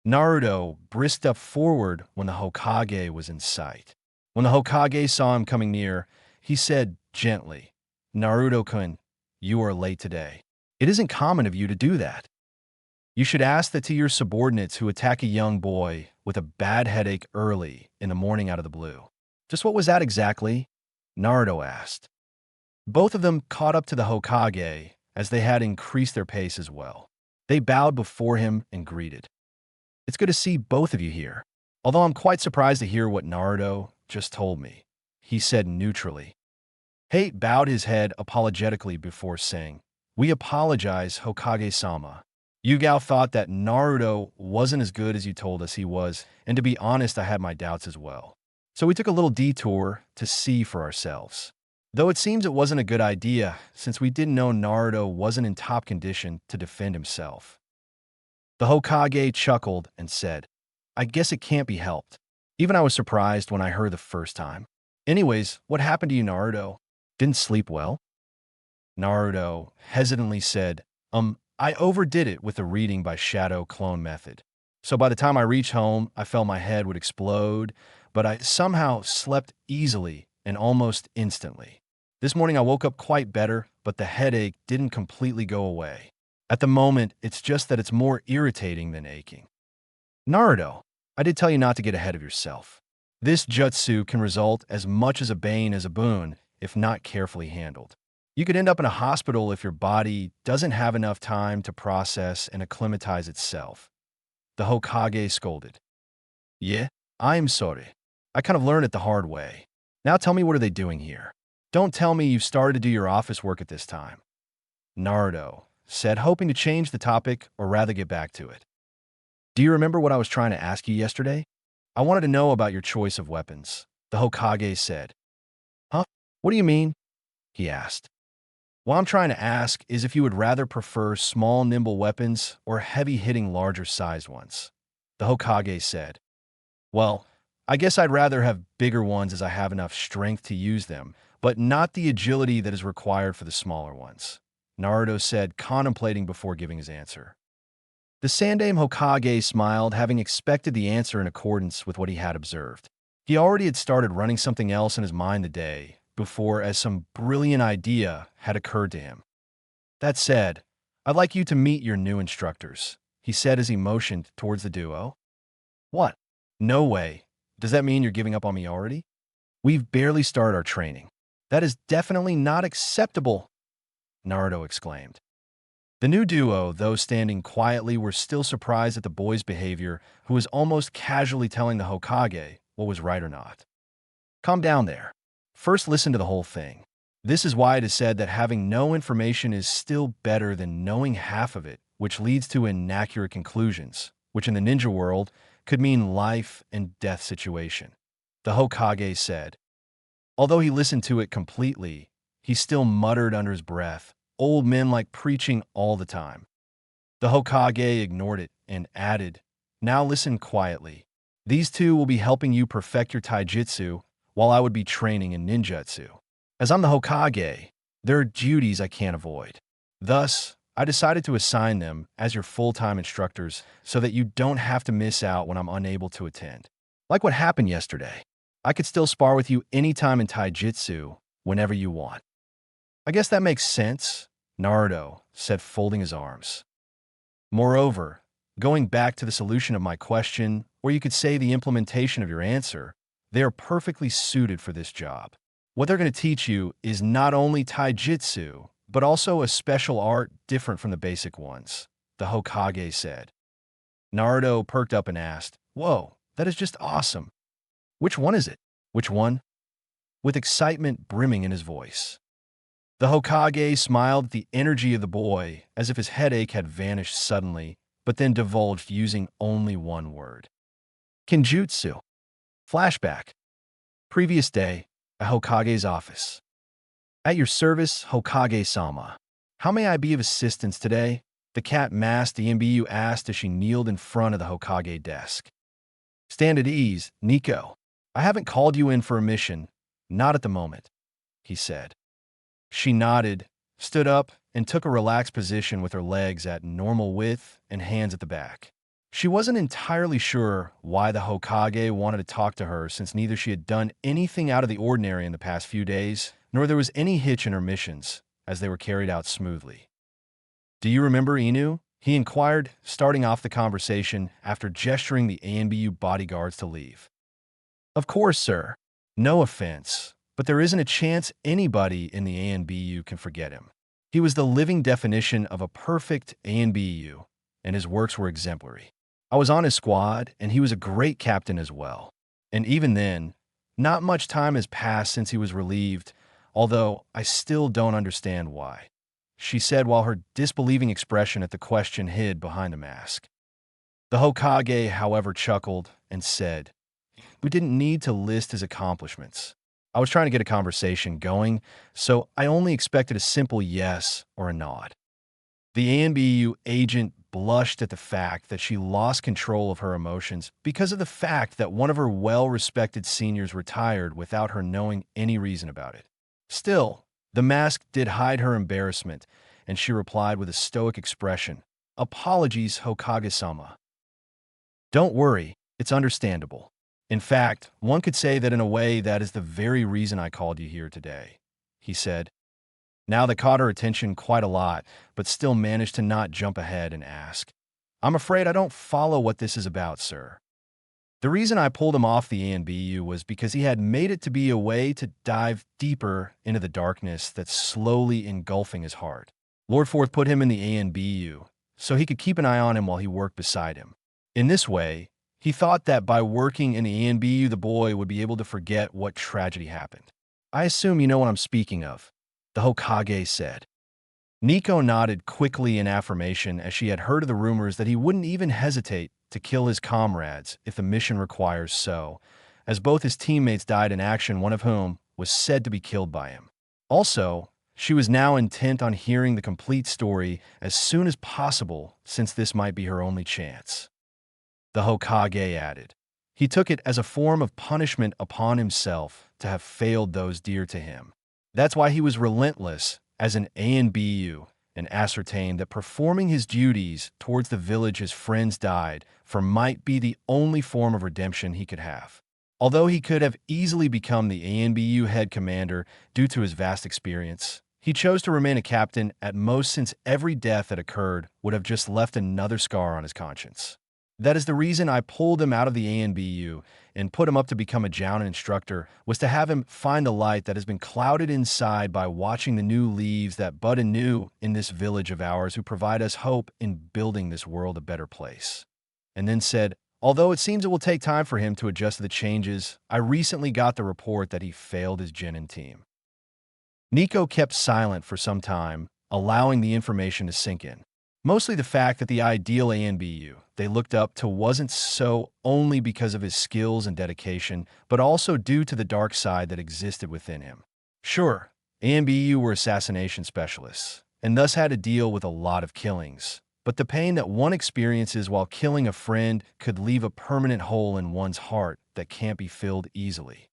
Naruto brisked up forward when the Hokage was in sight. When the Hokage saw him coming near, he said gently, Naruto-kun, you are late today. It isn't common of you to do that. You should ask that to your subordinates who attack a young boy with a bad headache early in the morning out of the blue. Just what was that exactly? Naruto asked. Both of them caught up to the Hokage as they had increased their pace as well. They bowed before him and greeted. It's good to see both of you here. Although I'm quite surprised to hear what Naruto just told me, he said neutrally. Hate bowed his head apologetically before saying, We apologize, Hokage-sama. Yugao thought that Naruto wasn't as good as you told us he was, and to be honest, I had my doubts as well. So we took a little detour to see for ourselves. Though it seems it wasn't a good idea, since we didn't know Naruto wasn't in top condition to defend himself. The Hokage chuckled and said, I guess it can't be helped. Even I was surprised when I heard the first time. Anyways, what happened to you, Naruto? Didn't sleep well? Naruto hesitantly said, I overdid it with the reading by shadow clone method. So by the time I reached home, I felt my head would explode, but I somehow slept easily and almost instantly. This morning I woke up quite better, but the headache didn't completely go away. At the moment, it's just that it's more irritating than aching. Naruto, I did tell you not to get ahead of yourself. This jutsu can result as much as a bane as a boon if not carefully handled. You could end up in a hospital if your body doesn't have enough time to process and acclimatize itself. The Hokage scolded. Yeah, I'm sorry. I kind of learned it the hard way. Now tell me, what are they doing here? Don't tell me you've started to do your office work at this time. Naruto said, hoping to change the topic or rather get back to it. Do you remember what I was trying to ask you yesterday? I wanted to know about your choice of weapons, the Hokage said. Huh? What do you mean? He asked. What I'm trying to ask is if you would rather prefer small, nimble weapons or heavy-hitting, larger-sized ones. The Hokage said. Well, I guess I'd rather have bigger ones as I have enough strength to use them, but not the agility that is required for the smaller ones, Naruto said, contemplating before giving his answer. The Sandaime Hokage smiled, having expected the answer in accordance with what he had observed. He already had started running something else in his mind the day before, as some brilliant idea had occurred to him. That said, I'd like you to meet your new instructors, he said as he motioned towards the duo. What? No way. Does that mean you're giving up on me already? We've barely started our training. That is definitely not acceptable, Naruto exclaimed. The new duo, though standing quietly, were still surprised at the boy's behavior, who was almost casually telling the Hokage what was right or not. Calm down there. First, listen to the whole thing. This is why it is said that having no information is still better than knowing half of it, which leads to inaccurate conclusions, which in the ninja world could mean life and death situation, the Hokage said. Although he listened to it completely, he still muttered under his breath, old men like preaching all the time. The Hokage ignored it and added, Now listen quietly. These two will be helping you perfect your taijutsu, while I would be training in ninjutsu. As I'm the Hokage, there are duties I can't avoid. Thus, I decided to assign them as your full-time instructors so that you don't have to miss out when I'm unable to attend. Like what happened yesterday. I could still spar with you anytime in taijutsu, whenever you want. I guess that makes sense, Naruto said, folding his arms. Moreover, going back to the solution of my question, or you could say the implementation of your answer, they are perfectly suited for this job. What they're going to teach you is not only taijutsu, but also a special art different from the basic ones, the Hokage said. Naruto perked up and asked, "Whoa, that is just awesome. Which one is it?" "Which one?" with excitement brimming in his voice. The Hokage smiled at the energy of the boy as if his headache had vanished suddenly, but then divulged using only one word. Kinjutsu. Flashback. Previous day, at Hokage's office. At your service, Hokage-sama. How may I be of assistance today? The cat-masked EMBU asked as she kneeled in front of the Hokage desk. Stand at ease, Nico. I haven't called you in for a mission. Not at the moment, he said. She nodded, stood up, and took a relaxed position with her legs at normal width and hands at the back. She wasn't entirely sure why the Hokage wanted to talk to her, since neither she had done anything out of the ordinary in the past few days, nor there was any hitch in her missions, as they were carried out smoothly. Do you remember Inu? He inquired, starting off the conversation after gesturing the ANBU bodyguards to leave. Of course, sir. No offense, but there isn't a chance anybody in the ANBU can forget him. He was the living definition of a perfect ANBU, and his works were exemplary. I was on his squad, and he was a great captain as well. And even then, not much time has passed since he was relieved, although I still don't understand why, she said while her disbelieving expression at the question hid behind the mask. The Hokage, however, chuckled and said, "We didn't need to list his accomplishments. I was trying to get a conversation going, so I only expected a simple yes or a nod." The ANBU agent blushed at the fact that she lost control of her emotions because of the fact that one of her well-respected seniors retired without her knowing any reason about it. Still, the mask did hide her embarrassment, and she replied with a stoic expression, "Apologies, Hokage-sama." Don't worry, it's understandable. In fact, one could say that in a way that is the very reason I called you here today, he said. Now that caught her attention quite a lot, but still managed to not jump ahead and ask, "I'm afraid I don't follow what this is about, sir." The reason I pulled him off the ANBU was because he had made it to be a way to dive deeper into the darkness that's slowly engulfing his heart. Lord Forth put him in the ANBU so he could keep an eye on him while he worked beside him. In this way, he thought that by working in the ANBU, the boy would be able to forget what tragedy happened. I assume you know what I'm speaking of, the Hokage said. Nico nodded quickly in affirmation as she had heard of the rumors that he wouldn't even hesitate to kill his comrades if the mission requires so, as both his teammates died in action, one of whom was said to be killed by him. Also, she was now intent on hearing the complete story as soon as possible, since this might be her only chance. The Hokage added. He took it as a form of punishment upon himself to have failed those dear to him. That's why he was relentless as an ANBU and ascertained that performing his duties towards the village his friends died for might be the only form of redemption he could have. Although he could have easily become the ANBU head commander due to his vast experience, he chose to remain a captain at most, since every death that occurred would have just left another scar on his conscience. That is the reason I pulled him out of the ANBU and put him up to become a Jounin instructor, was to have him find the light that has been clouded inside by watching the new leaves that bud anew in this village of ours, who provide us hope in building this world a better place. And then said, although it seems it will take time for him to adjust to the changes, I recently got the report that he failed his Genin team. Nico kept silent for some time, allowing the information to sink in. Mostly the fact that the ideal ANBU they looked up to wasn't so only because of his skills and dedication, but also due to the dark side that existed within him. Sure, ANBU were assassination specialists, and thus had to deal with a lot of killings, but the pain that one experiences while killing a friend could leave a permanent hole in one's heart that can't be filled easily.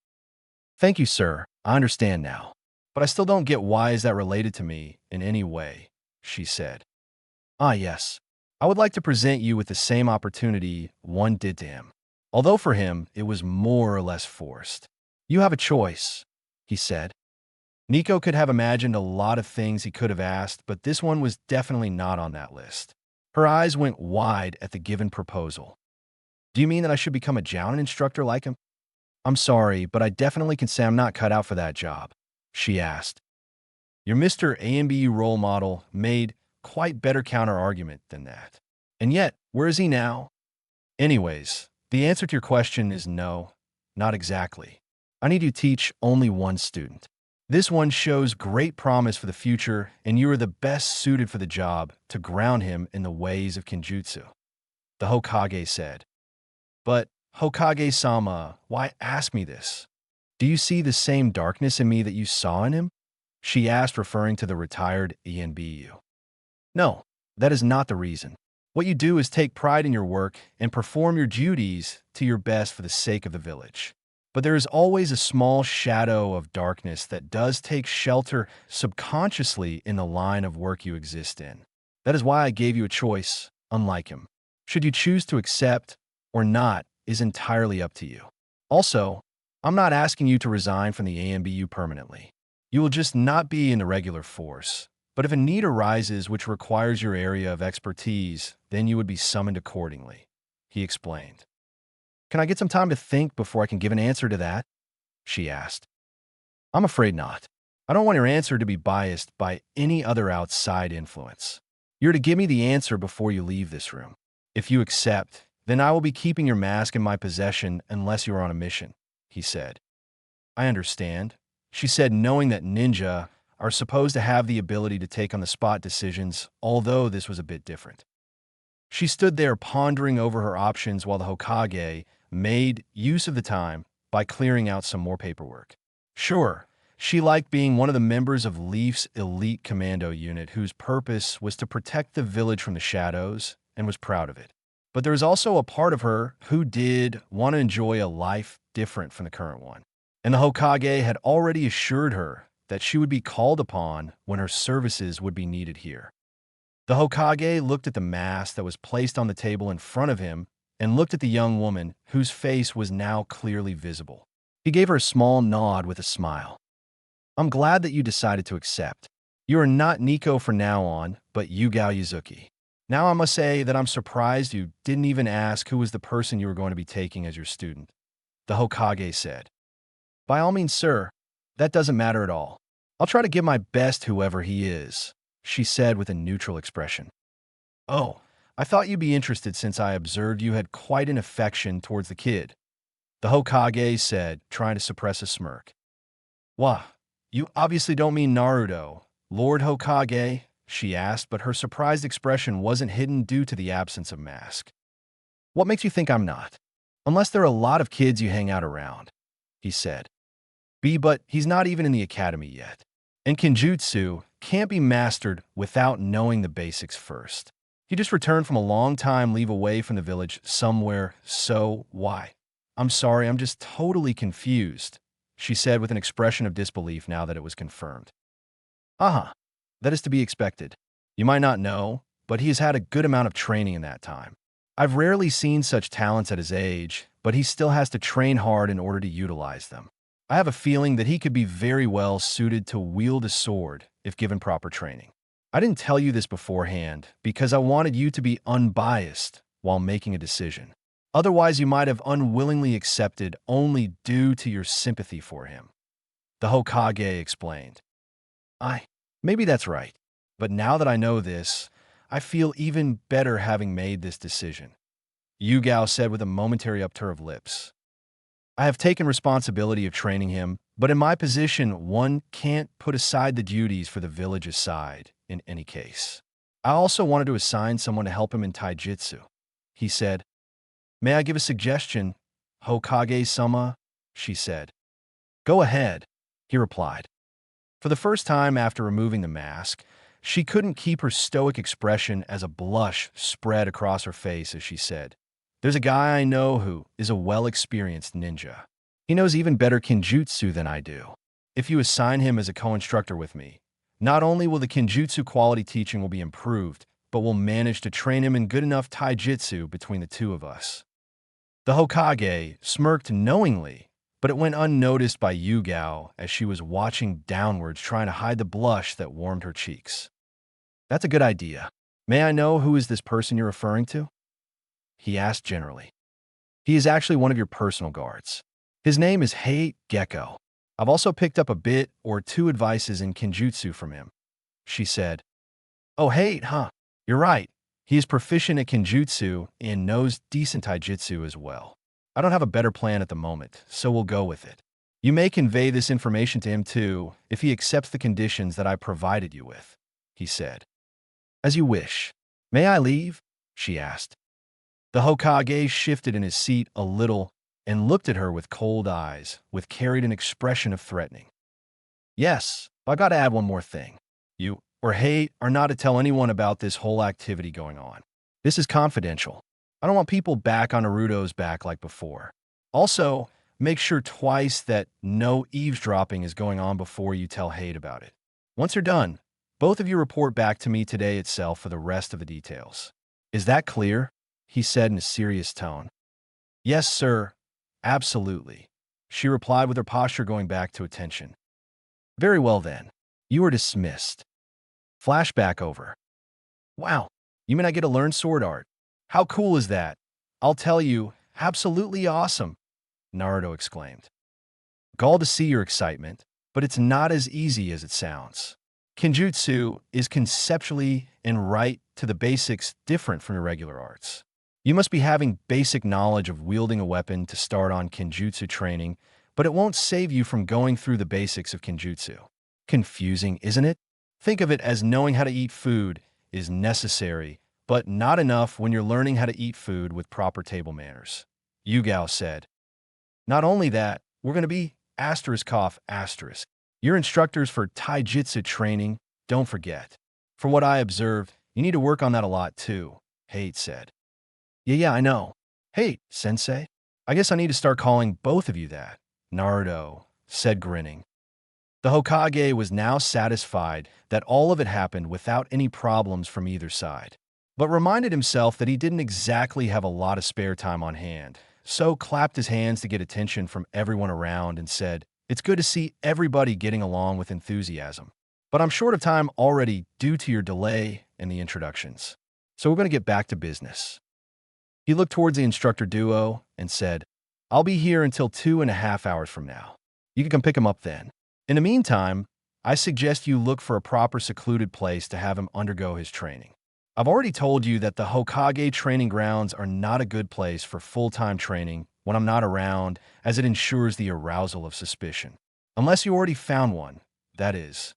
Thank you, sir. I understand now. But I still don't get why is that related to me in any way, she said. Ah, yes. I would like to present you with the same opportunity one did to him. Although for him, it was more or less forced. You have a choice, he said. Nico could have imagined a lot of things he could have asked, but this one was definitely not on that list. Her eyes went wide at the given proposal. Do you mean that I should become a jounin instructor like him? I'm sorry, but I definitely can say I'm not cut out for that job, she asked. Your Mr. AMBU role model made quite better counter-argument than that. And yet, where is he now? Anyways, the answer to your question is no, not exactly. I need you to teach only one student. This one shows great promise for the future, and you are the best suited for the job to ground him in the ways of Kenjutsu, the Hokage said. But, Hokage-sama, why ask me this? Do you see the same darkness in me that you saw in him? She asked, referring to the retired ENBU. No, that is not the reason. What you do is take pride in your work and perform your duties to your best for the sake of the village. But there is always a small shadow of darkness that does take shelter subconsciously in the line of work you exist in. That is why I gave you a choice, unlike him. Should you choose to accept or not is entirely up to you. Also, I'm not asking you to resign from the AMBU permanently. You will just not be in the regular force. But if a need arises which requires your area of expertise, then you would be summoned accordingly, he explained. Can I get some time to think before I can give an answer to that? She asked. I'm afraid not. I don't want your answer to be biased by any other outside influence. You're to give me the answer before you leave this room. If you accept, then I will be keeping your mask in my possession unless you are on a mission, he said. I understand, she said, knowing that ninja are supposed to have the ability to take on-the-spot decisions, although this was a bit different. She stood there pondering over her options while the Hokage made use of the time by clearing out some more paperwork. Sure, she liked being one of the members of Leaf's elite commando unit whose purpose was to protect the village from the shadows and was proud of it. But there was also a part of her who did want to enjoy a life different from the current one. And the Hokage had already assured her that she would be called upon when her services would be needed here. The Hokage looked at the mask that was placed on the table in front of him and looked at the young woman whose face was now clearly visible. He gave her a small nod with a smile. I'm glad that you decided to accept. You are not Nico from now on, but Yugao Yuzuki. Now I must say that I'm surprised you didn't even ask who was the person you were going to be taking as your student, the Hokage said. By all means, sir, that doesn't matter at all. I'll try to give my best whoever he is, she said with a neutral expression. Oh, I thought you'd be interested since I observed you had quite an affection towards the kid, the Hokage said, trying to suppress a smirk. Wah, you obviously don't mean Naruto, Lord Hokage, she asked, but her surprised expression wasn't hidden due to the absence of mask. What makes you think I'm not? Unless there are a lot of kids you hang out around, he said. But he's not even in the academy yet. And Kenjutsu can't be mastered without knowing the basics first. He just returned from a long time leave away from the village somewhere, so why? I'm sorry, I'm just totally confused, she said with an expression of disbelief now that it was confirmed. That is to be expected. You might not know, but he has had a good amount of training in that time. I've rarely seen such talents at his age, but he still has to train hard in order to utilize them. I have a feeling that he could be very well suited to wield a sword if given proper training. I didn't tell you this beforehand because I wanted you to be unbiased while making a decision. Otherwise, you might have unwillingly accepted only due to your sympathy for him, the Hokage explained. Maybe that's right, but now that I know this, I feel even better having made this decision, Yugao said with a momentary upturn of lips. I have taken responsibility of training him, but in my position, one can't put aside the duties for the village aside in any case. I also wanted to assign someone to help him in taijutsu, he said. May I give a suggestion, Hokage-sama? She said. Go ahead, he replied. For the first time after removing the mask, She couldn't keep her stoic expression as a blush spread across her face as she said, "There's a guy I know who is a well-experienced ninja. He knows even better Kinjutsu than I do. If you assign him as a co-instructor with me, not only will the Kinjutsu quality teaching will be improved, but we'll manage to train him in good enough taijutsu between the two of us." The Hokage smirked knowingly, but it went unnoticed by Yugao as she was watching downwards trying to hide the blush that warmed her cheeks. "That's a good idea. May I know who is this person you're referring to?" he asked generally. "He is actually one of your personal guards. His name is Hate Gecko. I've also picked up a bit or two advices in Kinjutsu from him," she said. "Oh, Hate, huh? You're right. He is proficient at Kinjutsu and knows decent taijutsu as well. I don't have a better plan at the moment, so we'll go with it. You may convey this information to him too, if he accepts the conditions that I provided you with," he said. "As you wish. May I leave?" she asked. The Hokage shifted in his seat a little and looked at her with cold eyes, which carried an expression of threatening. "Yes, but I gotta add one more thing. You or Hate are not to tell anyone about this whole activity going on. This is confidential. I don't want people back on Naruto's back like before. Also, make sure twice that no eavesdropping is going on before you tell Hate about it. Once you're done, both of you report back to me today itself for the rest of the details. Is that clear?" he said in a serious tone. "Yes, sir. Absolutely," she replied with her posture going back to attention. "Very well then. You are dismissed." Flashback over. "Wow, you mean I get to learn sword art? How cool is that? I'll tell you, absolutely awesome," Naruto exclaimed. "Gall to see your excitement, but it's not as easy as it sounds. Kinjutsu is conceptually and right to the basics different from your regular arts. You must be having basic knowledge of wielding a weapon to start on Kinjutsu training, but it won't save you from going through the basics of Kinjutsu. Confusing, isn't it? Think of it as knowing how to eat food is necessary, but not enough when you're learning how to eat food with proper table manners," Yugao said. "Not only that, we're going to be ****. Your instructors for taijutsu training, don't forget. From what I observed, you need to work on that a lot too," Hate said. Yeah, I know. "Hey, sensei, I guess I need to start calling both of you that," Naruto said grinning. The Hokage was now satisfied that all of it happened without any problems from either side, but reminded himself that he didn't exactly have a lot of spare time on hand, so clapped his hands to get attention from everyone around and said, "It's good to see everybody getting along with enthusiasm, but I'm short of time already due to your delay in the introductions, so we're going to get back to business." He looked towards the instructor duo and said, "I'll be here until 2.5 hours from now. You can come pick him up then. In the meantime, I suggest you look for a proper secluded place to have him undergo his training. I've already told you that the Hokage training grounds are not a good place for full-time training when I'm not around, as it ensures the arousal of suspicion. Unless you already found one, that is."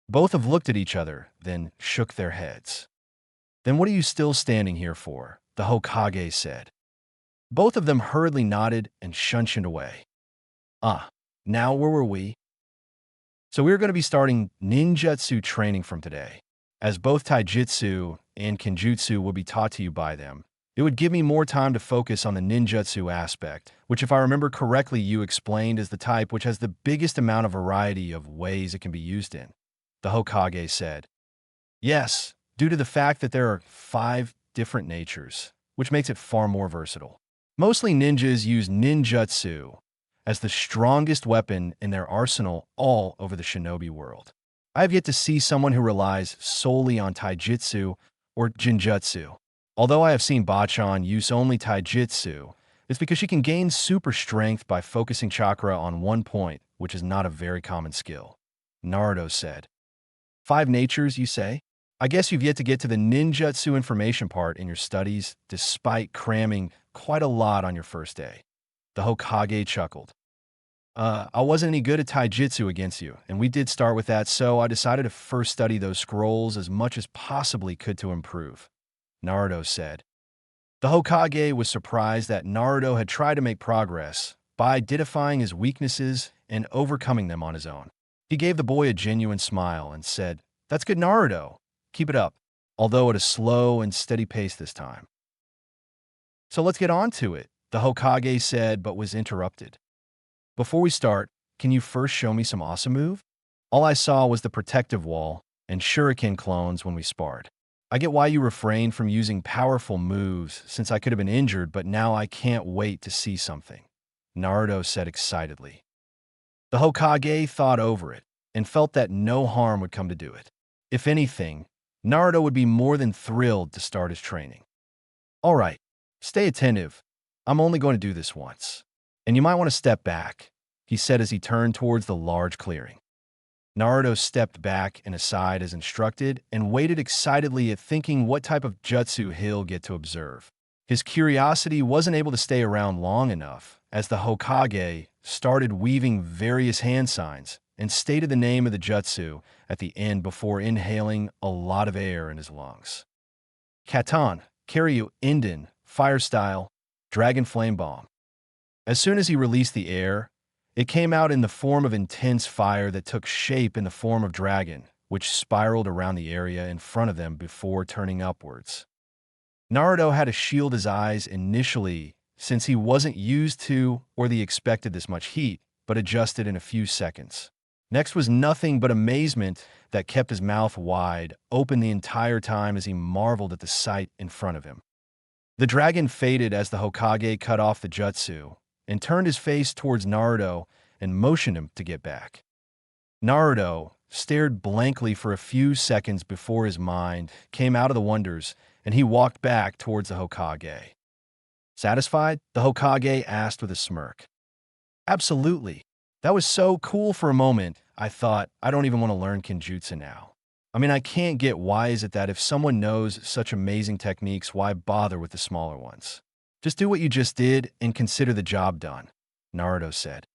Both have looked at each other, then shook their heads. "Then what are you still standing here for?" the Hokage said. Both of them hurriedly nodded and shunshined away. Now where were we? So we're going to be starting ninjutsu training from today. As both taijutsu and kinjutsu will be taught to you by them, it would give me more time to focus on the ninjutsu aspect, which if I remember correctly you explained is the type which has the biggest amount of variety of ways it can be used in, the Hokage said. Yes, due to the fact that there are 5 different natures, which makes it far more versatile. Mostly ninjas use ninjutsu as the strongest weapon in their arsenal all over the shinobi world. I have yet to see someone who relies solely on taijutsu or jinjutsu. Although I have seen Bachan use only taijutsu, it's because she can gain super strength by focusing chakra on one point, which is not a very common skill, Naruto said. 5 natures, you say? I guess you've yet to get to the ninjutsu information part in your studies, despite cramming quite a lot on your first day. The Hokage chuckled. I wasn't any good at taijutsu against you, and we did start with that, so I decided to first study those scrolls as much as possibly could to improve, Naruto said. The Hokage was surprised that Naruto had tried to make progress by identifying his weaknesses and overcoming them on his own. He gave the boy a genuine smile and said, That's good, Naruto. Keep it up, although at a slow and steady pace this time. So let's get on to it, the Hokage said, but was interrupted. Before we start, can you first show me some awesome move? All I saw was the protective wall and shuriken clones when we sparred. I get why you refrained from using powerful moves since I could have been injured, but now I can't wait to see something, Naruto said excitedly. The Hokage thought over it and felt that no harm would come to do it. If anything, Naruto would be more than thrilled to start his training. All right, stay attentive. I'm only going to do this once. And you might want to step back, he said as he turned towards the large clearing. Naruto stepped back and aside as instructed and waited excitedly at thinking what type of jutsu he'll get to observe. His curiosity wasn't able to stay around long enough as the Hokage started weaving various hand signs and stated the name of the jutsu at the end before inhaling a lot of air in his lungs. Katan, Karyu Inden, Fire Style, Dragon Flame Bomb. As soon as he released the air, it came out in the form of intense fire that took shape in the form of dragon, which spiraled around the area in front of them before turning upwards. Naruto had to shield his eyes initially since he wasn't used to or expected this much heat, but adjusted in a few seconds. Next was nothing but amazement that kept his mouth wide open the entire time as he marveled at the sight in front of him. The dragon faded as the Hokage cut off the jutsu and turned his face towards Naruto and motioned him to get back. Naruto stared blankly for a few seconds before his mind came out of the wonders and he walked back towards the Hokage. Satisfied? The Hokage asked with a smirk. Absolutely. That was so cool for a moment, I thought, I don't even want to learn Kenjutsu now. I mean, I can't get why is it that if someone knows such amazing techniques, why bother with the smaller ones? Just do what you just did and consider the job done, Naruto said.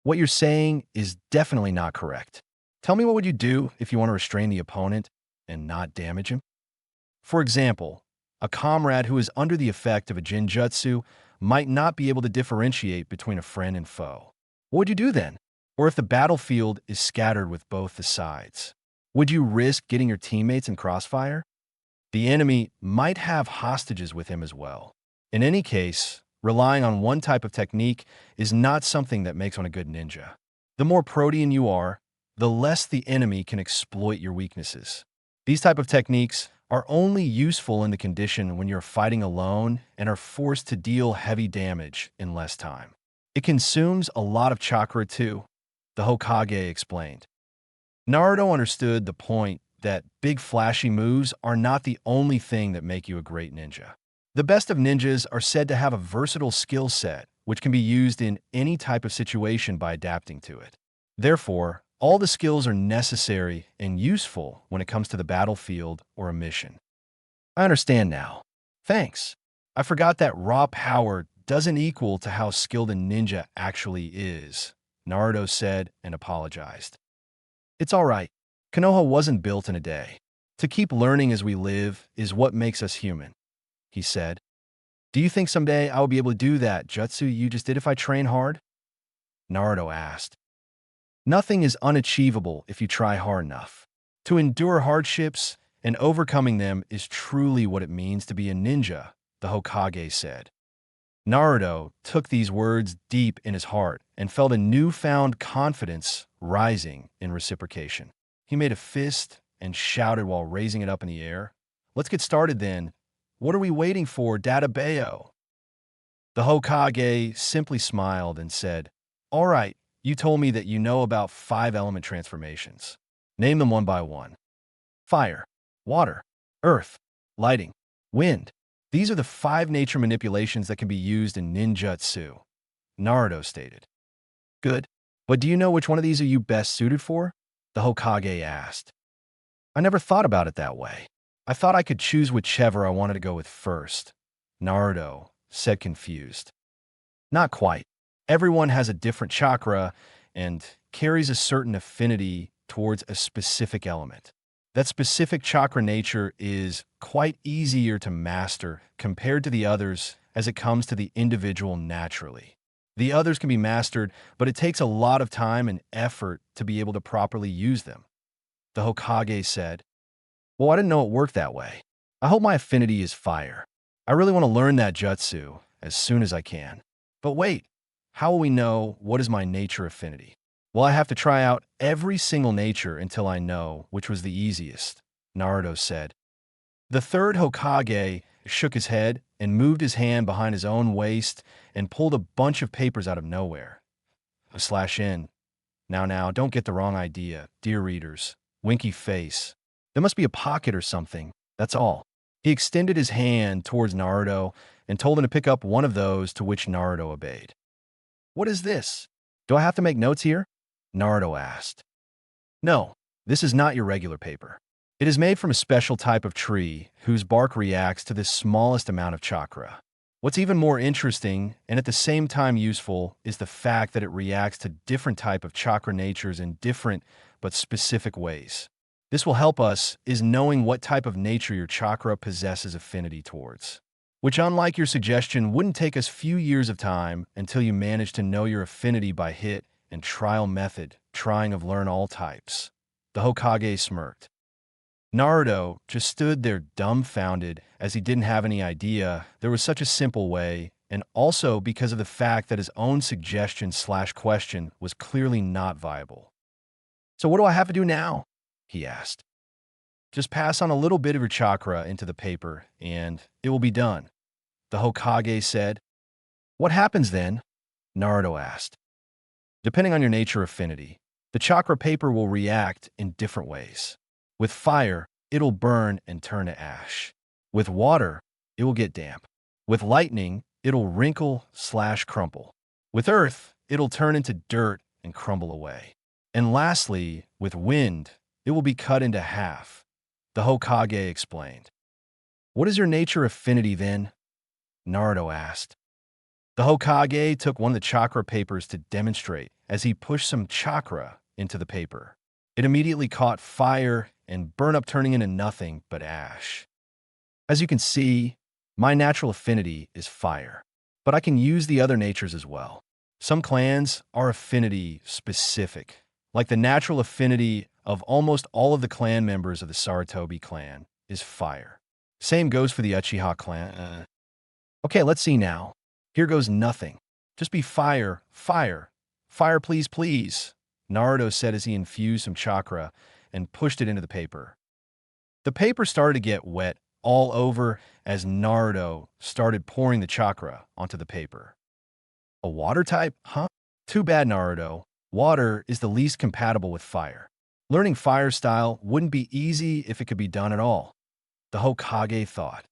What you're saying is definitely not correct. Tell me what would you do if you want to restrain the opponent and not damage him? For example, a comrade who is under the effect of a Jinjutsu might not be able to differentiate between a friend and foe. What would you do then? Or if the battlefield is scattered with both the sides? Would you risk getting your teammates in crossfire? The enemy might have hostages with him as well. In any case, relying on one type of technique is not something that makes one a good ninja. The more protean you are, the less the enemy can exploit your weaknesses. These type of techniques are only useful in the condition when you're fighting alone and are forced to deal heavy damage in less time. It consumes a lot of chakra too, the Hokage explained. Naruto understood the point that big flashy moves are not the only thing that make you a great ninja. The best of ninjas are said to have a versatile skill set, which can be used in any type of situation by adapting to it. Therefore, all the skills are necessary and useful when it comes to the battlefield or a mission. I understand now. Thanks. I forgot that raw power doesn't equal to how skilled a ninja actually is, Naruto said and apologized. It's all right. Konoha wasn't built in a day. To keep learning as we live is what makes us human, he said. Do you think someday I will be able to do that jutsu you just did if I train hard? Naruto asked. Nothing is unachievable if you try hard enough. To endure hardships and overcoming them is truly what it means to be a ninja, the Hokage said. Naruto took these words deep in his heart and felt a newfound confidence rising in reciprocation. He made a fist and shouted while raising it up in the air. Let's get started then. What are we waiting for, Dadabayo? The Hokage simply smiled and said, All right, you told me that you know about 5 element transformations. Name them one by one. Fire, water, earth, lighting, wind. These are the 5 nature manipulations that can be used in ninjutsu, Naruto stated. Good, but do you know which one of these are you best suited for? The Hokage asked. I never thought about it that way. I thought I could choose whichever I wanted to go with first, Naruto said confused. Not quite. Everyone has a different chakra and carries a certain affinity towards a specific element. That specific chakra nature is quite easier to master compared to the others as it comes to the individual naturally. The others can be mastered, but it takes a lot of time and effort to be able to properly use them. The The Hokage said, "Well, I didn't know it worked that way. I hope my affinity is fire. I really want to learn that jutsu as soon as I can. But wait, how will we know what is my nature affinity? Well, I have to try out every single nature until I know which was the easiest," Naruto said. The third Hokage shook his head and moved his hand behind his own waist and pulled a bunch of papers out of nowhere. /N. Now, don't get the wrong idea, dear readers. Winky face. There must be a pocket or something, that's all. He extended his hand towards Naruto and told him to pick up one of those, to which Naruto obeyed. "What is this? Do I have to make notes here?" Naruto asked. "No, this is not your regular paper. It is made from a special type of tree whose bark reacts to the smallest amount of chakra. What's even more interesting, and at the same time useful, is the fact that it reacts to different type of chakra natures in different but specific ways. This will help us is knowing what type of nature your chakra possesses affinity towards, which, unlike your suggestion, wouldn't take us few years of time until you manage to know your affinity by hit and trial method, trying of learn all types." The Hokage smirked. Naruto just stood there dumbfounded, as he didn't have any idea there was such a simple way, and also because of the fact that his own suggestion/question was clearly not viable. "So what do I have to do now?" he asked. "Just pass on a little bit of your chakra into the paper, and it will be done," the Hokage said. "What happens then?" Naruto asked. "Depending on your nature affinity, the chakra paper will react in different ways. With fire, it'll burn and turn to ash. With water, it will get damp. With lightning, it'll wrinkle/crumple. With earth, it'll turn into dirt and crumble away. And lastly, with wind, it will be cut into half," the Hokage explained. "What is your nature affinity then?" Naruto asked. The Hokage took one of the chakra papers to demonstrate as he pushed some chakra into the paper. It immediately caught fire and burned up, turning into nothing but ash. "As you can see, my natural affinity is fire, but I can use the other natures as well. Some clans are affinity specific, like the natural affinity of almost all of the clan members of the Sarutobi clan is fire. Same goes for the Uchiha clan. Okay, let's see now. Here goes nothing. Just be fire, fire, fire please, please," Naruto said as he infused some chakra and pushed it into the paper. The paper started to get wet all over as Naruto started pouring the chakra onto the paper. "A water type, huh? Too bad, Naruto. Water is the least compatible with fire. Learning fire style wouldn't be easy if it could be done at all," the Hokage thought.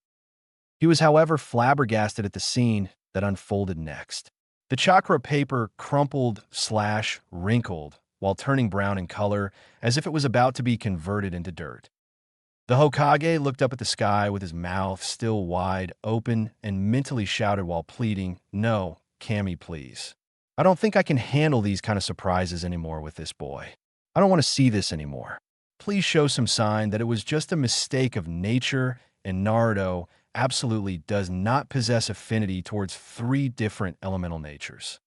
He was, however, flabbergasted at the scene that unfolded next. The chakra paper crumpled/wrinkled while turning brown in color, as if it was about to be converted into dirt. The Hokage looked up at the sky with his mouth still wide open and mentally shouted while pleading, "No, Kami, please. I don't think I can handle these kind of surprises anymore with this boy. I don't want to see this anymore. Please show some sign that it was just a mistake of nature, and Naruto absolutely does not possess affinity towards 3 different elemental natures."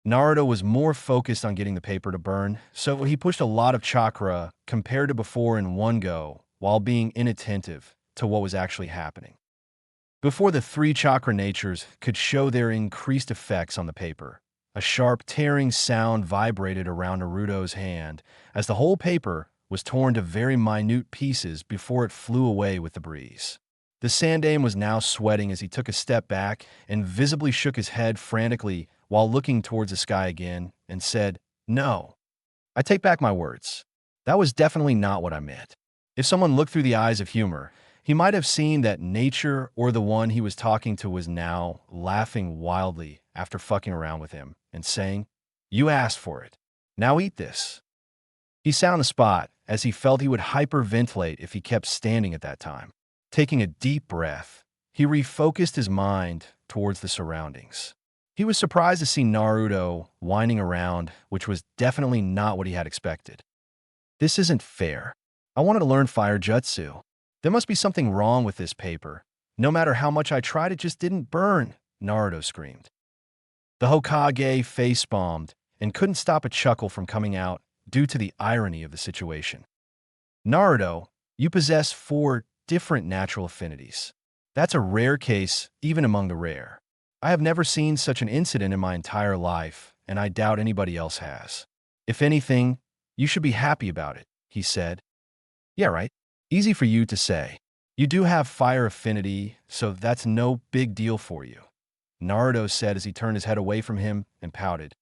Naruto was more focused on getting the paper to burn, so he pushed a lot of chakra compared to before in one go, while being inattentive to what was actually happening. Before the 3 chakra natures could show their increased effects on the paper, a sharp tearing sound vibrated around Naruto's hand as the whole paper was torn to very minute pieces before it flew away with the breeze. The Sandaime was now sweating as he took a step back and visibly shook his head frantically while looking towards the sky again and said, "No, I take back my words. That was definitely not what I meant." If someone looked through the eyes of humor, he might have seen that nature or the one he was talking to was now laughing wildly after fucking around with him and saying, "You asked for it. Now eat this." He sat on the spot as he felt he would hyperventilate if he kept standing at that time. Taking a deep breath, he refocused his mind towards the surroundings. He was surprised to see Naruto whining around, which was definitely not what he had expected. "This isn't fair. I wanted to learn fire jutsu. There must be something wrong with this paper. No matter how much I tried, it just didn't burn," Naruto screamed. The Hokage face-palmed and couldn't stop a chuckle from coming out due to the irony of the situation. Naruto, you possess 4 different natural affinities. That's a rare case, even among the rare. I have never seen such an incident in my entire life, and I doubt anybody else has. If anything, you should be happy about it, he said. Yeah, right. Easy for you to say. You do have fire affinity, so that's no big deal for you, Naruto said as he turned his head away from him and pouted.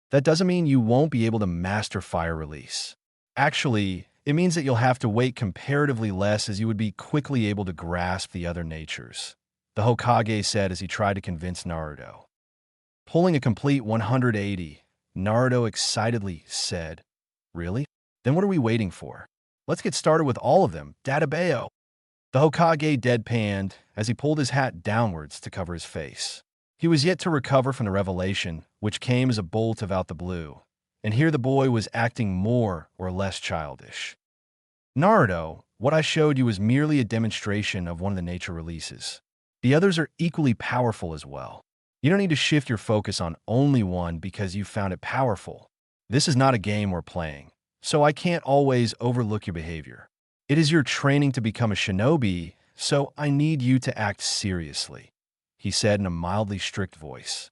That doesn't mean you won't be able to master fire release. Actually, it means that you'll have to wait comparatively less as you would be quickly able to grasp the other natures, the Hokage said as he tried to convince Naruto. Pulling a complete 180, Naruto excitedly said, Really? Then what are we waiting for? Let's get started with all of them, Databeo. The Hokage deadpanned as he pulled his hat downwards to cover his face. He was yet to recover from the revelation, which came as a bolt out the blue, and here the boy was acting more or less childish. Naruto, what I showed you is merely a demonstration of one of the nature releases. The others are equally powerful as well. You don't need to shift your focus on only one because you found it powerful. This is not a game we're playing, so I can't always overlook your behavior. It is your training to become a shinobi, so I need you to act seriously, he said in a mildly strict voice.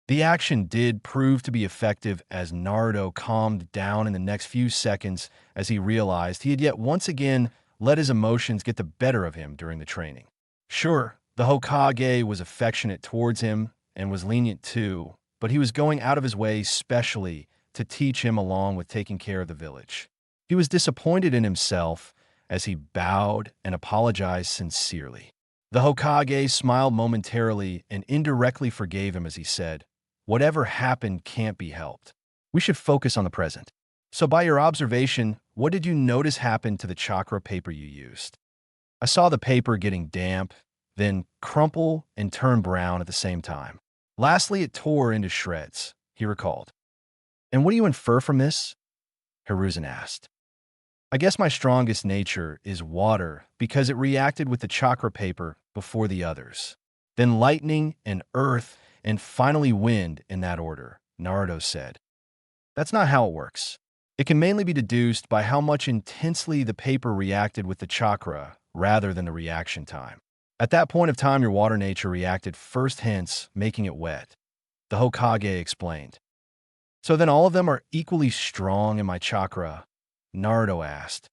The action did prove to be effective as Naruto calmed down in the next few seconds as he realized he had yet once again let his emotions get the better of him during the training. Sure, the Hokage was affectionate towards him and was lenient too, but he was going out of his way specially to teach him along with taking care of the village. He was disappointed in himself as he bowed and apologized sincerely. The Hokage smiled momentarily and indirectly forgave him as he said, Whatever happened can't be helped. We should focus on the present. So by your observation, what did you notice happened to the chakra paper you used? I saw the paper getting damp, then crumple and turn brown at the same time. Lastly, it tore into shreds, he recalled. And what do you infer from this? Hiruzen asked. I guess my strongest nature is water because it reacted with the chakra paper before the others. Then lightning and earth and finally wind in that order, Naruto said. That's not how it works. It can mainly be deduced by how much intensely the paper reacted with the chakra rather than the reaction time. At that point of time, your water nature reacted first, hence making it wet, the Hokage explained. So then all of them are equally strong in my chakra? Naruto asked.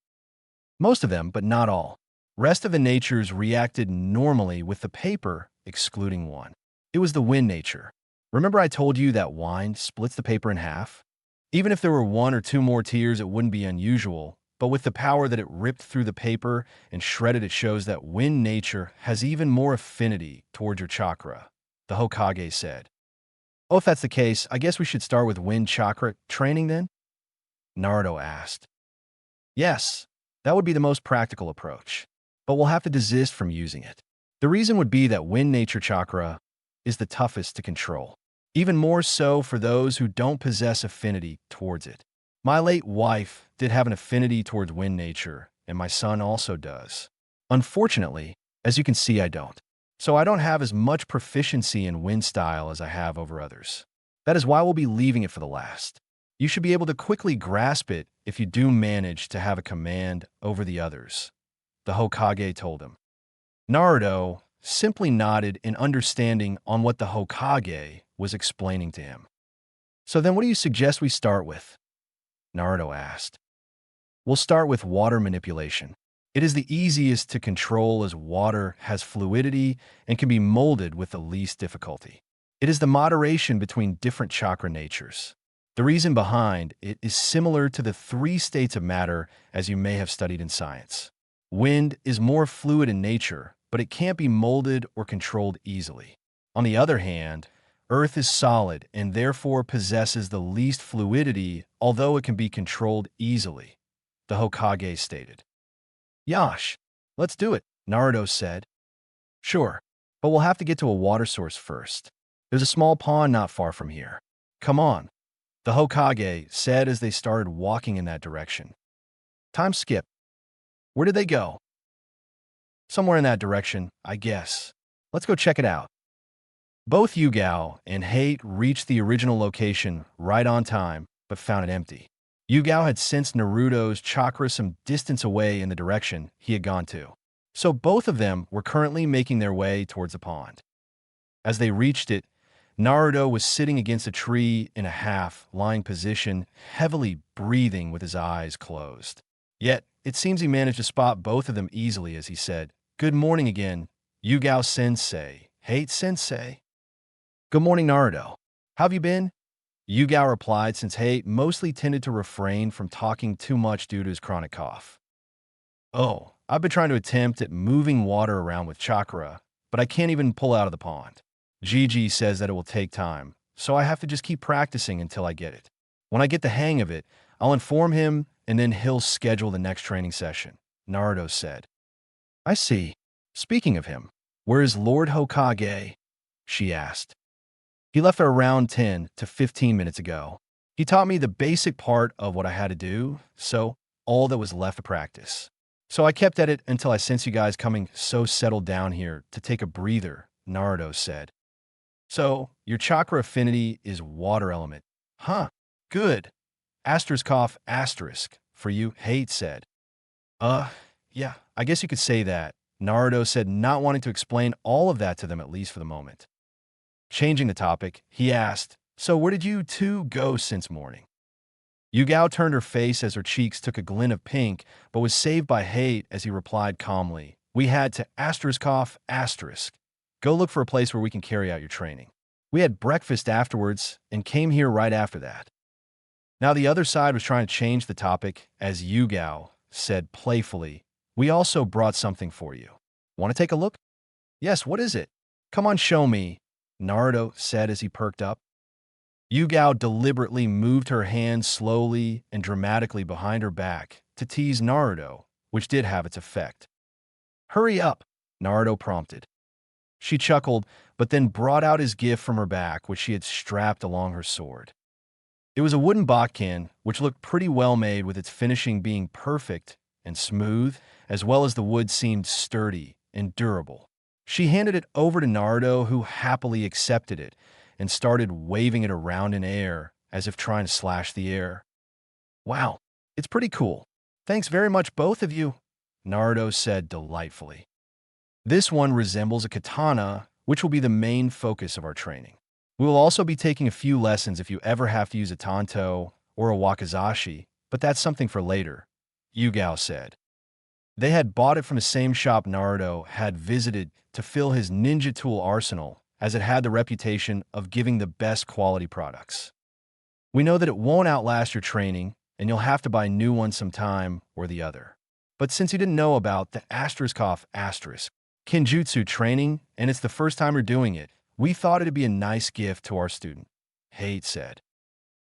Most of them, but not all. Rest of the natures reacted normally with the paper, excluding one. It was the wind nature. Remember I told you that wine splits the paper in half? Even if there were 1 or 2 more tears, it wouldn't be unusual, but with the power that it ripped through the paper and shredded, it shows that wind nature has even more affinity towards your chakra, the Hokage said. Oh, if that's the case, I guess we should start with wind chakra training then? Naruto asked. Yes, that would be the most practical approach, but we'll have to desist from using it. The reason would be that wind nature chakra is the toughest to control, even more so for those who don't possess affinity towards it. My late wife did have an affinity towards wind nature, and my son also does. Unfortunately, as you can see, I don't. So I don't have as much proficiency in wind style as I have over others. That is why we'll be leaving it for the last. You should be able to quickly grasp it if you do manage to have a command over the others, the Hokage told him. Naruto simply nodded in understanding on what the Hokage was explaining to him. So then what do you suggest we start with? Naruto asked. We'll start with water manipulation. It is the easiest to control as water has fluidity and can be molded with the least difficulty. It is the moderation between different chakra natures. The reason behind it is similar to the 3 states of matter as you may have studied in science. Wind is more fluid in nature, but it can't be molded or controlled easily. On the other hand, earth is solid and therefore possesses the least fluidity, although it can be controlled easily, the Hokage stated. Yash, let's do it, Naruto said. Sure, but we'll have to get to a water source first. There's a small pond not far from here. Come on, the Hokage said as they started walking in that direction. Time skip. Where did they go? Somewhere in that direction, I guess. Let's go check it out. Both Yugao and Hate reached the original location right on time, but found it empty. Yugao had sensed Naruto's chakra some distance away in the direction he had gone to. So both of them were currently making their way towards the pond. As they reached it, Naruto was sitting against a tree in a half-lying position, heavily breathing with his eyes closed. Yet, it seems he managed to spot both of them easily as he said, "Good morning again, Yugao-sensei. Hate-sensei." "Good morning, Naruto. How have you been?" Yugao replied since Hate mostly tended to refrain from talking too much due to his chronic cough. "Oh, I've been trying to attempt at moving water around with chakra, but I can't even pull out of the pond. Gigi says that it will take time, so I have to just keep practicing until I get it. When I get the hang of it, I'll inform him and then he'll schedule the next training session," Naruto said. "I see. Speaking of him, where is Lord Hokage?" she asked. "He left around 10 to 15 minutes ago. He taught me the basic part of what I had to do, so all that was left to practice. So I kept at it until I sensed you guys coming so settled down here to take a breather," Naruto said. "So, your chakra affinity is water element. Huh, good. Asterisk cough asterisk, for you," Hate said. Yeah, I guess you could say that," Naruto said, not wanting to explain all of that to them at least for the moment. Changing the topic, he asked, "So where did you two go since morning?" Yugao turned her face as her cheeks took a glint of pink, but was saved by Hate as he replied calmly, "We had to asterisk cough asterisk. Go look for a place where we can carry out your training. We had breakfast afterwards and came here right after that." Now the other side was trying to change the topic as Yugao said playfully, "We also brought something for you. Want to take a look?" "Yes, what is it?" "Come on, show me," Naruto said as he perked up. Yugao deliberately moved her hand slowly and dramatically behind her back to tease Naruto, which did have its effect. "Hurry up," Naruto prompted. She chuckled, but then brought out his gift from her back, which she had strapped along her sword. It was a wooden bakkin, which looked pretty well made with its finishing being perfect and smooth, as well as the wood seemed sturdy and durable. She handed it over to Naruto, who happily accepted it and started waving it around in air as if trying to slash the air. "Wow, it's pretty cool. Thanks very much, both of you," Naruto said delightfully. "This one resembles a katana, which will be the main focus of our training. We will also be taking a few lessons if you ever have to use a tanto or a wakizashi, but that's something for later," Yugao said. They had bought it from the same shop Naruto had visited to fill his ninja tool arsenal, as it had the reputation of giving the best quality products. "We know that it won't outlast your training, and you'll have to buy new ones sometime or the other. But since you didn't know about the asterisk cough asterisk Kinjutsu training, and it's the first time you're doing it, we thought it'd be a nice gift to our student," Hate said.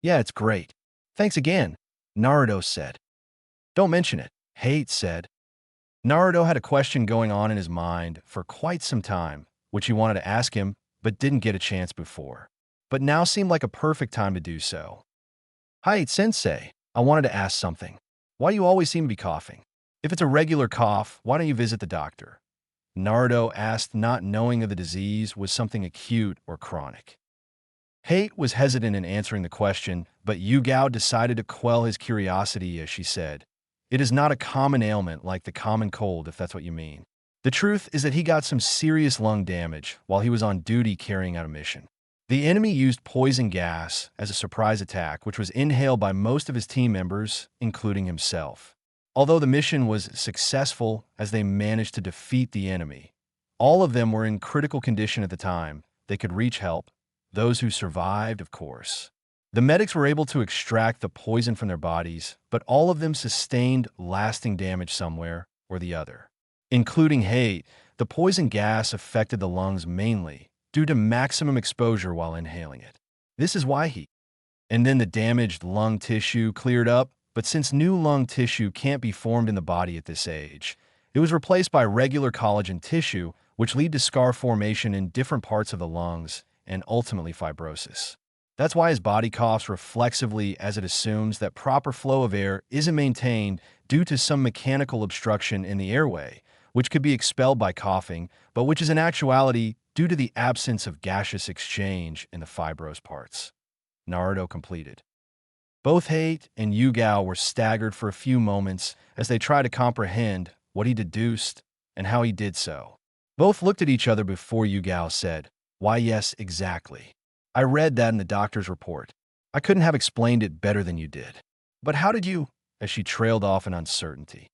"Yeah, it's great. Thanks again," Naruto said. "Don't mention it," Hate said. Naruto had a question going on in his mind for quite some time, which he wanted to ask him, but didn't get a chance before. But now seemed like a perfect time to do so. "Hi, Sensei. I wanted to ask something. Why do you always seem to be coughing? If it's a regular cough, why don't you visit the doctor?" Naruto asked, not knowing if the disease was something acute or chronic. Hate was hesitant in answering the question, but Yugao decided to quell his curiosity as she said, "It is not a common ailment like the common cold, if that's what you mean. The truth is that he got some serious lung damage while he was on duty carrying out a mission. The enemy used poison gas as a surprise attack, which was inhaled by most of his team members, including himself. Although the mission was successful as they managed to defeat the enemy, all of them were in critical condition at the time. They could reach help. Those who survived, of course. The medics were able to extract the poison from their bodies, but all of them sustained lasting damage somewhere or the other. Including Hate, the poison gas affected the lungs mainly due to maximum exposure while inhaling it. This is why he. And then the damaged lung tissue cleared up, but since new lung tissue can't be formed in the body at this age, it was replaced by regular collagen tissue, which lead to scar formation in different parts of the lungs and ultimately fibrosis. That's why his body coughs reflexively, as it assumes that proper flow of air isn't maintained due to some mechanical obstruction in the airway, which could be expelled by coughing, but which is in actuality due to the absence of gaseous exchange in the fibrous parts," Naruto completed. Both Hate and Yugao were staggered for a few moments as they tried to comprehend what he deduced and how he did so. Both looked at each other before Yugao said, "Why, yes, exactly. I read that in the doctor's report. I couldn't have explained it better than you did. But how did you?" As she trailed off in uncertainty.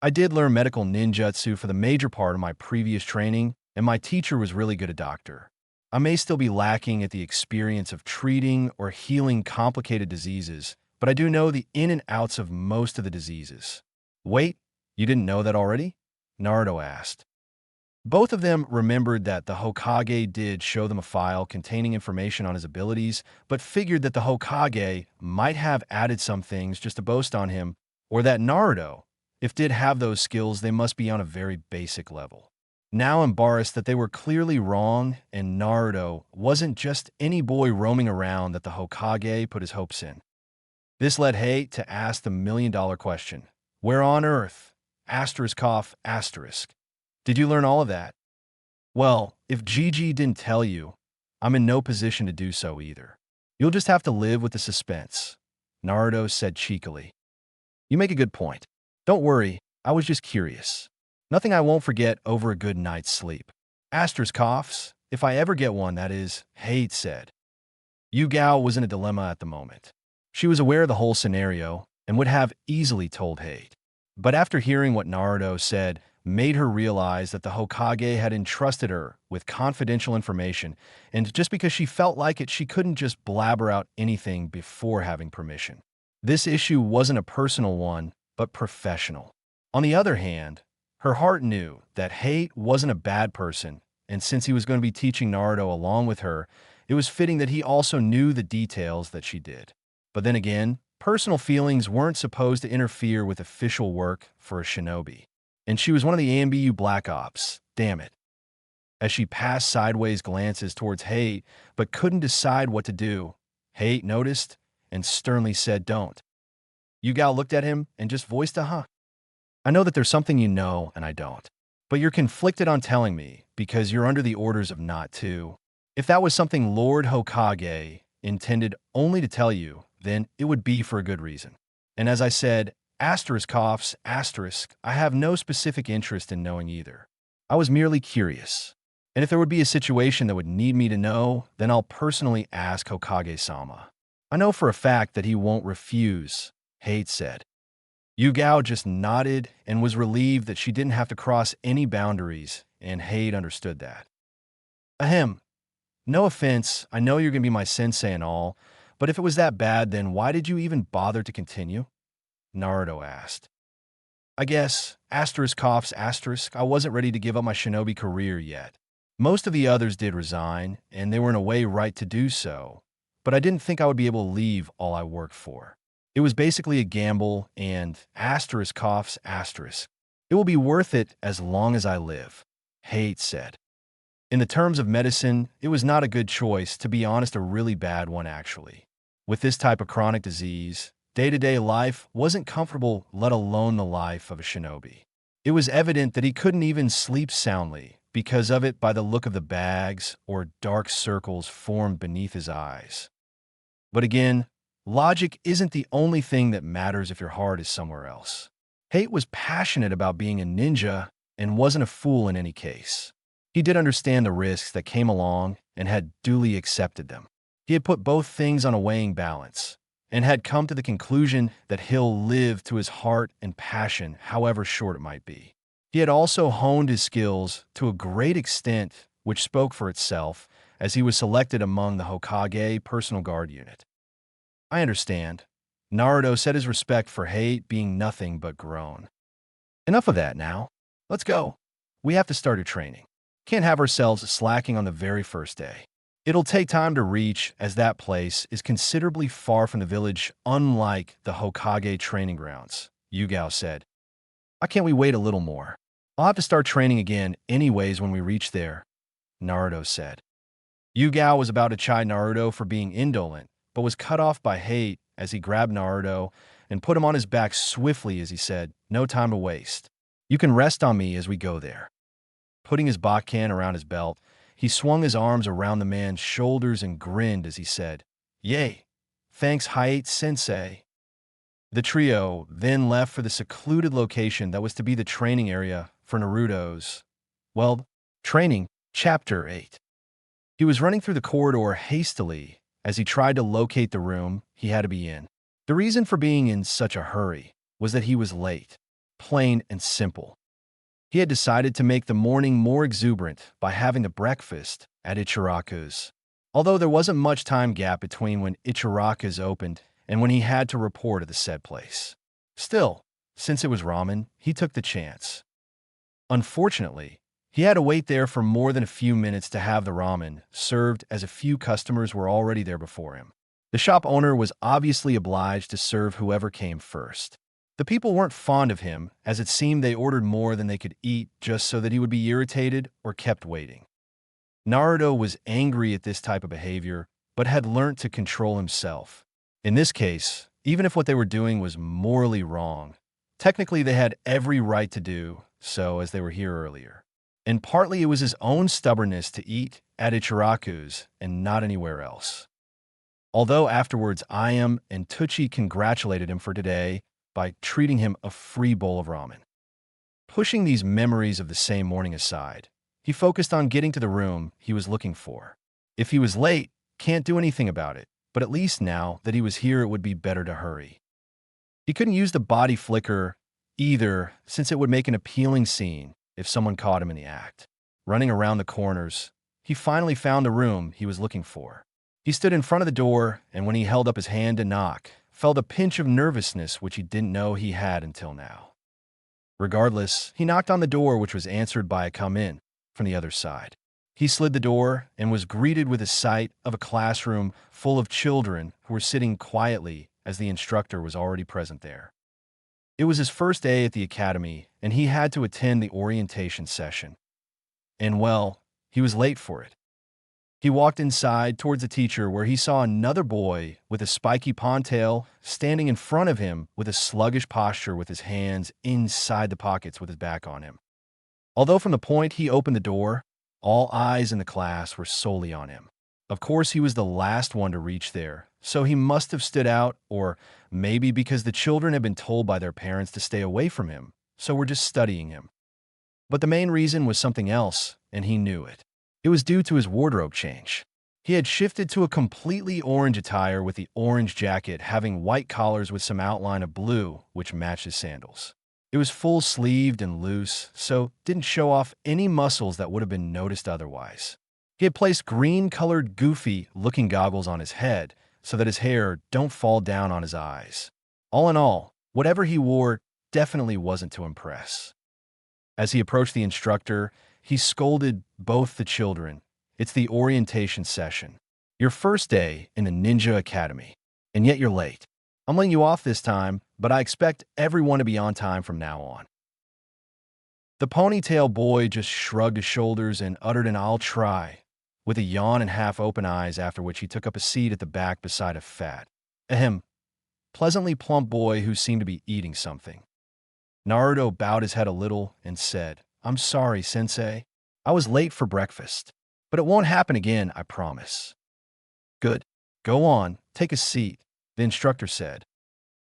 "I did learn medical ninjutsu for the major part of my previous training, and my teacher was really good at doctor. I may still be lacking at the experience of treating or healing complicated diseases, but I do know the in and outs of most of the diseases." "Wait, you didn't know that already?" Naruto asked. Both of them remembered that the Hokage did show them a file containing information on his abilities, but figured that the Hokage might have added some things just to boast on him, or that Naruto, if did have those skills, they must be on a very basic level. Now embarrassed that they were clearly wrong and Naruto wasn't just any boy roaming around that the Hokage put his hopes in. This led Hate to ask the million-dollar question. "Where on earth? Asterisk. Did you learn all of that?" "Well, if Gigi didn't tell you, I'm in no position to do so either. You'll just have to live with the suspense," Naruto said cheekily. "You make a good point. Don't worry, I was just curious. Nothing I won't forget over a good night's sleep. Asterisk, if I ever get one, that is," Hate said. Yugao was in a dilemma at the moment. She was aware of the whole scenario and would have easily told Hate. But after hearing what Naruto said, made her realize that the Hokage had entrusted her with confidential information, and just because she felt like it, she couldn't just blabber out anything before having permission. This issue wasn't a personal one, but professional. On the other hand, her heart knew that Hate wasn't a bad person, and since he was going to be teaching Naruto along with her, it was fitting that he also knew the details that she did. But then again, personal feelings weren't supposed to interfere with official work for a shinobi. And she was one of the AMBU Black Ops, damn it. As she passed sideways glances towards Hate, but couldn't decide what to do, Hate noticed and sternly said, "Don't." Yugao looked at him and just voiced a huh. "I know that there's something you know and I don't. But you're conflicted on telling me because you're under the orders of not to. If that was something Lord Hokage intended only to tell you, then it would be for a good reason. And as I said, asterisk, I have no specific interest in knowing either. I was merely curious. And if there would be a situation that would need me to know, then I'll personally ask Hokage-sama. I know for a fact that he won't refuse," Hate said. Yugao just nodded and was relieved that she didn't have to cross any boundaries, and Hate understood that. "Ahem. No offense, I know you're going to be my sensei and all, but if it was that bad, then why did you even bother to continue?" Naruto asked. "I guess, asterisk, I wasn't ready to give up my shinobi career yet. Most of the others did resign, and they were in a way right to do so, but I didn't think I would be able to leave all I worked for. It was basically a gamble, and asterisk, it will be worth it as long as I live," Hate said. In the terms of medicine, it was not a good choice, to be honest, a really bad one actually. With this type of chronic disease, day-to-day life wasn't comfortable, let alone the life of a shinobi. It was evident that he couldn't even sleep soundly because of it by the look of the bags or dark circles formed beneath his eyes. But again, logic isn't the only thing that matters if your heart is somewhere else. Hate was passionate about being a ninja and wasn't a fool in any case. He did understand the risks that came along and had duly accepted them. He had put both things on a weighing balance and had come to the conclusion that he'll live to his heart and passion, however short it might be. He had also honed his skills to a great extent, which spoke for itself, as he was selected among the Hokage personal guard unit. "I understand." Naruto said, his respect for Hate being nothing but grown. "Enough of that now. Let's go. We have to start our training. Can't have ourselves slacking on the very first day. It'll take time to reach, as that place is considerably far from the village, unlike the Hokage training grounds," Yugao said. "Why can't we wait a little more? I'll have to start training again anyways when we reach there," Naruto said. Yugao was about to chide Naruto for being indolent, but was cut off by Hate as he grabbed Naruto and put him on his back swiftly as he said, "No time to waste. You can rest on me as we go there." Putting his Bakken around his belt, he swung his arms around the man's shoulders and grinned as he said, "Yay, Thanks, Hayate-sensei. The trio then left for the secluded location that was to be the training area for Naruto's, well, training, Chapter 8. He was running through the corridor hastily as he tried to locate the room he had to be in. The reason for being in such a hurry was that he was late, plain and simple. He had decided to make the morning more exuberant by having the breakfast at Ichiraku's. Although there wasn't much time gap between when Ichiraku's opened and when he had to report at the said place. Still, since it was ramen, he took the chance. Unfortunately, he had to wait there for more than a few minutes to have the ramen served as a few customers were already there before him. The shop owner was obviously obliged to serve whoever came first. The people weren't fond of him, as it seemed they ordered more than they could eat just so that he would be irritated or kept waiting. Naruto was angry at this type of behavior, but had learnt to control himself. In this case, even if what they were doing was morally wrong, technically they had every right to do so as they were here earlier. And partly it was his own stubbornness to eat at Ichiraku's and not anywhere else. Although afterwards Ayam and Tucci congratulated him for today by treating him a free bowl of ramen. Pushing these memories of the same morning aside, he focused on getting to the room he was looking for. If he was late, can't do anything about it, but at least now that he was here it would be better to hurry. He couldn't use the body flicker either, since it would make an appealing scene if someone caught him in the act. Running around the corners, he finally found the room he was looking for. He stood in front of the door, and when he held up his hand to knock, felt a pinch of nervousness which he didn't know he had until now. Regardless, he knocked on the door, which was answered by a "come in" from the other side. He slid the door and was greeted with a sight of a classroom full of children who were sitting quietly as the instructor was already present there. It was his first day at the academy, and he had to attend the orientation session. And well, he was late for it. He walked inside towards the teacher where he saw another boy with a spiky ponytail standing in front of him with a sluggish posture with his hands inside the pockets with his back on him. Although from the point he opened the door, all eyes in the class were solely on him. Of course, he was the last one to reach there, so he must have stood out, or maybe because the children had been told by their parents to stay away from him, so were just studying him. But the main reason was something else, and he knew it. It was due to his wardrobe change. He had shifted to a completely orange attire with the orange jacket having white collars with some outline of blue, which matched his sandals. It was full-sleeved and loose, so didn't show off any muscles that would have been noticed otherwise. He had placed green-colored, goofy-looking goggles on his head so that his hair don't fall down on his eyes. All in all, whatever he wore definitely wasn't to impress. As he approached the instructor, he scolded both the children. "It's the orientation session. Your first day in the Ninja Academy, and yet you're late. I'm letting you off this time, but I expect everyone to be on time from now on." The ponytail boy just shrugged his shoulders and uttered an "I'll try," with a yawn and half-open eyes, after which he took up a seat at the back beside a fat, pleasantly plump boy who seemed to be eating something. Naruto bowed his head a little and said, "I'm sorry, sensei. I was late for breakfast, but it won't happen again, I promise." "Good. Go on, take a seat," the instructor said.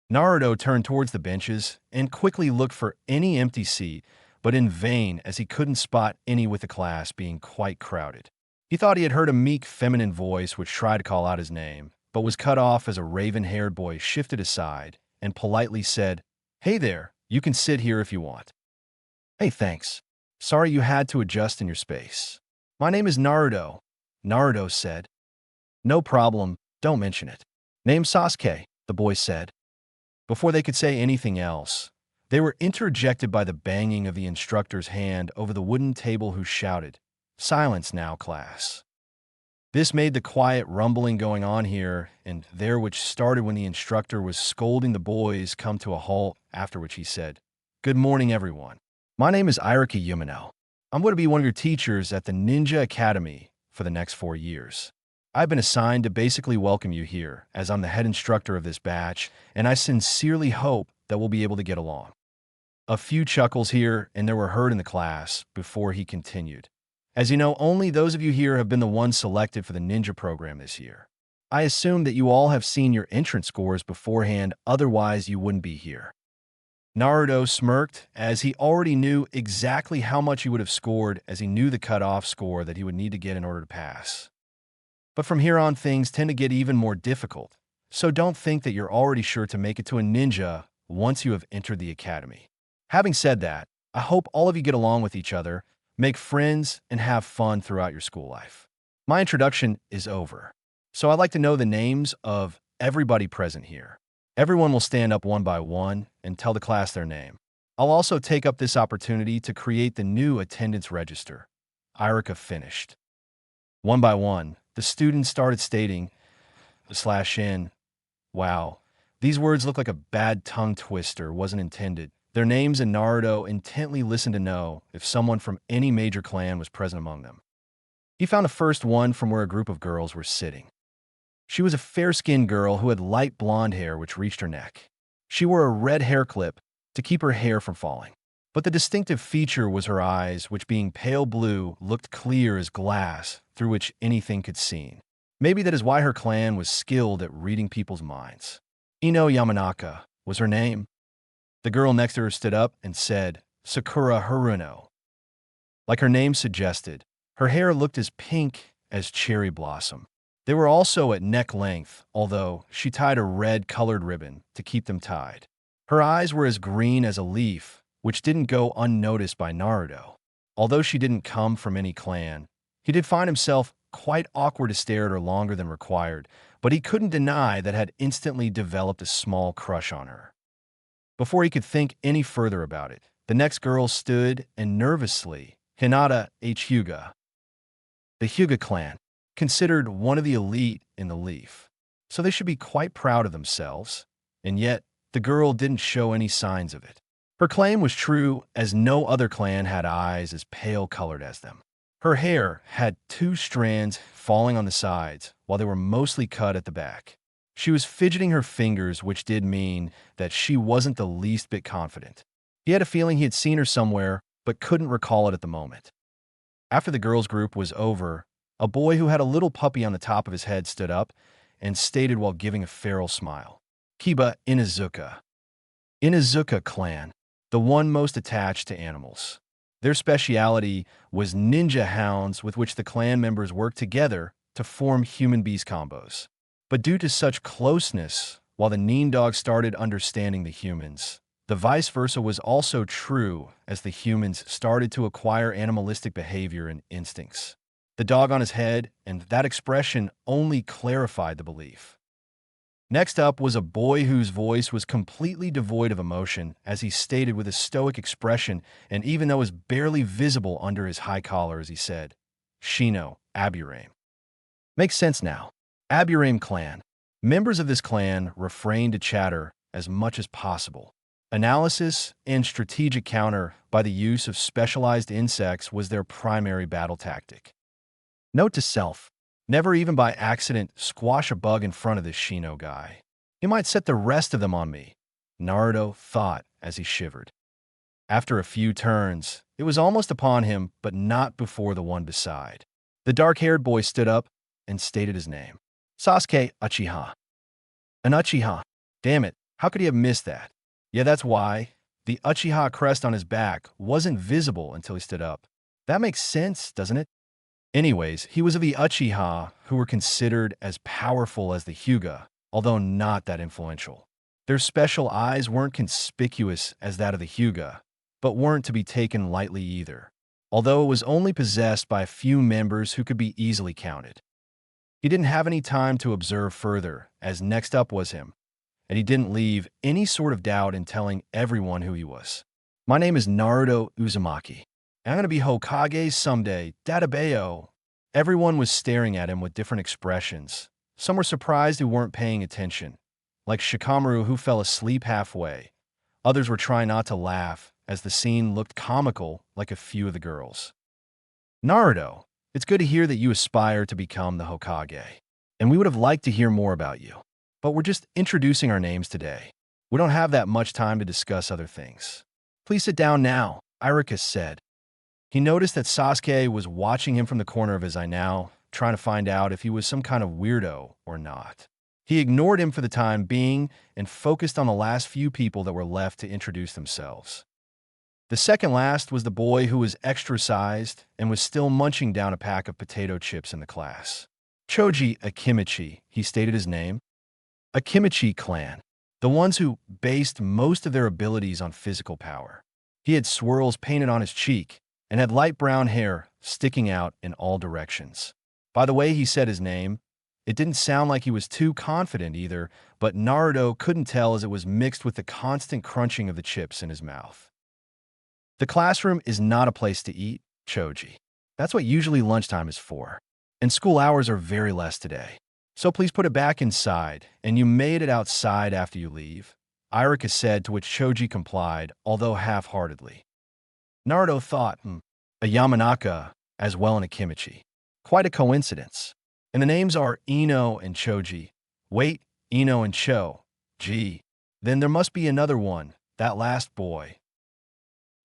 Naruto turned towards the benches and quickly looked for any empty seat, but in vain, as he couldn't spot any with the class being quite crowded. He thought he had heard a meek feminine voice which tried to call out his name, but was cut off as a raven-haired boy shifted aside and politely said, "Hey there, you can sit here if you want." "Hey, thanks. Sorry you had to adjust in your space." "My name is Naruto," Naruto said. "No problem, don't mention it." "Name's Sasuke," the boy said. Before they could say anything else, they were interjected by the banging of the instructor's hand over the wooden table, who shouted, "Silence now, class." This made the quiet rumbling going on here and there, which started when the instructor was scolding the boys, come to a halt, after which he said, "Good morning, everyone. My name is Iriki Yumino. I'm going to be one of your teachers at the Ninja Academy for the next 4 years. I've been assigned to basically welcome you here, as I'm the head instructor of this batch, and I sincerely hope that we'll be able to get along." A few chuckles here and there were heard in the class before he continued. "As you know, only those of you here have been the ones selected for the ninja program this year. I assume that you all have seen your entrance scores beforehand, otherwise you wouldn't be here. Naruto smirked, as he already knew exactly how much he would have scored, as he knew the cutoff score that he would need to get in order to pass. But from here on, things tend to get even more difficult, so don't think that you're already sure to make it to a ninja once you have entered the academy. Having said that, I hope all of you get along with each other, make friends, and have fun throughout your school life. My introduction is over, so I'd like to know the names of everybody present here. Everyone will stand up one by one and tell the class their name. I'll also take up this opportunity to create the new attendance register. Irika finished. One by one, the students started stating /in. Wow, these words look like a bad tongue twister wasn't intended. Their names, and Naruto intently listened to know if someone from any major clan was present among them. He found the first one from where a group of girls were sitting. She was a fair-skinned girl who had light blonde hair which reached her neck. She wore a red hair clip to keep her hair from falling. But the distinctive feature was her eyes, which being pale blue, looked clear as glass through which anything could see. Maybe that is why her clan was skilled at reading people's minds. Ino Yamanaka was her name. The girl next to her stood up and said, Sakura Haruno. Like her name suggested, her hair looked as pink as cherry blossom. They were also at neck length, although she tied a red-colored ribbon to keep them tied. Her eyes were as green as a leaf, which didn't go unnoticed by Naruto. Although she didn't come from any clan, he did find himself quite awkward to stare at her longer than required, but he couldn't deny that had instantly developed a small crush on her. Before he could think any further about it, the next girl stood and nervously, Hinata H. Hyuga. The Hyuga clan, considered one of the elite in the Leaf, so they should be quite proud of themselves, and yet the girl didn't show any signs of it. Her claim was true, as no other clan had eyes as pale-colored as them. Her hair had 2 strands falling on the sides, while they were mostly cut at the back. She was fidgeting her fingers, which did mean that she wasn't the least bit confident. He had a feeling he had seen her somewhere, but couldn't recall it at the moment. After the girls' group was over, a boy who had a little puppy on the top of his head stood up and stated while giving a feral smile, Kiba Inuzuka. Inuzuka clan, the one most attached to animals. Their speciality was ninja hounds with which the clan members worked together to form human-beast combos. But due to such closeness, while the Neen dog started understanding the humans, the vice versa was also true as the humans started to acquire animalistic behavior and instincts. The dog on his head and that expression only clarified the belief. Next up was a boy whose voice was completely devoid of emotion as he stated with a stoic expression, and even though it was barely visible under his high collar as he said, Shino, Aburame. Makes sense now. Aburame clan. Members of this clan refrained to chatter as much as possible. Analysis and strategic counter by the use of specialized insects was their primary battle tactic. Note to self, never even by accident squash a bug in front of this Shino guy. He might set the rest of them on me, Naruto thought as he shivered. After a few turns, it was almost upon him, but not before the one beside. The dark-haired boy stood up and stated his name. Sasuke Uchiha. An Uchiha. Damn it, how could he have missed that? Yeah, that's why. The Uchiha crest on his back wasn't visible until he stood up. That makes sense, doesn't it? Anyways, he was of the Uchiha, who were considered as powerful as the Hyuga, although not that influential. Their special eyes weren't conspicuous as that of the Hyuga, but weren't to be taken lightly either, although it was only possessed by a few members who could be easily counted. He didn't have any time to observe further, as next up was him, and he didn't leave any sort of doubt in telling everyone who he was. My name is Naruto Uzumaki. I'm going to be Hokage someday, Databeo. Everyone was staring at him with different expressions. Some were surprised who weren't paying attention, like Shikamaru who fell asleep halfway. Others were trying not to laugh, as the scene looked comical like a few of the girls. Naruto, it's good to hear that you aspire to become the Hokage, and we would have liked to hear more about you. But we're just introducing our names today. We don't have that much time to discuss other things. Please sit down now, Irika said. He noticed that Sasuke was watching him from the corner of his eye now, trying to find out if he was some kind of weirdo or not. He ignored him for the time being and focused on the last few people that were left to introduce themselves. The second last was the boy who was extra-sized and was still munching down a pack of potato chips in the class. Choji Akimichi, he stated his name. Akimichi clan, the ones who based most of their abilities on physical power. He had swirls painted on his cheek and had light brown hair sticking out in all directions. By the way he said his name, it didn't sound like he was too confident either, but Naruto couldn't tell as it was mixed with the constant crunching of the chips in his mouth. The classroom is not a place to eat, Choji. That's what usually lunchtime is for. And school hours are very less today. So please put it back inside, and you made it outside after you leave, Irika said, to which Choji complied, although half-heartedly. Naruto thought, a Yamanaka as well in Akimichi. Quite a coincidence. And the names are Ino and Choji. Wait, Ino and Cho. Gee. Then there must be another one, that last boy.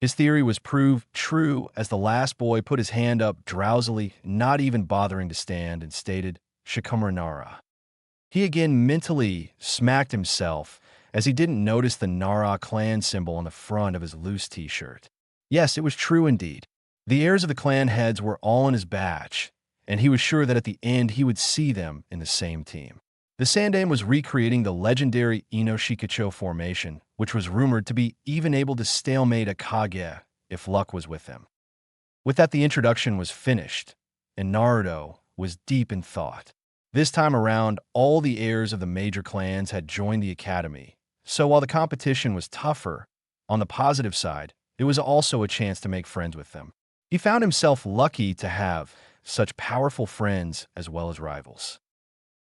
His theory was proved true as the last boy put his hand up drowsily, not even bothering to stand, and stated, Shikamura Nara. He again mentally smacked himself as he didn't notice the Nara clan symbol on the front of his loose t-shirt. Yes, it was true indeed. The heirs of the clan heads were all in his batch, and he was sure that at the end he would see them in the same team. The Sandaime was recreating the legendary Ino-Shikacho formation, which was rumored to be even able to stalemate a Kage if luck was with them. With that, the introduction was finished, and Naruto was deep in thought. This time around, all the heirs of the major clans had joined the academy, so while the competition was tougher, on the positive side, it was also a chance to make friends with them. He found himself lucky to have such powerful friends as well as rivals.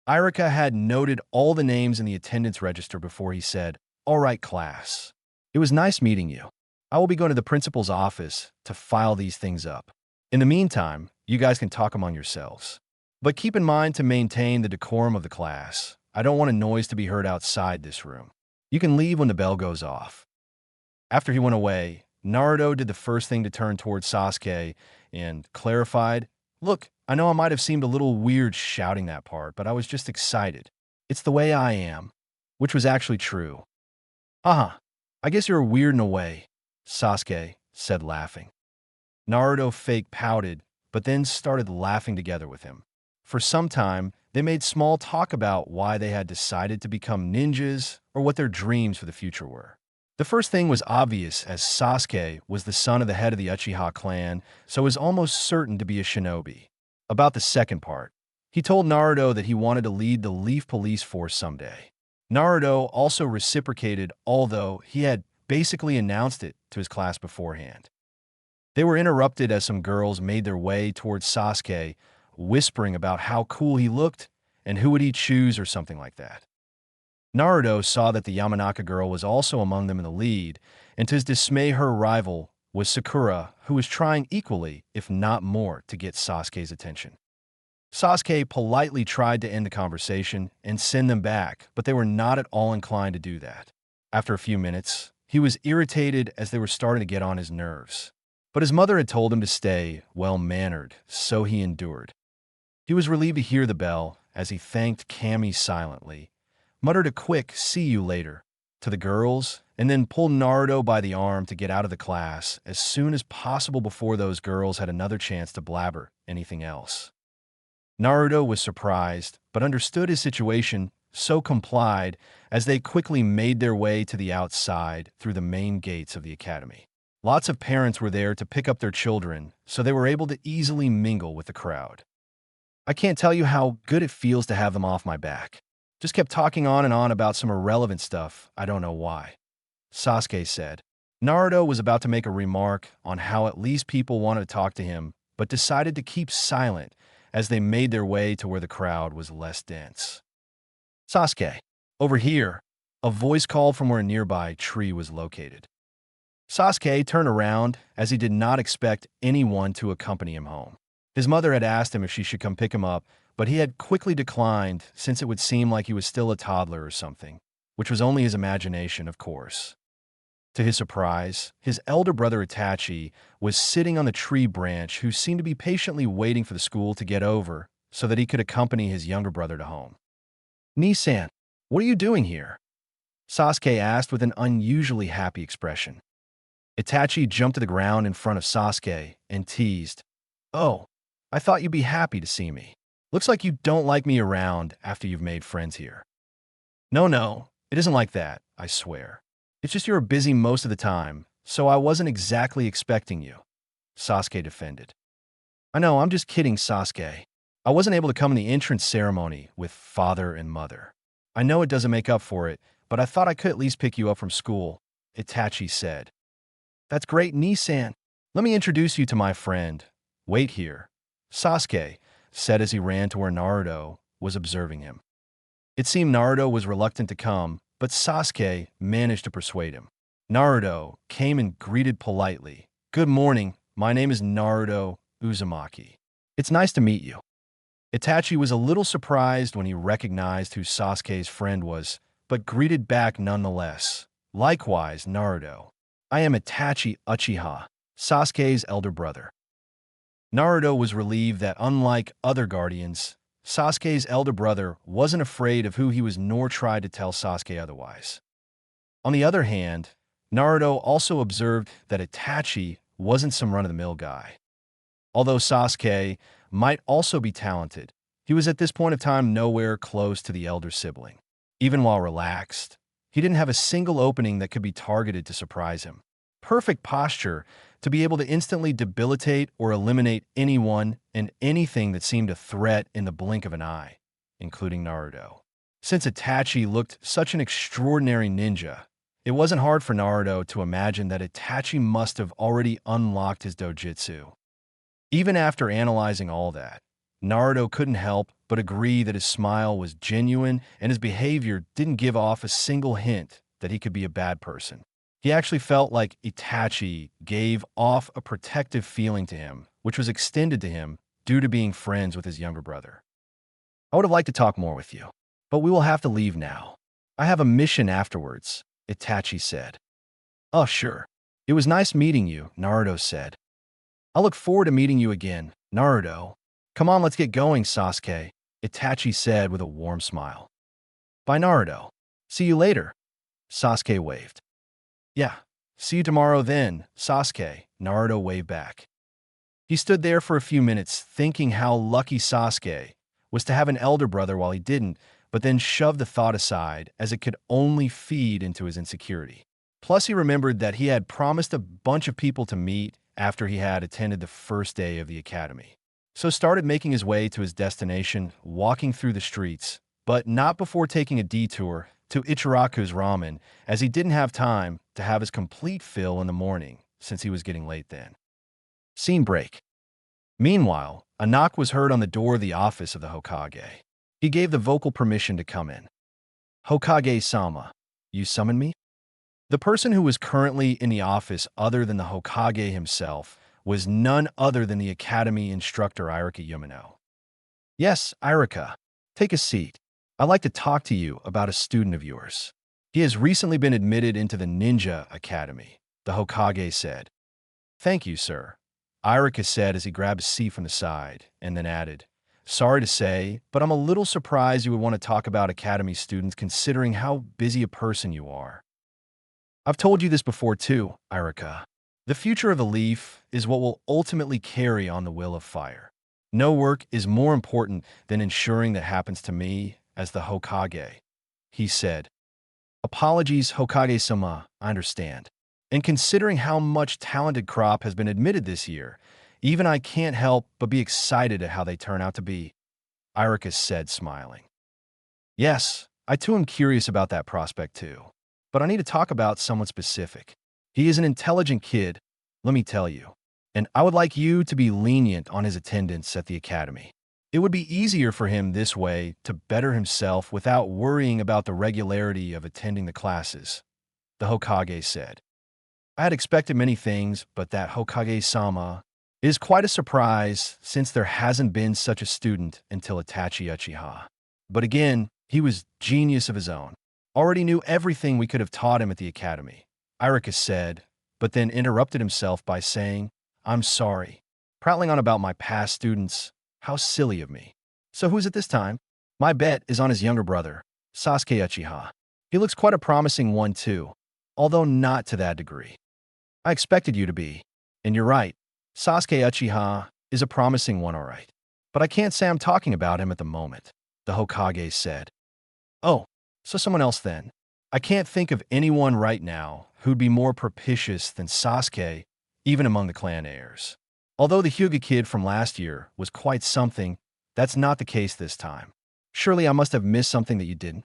Irika had noted all the names in the attendance register before he said, "All right, class. It was nice meeting you. I will be going to the principal's office to file these things up. In the meantime, you guys can talk among yourselves. But keep in mind to maintain the decorum of the class. I don't want a noise to be heard outside this room. You can leave when the bell goes off." After he went away, Naruto did the first thing to turn towards Sasuke and clarified, "Look, I know I might have seemed a little weird shouting that part, but I was just excited. It's the way I am," which was actually true. "Uh-huh. I guess you're weird in a way," Sasuke said, laughing. Naruto fake pouted, but then started laughing together with him. For some time, they made small talk about why they had decided to become ninjas or what their dreams for the future were. The first thing was obvious, as Sasuke was the son of the head of the Uchiha clan, so was almost certain to be a shinobi. About the second part, he told Naruto that he wanted to lead the Leaf Police Force someday. Naruto also reciprocated, although he had basically announced it to his class beforehand. They were interrupted as some girls made their way towards Sasuke, whispering about how cool he looked and who would he choose or something like that. Naruto saw that the Yamanaka girl was also among them in the lead, and to his dismay her rival was Sakura, who was trying equally, if not more, to get Sasuke's attention. Sasuke politely tried to end the conversation and send them back, but they were not at all inclined to do that. After a few minutes, he was irritated as they were starting to get on his nerves. But his mother had told him to stay well-mannered, so he endured. He was relieved to hear the bell as he thanked Kami silently, muttered a quick "see you later" to the girls, and then pulled Naruto by the arm to get out of the class as soon as possible before those girls had another chance to blabber anything else. Naruto was surprised, but understood his situation, so complied as they quickly made their way to the outside through the main gates of the academy. Lots of parents were there to pick up their children, so they were able to easily mingle with the crowd. "I can't tell you how good it feels to have them off my back. Just kept talking on and on about some irrelevant stuff, I don't know why," Sasuke said. Naruto was about to make a remark on how at least people wanted to talk to him, but decided to keep silent as they made their way to where the crowd was less dense. "Sasuke, over here," a voice called from where a nearby tree was located. Sasuke turned around as he did not expect anyone to accompany him home. His mother had asked him if she should come pick him up, but he had quickly declined since it would seem like he was still a toddler or something, which was only his imagination, of course. To his surprise, his elder brother Itachi was sitting on the tree branch, who seemed to be patiently waiting for the school to get over so that he could accompany his younger brother to home. "Nii-san, what are you doing here?" Sasuke asked with an unusually happy expression. Itachi jumped to the ground in front of Sasuke and teased, "Oh, I thought you'd be happy to see me. Looks like you don't like me around after you've made friends here." No, it isn't like that, I swear. It's just you're busy most of the time, so I wasn't exactly expecting you," Sasuke defended. "I know, I'm just kidding, Sasuke. I wasn't able to come in the entrance ceremony with father and mother. I know it doesn't make up for it, but I thought I could at least pick you up from school," Itachi said. "That's great, Nii-san. Let me introduce you to my friend. Wait here," Sasuke said as he ran to where Naruto was observing him. It seemed Naruto was reluctant to come, but Sasuke managed to persuade him. Naruto came and greeted politely. "Good morning, my name is Naruto Uzumaki. It's nice to meet you." Itachi was a little surprised when he recognized who Sasuke's friend was, but greeted back nonetheless. "Likewise, Naruto. I am Itachi Uchiha, Sasuke's elder brother." Naruto was relieved that, unlike other guardians, Sasuke's elder brother wasn't afraid of who he was nor tried to tell Sasuke otherwise. On the other hand, Naruto also observed that Itachi wasn't some run-of-the-mill guy. Although Sasuke might also be talented, he was at this point of time nowhere close to the elder sibling. Even while relaxed, he didn't have a single opening that could be targeted to surprise him. Perfect posture to be able to instantly debilitate or eliminate anyone and anything that seemed a threat in the blink of an eye, including Naruto. Since Itachi looked such an extraordinary ninja, it wasn't hard for Naruto to imagine that Itachi must have already unlocked his dojutsu. Even after analyzing all that, Naruto couldn't help but agree that his smile was genuine and his behavior didn't give off a single hint that he could be a bad person. He actually felt like Itachi gave off a protective feeling to him, which was extended to him due to being friends with his younger brother. "I would have liked to talk more with you, but we will have to leave now. I have a mission afterwards," Itachi said. "Oh, sure. It was nice meeting you," Naruto said. "I look forward to meeting you again, Naruto. Come on, let's get going, Sasuke," Itachi said with a warm smile. "Bye, Naruto. See you later," Sasuke waved. "Yeah, see you tomorrow then, Sasuke," Naruto waved back. He stood there for a few minutes thinking how lucky Sasuke was to have an elder brother while he didn't, but then shoved the thought aside as it could only feed into his insecurity. Plus, he remembered that he had promised a bunch of people to meet after he had attended the first day of the academy. So started making his way to his destination, walking through the streets, but not before taking a detour to Ichiraku's ramen, as he didn't have time to have his complete fill in the morning since he was getting late then. Scene break. Meanwhile, a knock was heard on the door of the office of the Hokage. He gave the vocal permission to come in. "Hokage-sama, you summoned me?" The person who was currently in the office other than the Hokage himself was none other than the academy instructor Irika Yumino. "Yes, Irika. Take a seat. I'd like to talk to you about a student of yours. He has recently been admitted into the Ninja Academy," the Hokage said. "Thank you, sir," Irika said as he grabbed a seat from the side, and then added, "Sorry to say, but I'm a little surprised you would want to talk about academy students considering how busy a person you are." "I've told you this before too, Irika. The future of a leaf is what will ultimately carry on the will of fire. No work is more important than ensuring that happens to me as the Hokage," he said. "Apologies, Hokage-sama, I understand. And considering how much talented crop has been admitted this year, even I can't help but be excited at how they turn out to be," Irika said, smiling. "Yes, I too am curious about that prospect too. But I need to talk about someone specific. He is an intelligent kid, let me tell you, and I would like you to be lenient on his attendance at the academy. It would be easier for him this way to better himself without worrying about the regularity of attending the classes," the Hokage said. "I had expected many things, but that Hokage-sama is quite a surprise since there hasn't been such a student until Itachi Uchiha. But again, he was genius of his own. Already knew everything we could have taught him at the academy," Irika said, but then interrupted himself by saying, "I'm sorry. Prattling on about my past students, how silly of me. So who's it this time? My bet is on his younger brother, Sasuke Uchiha. He looks quite a promising one too, although not to that degree. I expected you to be. And you're right, Sasuke Uchiha is a promising one, all right. But I can't say I'm talking about him at the moment, the Hokage said. Oh, so someone else then. I can't think of anyone right now who'd be more propitious than Sasuke, even among the clan heirs. Although the Hyuga kid from last year was quite something, that's not the case this time. Surely I must have missed something that you didn't,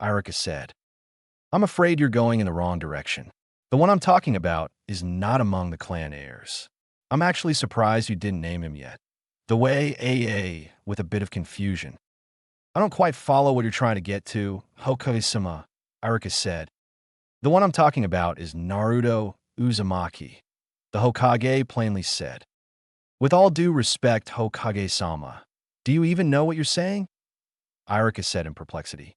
Irika said. I'm afraid you're going in the wrong direction. The one I'm talking about is not among the clan heirs. I'm actually surprised you didn't name him yet. The way AA with a bit of confusion. I don't quite follow what you're trying to get to, Hokage-sama, Irika said. The one I'm talking about is Naruto Uzumaki, the Hokage plainly said. With all due respect, Hokage-sama, do you even know what you're saying? Irika said in perplexity.